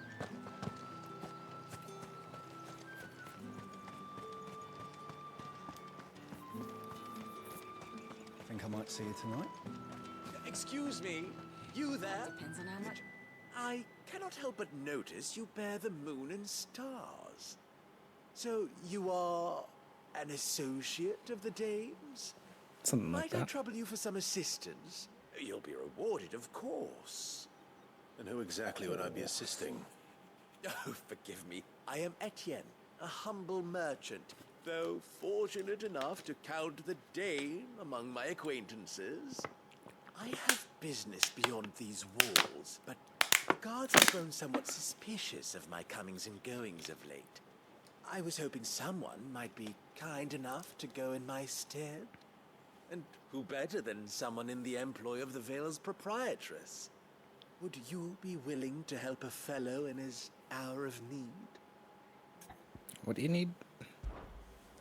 Think I might see you tonight? Excuse me, you there? Depends on how much. I cannot help but notice you bear the moon and stars. So you are an associate of the dames? Something like Might I that. trouble you for some assistance? You'll be rewarded, of course. And who exactly would I be assisting? Oh, forgive me. I am Etienne, a humble merchant, though fortunate enough to count the Dane among my acquaintances. I have business beyond these walls, but the guards have grown somewhat suspicious of my comings and goings of late. I was hoping someone might be kind enough to go in my stead. And who better than someone in the employ of the Vale's proprietress? Would you be willing to help a fellow in his hour of need? What do you need?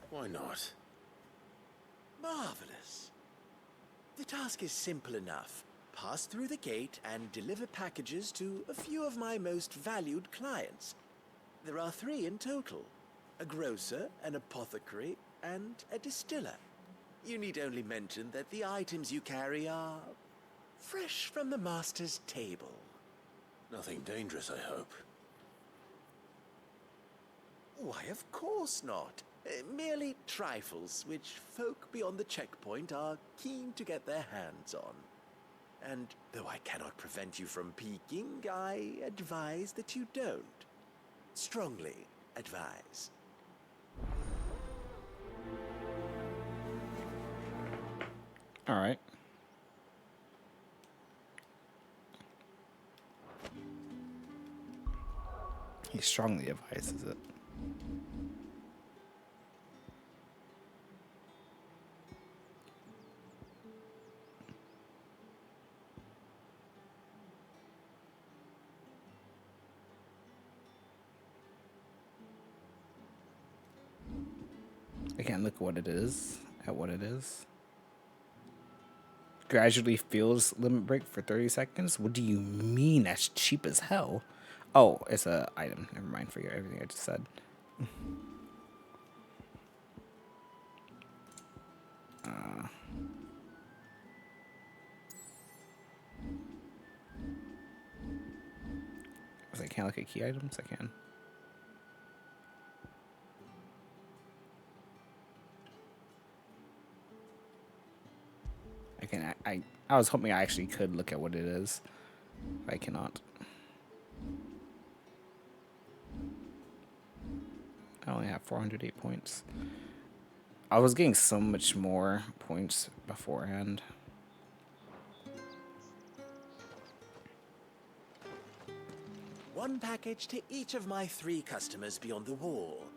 Why not? Marvelous. The task is simple enough. Pass through the gate and deliver packages to a few of my most valued clients. There are 3 in total: a grocer, an apothecary, and a distiller. You need only mention that the items you carry are fresh from the master's table. Nothing dangerous, I hope. Why, of course not. Merely trifles which folk beyond the checkpoint are keen to get their hands on. And though I cannot prevent you from peeking, I advise that you don't. Strongly advise. All right. He strongly advises it. I can't look what it is. At what it is. Gradually feels limit break for 30 seconds. What do you mean? That's cheap as hell. Oh, it's a item. Never mind. Forget everything I just said. I can't look at key items. I can. I was hoping I actually could look at what it is. But I cannot. I only have 408 points. I was getting so much more points beforehand. One package to each of my 3 customers beyond the wall.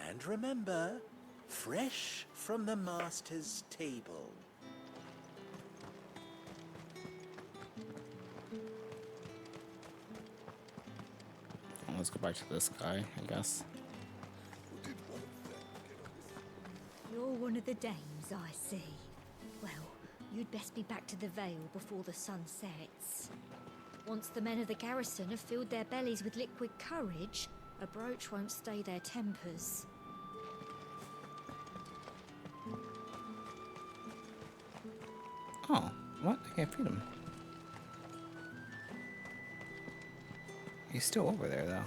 And remember, fresh from the master's table. Let's go back to this guy, I guess. You're one of the dames, I see. Well, you'd best be back to the Vale before the sun sets. Once the men of the garrison have filled their bellies with liquid courage, a brooch won't stay their tempers. Oh, what? I can't feed him. He's still over there, though.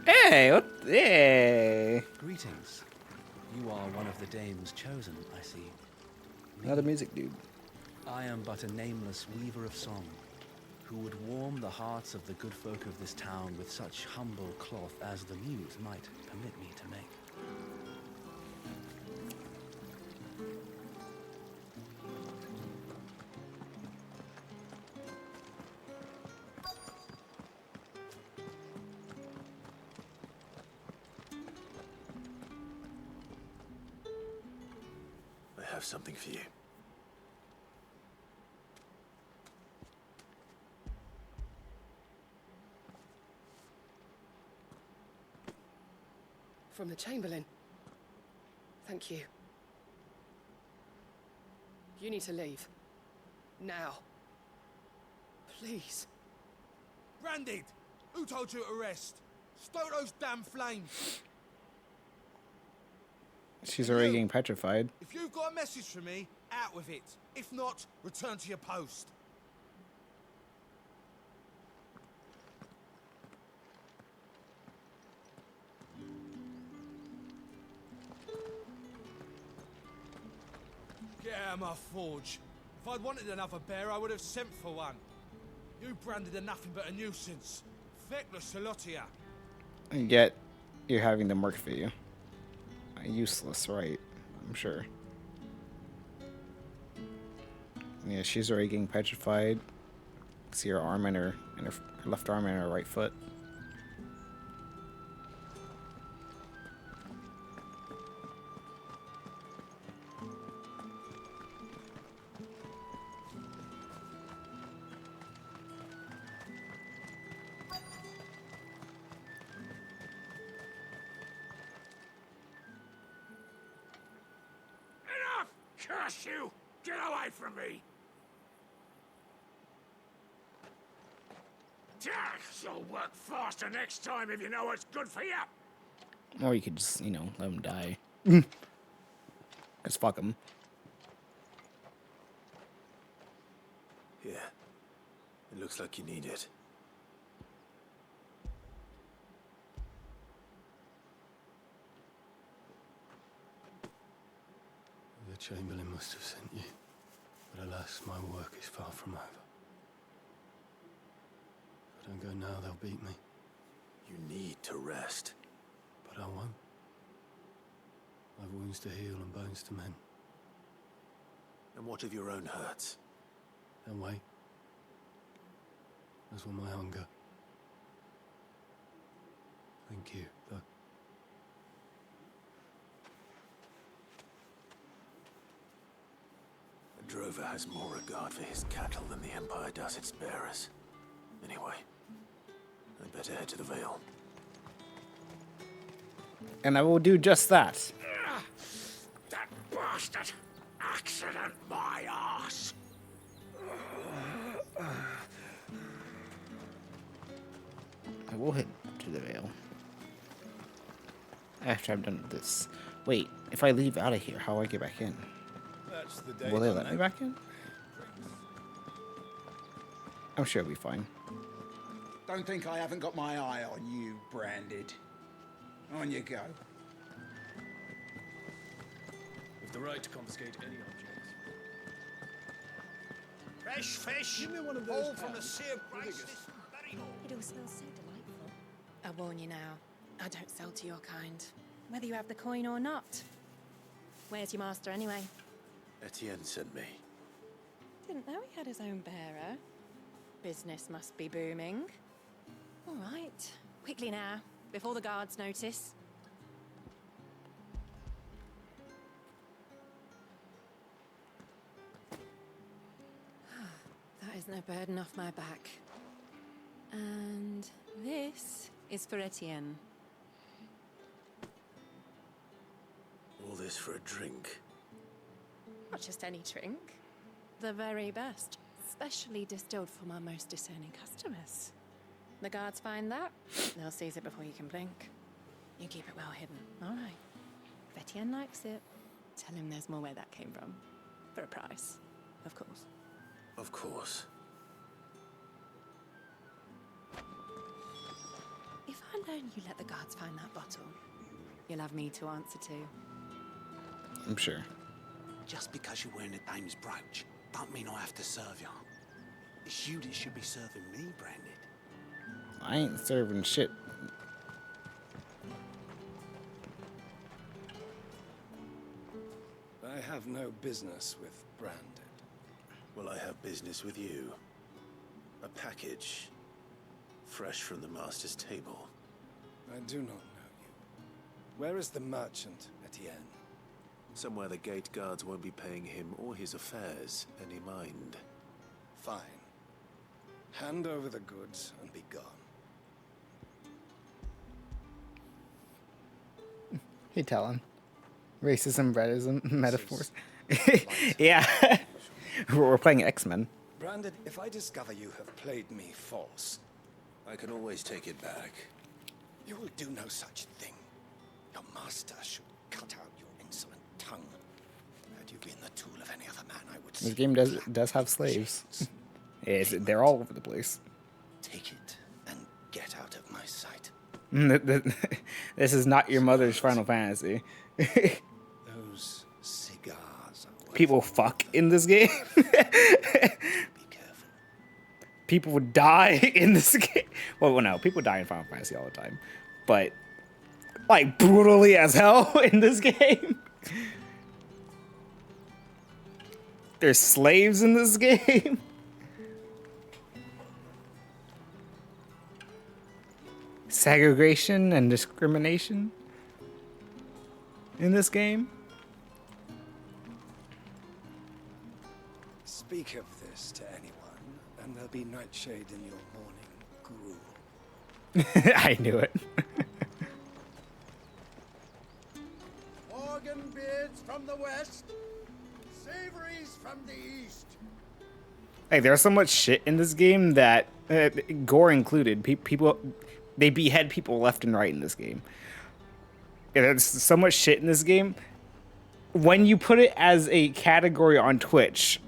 Hey, what? Hey. Greetings. You are one of the dames chosen, I see. Another music dude. I am but a nameless weaver of song, who would warm the hearts of the good folk of this town with such humble cloth as the muse might permit me to make. have something for you. From the Chamberlain. Thank you. You need to leave. Now. Please. Branded! Who told you to rest? Stoke those damn flames! She's already getting petrified. If you've got a message for me, out with it. If not, return to your post. Get out of my forge. If I'd wanted another bear, I would have sent for one. You branded are nothing but a nuisance. Feckless a lot of ya. And yet, you're having them work for you. Useless, right? I'm sure. Yeah, she's already getting petrified. See her arm and her left arm and her right foot. Enough! Curse you! Get away from me! You'll work faster next time if you know what's good for you. Or you could just, you know, let him die. Just fuck him. Yeah. It looks like you need it. The Chamberlain must have sent you, but alas, my work is far from over. If I don't go now, they'll beat me. You need to rest. But I won't. I've wounds to heal and bones to mend. And what of your own hurts? They'll wait. As will my hunger. Thank you, though. A drover has more regard for his cattle than the Empire does its bearers. Anyway, I'd better head to the Vale. And I will do just that. That bastard! Accident my ass! I will head to the Vale. After I'm done with this. Wait, if I leave out of here, how do I get back in? That's the day. Will they let me back in? I'm sure it'll be fine. Don't think I haven't got my eye on you, Branded. On you go. With the right to confiscate any objects. Fresh fish! Give me one of all those from the pans. sea of grace. It all smells so delightful. I warn you now, I don't sell to your kind, whether you have the coin or not. Where's your master anyway? Etienne sent me. Didn't know he had his own bearer. Business must be booming. All right, quickly now, before the guards notice. That is no burden off my back. And this is for Etienne. All this for a drink. Not just any drink. The very best. Specially distilled for my most discerning customers. The guards find that, they'll seize it before you can blink. You keep it well hidden, all right. If Etienne likes it, tell him there's more where that came from. For a price, of course. Of course. If I learn you let the guards find that bottle, you'll have me to answer to. I'm sure. Just because you're wearing a dame's brooch, don't mean I have to serve you. It's you that should be serving me, Branded. I ain't serving shit. I have no business with Branded. Well, I have business with you. A package. Fresh from the master's table. I do not know you. Where is the merchant, Etienne? Somewhere the gate guards won't be paying him or his affairs any mind. Fine. Hand over the goods and be gone. Hey, Talon. Racism, redism, metaphors. Yeah. We're playing X-Men. Branded, if I discover you have played me false, I can always take it back. you will do no such thing. Your master should cut out your insolent tongue. Had you been the tool of any other man, I would This game does have slaves. They're all over the place. take it and get out of my sight. This is not your mother's Final Fantasy. Those cigars are People fuck in this game. People would die in this game. Well, no, people die in Final Fantasy all the time. But, like, brutally as hell in this game. There's slaves in this game. Segregation and discrimination in this game. Speak of this to anyone, and there'll be nightshade in your morning gruel. I knew it. Organ beards from the west, savories from the east. Like, there's so much shit in this game that, gore included, people, they behead people left and right in this game. Yeah, there's so much shit in this game. When you put it as a category on Twitch,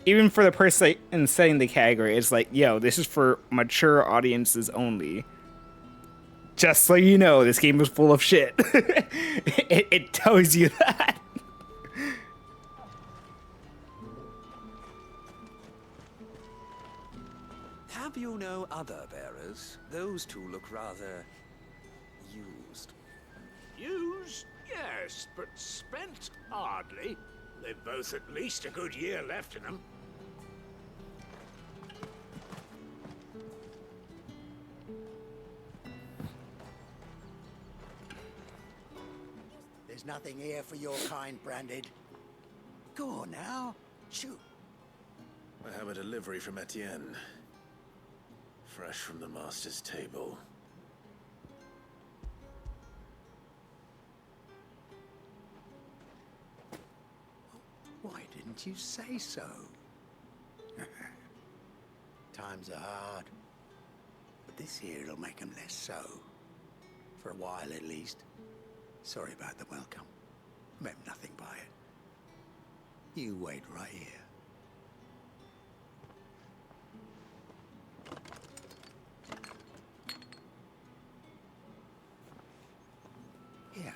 even for the person setting the category, it's like, yo, this is for mature audiences only. Just so you know, this game is full of shit. It tells you that. Have you no other bearers? Those two look rather used. Used, yes, but spent hardly. They've both at least a good year left in them. There's nothing here for your kind, Branded. Go on now, shoot. I have a delivery from Etienne. Fresh from the master's table. Why didn't you say so? Times are hard. But this here'll make them less so. For a while at least. Sorry about the welcome. Meant nothing by it. You wait right here. Yeah.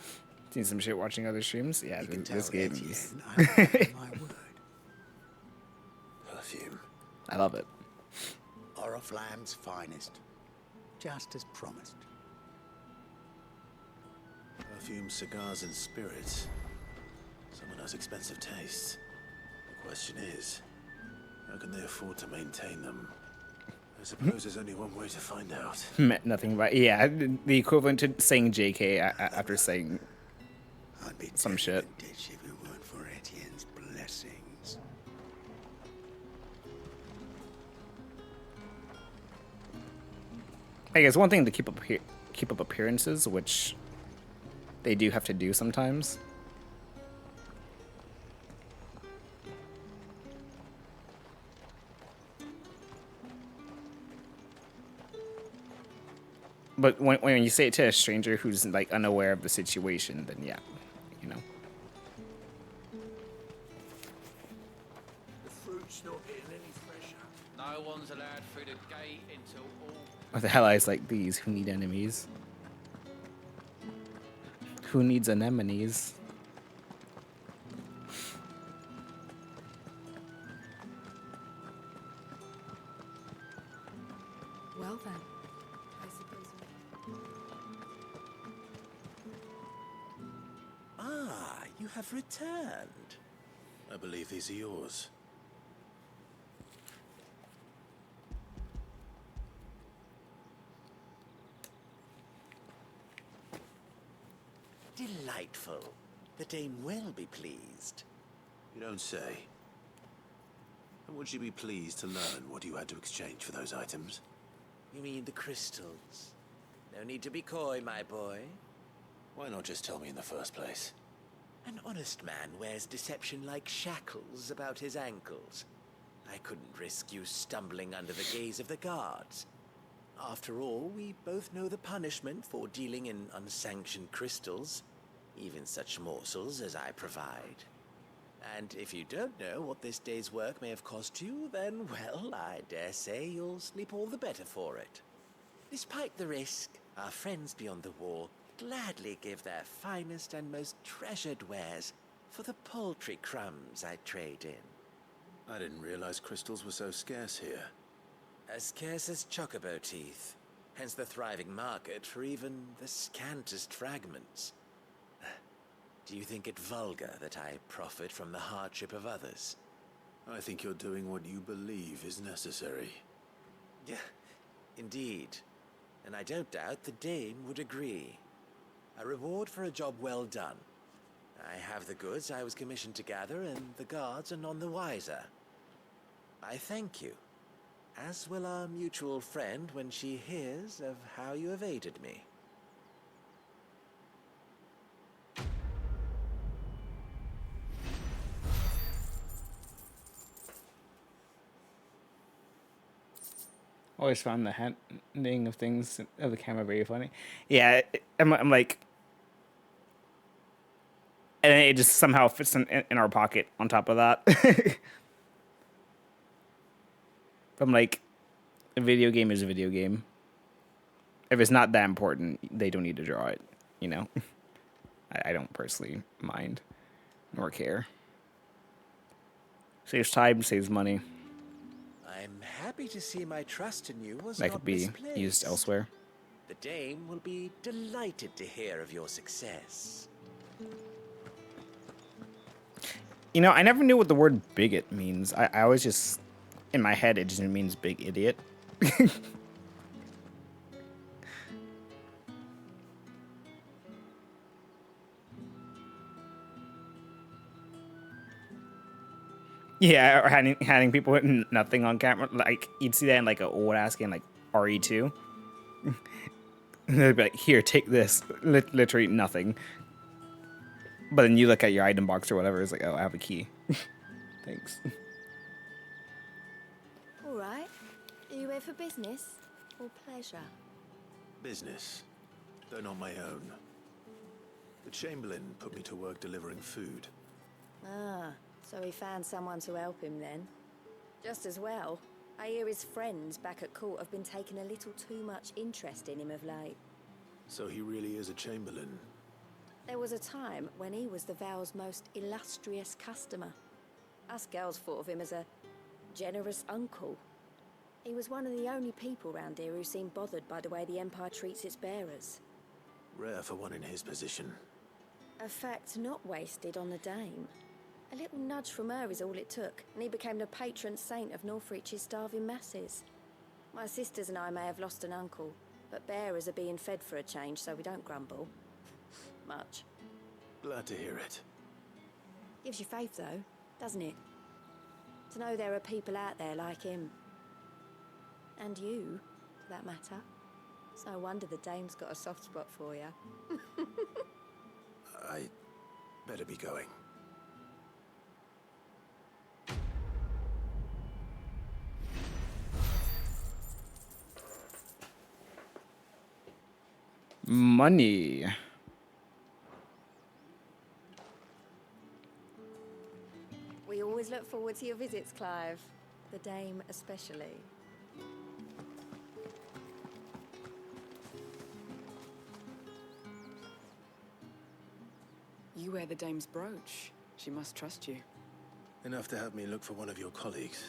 Seen some shit watching other streams? Yeah, this game is... My word. Perfume. I love it. Oriflamme's finest. Just as promised. Perfume, cigars, and spirits. Someone has expensive tastes. The question is, how can they afford to maintain them? I suppose there's only one way to find out. Meant nothing but... Yeah, the equivalent to saying JK after saying some shit. Ditch if it weren't for Etienne's blessings. I guess one thing to keep up appearances, which they do have to do sometimes. But when you say it to a stranger who's like unaware of the situation, then yeah, you know. The fruit's not getting any fresher. No one's allowed through the gate until all... What the hell is like these? Who need enemies? Who needs anemones? Well then, I suppose Ah, you have returned. I believe these are yours. Delightful. The dame will be pleased. You don't say. And would she be pleased to learn what you had to exchange for those items? You mean the crystals? No need to be coy, my boy. Why not just tell me in the first place? An honest man wears deception like shackles about his ankles. I couldn't risk you stumbling under the gaze of the guards. After all, we both know the punishment for dealing in unsanctioned crystals, even such morsels as I provide. And if you don't know what this day's work may have cost you, then, well, I dare say you'll sleep all the better for it. Despite the risk, our friends beyond the wall gladly give their finest and most treasured wares for the paltry crumbs I trade in. I didn't realize crystals were so scarce here. As scarce as chocobo teeth, hence the thriving market for even the scantest fragments. Do you think it vulgar that I profit from the hardship of others? I think you're doing what you believe is necessary. Yeah, indeed. And I don't doubt the dame would agree. A reward for a job well done. I have the goods I was commissioned to gather, and the guards are none the wiser. I thank you, as will our mutual friend when she hears of how you have aided me. Always found the handing of things of the camera very funny. Yeah, I'm like, and it just somehow fits in our pocket on top of that. I'm like, a video game is a video game. If it's not that important, they don't need to draw it, you know? I don't personally mind nor care. Saves time, saves money. I'm happy to see my trust in you was That not could be misplaced. used elsewhere. The dame will be delighted to hear of your success. You know, I never knew what the word bigot means. I always just, in my head, it just means big idiot. Yeah, or having people with nothing on camera. Like, you'd see that in, like, an old ass game, like, RE2. And they'd be like, here, take this. Literally nothing. But then you look at your item box or whatever, it's like, oh, I have a key. Thanks. All right. Are you here for business or pleasure? Business, though not my own. The Chamberlain put me to work delivering food. Ah, so he found someone to help him then. Just as well. I hear his friends back at court have been taking a little too much interest in him of late. So he really is a Chamberlain. There was a time when he was the Vale's most illustrious customer. Us girls thought of him as a generous uncle. He was one of the only people round here who seemed bothered by the way the Empire treats its bearers. Rare for one in his position. A fact not wasted on the dame. A little nudge from her is all it took, and he became the patron saint of Northreach's starving masses. My sisters and I may have lost an uncle, but bearers are being fed for a change, so we don't grumble. Much. Glad to hear it. Gives you faith, though, doesn't it? To know there are people out there like him. And you, for that matter. It's no wonder the dame's got a soft spot for you. I better be going. Money. We always look forward to your visits, Clive. The dame especially. You wear the dame's brooch. She must trust you. Enough to have me look for one of your colleagues.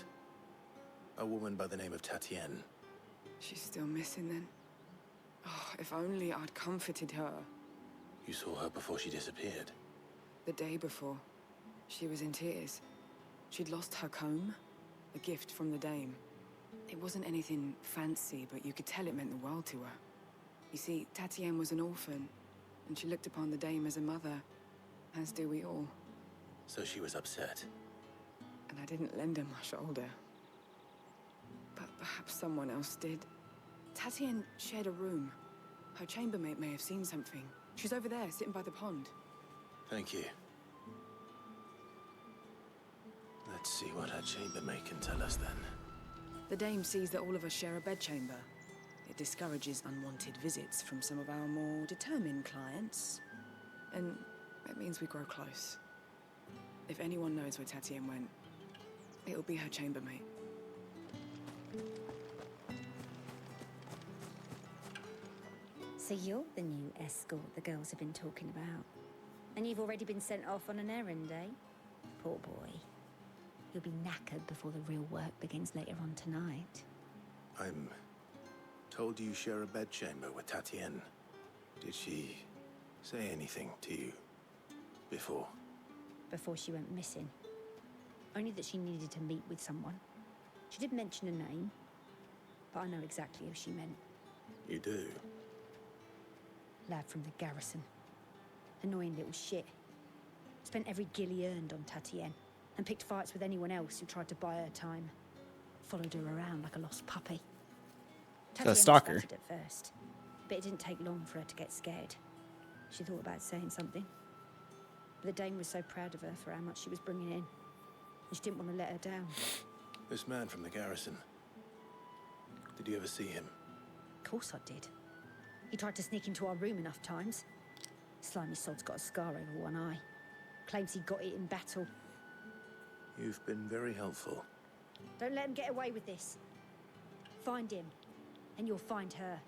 A woman by the name of Tatienne. She's still missing then. Oh, if only I'd comforted her. You saw her before she disappeared? The day before. She was in tears. She'd lost her comb, a gift from the dame. It wasn't anything fancy, but you could tell it meant the world to her. You see, Tatienne was an orphan, and she looked upon the dame as a mother. As do we all. So she was upset. And I didn't lend her my shoulder. But perhaps someone else did. Tatienne shared a room. Her chambermaid may have seen something. She's over there, sitting by the pond. Thank you. Let's see what her chambermaid can tell us then. The dame sees that all of us share a bedchamber. It discourages unwanted visits from some of our more determined clients. And it means we grow close. If anyone knows where Tatienne went, it'll be her chambermaid. So you're the new escort the girls have been talking about. And you've already been sent off on an errand, eh? Poor boy. You'll be knackered before the real work begins later on tonight. I'm told you share a bedchamber with Tatienne. Did she say anything to you before? Before she went missing. Only that she needed to meet with someone. She did mention a name, but I know exactly who she meant. You do? Lad from the garrison. Annoying little shit. Spent every guil he earned on Tatienne, and picked fights with anyone else who tried to buy her time. Followed her around like a lost puppy. Tatienne was stalker. flattered at first, but it didn't take long for her to get scared. She thought about saying something. But the dame was so proud of her for how much she was bringing in, and she didn't want to let her down. This man from the garrison. Did you ever see him? Of course I did. He tried to sneak into our room enough times. Slimy sod's got a scar over one eye. Claims he got it in battle. You've been very helpful. Don't let him get away with this. Find him, and you'll find her.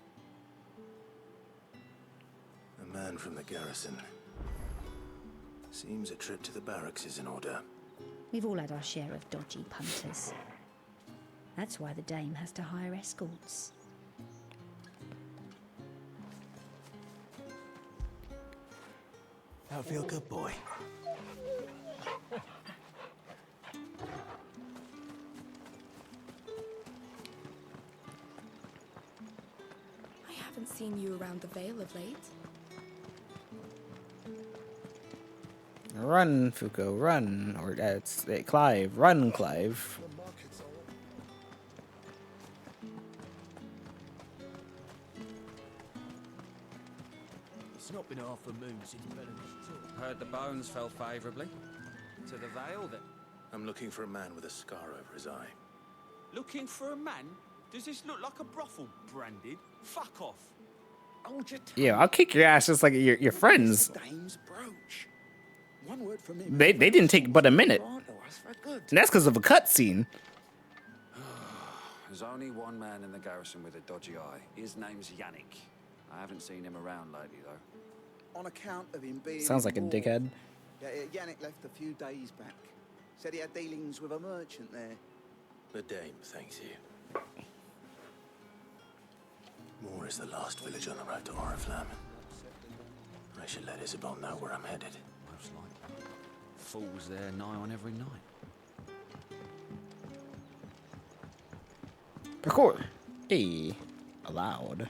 A man from the garrison. Seems a trip to the barracks is in order. We've all had our share of dodgy punters. That's why the dame has to hire escorts. That'll feel good, boy. I haven't seen you around the Vale of late. Run, Foucault, run. Or that's Clive. Run, Clive. It's not been half a moon since Bellen's took. Heard the bones fell favourably. To the Vale, then? I'm looking for a man with a scar over his eye. Looking for a man? Does this look like a brothel, Branded? Fuck off. Hold your tongue. Yeah, I'll kick your ass just like your friends. Dame's brooch. One word from him. They didn't take but a minute. And that's because of a cutscene. There's only one man in the garrison with a dodgy eye. His name's Yannick. I haven't seen him around lately, though. On account of him being Sounds like a in war. dickhead. Yeah, Yannick left a few days back. Said he had dealings with a merchant there. The dame thanks you. Moore is the last village on the road to Oriflamme. I should let Isabel know where I'm headed. Most likely. Fools there nigh on every night. Parkour. Hey. Allowed.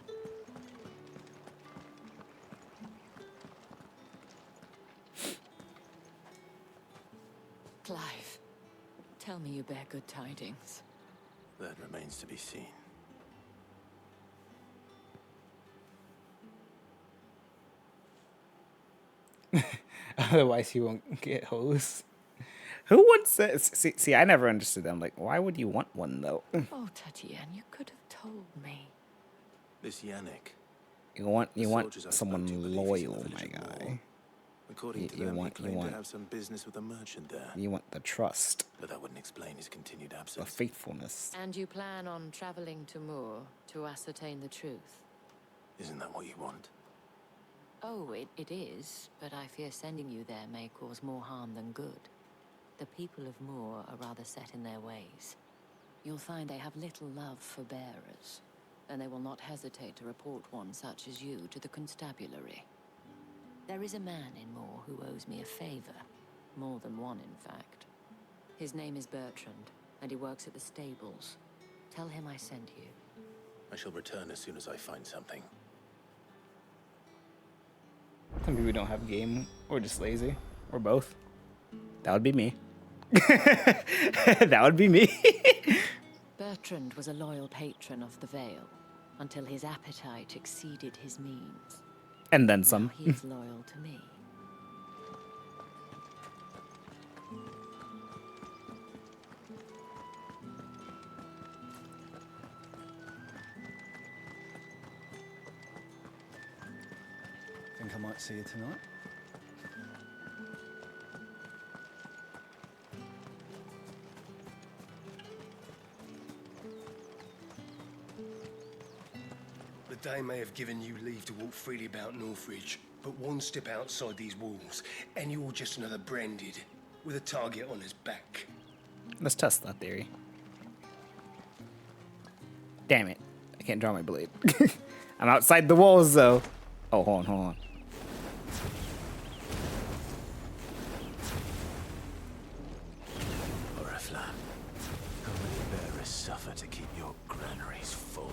Clive, tell me you bear good tidings. That remains to be seen. Otherwise, he won't get hosed. Who wants that? See, I never understood them. Like, why would you want one, though? Oh, Tatienne, you could have told me. This Yannick. You want soldiers I someone spoke to believe he's in the loyal, village my of guy. Moore. According to them, he claimed to have some business with a merchant there. You want the trust, But that wouldn't explain his continued the absence. faithfulness. And you plan on traveling to Moor to ascertain the truth? Isn't that what you want? Oh, it is, but I fear sending you there may cause more harm than good. The people of Moor are rather set in their ways. You'll find they have little love for bearers, and they will not hesitate to report one such as you to the constabulary. There is a man in Moor who owes me a favor. More than one, in fact. His name is Bertrand, and he works at the stables. Tell him I sent you. I shall return as soon as I find something. Some people don't have game or just lazy. Or both. That would be me. That would be me. Bertrand was a loyal patron of the Vale until his appetite exceeded his means. And then some. Now he is loyal to me. Think I might see you tonight? The Dame may have given you leave to walk freely about Northridge, but one step outside these walls, and you're just another branded, with a target on his back. Let's test that theory. Damn it. I can't draw my blade. I'm outside the walls, though. Oh, hold on. Oriflamme, how many bearers suffer to keep your granaries full?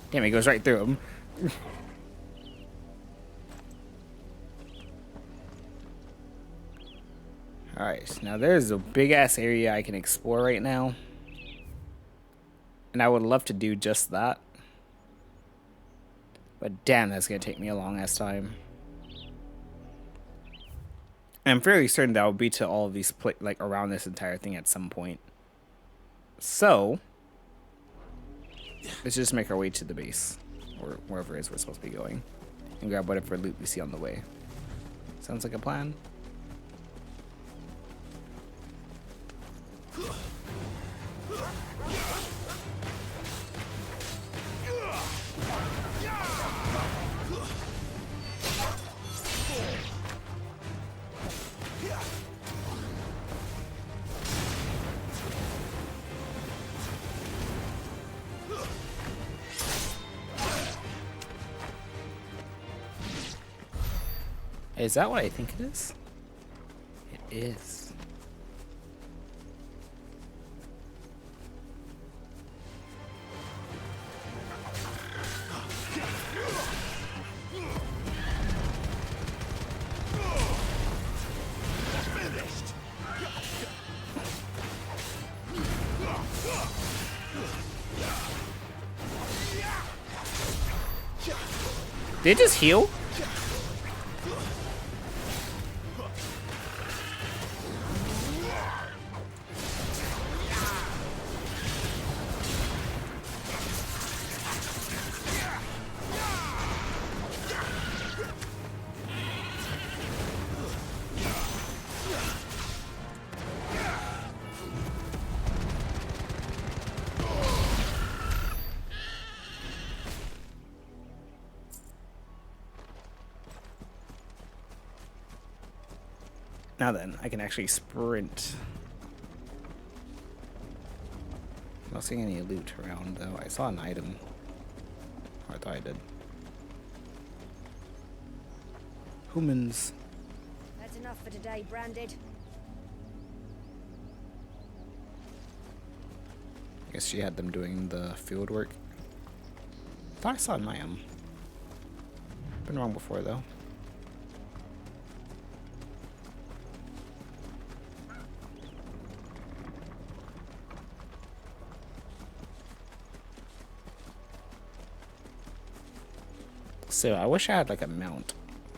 Damn, he goes right through him. Alright, now there's a big-ass area I can explore right now. And I would love to do just that. But damn, that's going to take me a long-ass time. And I'm fairly certain that I'll be to all of these, like, around this entire thing at some point. So, let's just make our way to the base. Or wherever it is we're supposed to be going. And grab whatever loot we see on the way. Sounds like a plan. Is that what I think it is? It is. Did it just heal? Now then, I can actually sprint. I'm not seeing any loot around, though. I saw an item. Or I thought I did. Humans. That's enough for today, Branded. I guess she had them doing the field work. I thought I saw an item. Been wrong before, though. So I wish I had like a mount.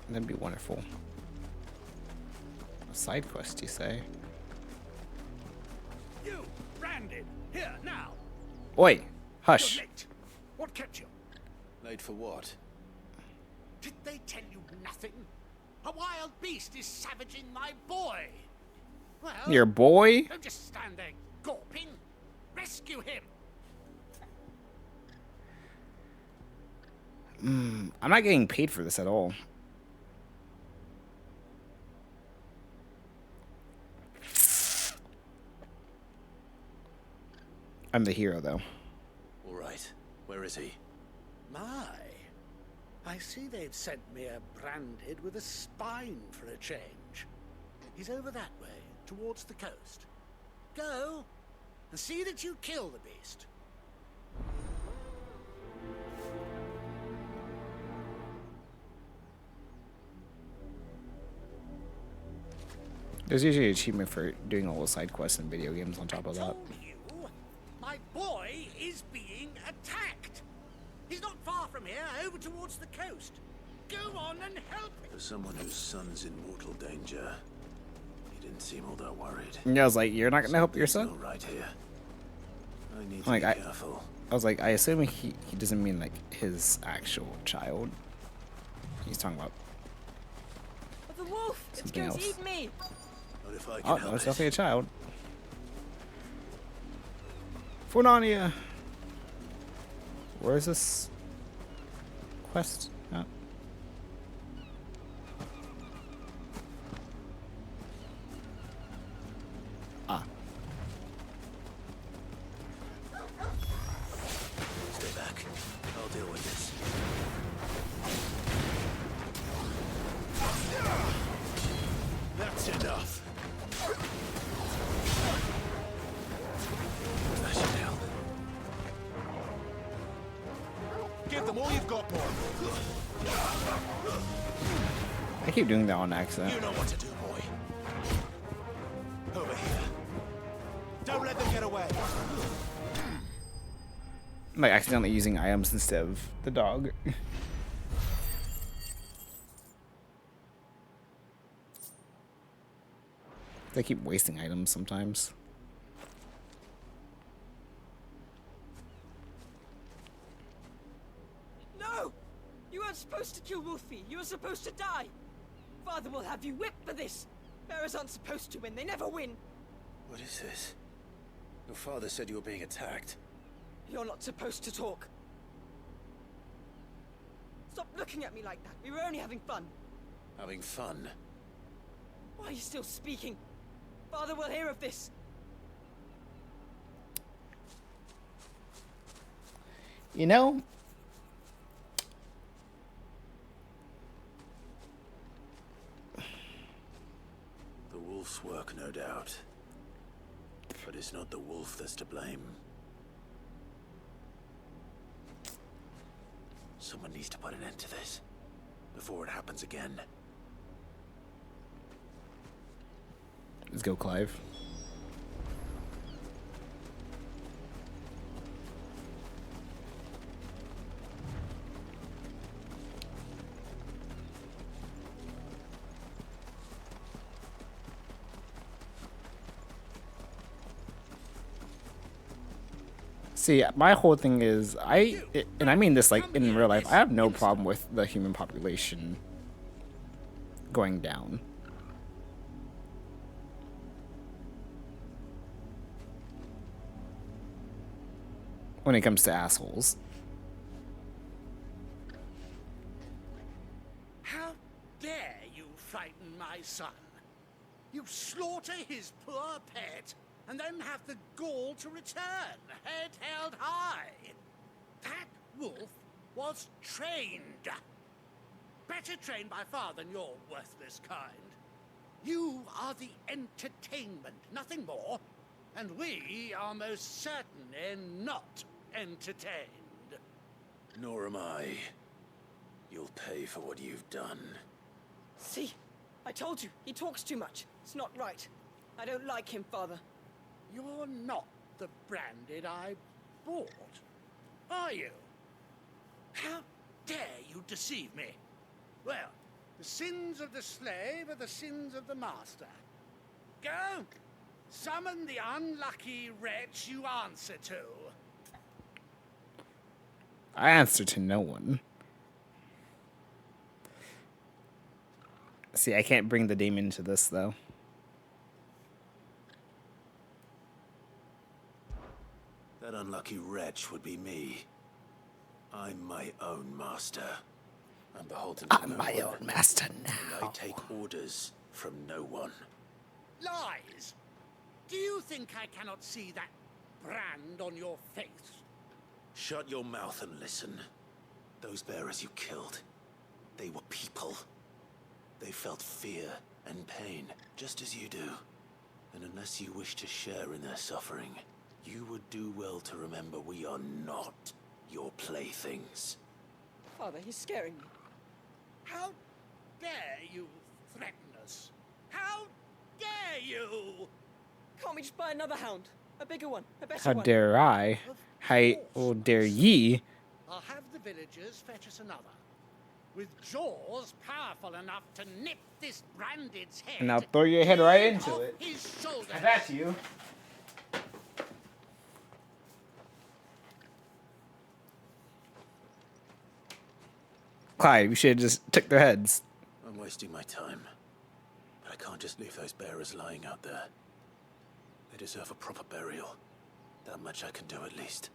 That'd be wonderful. A side quest, you say? You, Branded, here now. Oi, hush. You're late. What kept you? Late for what? Did they tell you nothing? A wild beast is savaging my boy. Well, Your boy? Don't just stand there gawping. Rescue him. I'm not getting paid for this at all. I'm the hero, though. All right. Where is he? My. I see they've sent me a Branded with a spine for a change. He's over that way, towards the coast. Go, and see that you kill the beast. There's usually an achievement for doing all the side quests in video games on top of that. My boy is being attacked. He's not far from here, over towards the coast. Go on and help him. For someone whose son's in mortal danger, he didn't seem all that worried. Yeah, I was like, you're not gonna help your son? Right here. I need Like, to be careful. I was like, I assume he doesn't mean like his actual child. He's talking about The wolf! It's something going to else. eat me! What if I can Oh, help no, it's it? definitely a child. Funania! Where is this quest at? Ah. Stay back. I'll deal with this. That's enough. Flashing hell. Give them all you've got, boy. I keep doing that on accident. You know what to do, boy. Over here. Don't let them get away. I'm like accidentally using items instead of the dog. They keep wasting items sometimes. No! You weren't supposed to kill Wolfie. You were supposed to die. Father will have you whipped for this. Bearers aren't supposed to win. They never win. What is this? Your father said you were being attacked. You're not supposed to talk. Stop looking at me like that. We were only having fun. Having fun? Why are you still speaking? Father will hear of this. You know, The wolf's work, no doubt. But it's not the wolf that's to blame. Someone needs to put an end to this before it happens again. let's go, Clive. See, my whole thing is, and I mean this like in real life, I have no problem with the human population going down. When it comes to assholes. How dare you frighten my son? You slaughter his poor pet, and then have the gall to return, head held high. That wolf was trained. Better trained by far than your worthless kind. You are the entertainment, nothing more. And we are most certainly not entertained. Nor am I. You'll pay for what you've done. See? I told you. He talks too much. It's not right. I don't like him, Father. You're not the branded I bought, are you? How dare you deceive me? Well, the sins of the slave are the sins of the master. Go! Summon the unlucky wretch you answer to. I answer to no one. See, I can't bring the demon into this, though. That unlucky wretch would be me. I'm my own master. I'm beholden to no my one, own master and now. I take orders from no one. Lies! Do you think I cannot see that brand on your face? Shut your mouth and listen. Those bearers you killed, they were people. They felt fear and pain, just as you do. And unless you wish to share in their suffering, you would do well to remember we are not your playthings. Father, he's scaring me. How dare you threaten us? How dare dare you? Can't we just buy another hound? A bigger one, a better How one. dare I? How dare ye? I'll have the villagers fetch us another. With jaws powerful enough to nip this branded's head. And now throw your head right into off it. his shoulders. That's you. Clyde, we should have just took their heads. I'm wasting my time. But I can't just leave those bearers lying out there. They deserve a proper burial. That much I can do at least.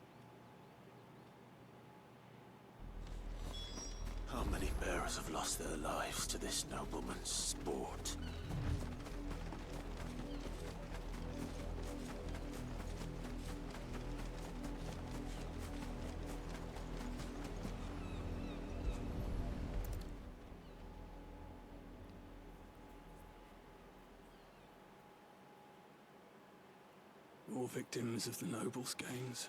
How many bearers have lost their lives to this nobleman's sport? All victims of the nobles' games.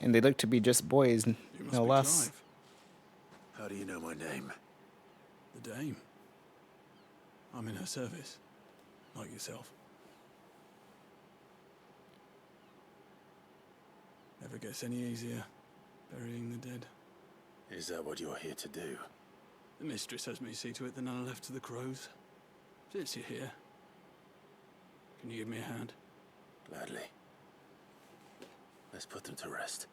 And they look to be just boys, You must no be less. Clive. How do you know my name? The Dame. I'm in her service, like yourself. Never gets any easier, burying the dead. Is that what you're here to do? The mistress has me see to it that none are left to the crows. Since you're here, can you give me a hand? Gladly. Let's put them to rest.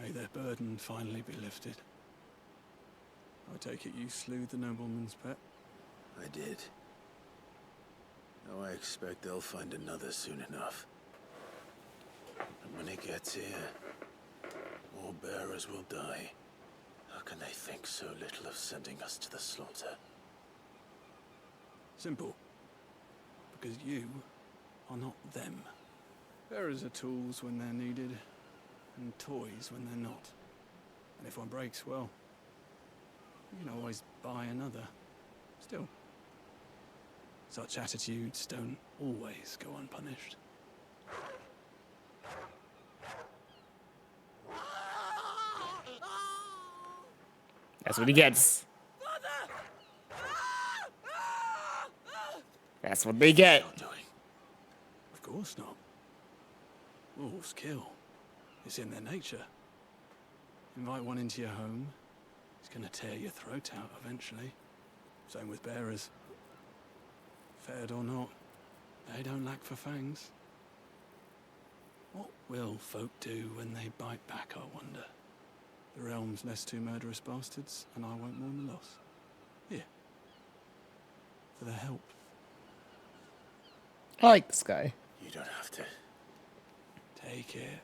May their burden finally be lifted. I take it you slew the nobleman's pet? I did. Now I expect they'll find another soon enough. And when he gets here, more bearers will die. How can they think so little of sending us to the slaughter? Simple. Because you are not them. Bearers are tools when they're needed, and toys when they're not. And if one breaks, well, you can always buy another. Still, such attitudes don't always go unpunished. That's what he gets. That's what they get. Of course not. Wolves kill. It's in their nature. Invite one into your home, it's gonna tear your throat out eventually. Same with bearers. Fed or not, they don't lack for fangs. What will folk do when they bite back, I wonder? The realm's less two murderous bastards, and I won't mourn the loss. Here. For their help. I like this guy. You don't have to. Take it.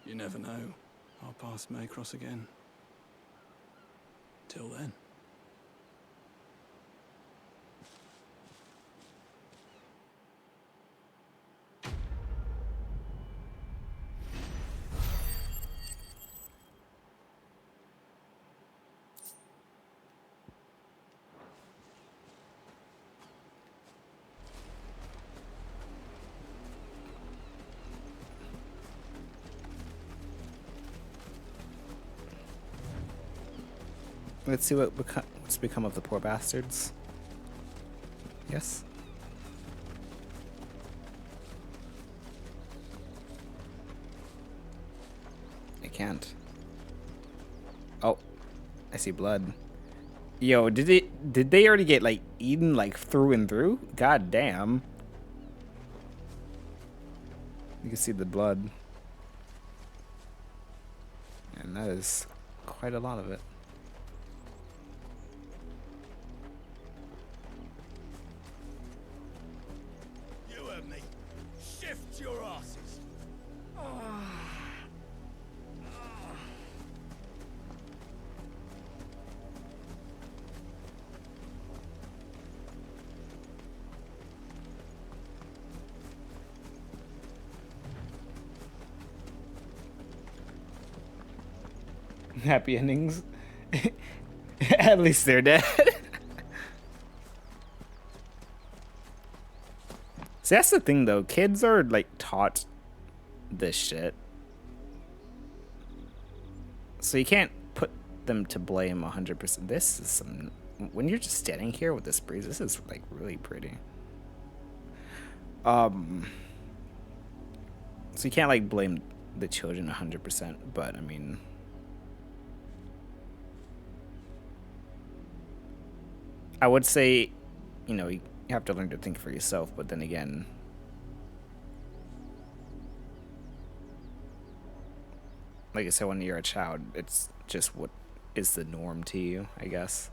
You never know. Our paths may cross again. Till then. Let's see what's become of the poor bastards. Yes. I can't. Oh, I see blood. Yo, did they already get like eaten like through and through? God damn. You can see the blood. And that is quite a lot of it. You and me. Shift your asses. Happy endings. At least they're dead. See, that's the thing though. Kids are like taught this shit. So you can't put them to blame 100%. This is some... When you're just standing here with this breeze, this is like really pretty. So you can't like blame the children 100%, but I mean... I would say, you know, you have to learn to think for yourself, but then again... Like I said, when you're a child, it's just what is the norm to you, I guess.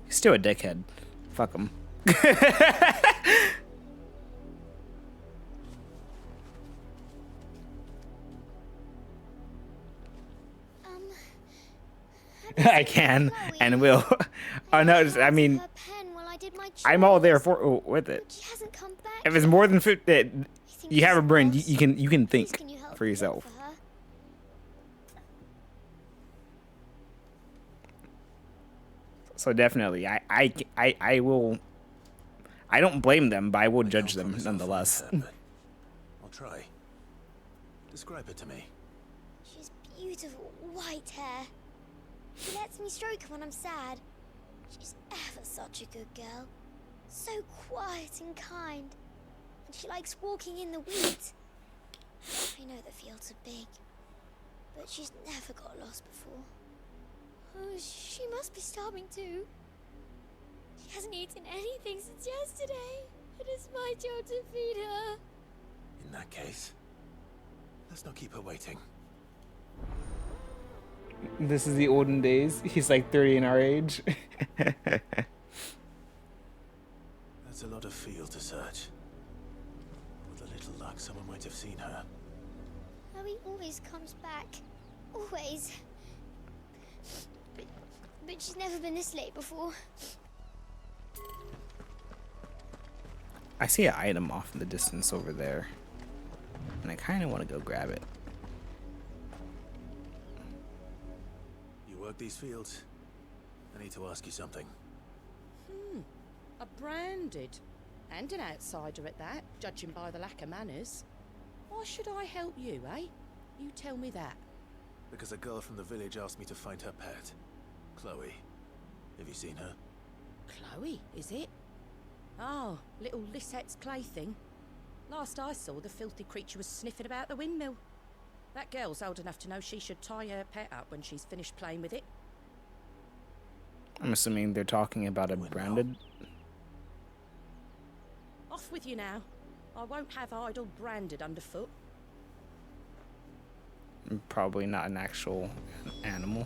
He's still a dickhead. Fuck him. I can and will. Oh no, I mean, I'm all there for with it. If it's more than 50, you have a brain. You can think for yourself. So definitely, I will. I don't blame them, but I will judge them nonetheless. I'll try. Describe it to me. She's beautiful, white hair. She lets me stroke her when I'm sad. She's ever such a good girl. So quiet and kind. And she likes walking in the weeds. I know the fields are big, but she's never got lost before. Oh, she must be starving too. She hasn't eaten anything since yesterday. It is my job to feed her. In that case, let's not keep her waiting. This is the olden days. He's like 30 in our age. That's a lot of field to search. With a little luck, someone might have seen her. Chloe always comes back. Always. But she's never been this late before. I see an item off in the distance over there. And I kind of want to go grab it. You work these fields? I need to ask you something. A branded. And an outsider at that, judging by the lack of manners. Why should I help you, eh? You tell me that. Because a girl from the village asked me to find her pet. Chloe. Have you seen her? Chloe, is it? Oh, little Lisette's plaything. Last I saw, the filthy creature was sniffing about the windmill. That girl's old enough to know she should tie her pet up when she's finished playing with it. I'm assuming they're talking about a branded. Off with you now. I won't have idle branded underfoot. Probably not an actual animal.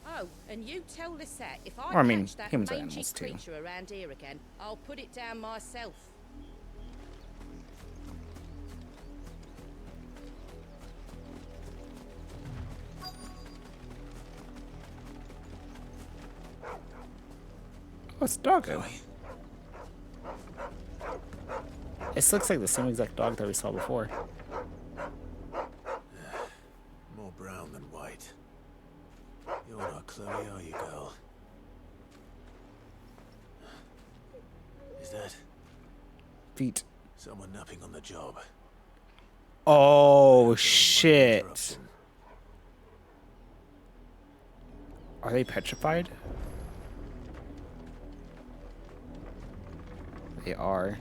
Oh, and you tell Lisette if I Or, I mean, catch that humans are mangy animals, too. creature around here again, I'll put it down myself. Oh, it's a doggo. This looks like the same exact dog that we saw before. More brown than white. You're not Chloe, are you, girl? Is that feet? Someone napping on the job. Oh shit! Are they petrified? They are.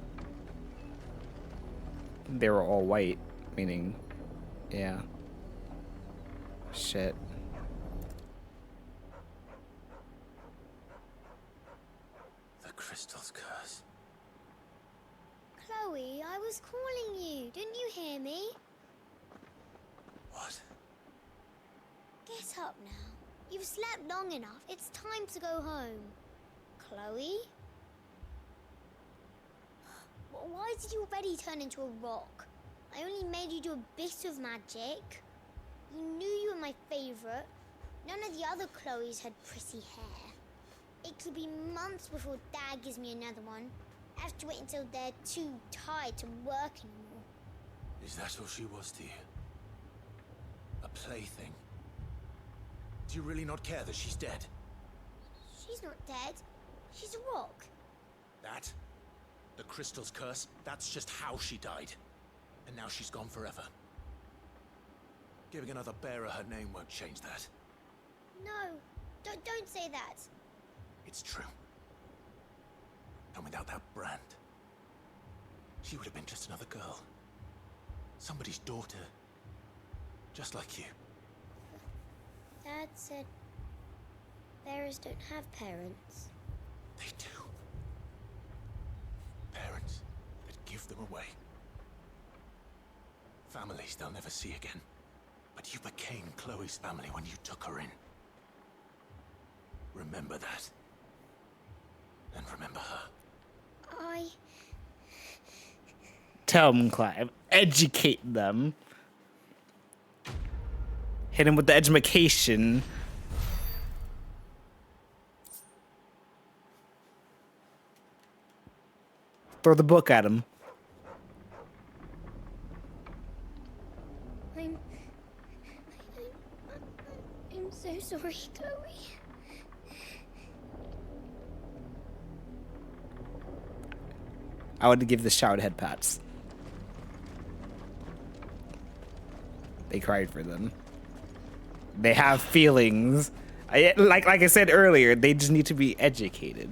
They were all white, meaning, yeah. Shit. The crystal's curse. Chloe, I was calling you. Didn't you hear me? What? Get up now. You've slept long enough. It's time to go home. Chloe? Why did you already turn into a rock? I only made you do a bit of magic. You knew you were my favorite. None of the other Chloes had pretty hair. It could be months before Dad gives me another one. I have to wait until they're too tired to work anymore. Is that all she was to you? A plaything? Do you really not care that she's dead? She's not dead. She's a rock. That? The crystal's curse? That's just how she died. And now she's gone forever. Giving another bearer her name won't change that. No, don't say that. It's true. And without that brand, she would have been just another girl. Somebody's daughter. Just like you. Dad said bearers don't have parents. They do. Parents that give them away. Families they'll never see again. But you became Chloe's family when you took her in. Remember that. And remember her. Tell them, Clive. Educate them. Hit him with the education. Throw the book at him. I'm so sorry, Chloe. I would give the showered head pats. They cried for them. They have feelings. Like I said earlier, they just need to be educated.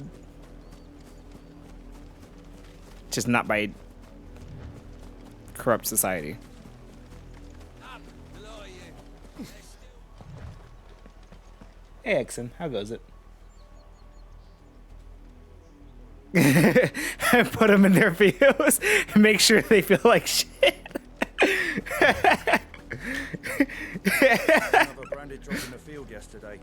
Just not by corrupt society. Hey, Exon, how goes it? Put them in their videos and make sure they feel like shit. Another branded drop in the field yesterday.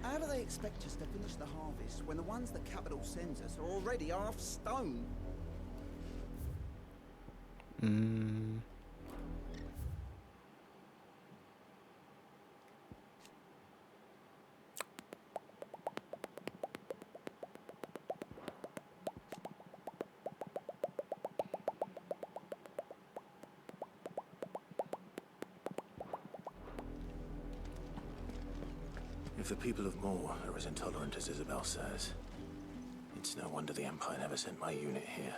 How do they expect us to finish the harvest when the ones that Capital sends us are already half stone? If the people of Moor are as intolerant as Isabel says, it's no wonder the Empire never sent my unit here.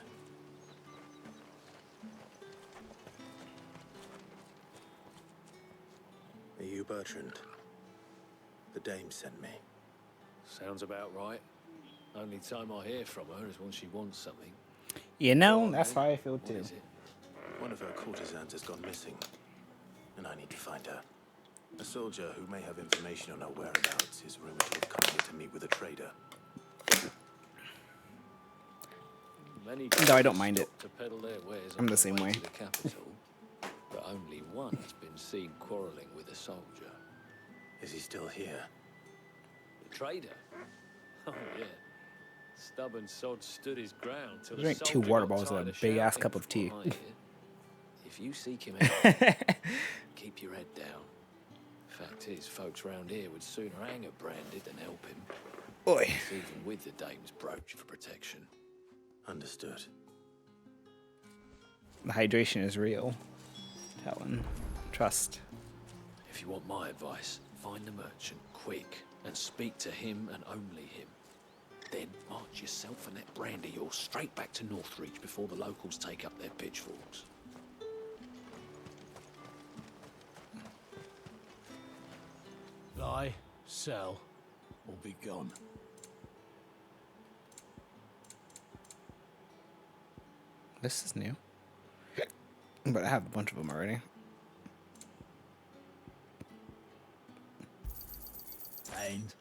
Are you Bertrand? The dame sent me. Sounds about right. Only time I hear from her is when she wants something. You know, that's how I feel What too. is it? One of her courtesans has gone missing, and I need to find her. A soldier who may have information on her whereabouts is rumored to have come here to meet with a trader. Many No, I don't mind it. to peddle their wares I'm on the their same way. to the capital, but only one has been seen quarrelling with a soldier. Is he still here? The trader? Oh yeah. Stubborn sod stood his ground till the Drink 2 soldier water got bottles and a tired of big ass shouting, cup of tea. "From what I hear, if you seek him out, keep your head down. Fact is, folks round here would sooner hang a branded than help him. Oi. Even with the dame's brooch for protection. Understood. The hydration is real. Talon. Trust. If you want my advice, find the merchant quick and speak to him and only him. Then march yourself and that brandy yours straight back to Northreach before the locals take up their pitchforks. Buy, sell, or be gone. This is new. But I have a bunch of them already. And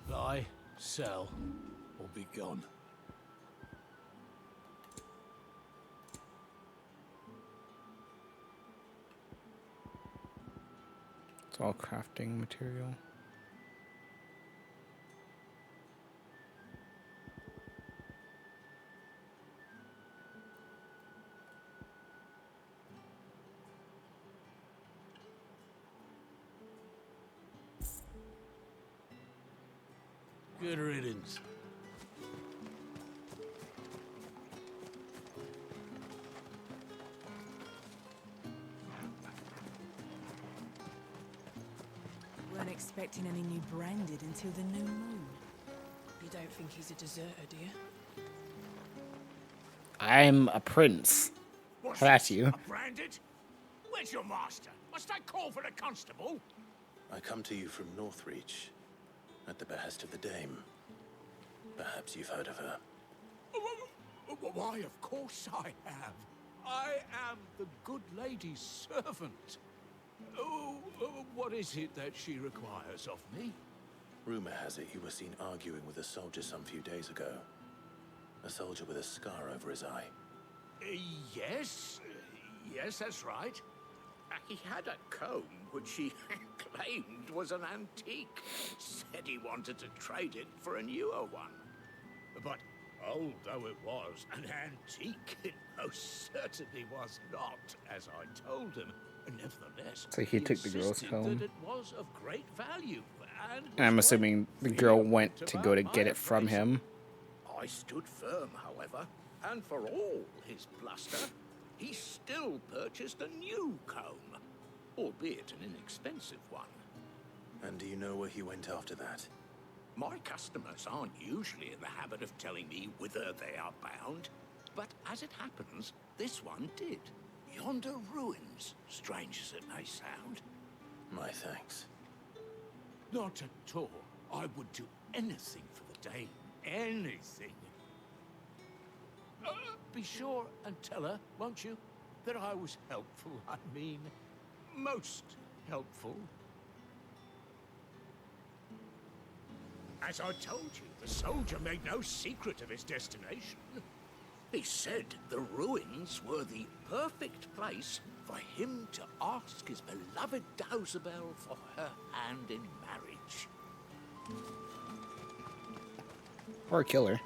buy, sell, or be gone. It's all crafting material. Good riddance. expecting any new branded until the new moon. You don't think he's a deserter, do you? I'm a prince. What's How about this, you? a branded? Where's your master? Must I call for the constable? I come to you from Northreach, at the behest of the Dame. Perhaps you've heard of her. Why, of course I have. I am the good lady's servant. What is it that she requires of me? Rumor has it you were seen arguing with a soldier some few days ago. A soldier with a scar over his eye. Yes. Yes, that's right. He had a comb which he claimed was an antique. Said he wanted to trade it for a newer one. But old though it was, an antique it most certainly was not, as I told him. Nevertheless, So he took the girl's insisted comb. that it was of great value, and I'm was assuming the quite girl willing went to go to buy get my it from appraisal. him. I stood firm, however, and for all his bluster, he still purchased a new comb, albeit an inexpensive one. And do you know where he went after that? My customers aren't usually in the habit of telling me whither they are bound, but as it happens, this one did. Yonder ruins, strange as it may sound. My thanks. Not at all. I would do anything for the Dame. Anything. Be sure and tell her, won't you, that I was helpful. I mean, most helpful. As I told you, the soldier made no secret of his destination. He said the ruins were the perfect place for him to ask his beloved Dausabel for her hand in marriage. Or kill her.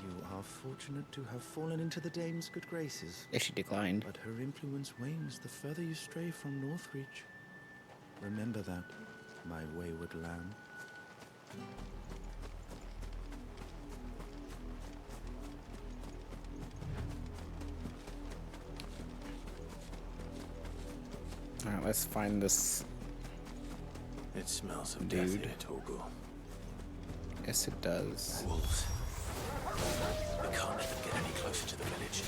You are fortunate to have fallen into the Dame's good graces. If she declined. But her influence wanes the further you stray from Northreach. Remember that, my wayward lamb. Alright, let's find this. It smells of death dude. here, Torgal. Yes, it does. Wolves. We can't let them get any closer to the village.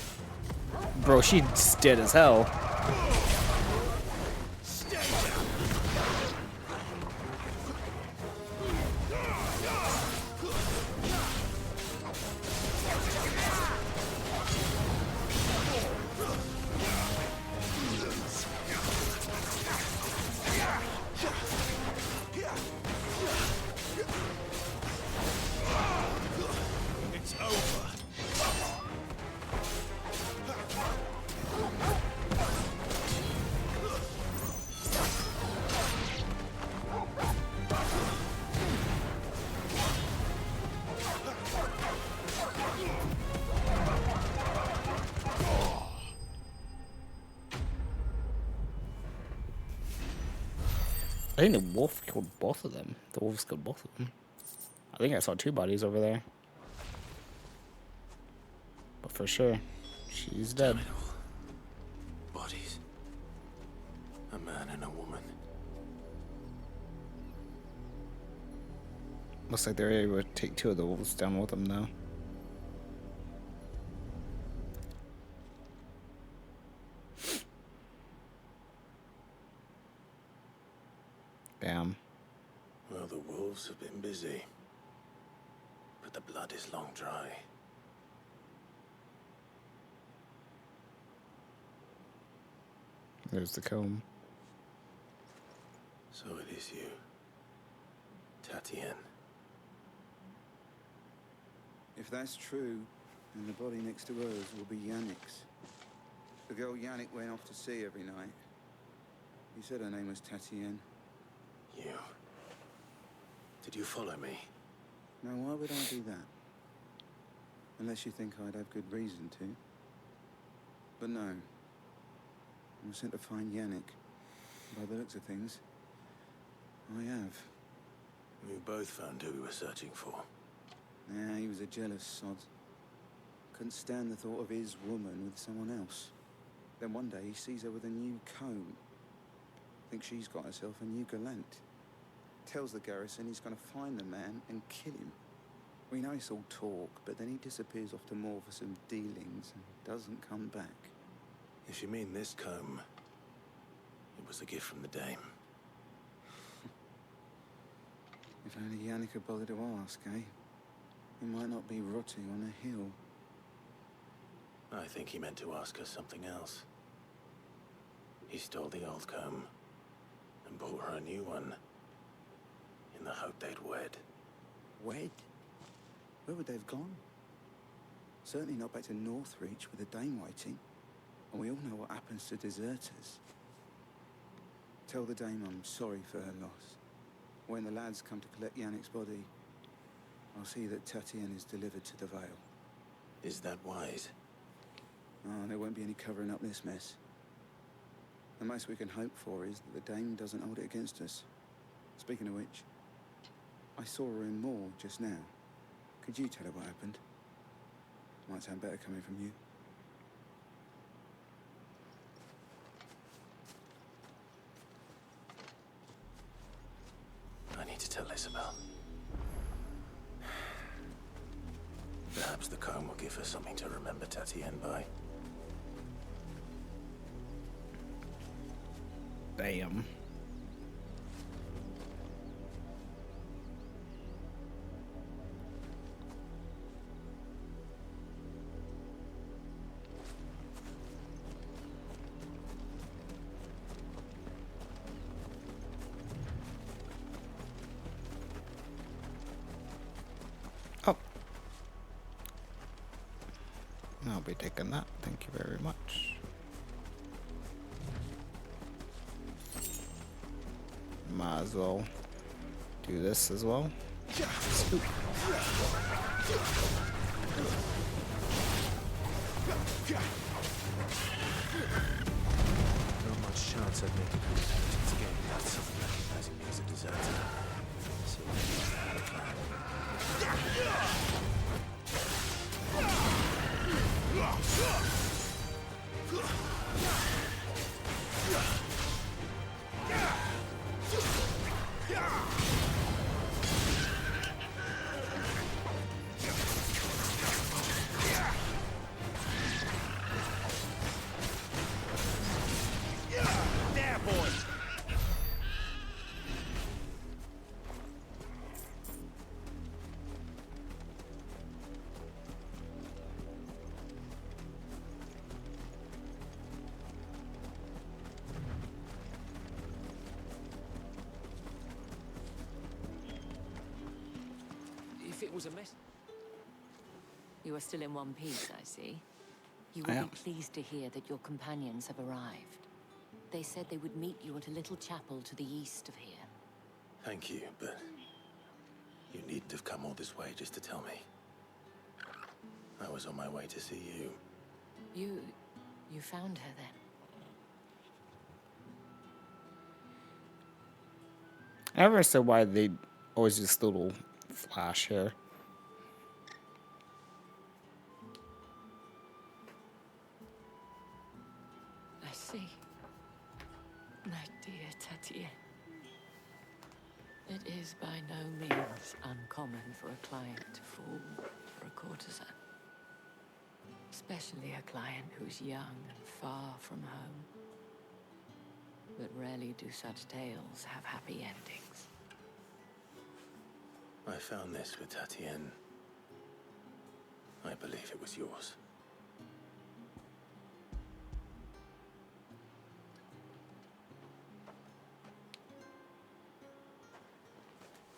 Bro, she's dead as hell. It's over. I think the wolf killed both of them. The wolves killed both of them. I think I saw two bodies over there. But for sure, she's dead. Bodies. A man and a woman. Looks like they're able to take two of the wolves down with them now. Damn. Well, the wolves have been busy. But the blood is long dry. There's the comb. So it is you, Tatienne. If that's true, then the body next to hers will be Yannick's. The girl Yannick went off to sea every night. He said her name was Tatienne. You. Did you follow me? Now, why would I do that? Unless you think I'd have good reason to. But no. I was sent to find Yannick. By the looks of things, I have. We both found who we were searching for. Yeah, he was a jealous sod. Couldn't stand the thought of his woman with someone else. Then one day he sees her with a new comb. Thinks she's got herself a new gallant. Tells the garrison he's going to find the man and kill him. We know it's all talk, but then he disappears off to Moor for some dealings and doesn't come back. If you mean this comb, it was a gift from the dame. If only Yannick had bothered to ask, eh? He might not be rotting on a hill. I think he meant to ask us something else. He stole the old comb and bought her a new one in the hope they'd wed. Wed? Where would they have gone? Certainly not back to Northreach with the dame waiting. And we all know what happens to deserters. Tell the dame I'm sorry for her loss. When the lads come to collect Yannick's body, I'll see that Tatienne is delivered to the Vale. Is that wise? Oh, there won't be any covering up this mess. The most we can hope for is that the dame doesn't hold it against us. Speaking of which, I saw her in Moor just now. Could you tell her what happened? Might sound better coming from you. I need to tell Isabel. Perhaps the comb will give her something to remember Tatienne by. Damn. Oh. I'll be taking that. Thank you very much. Might as well do this as well. Scoop. Not much chance I'd make a good intelligence game without someone recognizing me as a deserter. So I had a plan. There, boys! If it was a mess... You are still in one piece, I see. You I will am. be pleased to hear that your companions have arrived. They said they would meet you at a little chapel to the east of here. Thank you, but you needn't have come all this way just to tell me. I was on my way to see you. You found her then? I never said why they always just little flash here. I see. My dear Tatienne. It is by no means uncommon for a client to fall for a courtesan. Especially a client who's young and far from home. But rarely do such tales have happy endings. I found this with Tatienne. I believe it was yours.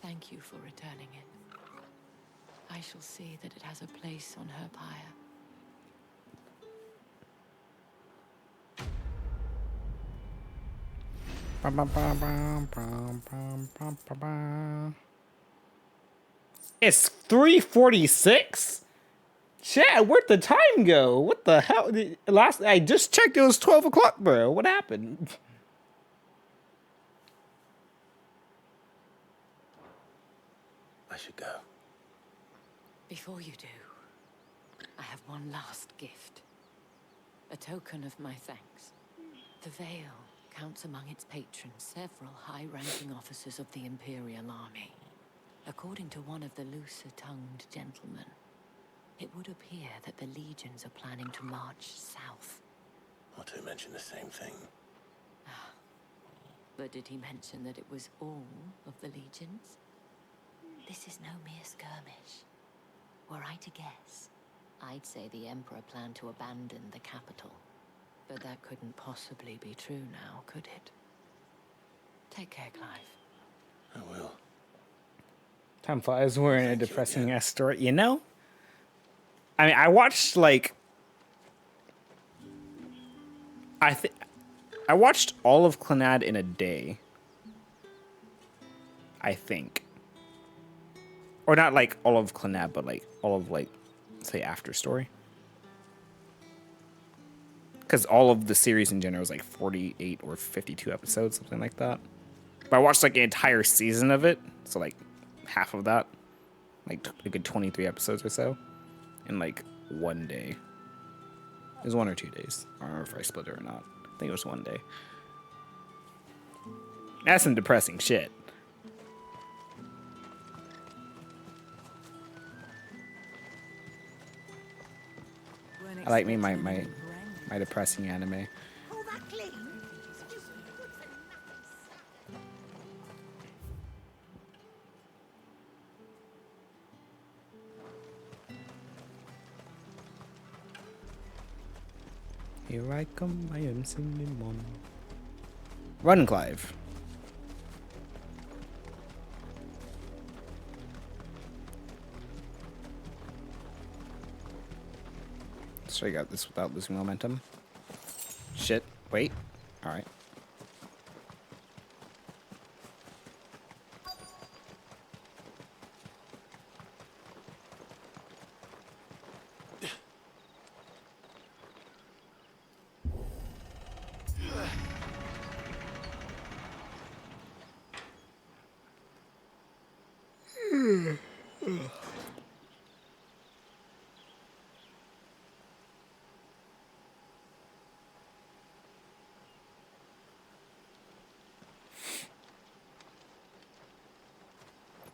Thank you for returning it. I shall see that it has a place on her pyre. Bum, bum, bum, bum, bum, bum, bum, bum, bum. It's 3:46? Chad, where'd the time go? What the hell? Last I just checked, it was 12 o'clock, bro. What happened? I should go. Before you do, I have one last gift. A token of my thanks. The veil counts among its patrons several high-ranking officers of the Imperial Army. According to one of the looser-tongued gentlemen, it would appear that the legions are planning to march south. Or to mention the same thing. But did he mention that it was all of the legions? This is no mere skirmish. Were I to guess, I'd say the Emperor planned to abandon the capital. But that couldn't possibly be true now, could it? Take care, Clive. I will. Time flies. We're in a depressing ass story. You know? I mean, I watched, like... I watched all of Clannad in a day. I think. Or not, like, all of Clannad, but, like, all of, like, say, After Story. Because all of the series in general is, like, 48 or 52 episodes, something like that. But I watched, like, an entire season of it. So, like, half of that. Like, a good 23 episodes or so. In, like, one day. It was 1 or 2 days. I don't remember if I split it or not. I think it was 1 day. That's some depressing shit. I like me my depressing anime. Here I come, I am singing one. Run, Clive. So I got this without losing momentum. Shit. Wait. Alright.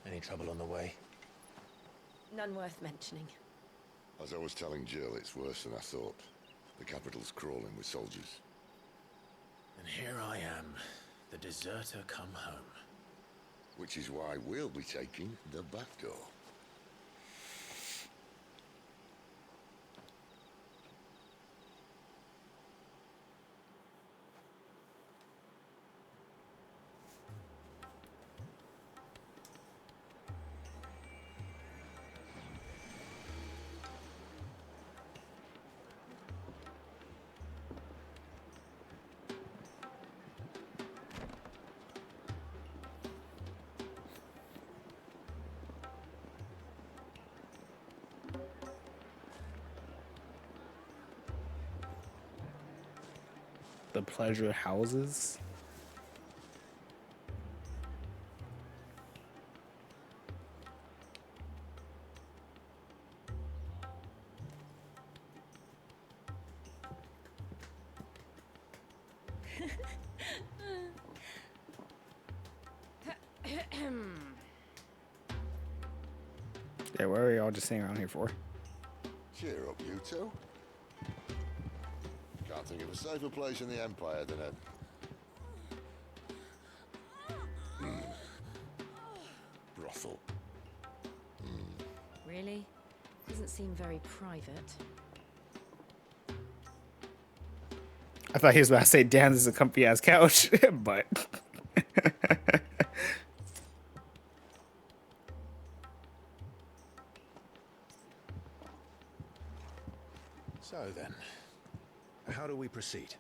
Any trouble on the way? None worth mentioning. As I was telling Jill, it's worse than I thought. The capital's crawling with soldiers. And here I am, the deserter come home. Which is why we'll be taking the back door. The pleasure houses. Yeah, what are y'all just sitting around here for? Cheer up, you two. Can't think of a safer place in the Empire than a... brothel. Really? Doesn't seem very private. I thought he was about to say, damn, this is a comfy ass couch, but. So then, how do we proceed?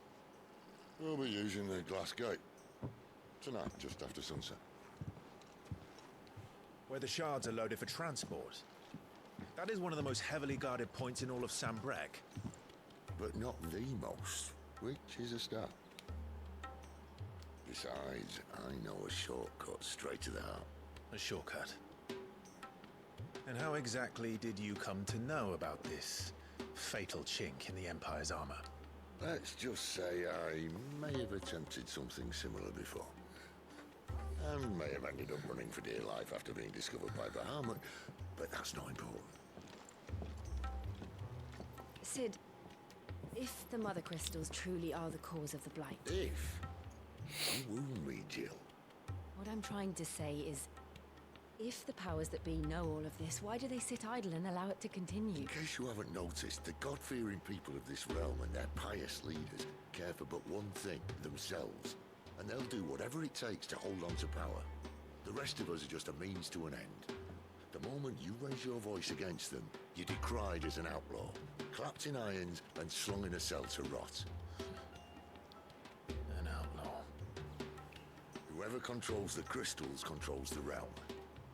We'll be using the glass gate. Tonight, just after sunset. Where the shards are loaded for transport. That is one of the most heavily guarded points in all of Sambrek. But not the most, which is a start. Besides, I know a shortcut straight to the heart. A shortcut. And how exactly did you come to know about this fatal chink in the Empire's armor? Let's just say I may have attempted something similar before. And may have ended up running for dear life after being discovered by Bahamut, but that's not important. Sid, if the Mother Crystals truly are the cause of the Blight... If? You wound me, Jill. What I'm trying to say is, if the powers that be know all of this, why do they sit idle and allow it to continue? In case you haven't noticed, the God-fearing people of this realm and their pious leaders care for but one thing, themselves. And they'll do whatever it takes to hold on to power. The rest of us are just a means to an end. The moment you raise your voice against them, you're decried as an outlaw, clapped in irons and slung in a cell to rot. An outlaw. Whoever controls the crystals controls the realm.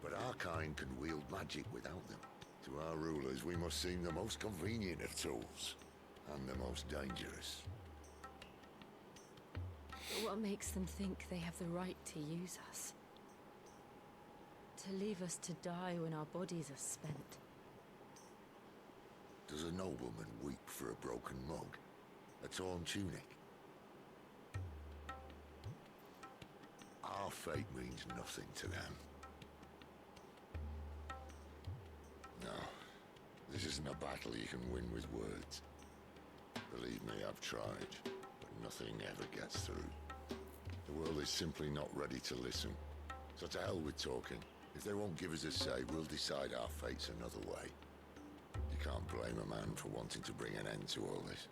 But our kind can wield magic without them. To our rulers, we must seem the most convenient of tools, and the most dangerous. But what makes them think they have the right to use us? To leave us to die when our bodies are spent? Does a nobleman weep for a broken mug? A torn tunic? Our fate means nothing to them. No, this isn't a battle you can win with words. Believe me, I've tried, but nothing ever gets through. The world is simply not ready to listen. So to hell with talking. If they won't give us a say, we'll decide our fates another way. You can't blame a man for wanting to bring an end to all this,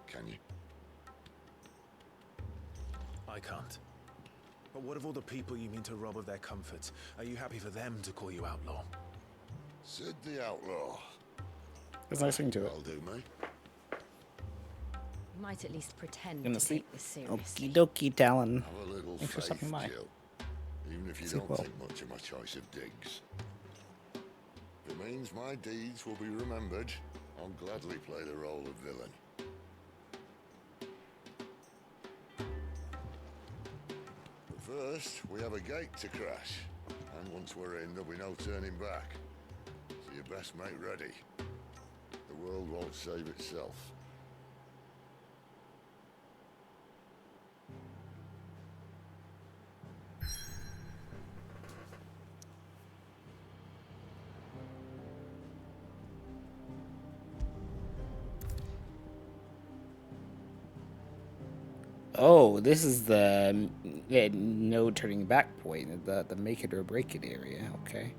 can you? I can't. But what of all the people you mean to rob of their comforts? Are you happy for them to call you outlaw? Sid the outlaw. There's nice thing to it. I'll do, mate. We might at least pretend Gonna to sleep. take this seriously. Okie dokie, Talon. Have a little Thanks for faith, stopping by. Jill. Even if you Sleep don't well. think much of my choice of digs. If it means my deeds will be remembered, I'll gladly play the role of villain. But first, we have a gate to crash. And once we're in, there'll be no turning back. So you best make ready. The world won't save itself. Oh, this is the no turning back point, the make it or break it area. Okay.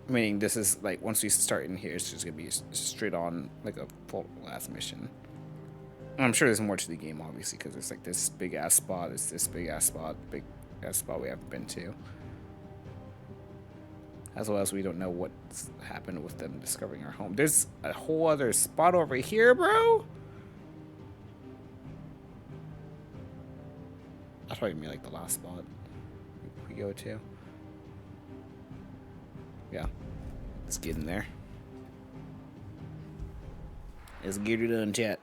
Meaning this is like once we start in here, it's just gonna be straight on like a full last mission. And I'm sure there's more to the game, obviously, because it's like this big ass spot, it's this big ass spot we haven't been to. As well as we don't know what's happened with them discovering our home. There's a whole other spot over here, bro. That's probably me like the last spot we go to. Yeah. Let's get in there. Let's get it done, chat.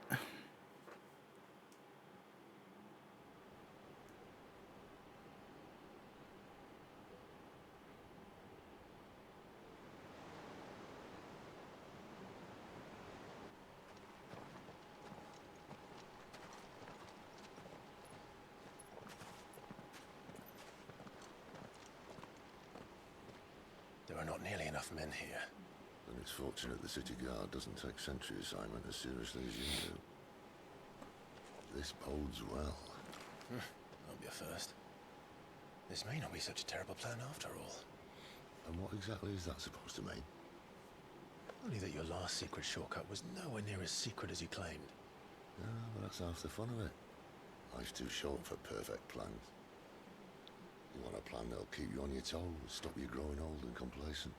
There are not nearly enough men here. And it's fortunate the city guard doesn't take sentry assignment as seriously as you do. This bodes well. That'll be a first. This may not be such a terrible plan after all. And what exactly is that supposed to mean? Only that your last secret shortcut was nowhere near as secret as you claimed. Yeah, but that's half the fun of it. Life's too short for perfect plans. You want a plan that'll keep you on your toes, stop you growing old and complacent.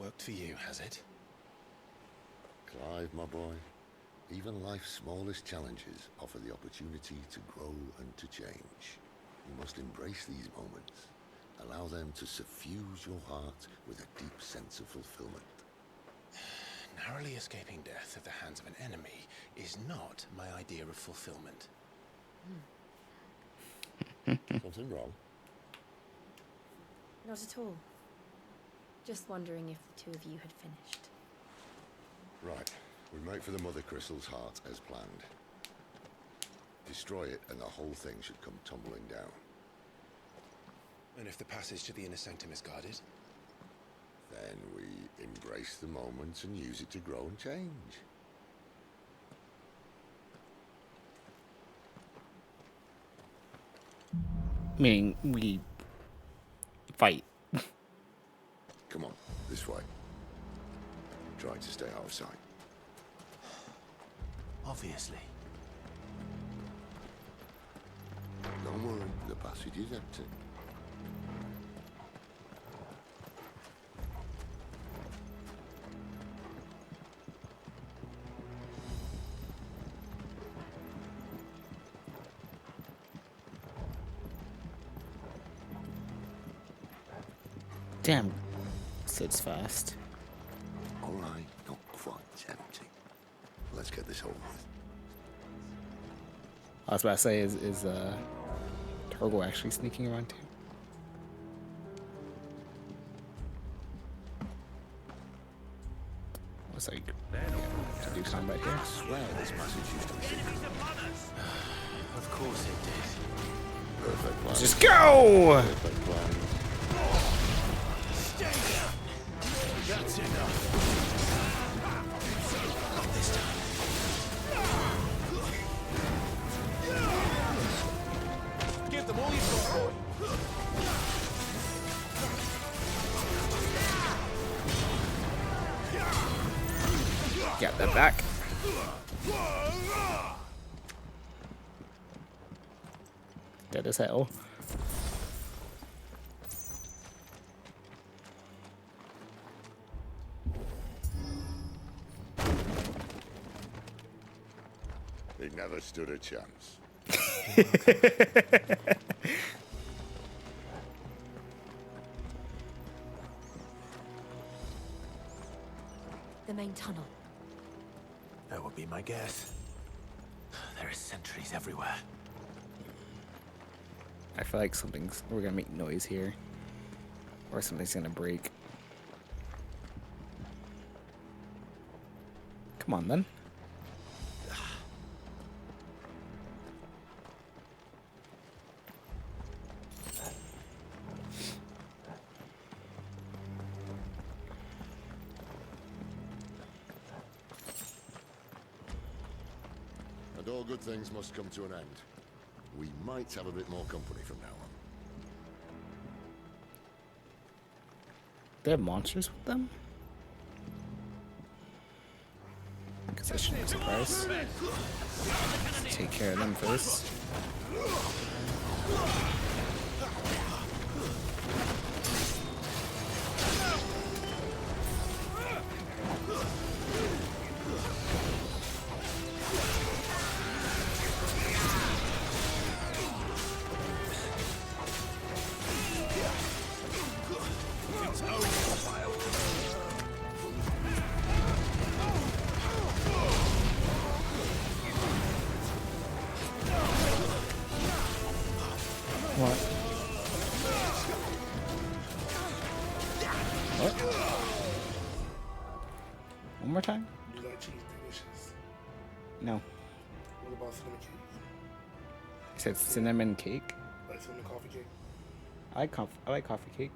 Worked for you, has it? Clive, my boy, even life's smallest challenges offer the opportunity to grow and to change. You must embrace these moments. Allow them to suffuse your heart with a deep sense of fulfillment. Narrowly escaping death at the hands of an enemy is not my idea of fulfillment. Something wrong? Not at all. Just wondering if the two of you had finished. Right. We make for the Mother Crystal's heart as planned. Destroy it and the whole thing should come tumbling down. And if the passage to the inner sanctum is guarded? Then we embrace the moment and use it to grow and change. Meaning we fight. Come on, this way. Try to stay out of sight. Obviously. Don't worry, the passage is empty. Damn, sits fast. All right, not quite empty. Let's get this over with. I was about to say, is Torgo actually sneaking around too? Looks like to do combat here. I swear this passage used to be secret. Of course it did. Perfect plan. Let's just go! Perfect plan. Stay down! That's enough. Not this time. Give them all you've got, boy. Get that back. Dead as hell. They never stood a chance. The main tunnel. That would be my guess. There are sentries everywhere. I feel like we're gonna make noise here. Or something's gonna break. Come on then. And all good things must come to an end. We might have a bit more company from now on. They have monsters with them? Because I shouldn't be surprised. Let's take care of them first. One more time? Do you like cheese delicious? No. What about cinnamon cake? I said cinnamon cake. Like cinnamon coffee cake? I like coffee cake.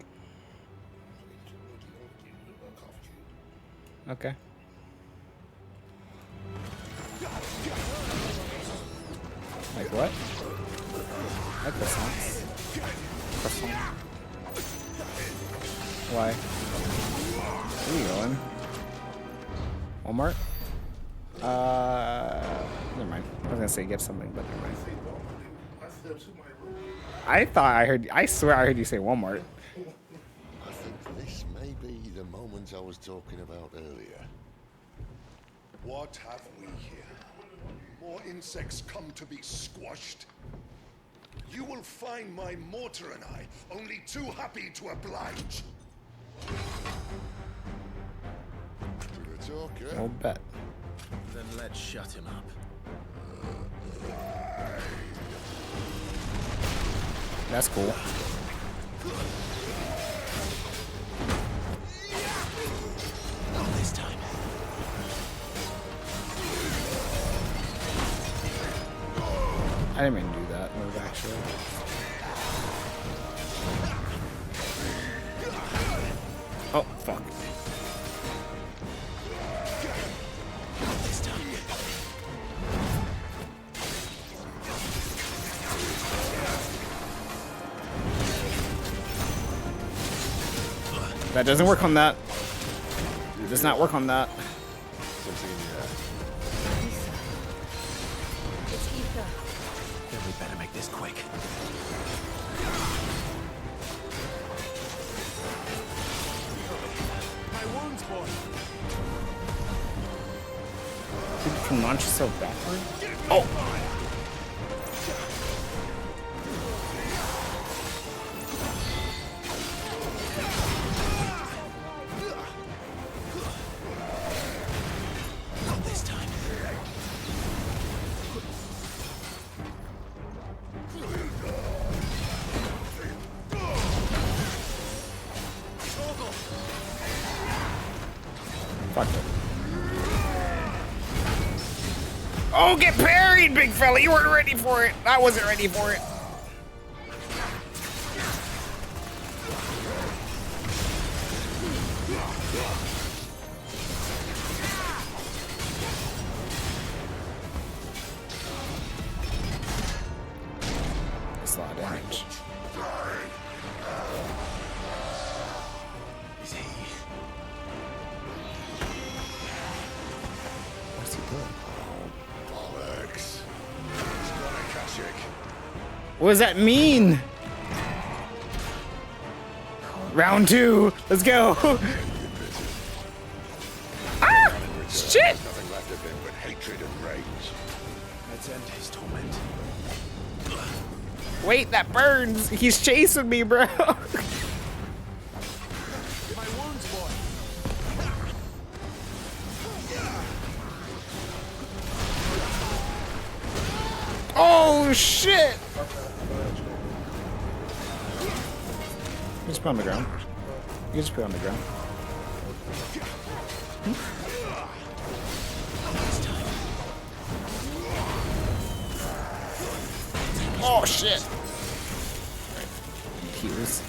Okay. Like what? Like croissants. Croissant. Why? Where are you going? Walmart? Never mind. I was gonna say get something, but never mind. I swear I heard you say Walmart. I think this may be the moment I was talking about earlier. What have we here? More insects come to be squashed? You will find my mortar and I only too happy to oblige. I'll bet. Then let's shut him up. That's cool. Not this time. I didn't mean to do that move, actually. Oh, fuck. That doesn't work on that. It does not work on that. Then we better make this quick. My wounds, boy. Did you can launch yourself backward? Oh! Not this time. Fuck it. Oh, get parried, big fella! You weren't ready for it. I wasn't ready for it. That's a lot of damage. Is he? What's he doing? Bollocks. He's got a Kashyyyk. What does that mean? Round 2. Let's go. Ah! Shit! There's nothing left of him but hatred and rage. Let's end his torment. Wait, that burns. He's chasing me, bro. My wounds, boy. Oh, shit. Just put on the ground. You just put it on the ground. Oh shit! Heals.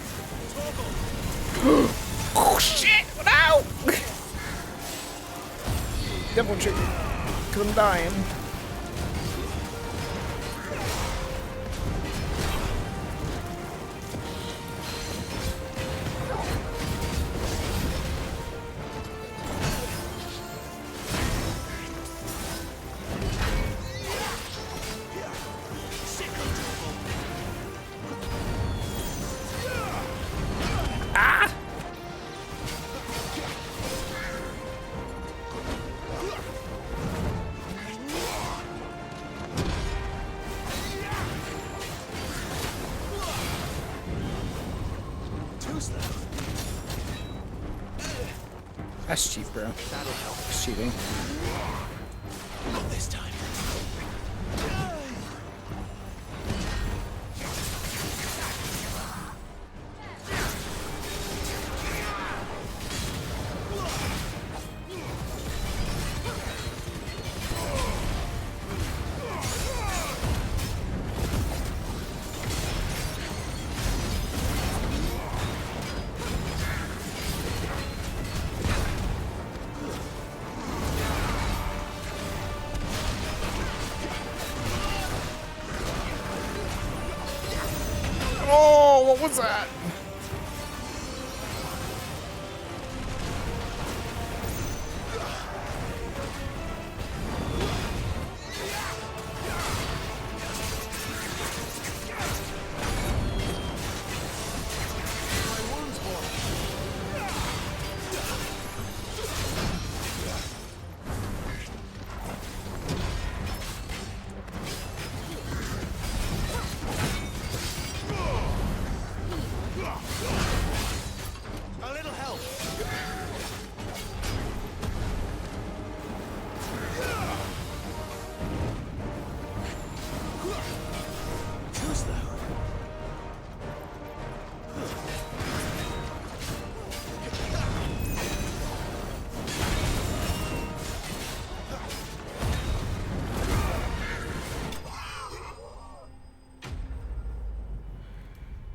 Oh shit! No! Double trigger. Cause I'm dying. That's cheap, bro. That'll help. It's cheating. Not this time. Oh, what was that?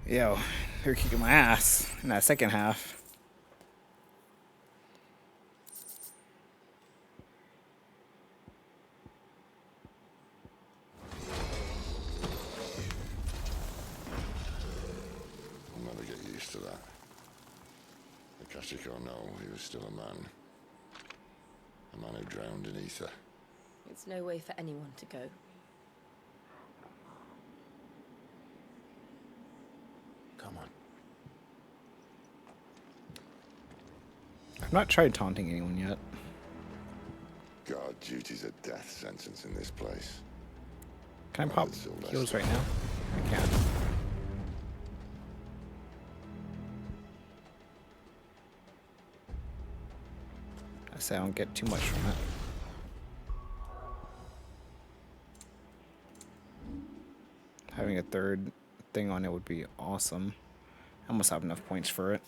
Yo, they're kicking my ass in that second half. I'll never get used to that. Akashic or no, he was still a man. A man who drowned in ether. It's no way for anyone to go. Come on. I've not tried taunting anyone yet. Guard duty's a death sentence in this place. Can I pop heals right now? I can. I say I don't get too much from it. Having a third thing on it would be awesome. I almost have enough points for it.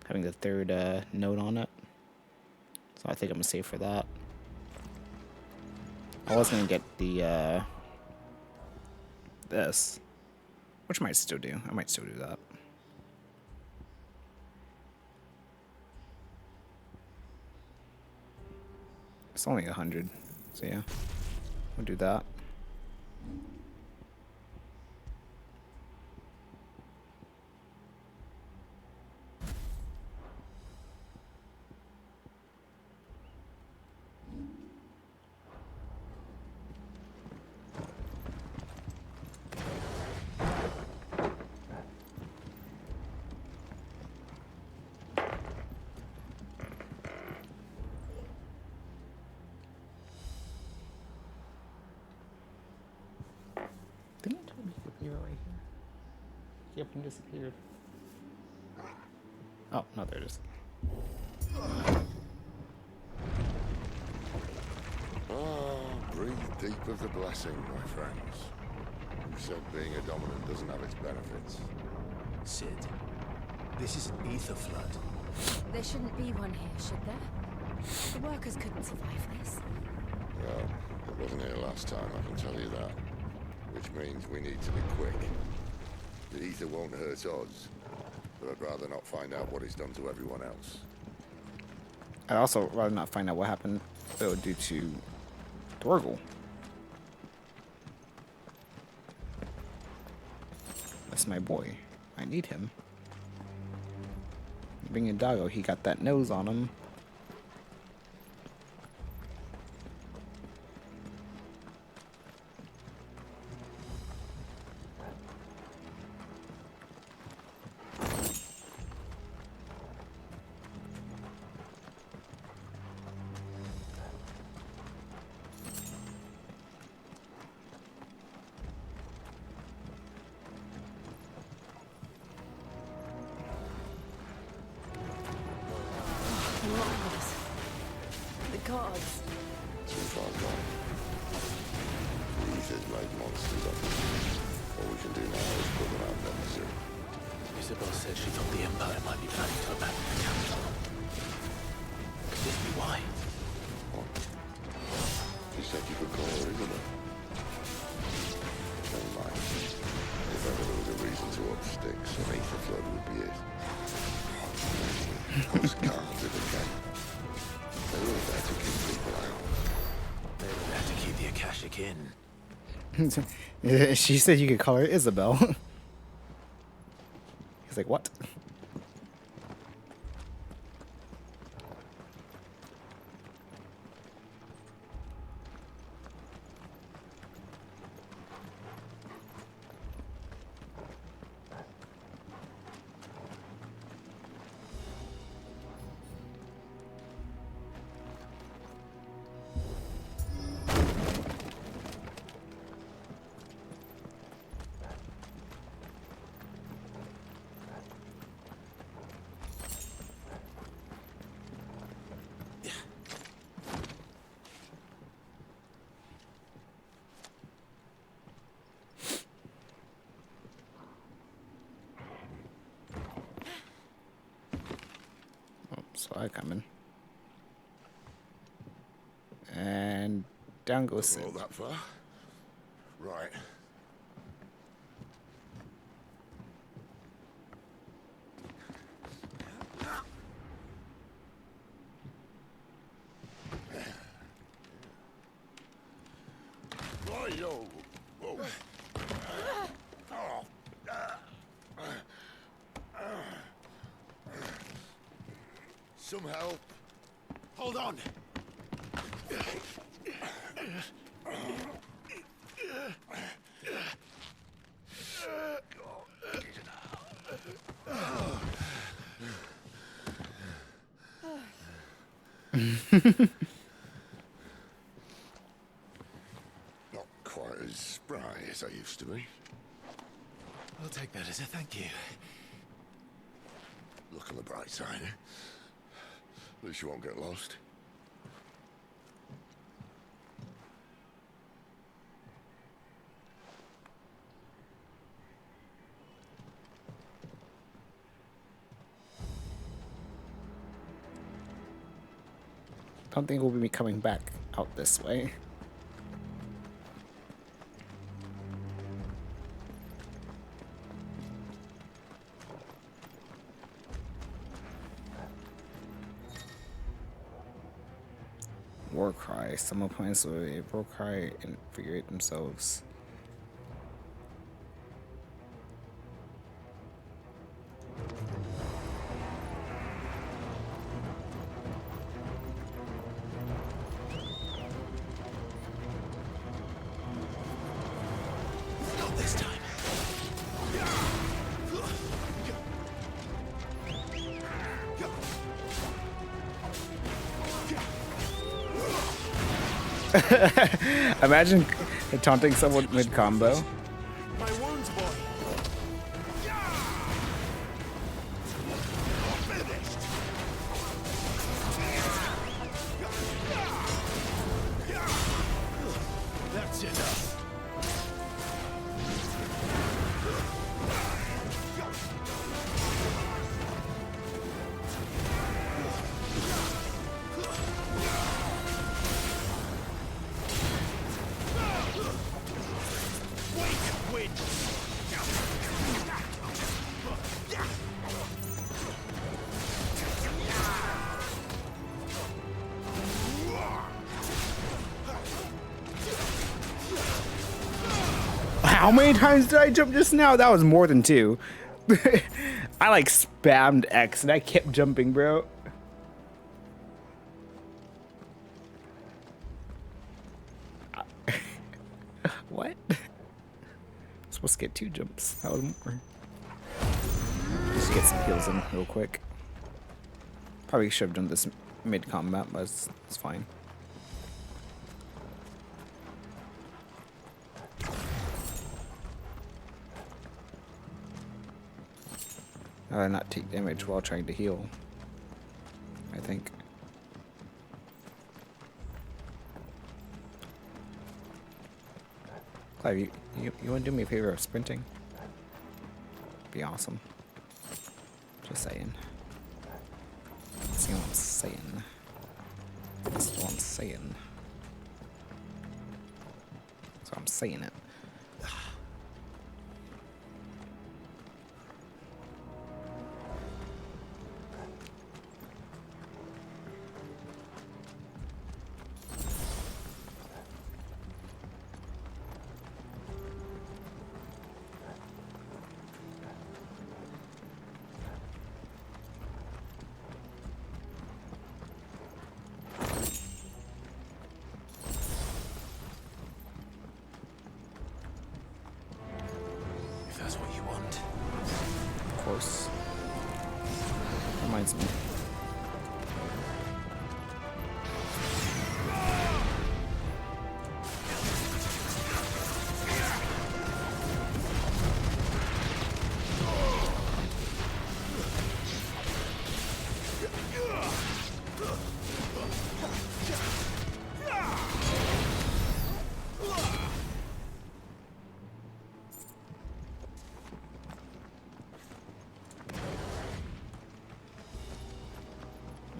Having the third note on it. So I think I'm gonna save for that. I was gonna get the this, which I might still do. I might still do that. It's only 100, so yeah, we'll do that. Didn't you tell me you could be right here? Yep, and disappeared. Oh, no, there it is. Breathe deep of the blessing, my friends. You said being a dominant doesn't have its benefits. Sid, this is an ether flood. There shouldn't be one here, should there? The workers couldn't survive this. Well, it wasn't here last time, I can tell you that. Which means we need to be quick. The ether won't hurt us, but I'd rather not find out what it's done to everyone else. I'd also rather not find out what happened it would do to Dorgle. That's my boy. I need him. Being a doggo, he got that nose on him. The gods. Too far gone. The ether's made monsters of them. All we can do now is put them out of their misery. Isabel said she thought the Empire might be planning to attack the capital. Could this be why? What? She said you could call her Isabel. Never mind. If ever there was a reason to up sticks, an ether flood would be it. Those guards at the gate. They were there to keep people out. They were there to keep the Akashic in. She said you could call her Isabel. He's like, what? Saw it coming. And down goes Sid. Roll that far. Right. Some help. Hold on. Not quite as spry as I used to be. I'll take that as a thank you. Look on the bright side, eh? At least you won't get lost. Don't think we'll be coming back out this way. War cry. Some opponents will a war cry and infuriate themselves. Not this time. Imagine taunting someone mid combo. My wounds, boy. Finished. That's enough. How many times did I jump just now? That was more than 2. I like spammed X and I kept jumping, bro. What? I'm supposed to get 2 jumps. That was more. Just get some heals in real quick. Probably should have done this mid combat, but it's fine. Not take damage while trying to heal, I think. Clive, you want to do me a favor of sprinting? Be awesome. Just saying. See what I'm saying. That's what I'm saying. So I'm saying it. If that's what you want. Of course. Reminds me.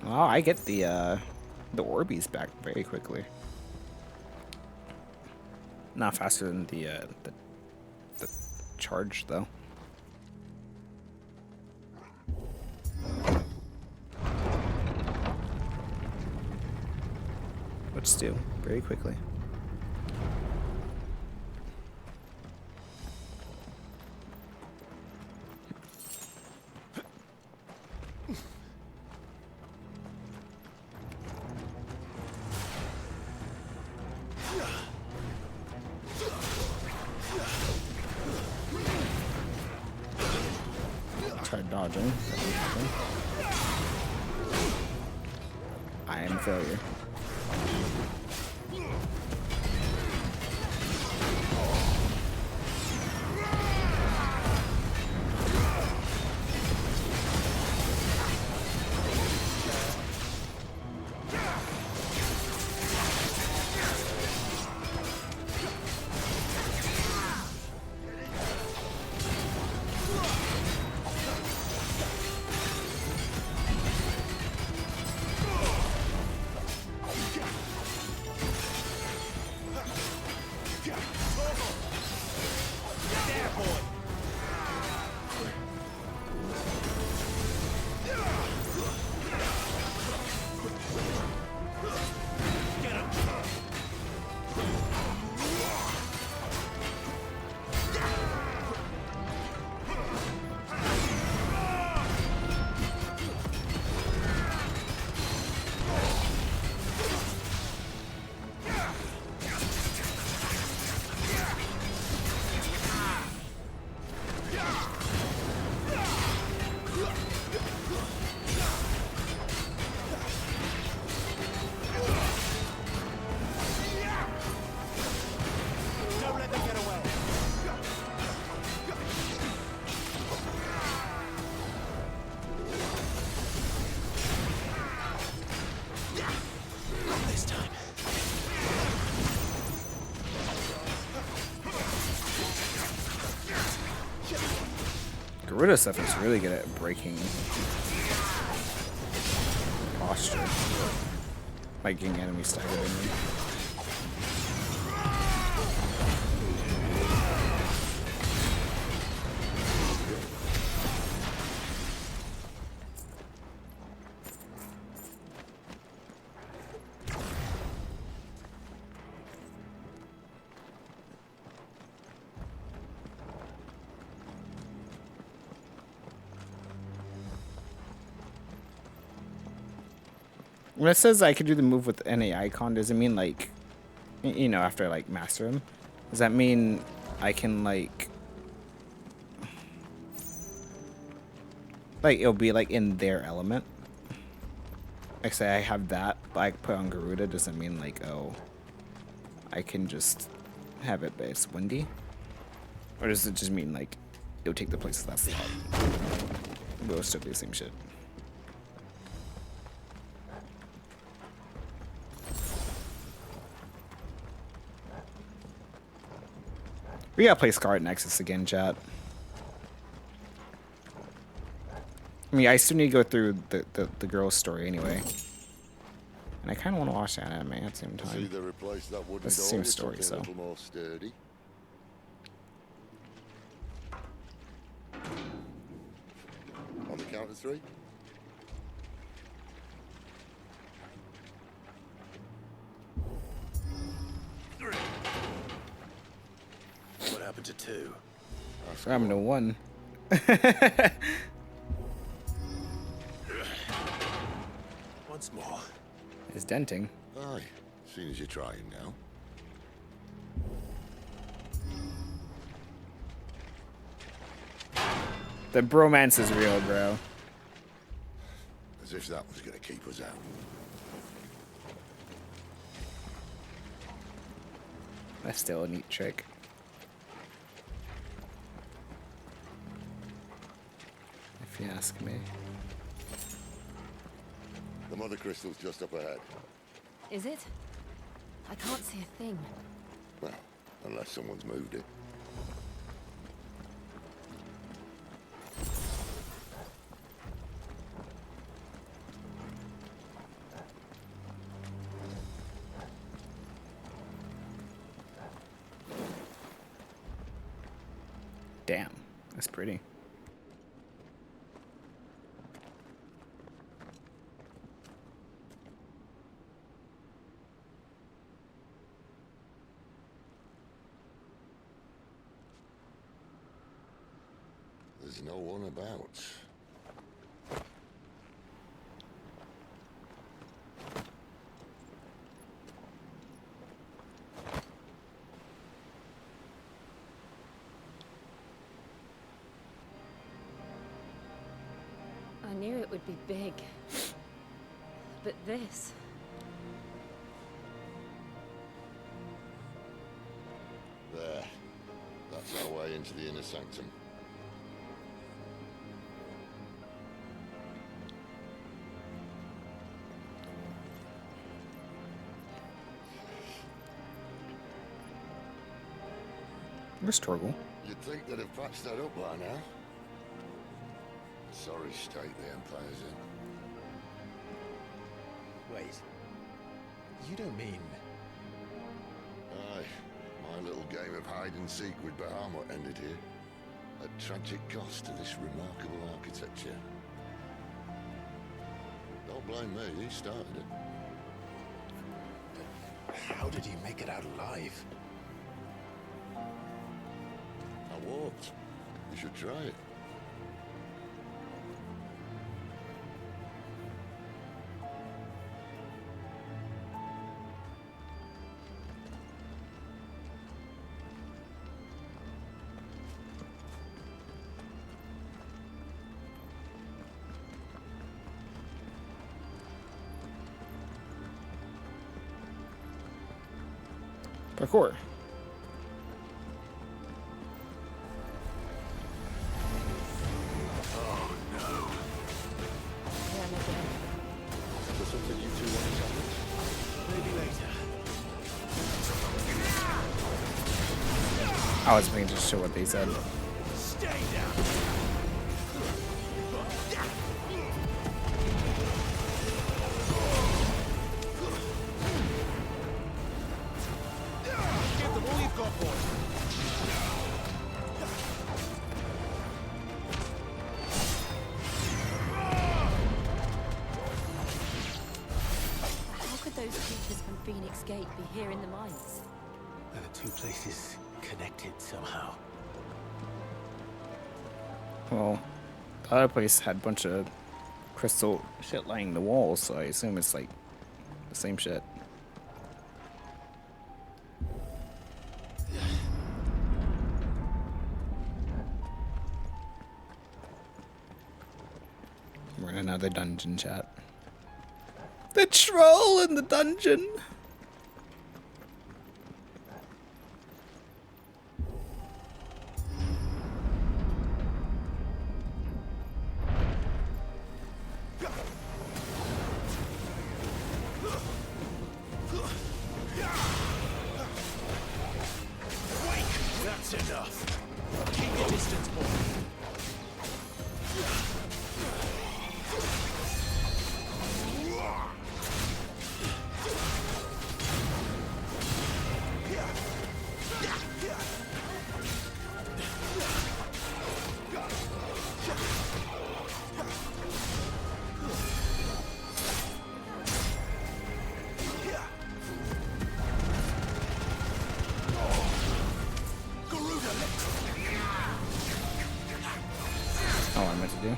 Oh, I get the Orbeez back very quickly. Not faster than the charge though. Which do very quickly. Tried dodging. I am a failure. Garuda stuff is really good at breaking posture, like getting enemies staggered in me. When it says I could do the move with any icon, does it mean like, you know, after I like master him? Does that mean I can like it'll be like in their element? Like say I have that, but I put on Garuda, does it mean like, oh, I can just have it base windy? Or does it just mean like it'll take the place of that slot? But it'll still be the same shit. We gotta play Scarlet Nexus again, chat. I mean, I still need to go through the girl's story anyway. And I kind of want to watch the anime at the same time. That's the same story, so. More sturdy. On the count of 3. What happened to 2? What happened to 1? Once more. It's denting. Aye, seeing as you're trying now. The bromance is real, bro. As if that was gonna keep us out. That's still a neat trick. If you ask me. The mother crystal's just up ahead. Is it? I can't see a thing. Well, unless someone's moved it. Damn, that's pretty. There's no one about. knew it would be big. But this... There. That's our way into the inner sanctum. Struggle. You'd think they'd have patched that up by now. Sorry state the Empire's in. Wait. You don't mean... Aye. My little game of hide-and-seek with Bahamut ended here. At tragic cost to this remarkable architecture. Don't blame me, he started it. But how did you make it out alive? I walked. You should try it. Parkour. Something you two want to challenge? Maybe later. I was making just sure what they said. Stay down. Give them all you've got, boys. How could those creatures from Phoenix Gate be here in the mines? Are the two places connected somehow? Well, the other place had a bunch of crystal shit lining the walls, so I assume it's like the same shit. We're in another dungeon, chat. The troll in the dungeon! That's enough. Keep your distance, boy. Oh, I meant to do.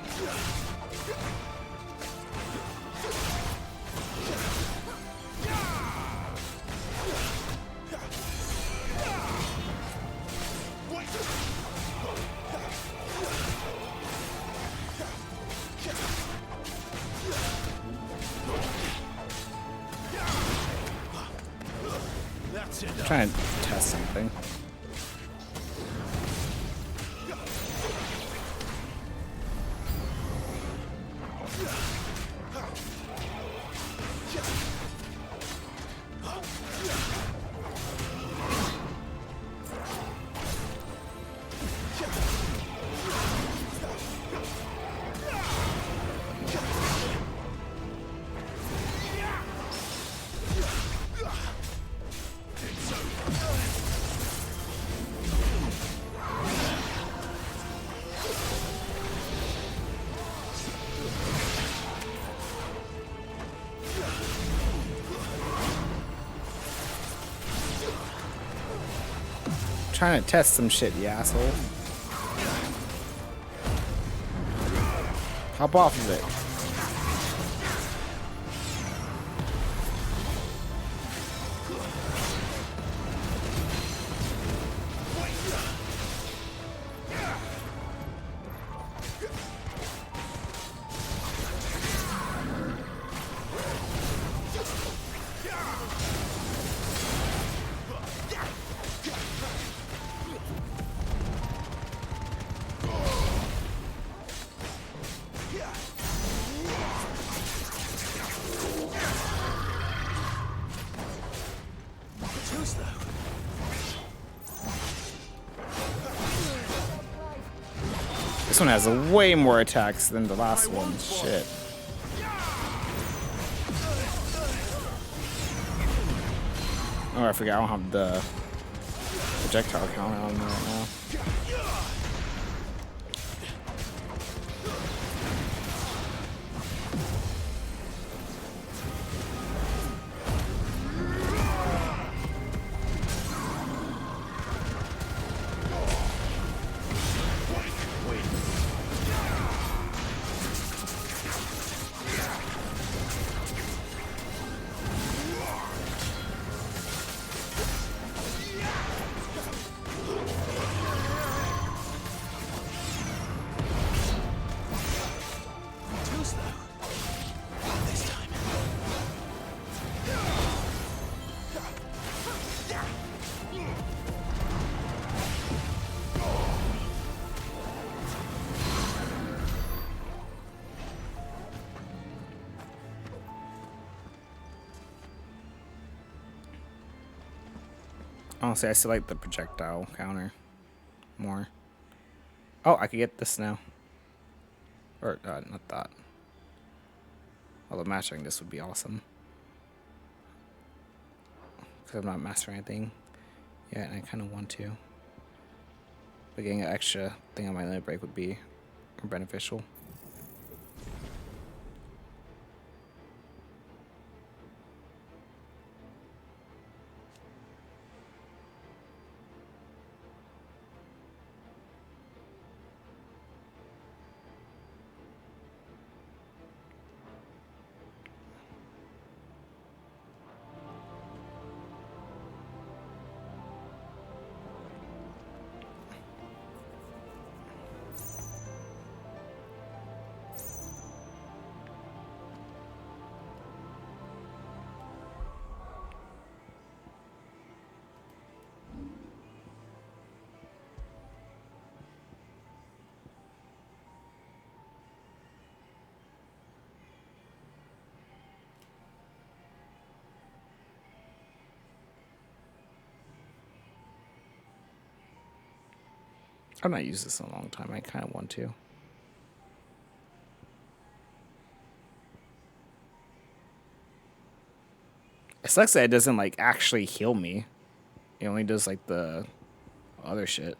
That's I'm enough. trying to test something. Trying to test some shit, you asshole. Hop off of it. This one has way more attacks than the last one. Shit. Oh, I forgot I don't have the projectile counter on me right now. Honestly, I still like the projectile counter more. Oh, I could get this now. Or, not that. Although mastering this would be awesome. Because I'm not mastering anything yet, and I kind of want to. But getting an extra thing on my limit break would be beneficial. I've not used this in a long time. I kind of want to. It sucks that it doesn't like actually heal me. It only does like the other shit.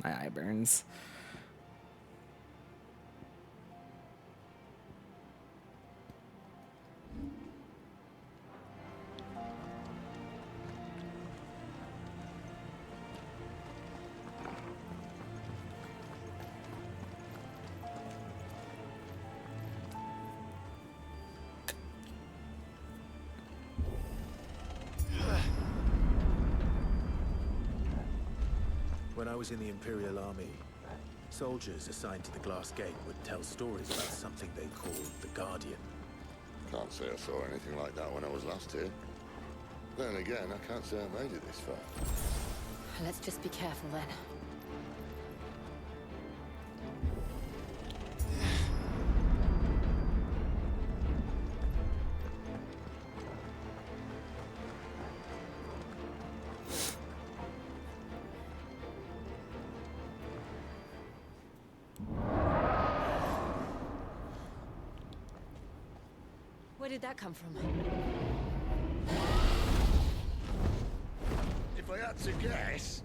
My eye burns. When I was in the Imperial Army, soldiers assigned to the Glass Gate would tell stories about something they called the Guardian. Can't say I saw anything like that when I was last here. Then again, I can't say I made it this far. Let's just be careful then. Where did that come from? If I had to guess...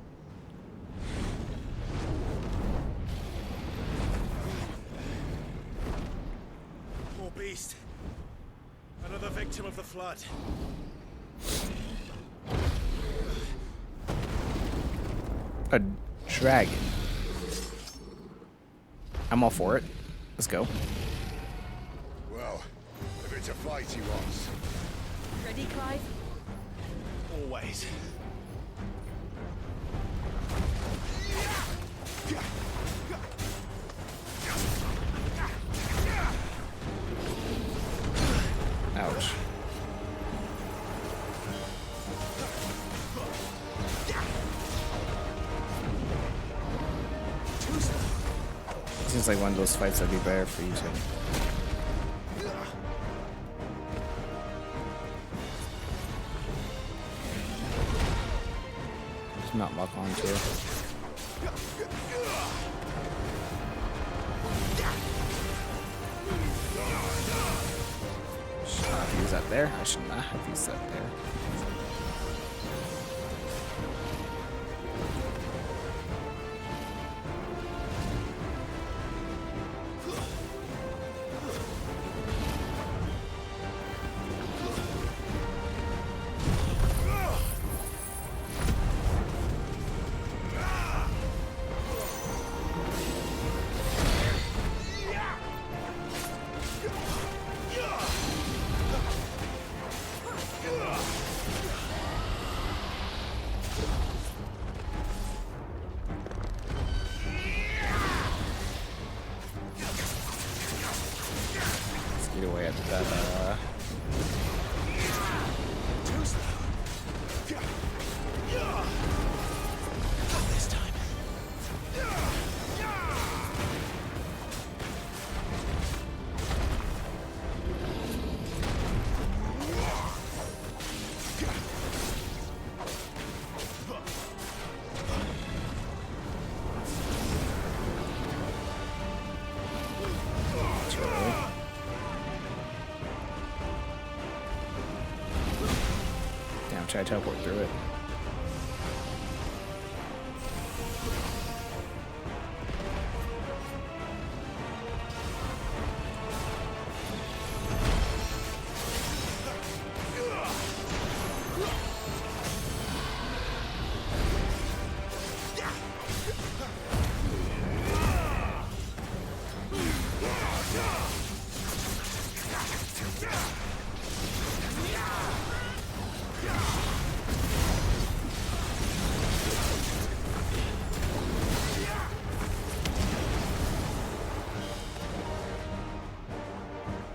Poor beast. Another victim of the flood. A dragon. I'm all for it. Let's go. Well, if it's a fight he wants. Ready, Clive? Always. Ouch. Seems like one of those fights that'd be better for you to just not lock on to. Should not have used that there. I should not have used that there. Get away at that, Too slow. Not this time. Damn, try to teleport through it.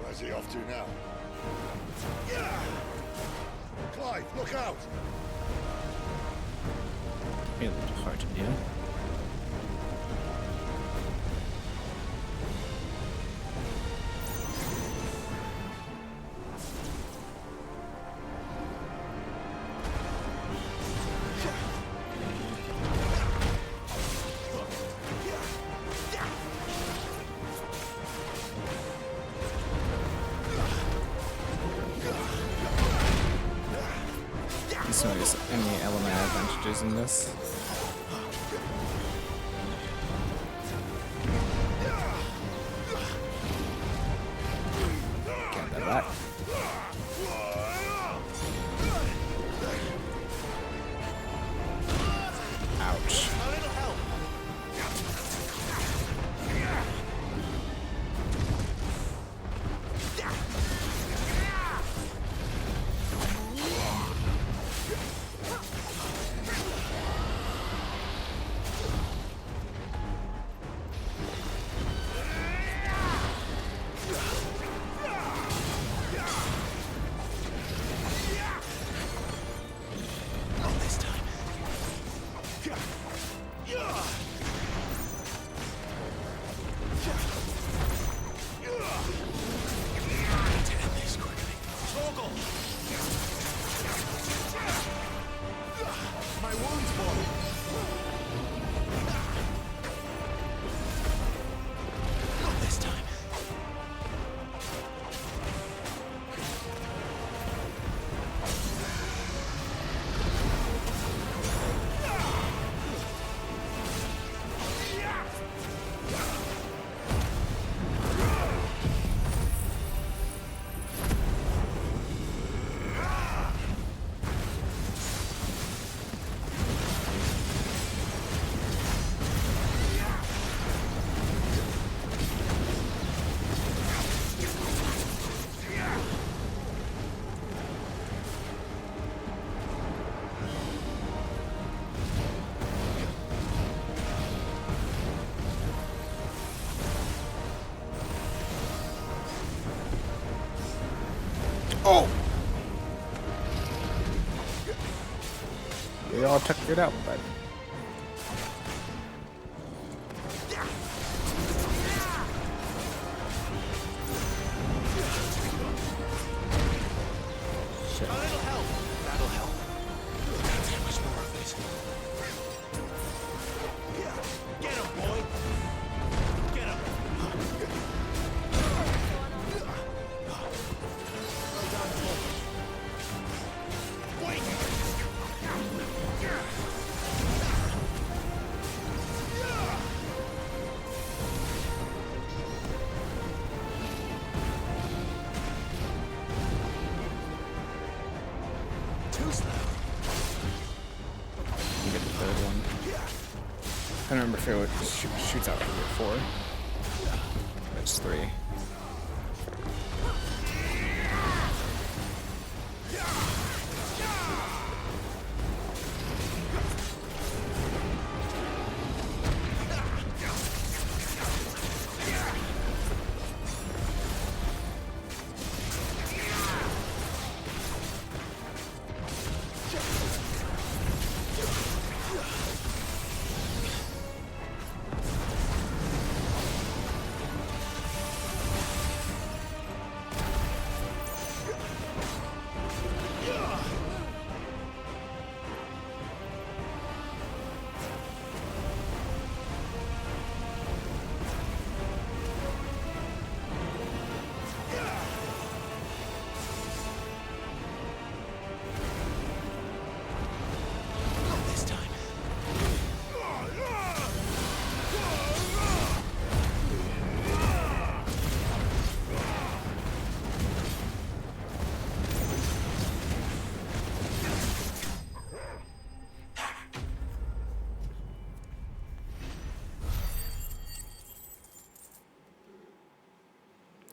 Where's he off to now? Clive, look out! Be a little hard to do. So there's any element advantages in this. Get that back. Ouch. Oh! We all took it out, bud. Shit. A little help. That'll help. Can't take much more of this. Get him, boy. Get him. Wait. Too slow. You get the third one. I don't remember if it shoots out for 4. It's 3.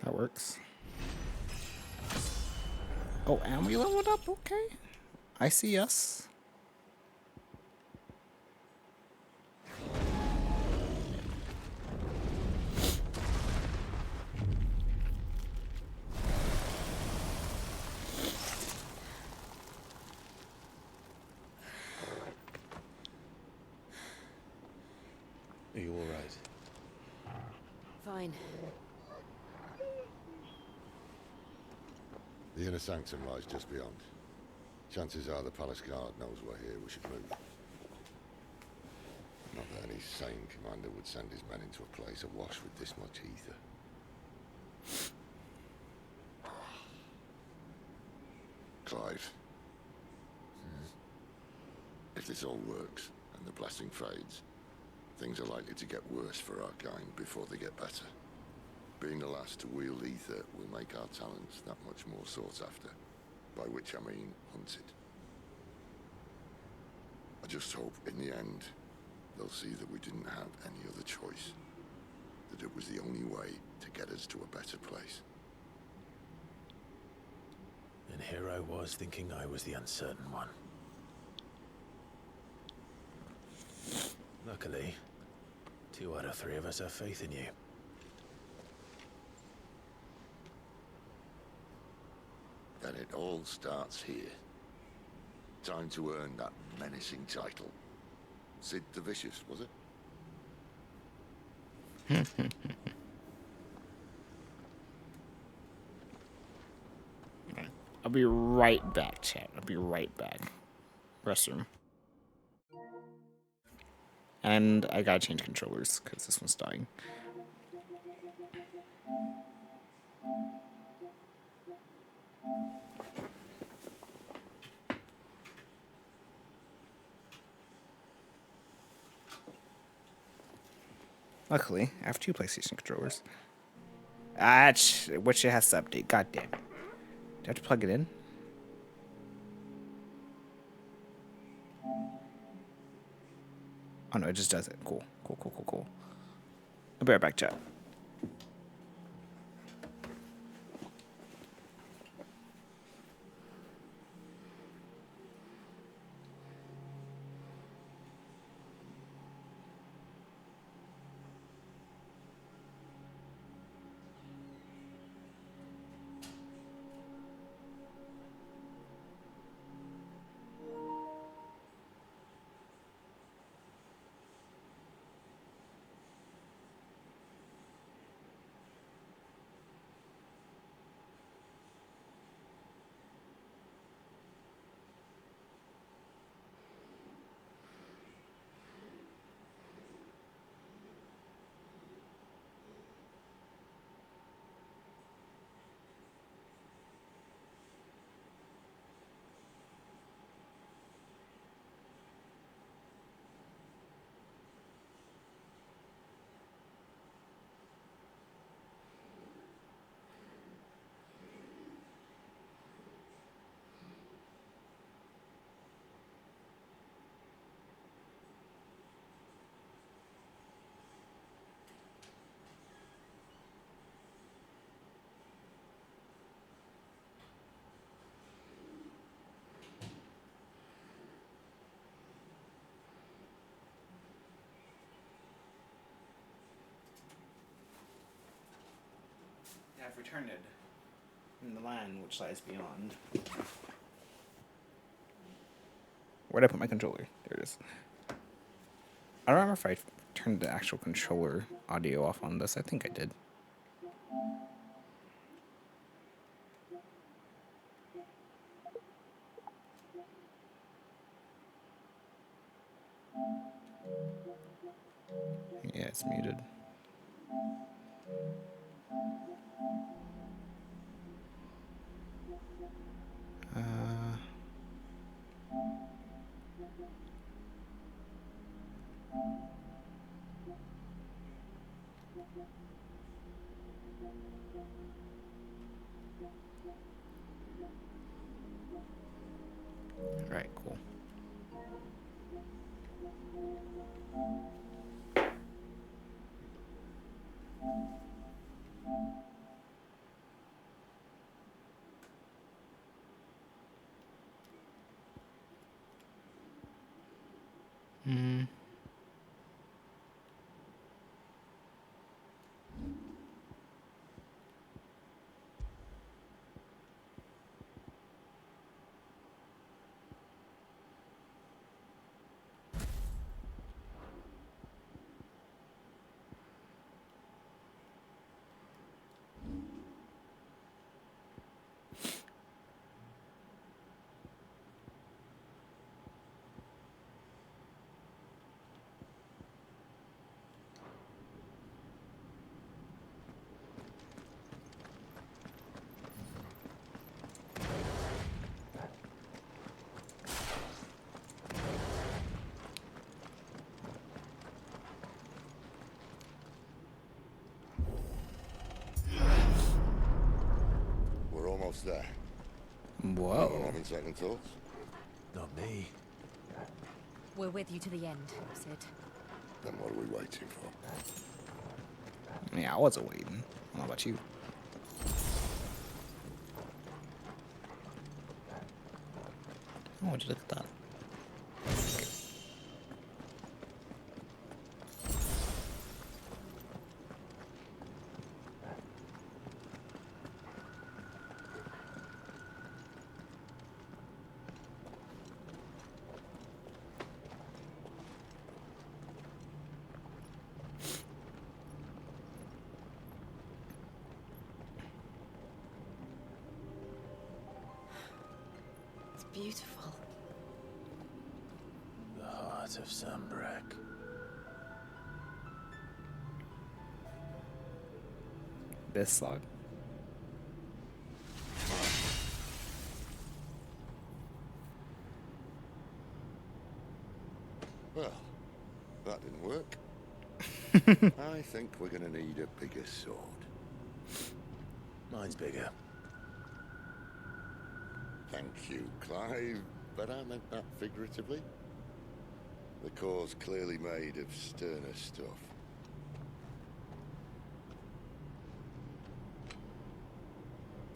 That works. Oh, and we leveled up? Okay. I see us. Are you all right? Fine. The inner sanctum lies just beyond. Chances are the palace guard knows we're here. We should move. Not that any sane commander would send his men into a place awash with this much ether. Clive. If this all works, and the blessing fades, things are likely to get worse for our kind before they get better. Being the last to wield ether will make our talents that much more sought after, by which I mean hunted. I just hope, in the end, they'll see that we didn't have any other choice, that it was the only way to get us to a better place. And here I was thinking I was the uncertain one. Luckily, 2 out of 3 of us have faith in you. Then it all starts here. Time to earn that menacing title. Sid the Vicious, was it? I'll be right back, chat. I'll be right back. Restroom. And I gotta change controllers because this one's dying. Luckily, I have 2 PlayStation controllers. Which it has to update. God damn. Do I have to plug it in? Oh no, it just does it. Cool. Cool. I'll be right back, chat. have returned in the land which lies beyond. Where'd I put my controller? There it is. I don't remember if I turned the actual controller audio off on this. I think I did. Yeah, it's muted. Alright, cool. We're almost there. Whoa. Anyone having second thoughts? Not me. We're with you to the end, Sid. Then what are we waiting for? Yeah, I wasn't waiting. I don't know about you. Oh, would you look at that? It's beautiful. The heart of Sambrek. This song. Well, that didn't work. I think we're gonna need a bigger sword. Mine's bigger. Thank you, Clive, but I meant that figuratively. The core's clearly made of sterner stuff.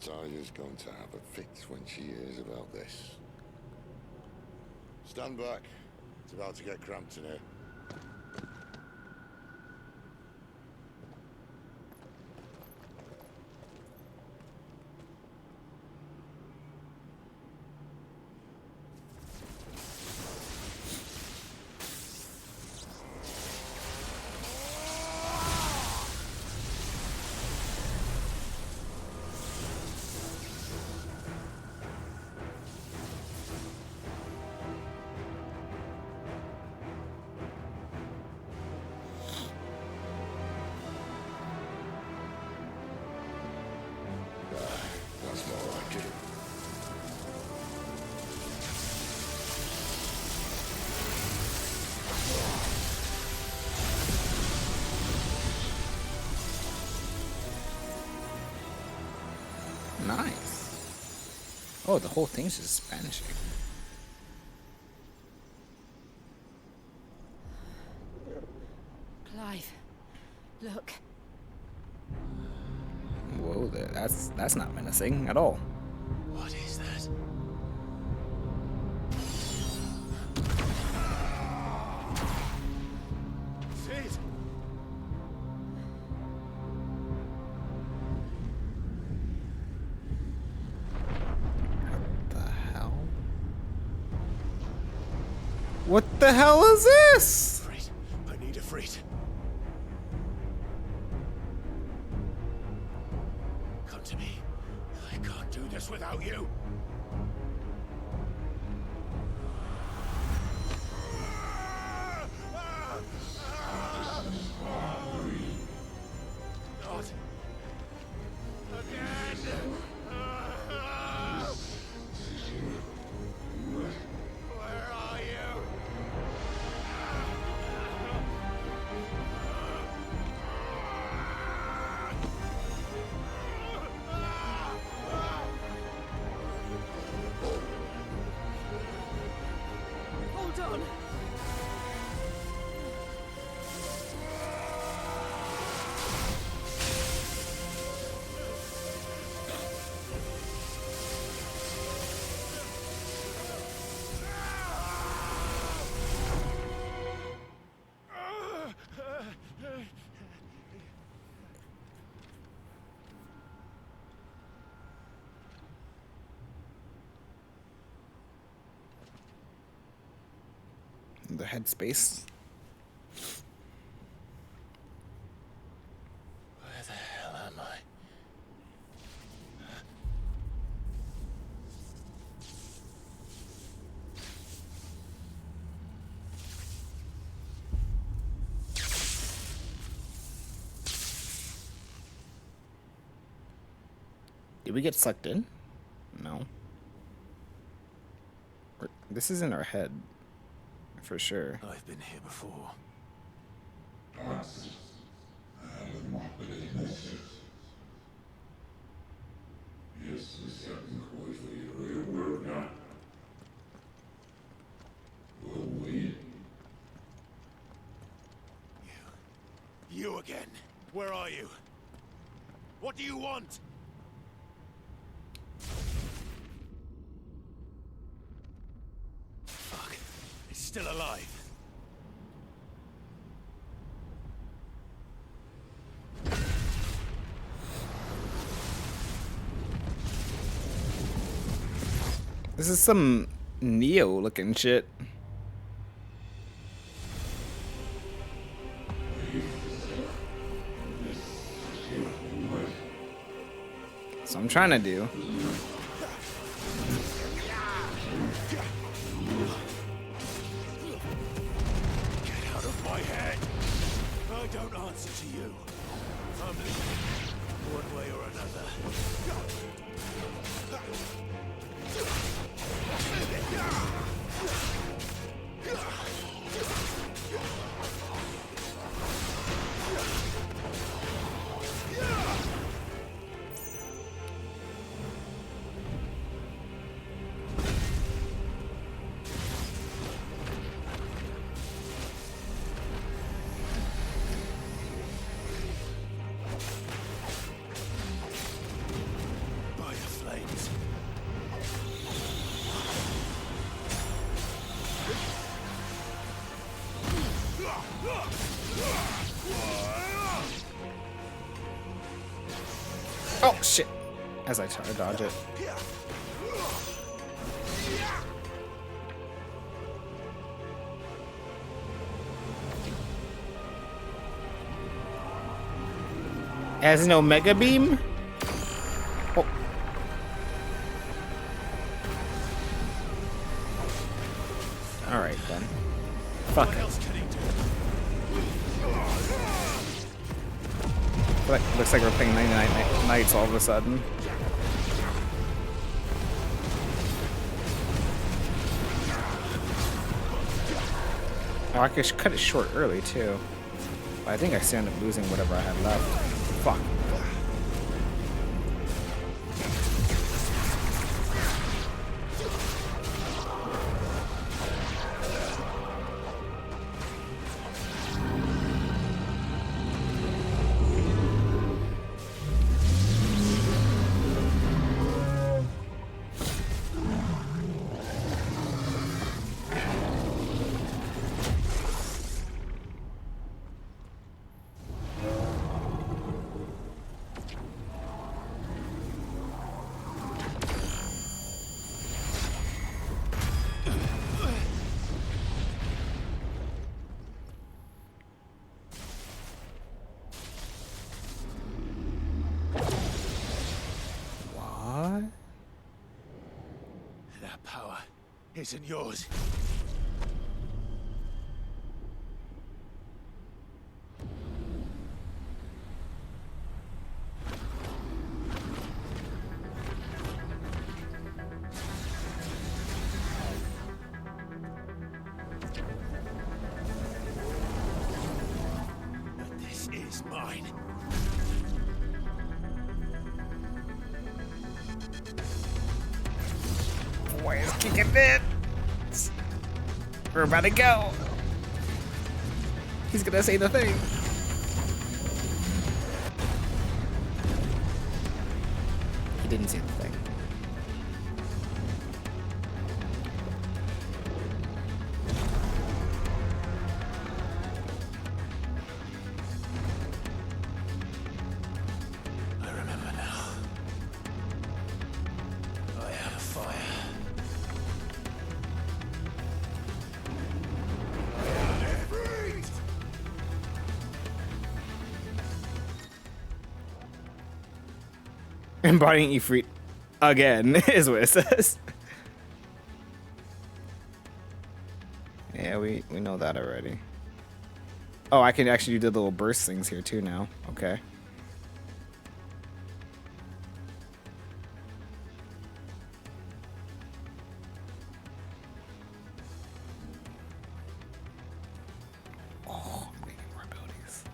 Talia's going to have a fit when she hears about this. Stand back. It's about to get cramped in here. That's more like it. Nice. Oh, the whole thing's just Spanish. Clive, look. Whoa, that's not menacing at all. What is that? Sid! What the hell is this? Freight. I need a freight. Come to me. I can't do this without you. Not again. Where are you? Hold on. The headspace. Where the hell am I? Did we get sucked in? No. This is in our head. For sure. I've been here before. You again. Where are you? What do you want? Fuck. It's still alive. This is some Neo looking shit. So I'm trying to do. Get out of my head! I don't answer to you. I'm leaving, one way or another. By the flames. Oh shit! As I try to dodge it. Has no mega beam? Oh. Alright then. Fuck. Looks like we're playing 99 Nights all of a sudden. Oh, I could cut it short early too. But I think I still end up losing whatever I had left. Fuck. That power isn't yours. But this is mine. Boy is kicking it. We're about to go. He's gonna say the thing. He didn't say the thing. I remember now. I have fire. Embodying Ifrit again is what it says. Yeah, we know that already. Oh, I can actually do the little burst things here too now. Okay. Oh, I'm making more abilities.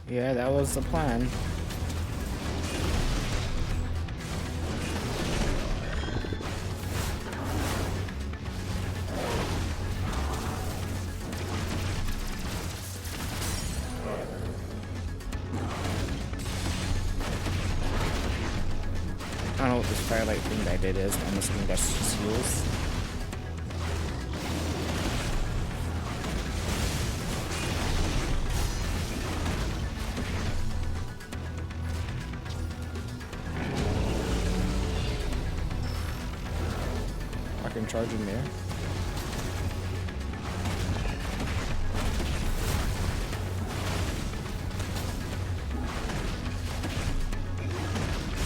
Yeah, that was the plan. I don't know what this firelight thing that I did is. I'm assuming that's just heals. I can charge him there.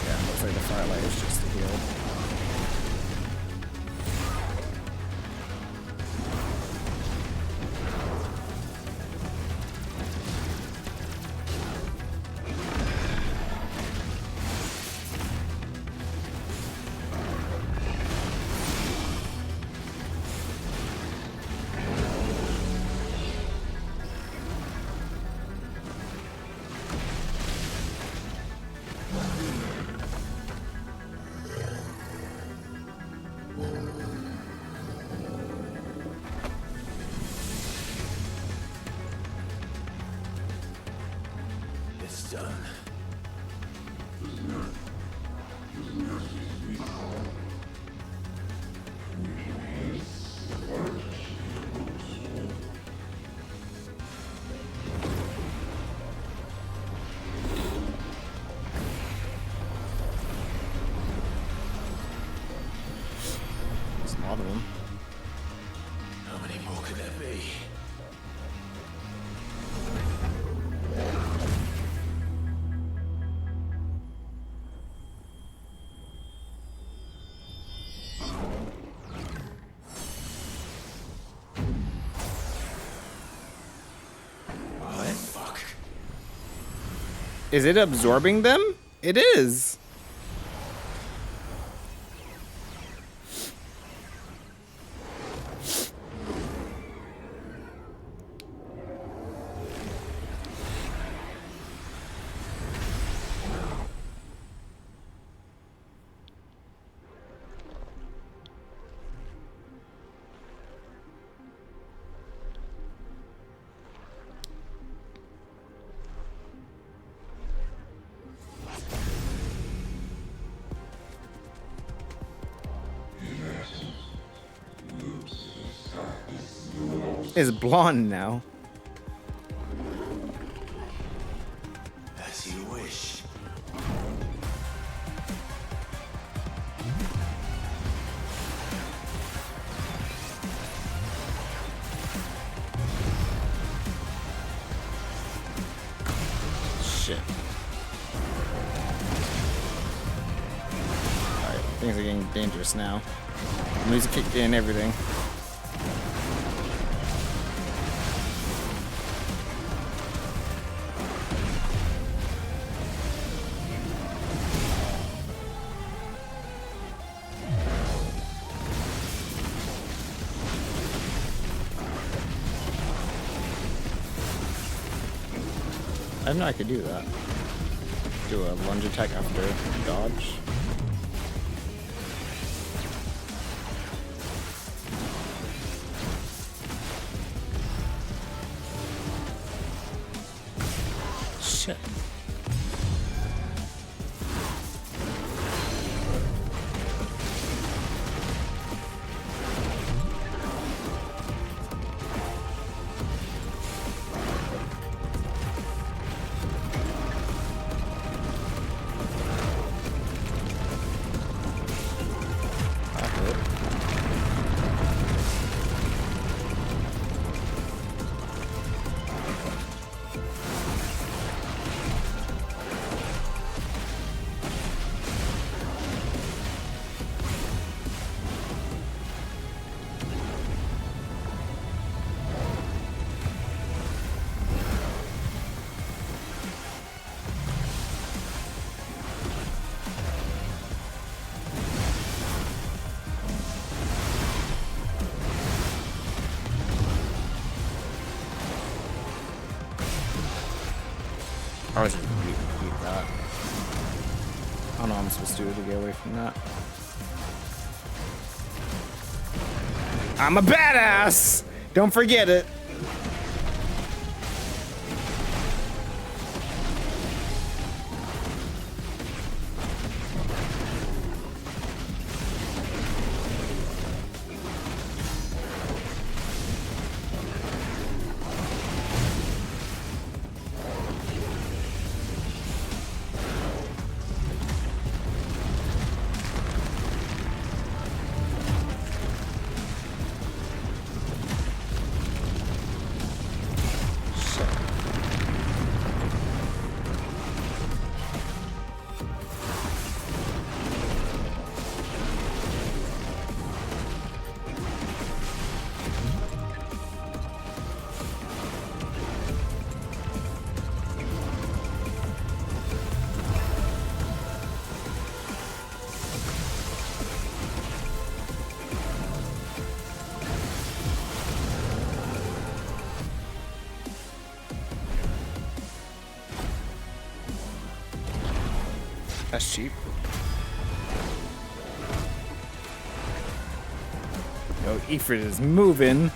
Yeah, looks like the firelight is just a heal. It's done. There's a lot of them. How many more could there be? Is it absorbing them? It is. Is blonde now. As you wish. Shit. Alright, things are getting dangerous now. Music kicked in, everything. I didn't know I could do that. Do a lunge attack after dodge. Shit. I was just beat that. I don't know what I'm supposed to do to get away from that. I'm a badass! Don't forget it. That's cheap. Yo, Ifrit is moving.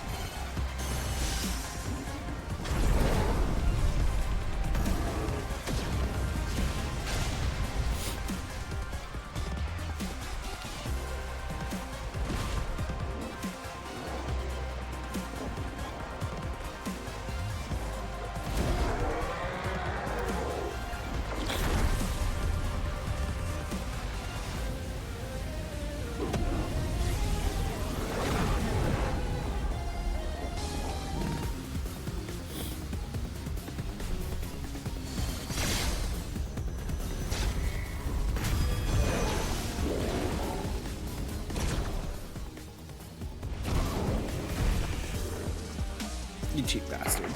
You cheap bastard.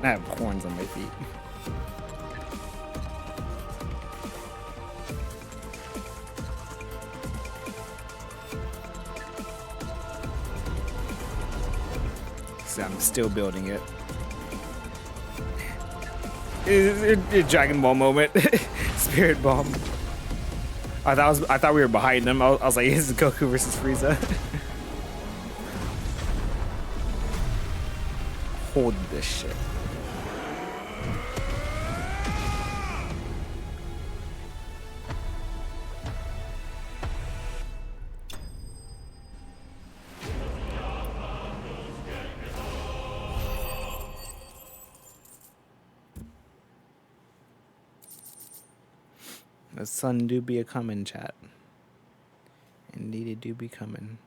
I have horns on my feet. So I'm still building it. Dragon Ball moment. Spirit Bomb. I thought we were behind them. I was like, this is Goku versus Frieza. Hold this shit. The sun do be a comin', chat. Indeed, it do be comin'.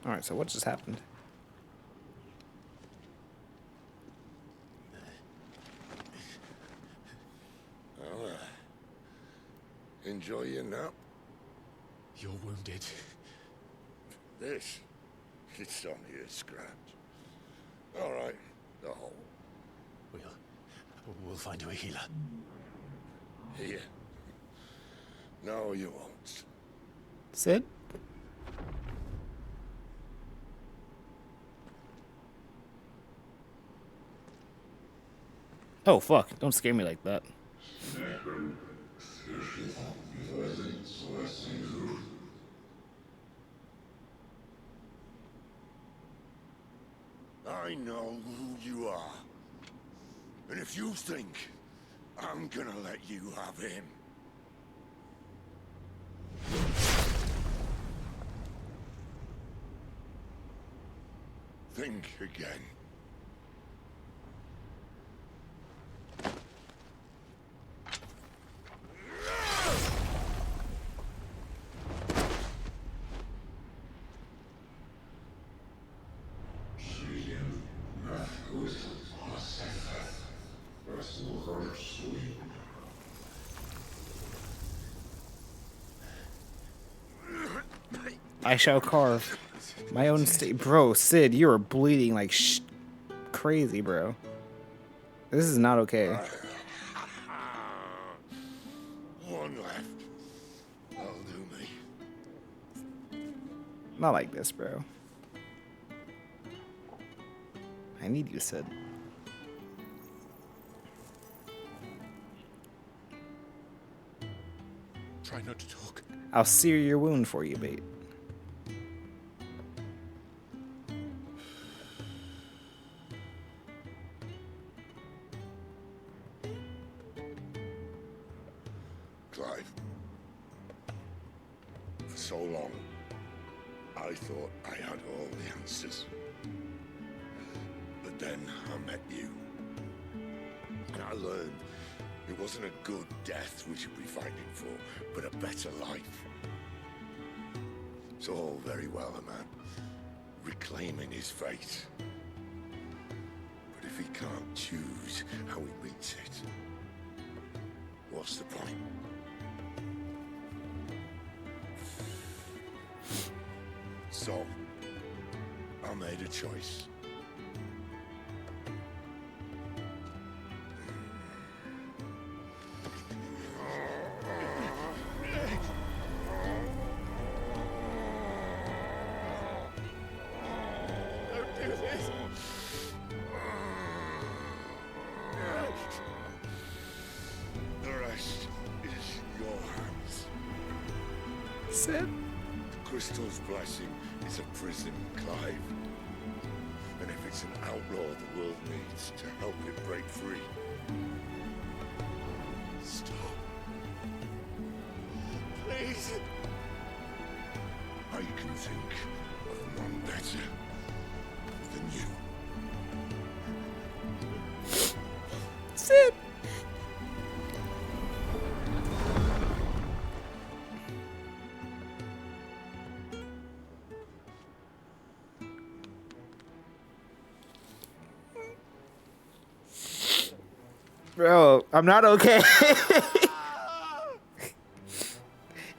Alright, so what just happened? Well, enjoy your nap. You're wounded. This, it's only a scratch. All right, the hole. We'll find you a healer. Here. No, you won't. Sid? Oh, fuck. Don't scare me like that. I know who you are. And if you think I'm gonna let you have him... think again. I shall carve my own state. Bro, Sid, you are bleeding like crazy, bro. This is not okay. One left. That'll do me. Not like this, bro. I need you, Sid. Try not to talk. I'll sear your wound for you, bait. Clive. For so long, I thought I had all the answers. But then I met you. And I learned it wasn't a good death we should be fighting for, but a better life. It's all very well, a man reclaiming his fate. But if he can't choose how he meets it, what's the point? So, I made a choice. The rest is in your hands. Sid? crystal's blessing is a prison, Clive. And if it's an outlaw the world needs to help it break free. Stop. Please. I can think of none better than you. Sid. Bro, I'm not okay.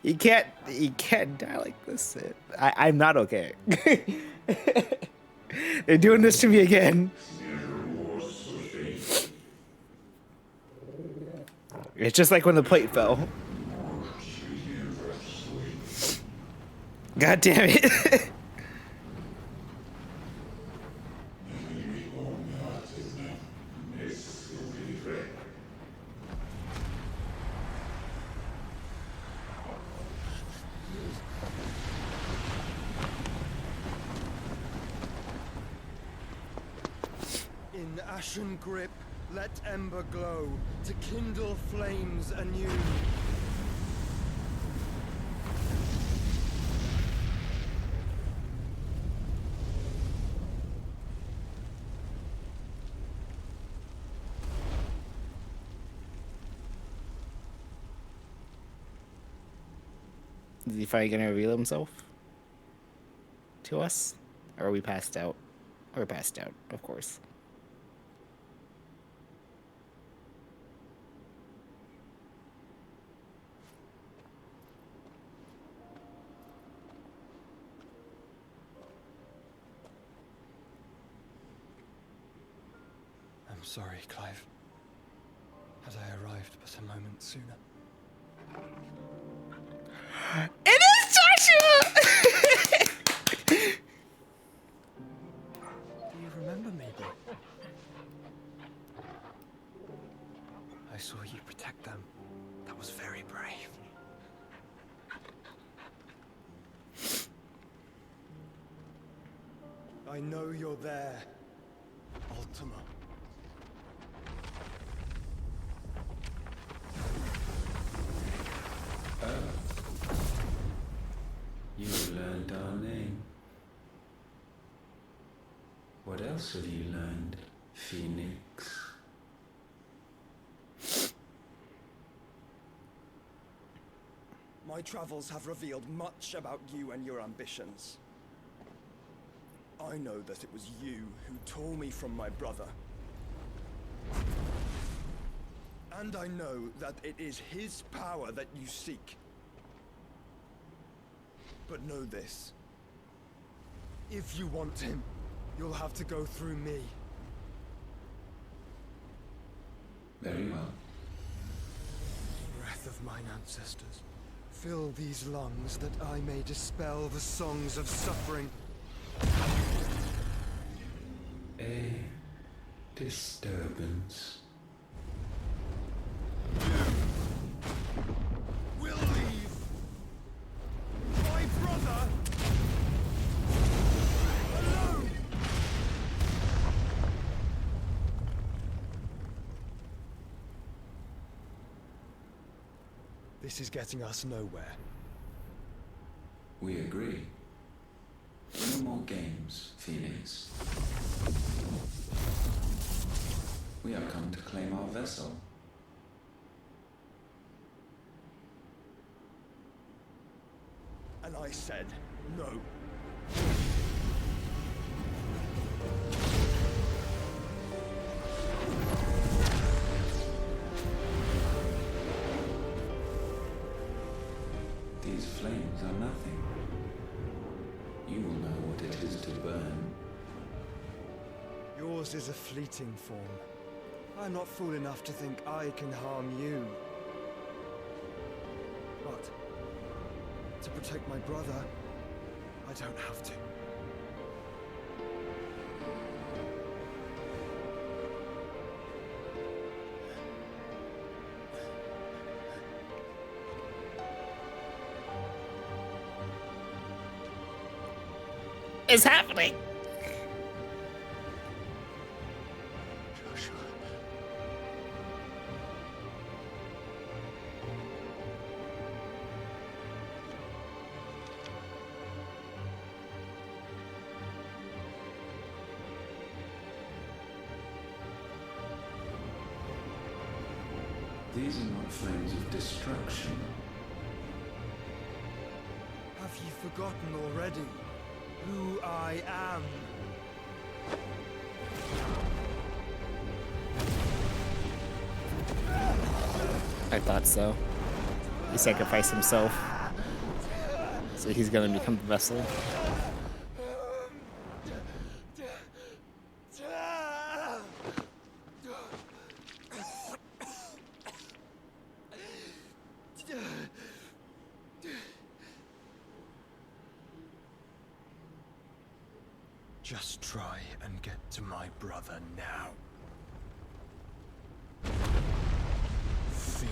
You can't die like this, Sid. I'm not okay. They're doing this to me again. It's just like when the plate fell. God damn it. In ashen grip, let ember glow to kindle flames anew. Is he finally gonna reveal himself to us? Or are we passed out? We're passed out, of course. I'm sorry, Clive. Had I arrived but a moment sooner. It is Joshua! Do you remember me, bro? I saw you protect them. That was very brave. I know you're there, Ultima. You learned our name. What else have you learned, Phoenix? My travels have revealed much about you and your ambitions. I know that it was you who tore me from my brother. And I know that it is his power that you seek. But know this. If you want him, you'll have to go through me. Very well. Breath of mine ancestors, fill these lungs that I may dispel the songs of suffering. A disturbance. We'll leave. My brother alone. This is getting us nowhere. We agree. No more games, Phoenix. We have come to claim our vessel. And I said no. These flames are nothing. You will know what it is to burn. Yours is a fleeting form. I'm not fool enough to think I can harm you. But to protect my brother, I don't have to. is happening? These are not flames of destruction. Have you forgotten already who I am? I thought so. He sacrificed himself. So he's gonna become the vessel. Just try and get to my brother now. Fiend.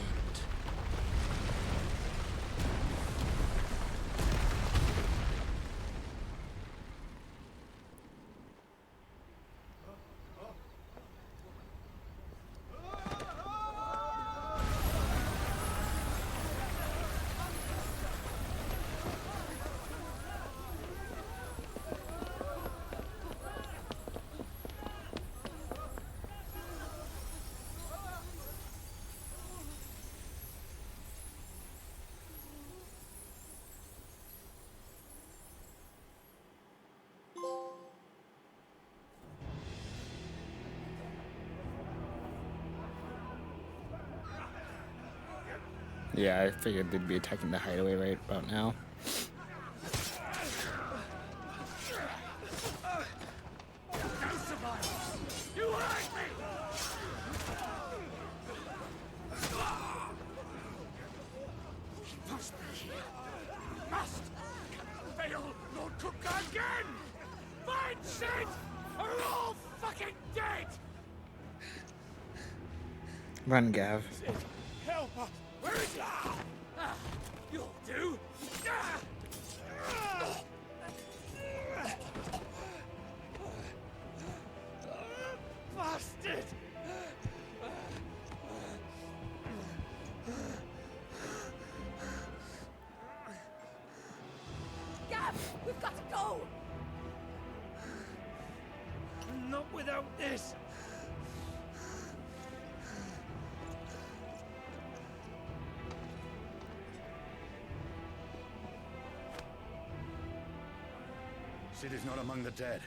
Yeah, I figured they'd be attacking the hideaway right about now. Run, Gav. Help us! Where is he? You'll do. Bastard! Gab, we've got to go. Not without this. Sid is not among the dead.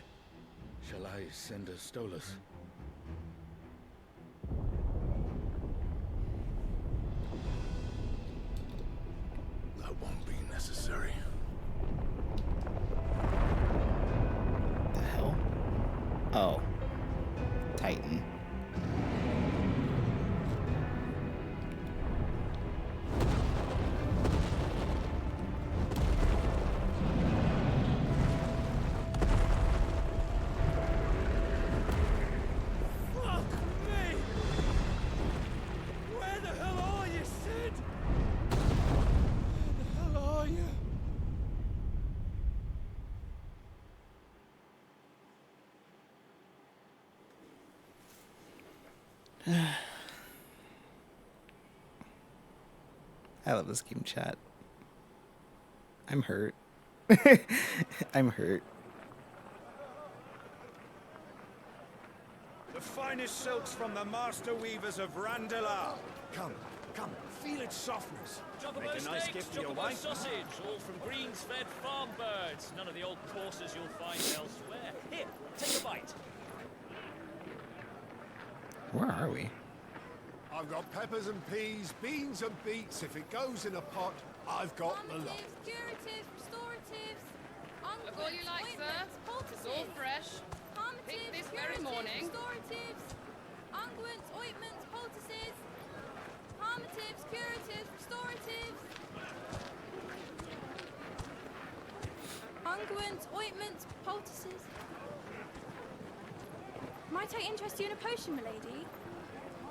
Shall I send a Stolas? That won't be necessary. The hell? Oh. Titan. I love this game chat. I'm hurt. I'm hurt. The finest silks from the master weavers of Randalar. Come, feel its softness. Make a nice gift for your wife. Sausage, all from greens-fed farm birds. None of the old courses you'll find elsewhere. Here, take a bite. Where are we? I've got peppers and peas, beans and beets. If it goes in a pot, I've got the lot. Curatives, restoratives, Look all you like, sir. It's all fresh. Picked this very morning. Restoratives, unguents, ointments, poultices, palmatives, curatives, restoratives. Unguents, ointments, poultices. Might I interest you in a potion, milady?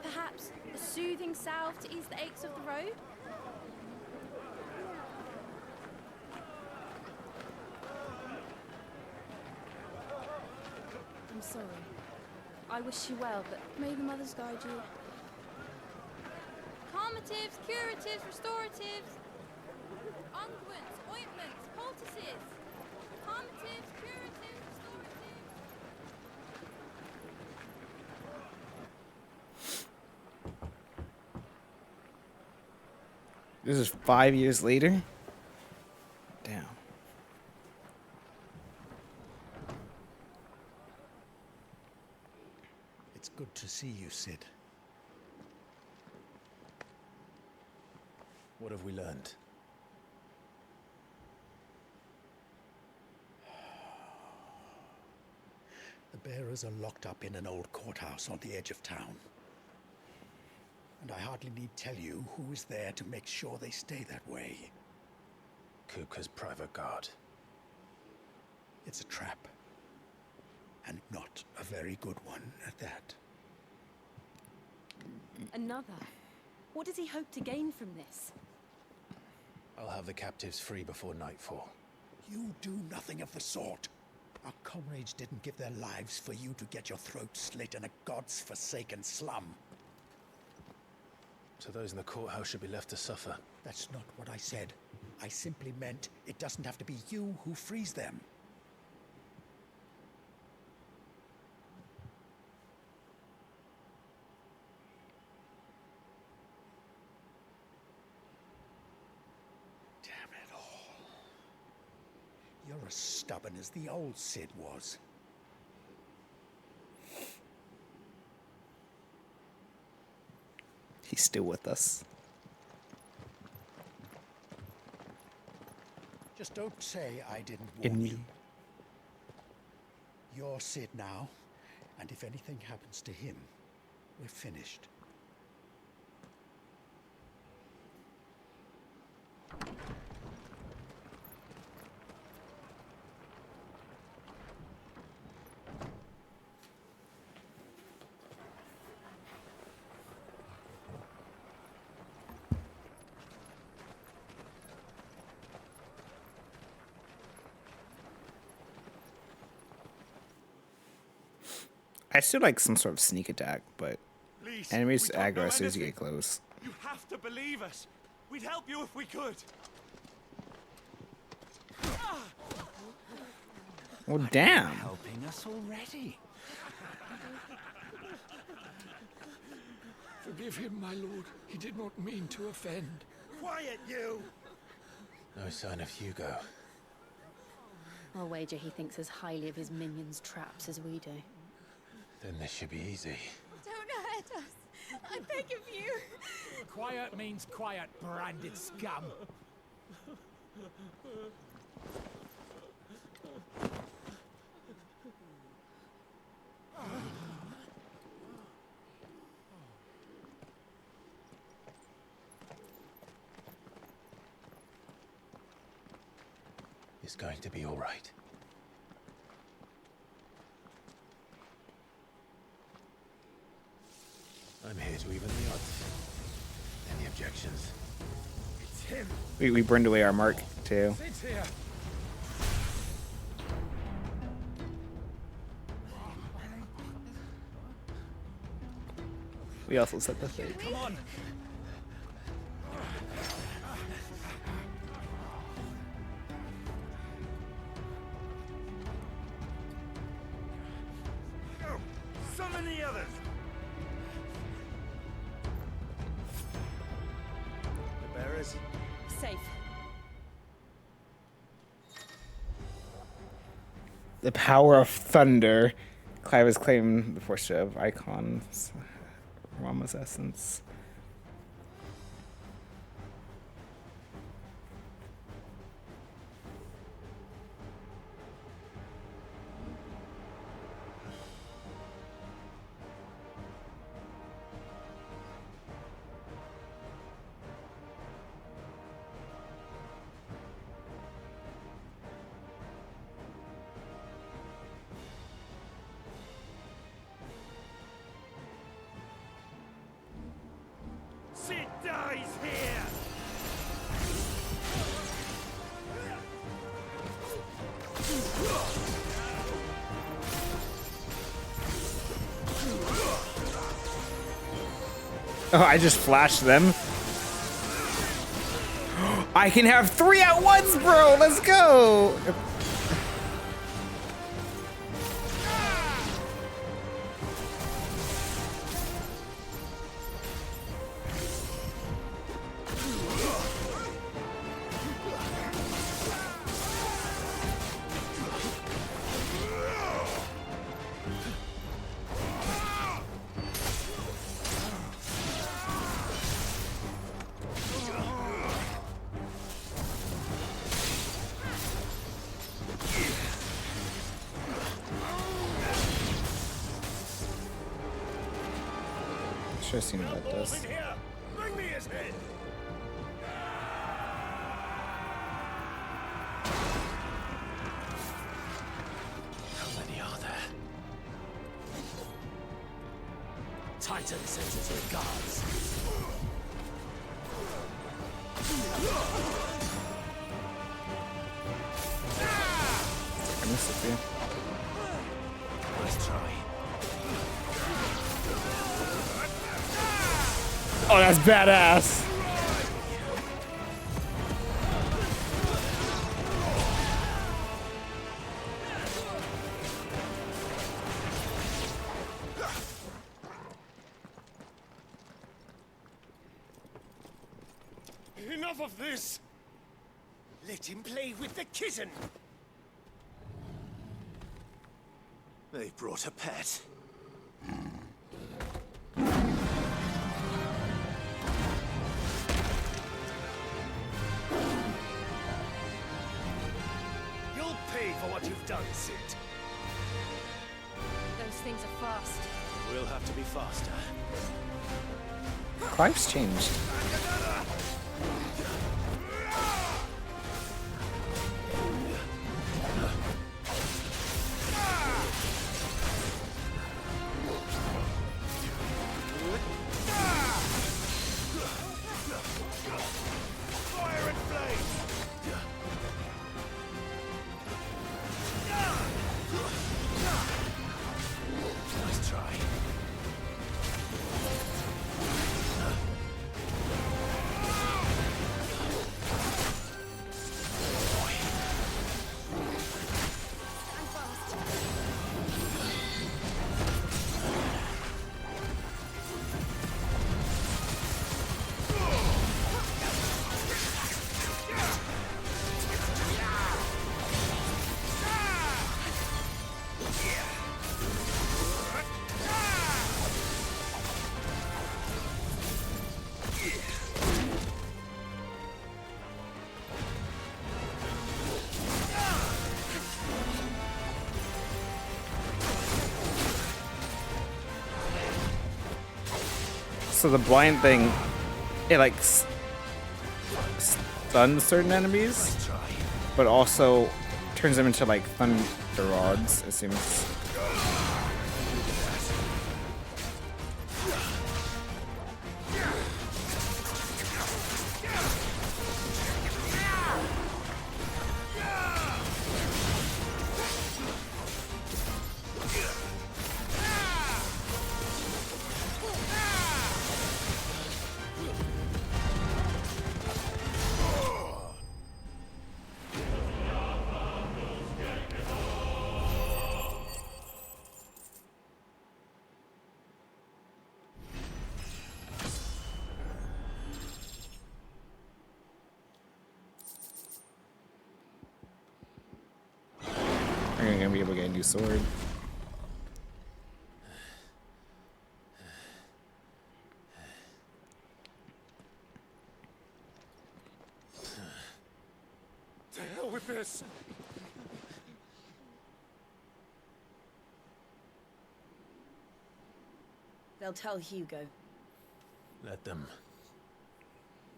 Perhaps a soothing salve to ease the aches of the road? sorry. I wish you well, but may the mothers guide you. Calmatives, curatives, restoratives. Unguents, ointments, poultices. Calmatives, curatives, restoratives. This is 5 years later? Damn. It's good to see you, Sid. What have we learned? The bearers are locked up in an old courthouse on the edge of town. And I hardly need tell you who is there to make sure they stay that way. Kupka's private guard. It's a trap. And not a very good one at that. Another? What does he hope to gain from this? I'll have the captives free before nightfall. You do nothing of the sort. Our comrades didn't give their lives for you to get your throat slit in a god's forsaken slum. So those in the courthouse should be left to suffer. That's not what I said. I simply meant it doesn't have to be you who frees them. Damn it all. You're as stubborn as the old Sid was. He's still with us. Just don't say I didn't In warn me. you. You're Sid now, and if anything happens to him, we're finished. I still like some sort of sneak attack, but Please, enemies we don't know aggro as soon as you anything. get close. You have to believe us. We'd help you if we could. Well, damn. Helping us already. Forgive him, my lord. He did not mean to offend. Quiet, you! No sign of Hugo. I'll wager he thinks as highly of his minions' traps as we do. Then this should be easy. Don't hurt us. I beg of you. Quiet means quiet, branded scum. It's going to be all right. I'm here to even the odds. Any objections? It's him. We burned away our mark too. Sid's here. We also set the fate. Come on. Go. Summon the others. The bearers. Safe. The power of thunder. Clive has claimed the fortune of icons. Rama's essence. Sid dies here! Oh, I just flashed them. I can have 3 at once, bro. Let's go. Should have seen what that does. Bring me his head. How many are there? Titan sensitive guards. I missed it, dude. Nice try. Oh, that's badass. Enough of this! Let him play with the kitten! They brought a pet. You'll pay for what you've done, Sid. Those things are fast. We'll have to be faster. Clive's changed. Fire and flame! Nice try. So the blind thing, it like stuns certain enemies, but also turns them into like thunder rods, it seems. I'm gonna be able to get a new sword. To hell with this! They'll tell Hugo. Let them.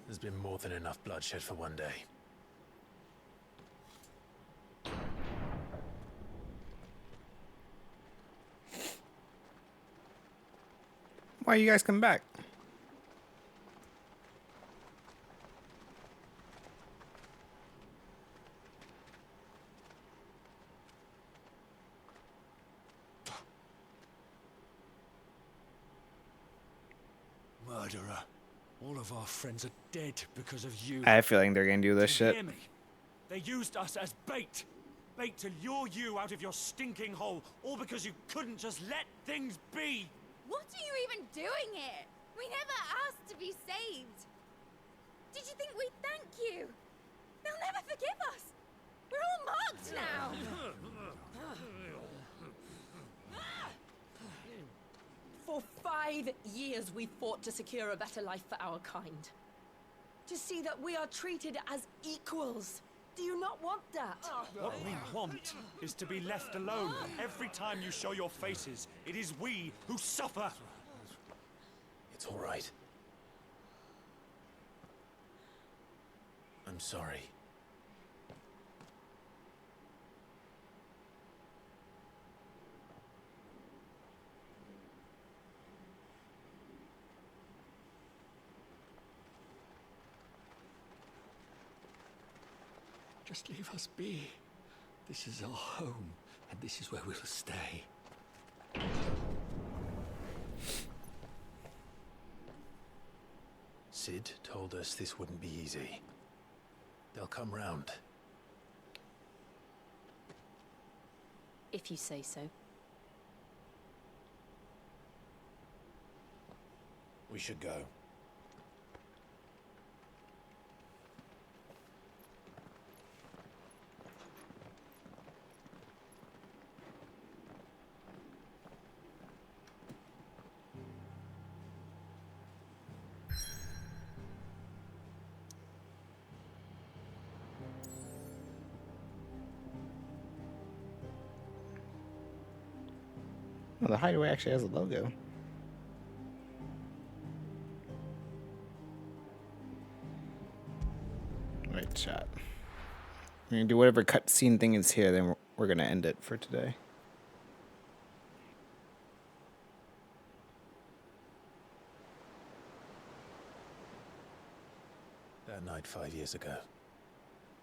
There's been more than enough bloodshed for one day. Why you guys come back? My murderer. All of our friends are dead because of you. I have a feeling they're gonna do this Do you shit. hear me? They used us as bait. Bait to lure you out of your stinking hole, all because you couldn't just let things be. What are you even doing here? We never asked to be saved. Did you think we'd thank you? They'll never forgive us. We're all marked now. For 5 years we fought to secure a better life for our kind. To see that we are treated as equals. Do you not want that? What we want is to be left alone. Every time you show your faces, it is we who suffer. It's all right. I'm sorry. Just leave us be. This is our home, and this is where we'll stay. Sid told us this wouldn't be easy. They'll come round. If you say so. We should go. Well, the hideaway actually has a logo. Right shot. We're gonna do whatever cutscene thing is here, then we're gonna end it for today. That night 5 years ago,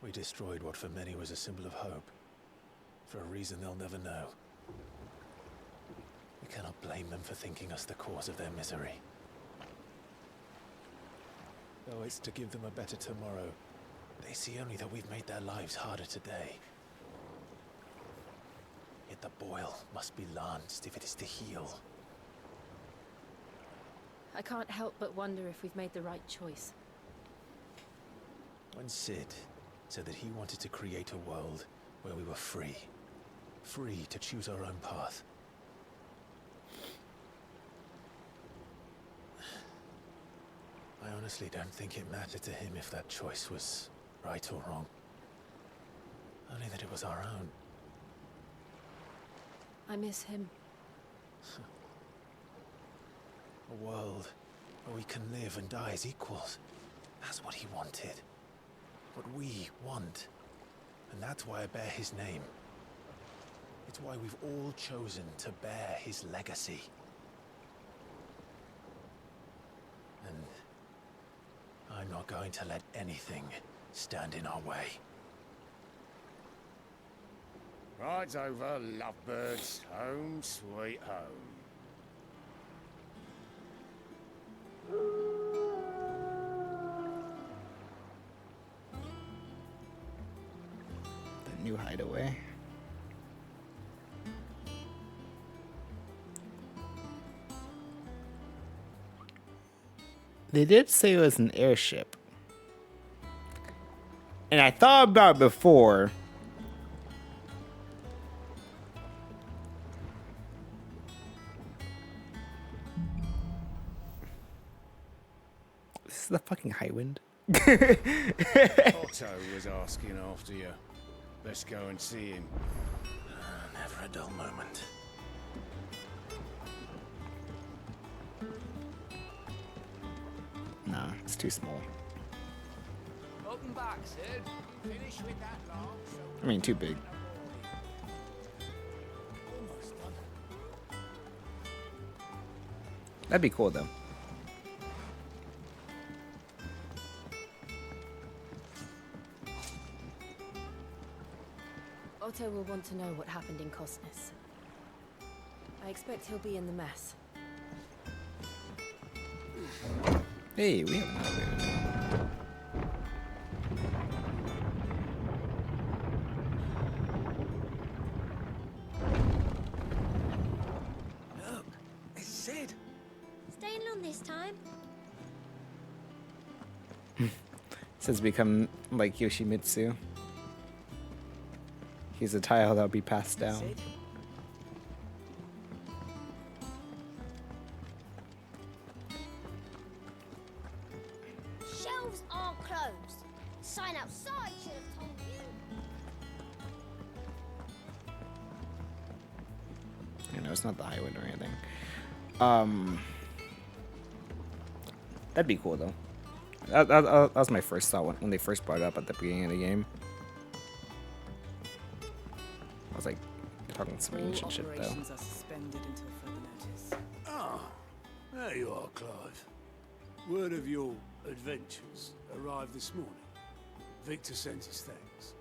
we destroyed what for many was a symbol of hope. For a reason they'll never know. We cannot blame them for thinking us the cause of their misery. Though it's to give them a better tomorrow, they see only that we've made their lives harder today. Yet the boil must be lanced if it is to heal. I can't help but wonder if we've made the right choice. When Sid said that he wanted to create a world where we were free. Free to choose our own path. I honestly don't think it mattered to him if that choice was right or wrong. Only that it was our own. I miss him. A world where we can live and die as equals. That's what he wanted. What we want. And that's why I bear his name. It's why we've all chosen to bear his legacy. And I'm not going to let anything stand in our way. Rides over, lovebirds, home sweet home. The new hideaway. They did say it was an airship. And I thought about it before. This is the fucking high wind. Otto was asking after you. Let's go and see him. Never a dull moment. No, it's too small. Welcome back, Sid. Finish with that long. I mean, too big. That'd be cool, though. Otto will want to know what happened in Cosness. I expect he'll be in the mess. Hey, we have an elevator now. Look, it's Sid. Staying long this time? Says become like Yoshimitsu. He's a tile that'll be passed down. Sid? Shelves are closed. Sign outside should have told you. You know, it's not the highway or anything. That'd be cool though. That was my first thought when they first brought it up at the beginning of the game. I was like, they're talking some ancient shit though. Operations are suspended until further notice. Ah, there you are, Clive. Word of your adventures arrived this morning. Victor sent his thanks.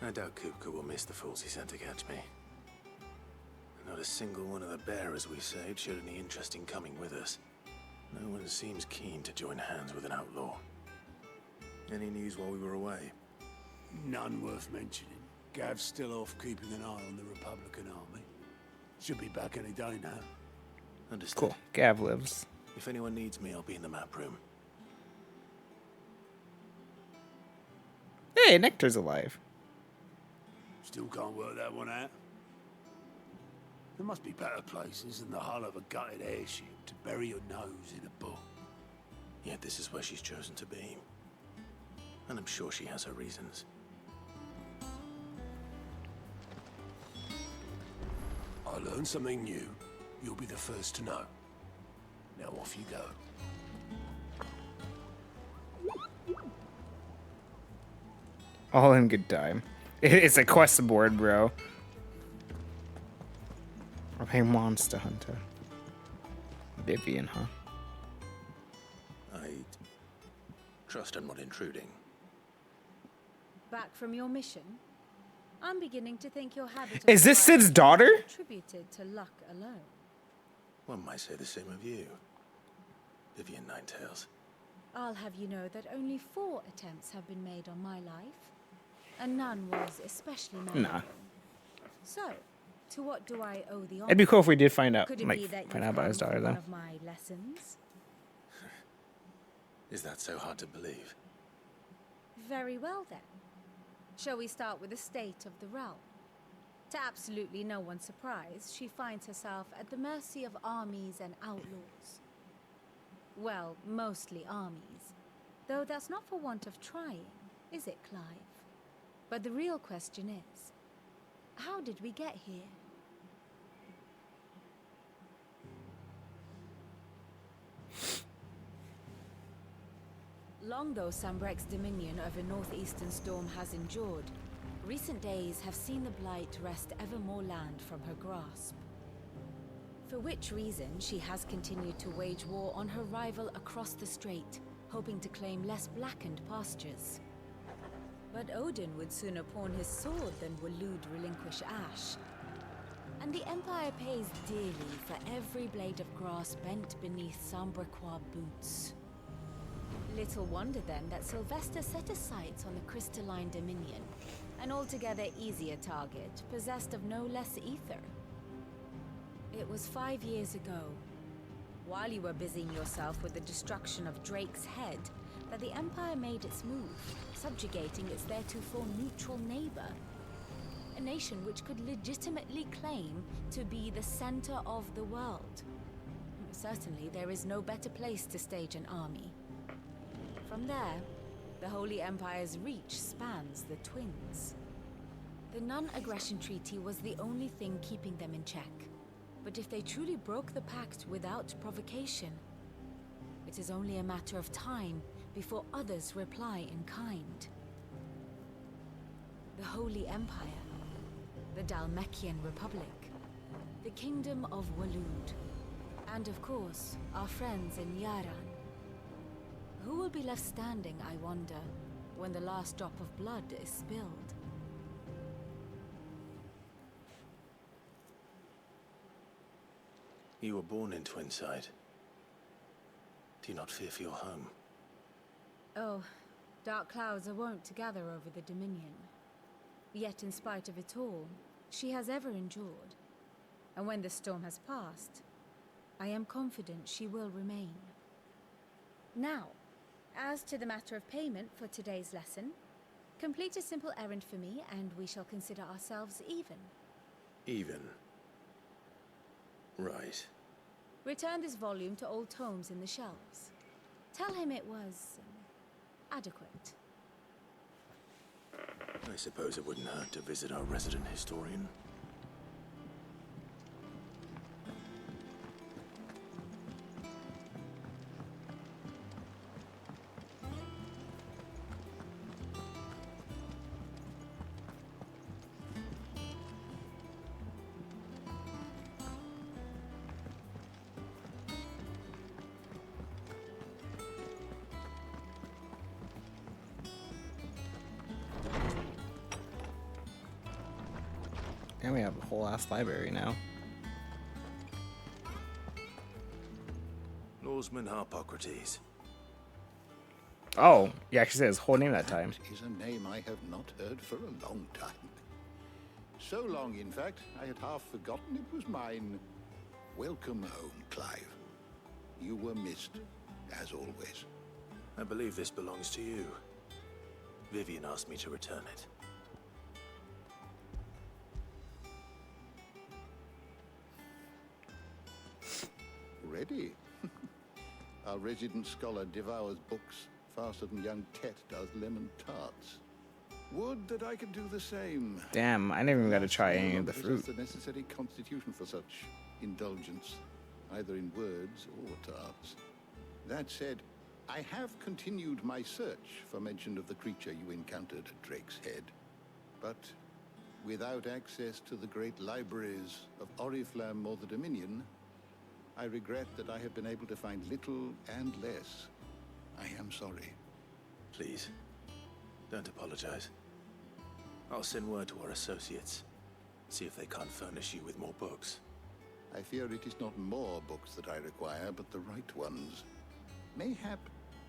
I doubt Kupka will miss the fools he sent to catch me. Not a single one of the bearers we saved showed any interest in coming with us. No one seems keen to join hands with an outlaw. Any news while we were away? None worth mentioning. Gav's still off keeping an eye on the Republican army. Should be back any day now. Understood. Cool. Gav lives. If anyone needs me, I'll be in the map room. Hey, Nectar's alive. Still can't work that one out. There must be better places than the hull of a gutted airship to bury your nose in a book. Yet this is where she's chosen to be. And I'm sure she has her reasons. I learned something new. You'll be the first to know. Now off you go. All in good time. It's a quest board, bro. Or hey, Monster Hunter. Vivian, huh? I trust I'm not intruding. Back from your mission? I'm beginning to think your habit Is this Sid's daughter? Attributed to luck alone. One might say the same of you, Vivian Ninetails. I'll have you know that only 4 attempts have been made on my life, and none was especially memorable. Nah. So, to what do I owe the honor? It'd be cool if we did find out, Could it like, be that find you've out about his come daughter for though. one of my lessons? Is that so hard to believe? Very well then. Shall we start with the state of the realm? To absolutely no one's surprise, she finds herself at the mercy of armies and outlaws. Well, mostly armies. Though that's not for want of trying, is it, Clive? But the real question is, how did we get here? Long though Sambrek's dominion over northeastern storm has endured, recent days have seen the Blight wrest ever more land from her grasp. For which reason she has continued to wage war on her rival across the strait, hoping to claim less blackened pastures. But Odin would sooner pawn his sword than Waloed relinquish Ash. And the Empire pays dearly for every blade of grass bent beneath Sambrequois boots. Little wonder then that Sylvester set his sights on the crystalline dominion, an altogether easier target, possessed of no less ether. It was 5 years ago, while you were busying yourself with the destruction of Drake's head, that the Empire made its move, subjugating its theretofore neutral neighbor. A nation which could legitimately claim to be the center of the world. Certainly, there is no better place to stage an army. From there, the Holy Empire's reach spans the Twins. The non-aggression treaty was the only thing keeping them in check. But if they truly broke the pact without provocation, it is only a matter of time before others reply in kind. The Holy Empire, the Dalmekian Republic, the Kingdom of Waloed, and of course, our friends in Yaran. Who will be left standing, I wonder, when the last drop of blood is spilled? You were born in Twinside. Do you not fear for your home? Oh, dark clouds are wont to gather over the Dominion. Yet in spite of it all, she has ever endured. And when the storm has passed, I am confident she will remain. Now, as to the matter of payment for today's lesson, complete a simple errand for me and we shall consider ourselves even. Even? Right. Return this volume to old tomes in the shelves. Tell him it was adequate. I suppose it wouldn't hurt to visit our resident historian. And we have a whole ass library now. Norseman Harpocrates. Oh, you actually said his whole name that time. That is a name I have not heard for a long time. So long, in fact, I had half forgotten it was mine. Welcome home, Clive. You were missed, as always. I believe this belongs to you. Vivian asked me to return it. Ready? Our resident scholar devours books faster than young Tet does lemon tarts. Would that I could do the same. Damn, I never even got to try any of the Possess fruit. the necessary constitution for such indulgence, either in words or tarts. That said, I have continued my search for mention of the creature you encountered at Drake's Head. But without access to the great libraries of Oriflamme or the Dominion, I regret that I have been able to find little and less. I am sorry. Please, don't apologize. I'll send word to our associates. See if they can't furnish you with more books. I fear it is not more books that I require, but the right ones. Mayhap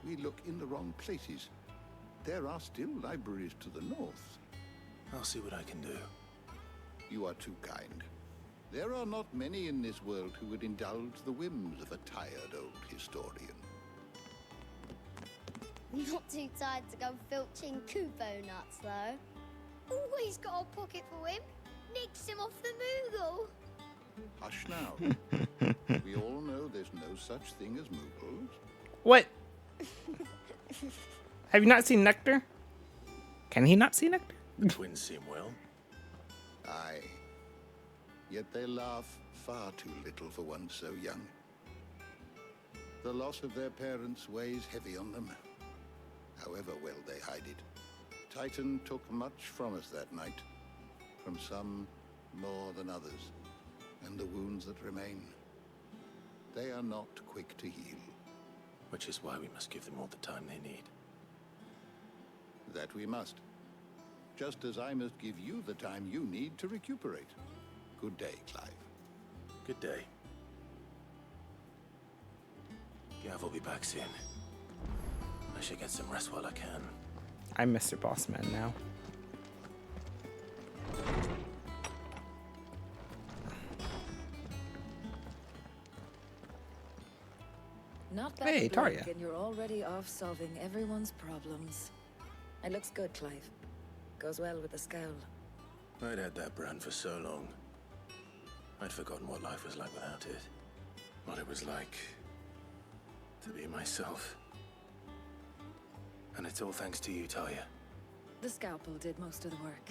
we look in the wrong places. There are still libraries to the north. I'll see what I can do. You are too kind. There are not many in this world who would indulge the whims of a tired old historian. Not too tired to go filching Kupo nuts, though. Always got a pocket for him. Nicks him off the Moogle. Hush now. We all know there's no such thing as Moogles. What? Have you not seen Nectar? Can he not see Nectar? The twins seem well. Aye. Yet they laugh far too little for one so young. The loss of their parents weighs heavy on them, however well they hide it. Titan took much from us that night, from some more than others, and the wounds that remain, they are not quick to heal. Which is why we must give them all the time they need. That we must. Just as I must give you the time you need to recuperate. Good day, Clive. Good day. Gav will be back soon. I should get some rest while I can. I'm Mr. Bossman now. Not bad. Hey, bloke, Tarja. and you're already off solving everyone's problems. It looks good, Clive. Goes well with the scowl. I'd had that brand for so long. I'd forgotten what life was like without it. What it was like to be myself. And it's all thanks to you, Tarja. The scalpel did most of the work.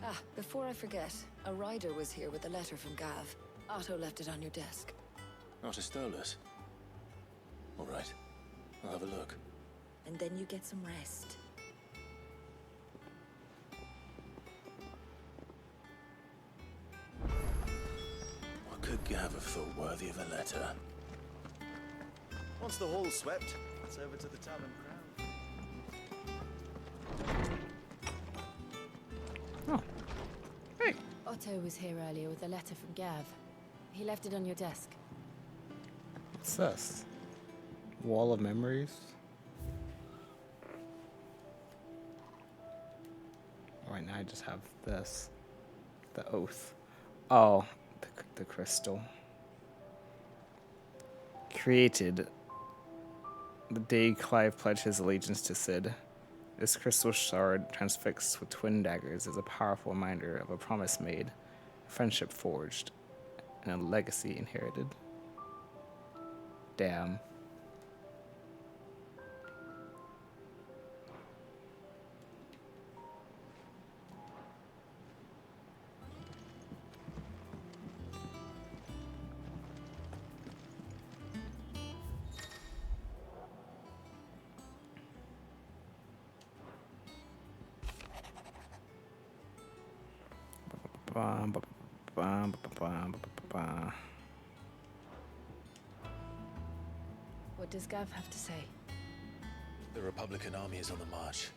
Ah, before I forget, a rider was here with a letter from Gav. Otto left it on your desk. Not a stolus. All right, I'll have a look. And then you get some rest. What could Gav have thought worthy of a letter? Once the hall's swept, it's over to the tavern crowd. Oh. Hey. Otto was here earlier with a letter from Gav. He left it on your desk. What's this? Wall of memories. Right now I just have this. The oath. Oh, the crystal. Created the day Clive pledged his allegiance to Cid. This crystal shard, transfixed with twin daggers, is a powerful reminder of a promise made, a friendship forged, and a legacy inherited. Damn. What does Gav have to say? The Republican army is on the march,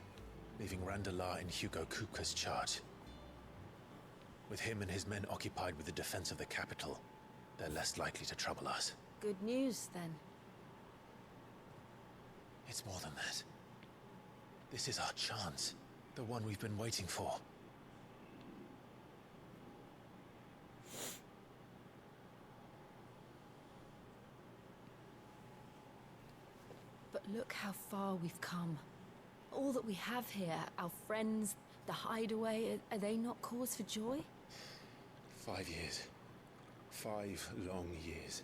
leaving Randalar in Hugo Kupka's charge. With him and his men occupied with the defense of the capital, they're less likely to trouble us. Good news, then. It's more than that. This is our chance, the one we've been waiting for. But look how far we've come. All that we have here, our friends, the hideaway, are they not cause for joy? 5 years. 5 long years.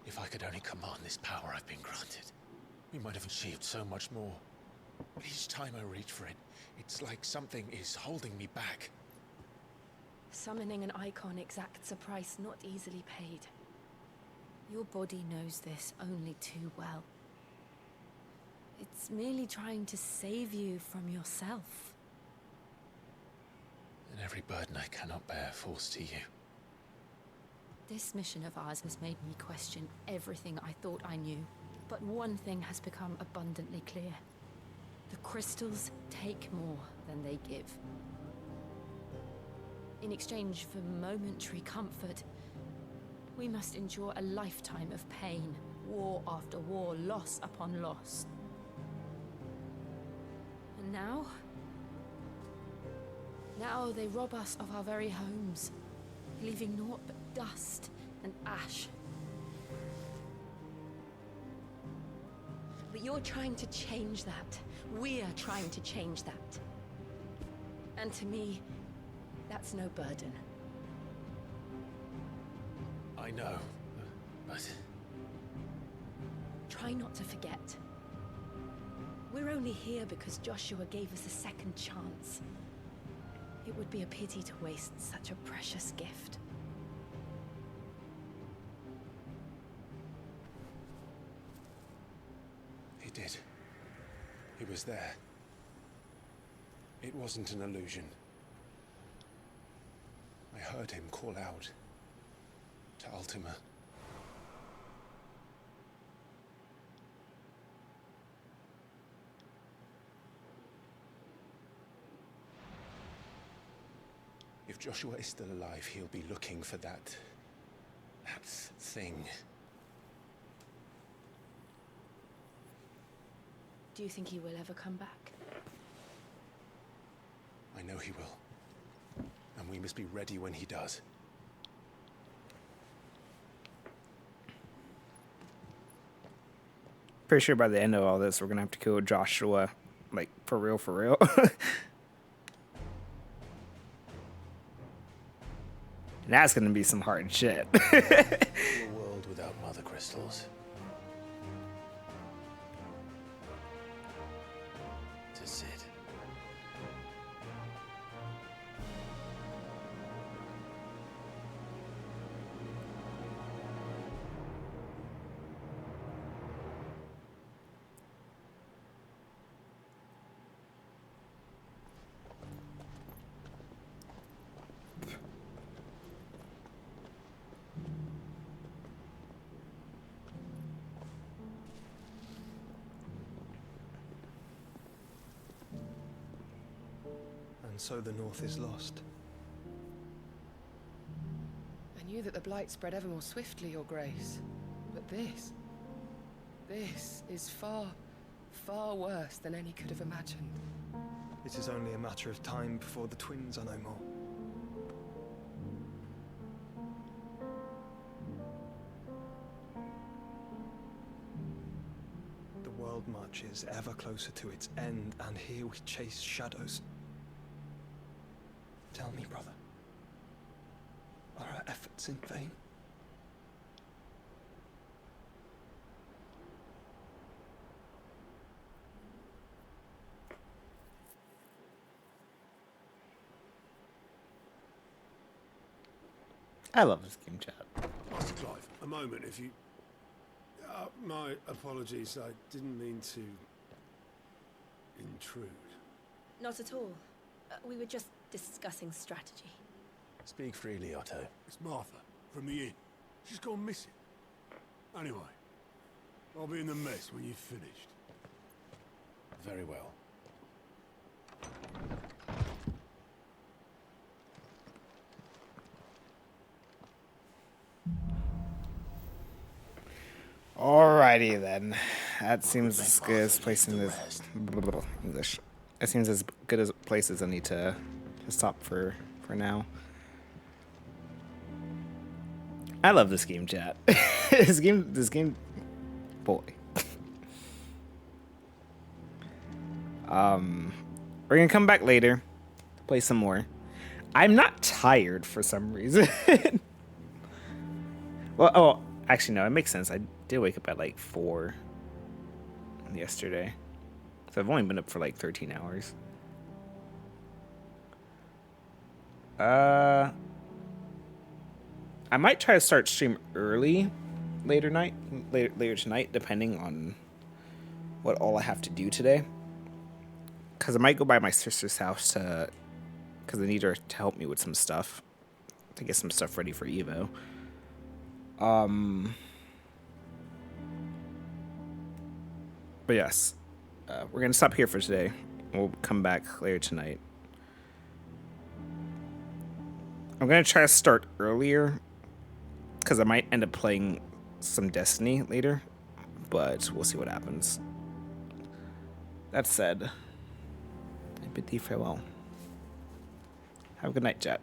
If I could only command this power I've been granted, we might have achieved so much more. But each time I reach for it, it's like something is holding me back. Summoning an icon exacts a price not easily paid. Your body knows this only too well. It's merely trying to save you from yourself. And every burden I cannot bear falls to you. This mission of ours has made me question everything I thought I knew. But one thing has become abundantly clear. The crystals take more than they give. In exchange for momentary comfort, we must endure a lifetime of pain, war after war, loss upon loss. And now they rob us of our very homes, leaving naught but dust and ash. But you're trying to change that. We're trying to change that. And to me, that's no burden. I know, but... Try not to forget. We're only here because Joshua gave us a second chance. It would be a pity to waste such a precious gift. He did. He was there. It wasn't an illusion. I heard him call out to Ultima. If Joshua is still alive, he'll be looking for that thing. Do you think he will ever come back? I know he will. And we must be ready when he does. Pretty sure by the end of all this, we're gonna have to kill Joshua, like for real, for real. That's gonna be some hard shit. A world without mother crystals. To Cid. And so the North is lost. I knew that the blight spread ever more swiftly, Your Grace. But this... This is far, far worse than any could have imagined. It is only a matter of time before the twins are no more. The world marches ever closer to its end, and here we chase shadows. Tell me, brother, are our efforts in vain? I love this game chat. Master Clive, a moment, if you... my apologies, I didn't mean to... intrude. Not at all. We were just discussing strategy. Speak freely, Otto. It's Martha, from the inn. She's gone missing. Anyway, I'll be in the mess when you've finished. Very well. Alrighty then. That seems as good as place in this English. That seems as good as place as I need to stop for now. I love this game, chat. this game, boy. We're gonna come back later, play some more. I'm not tired for some reason. Well, oh, actually no, it makes sense. I did wake up at like 4 yesterday, so I've only been up for like 13 hours. I might try to start stream early later tonight, depending on what all I have to do today. Because I might go by my sister's house because I need her to help me with some stuff, to get some stuff ready for Evo. But yes, we're gonna stop here for today. We'll come back later tonight. I'm gonna try to start earlier because I might end up playing some Destiny later, but we'll see what happens. That said, I bid thee farewell. Have a good night, chat.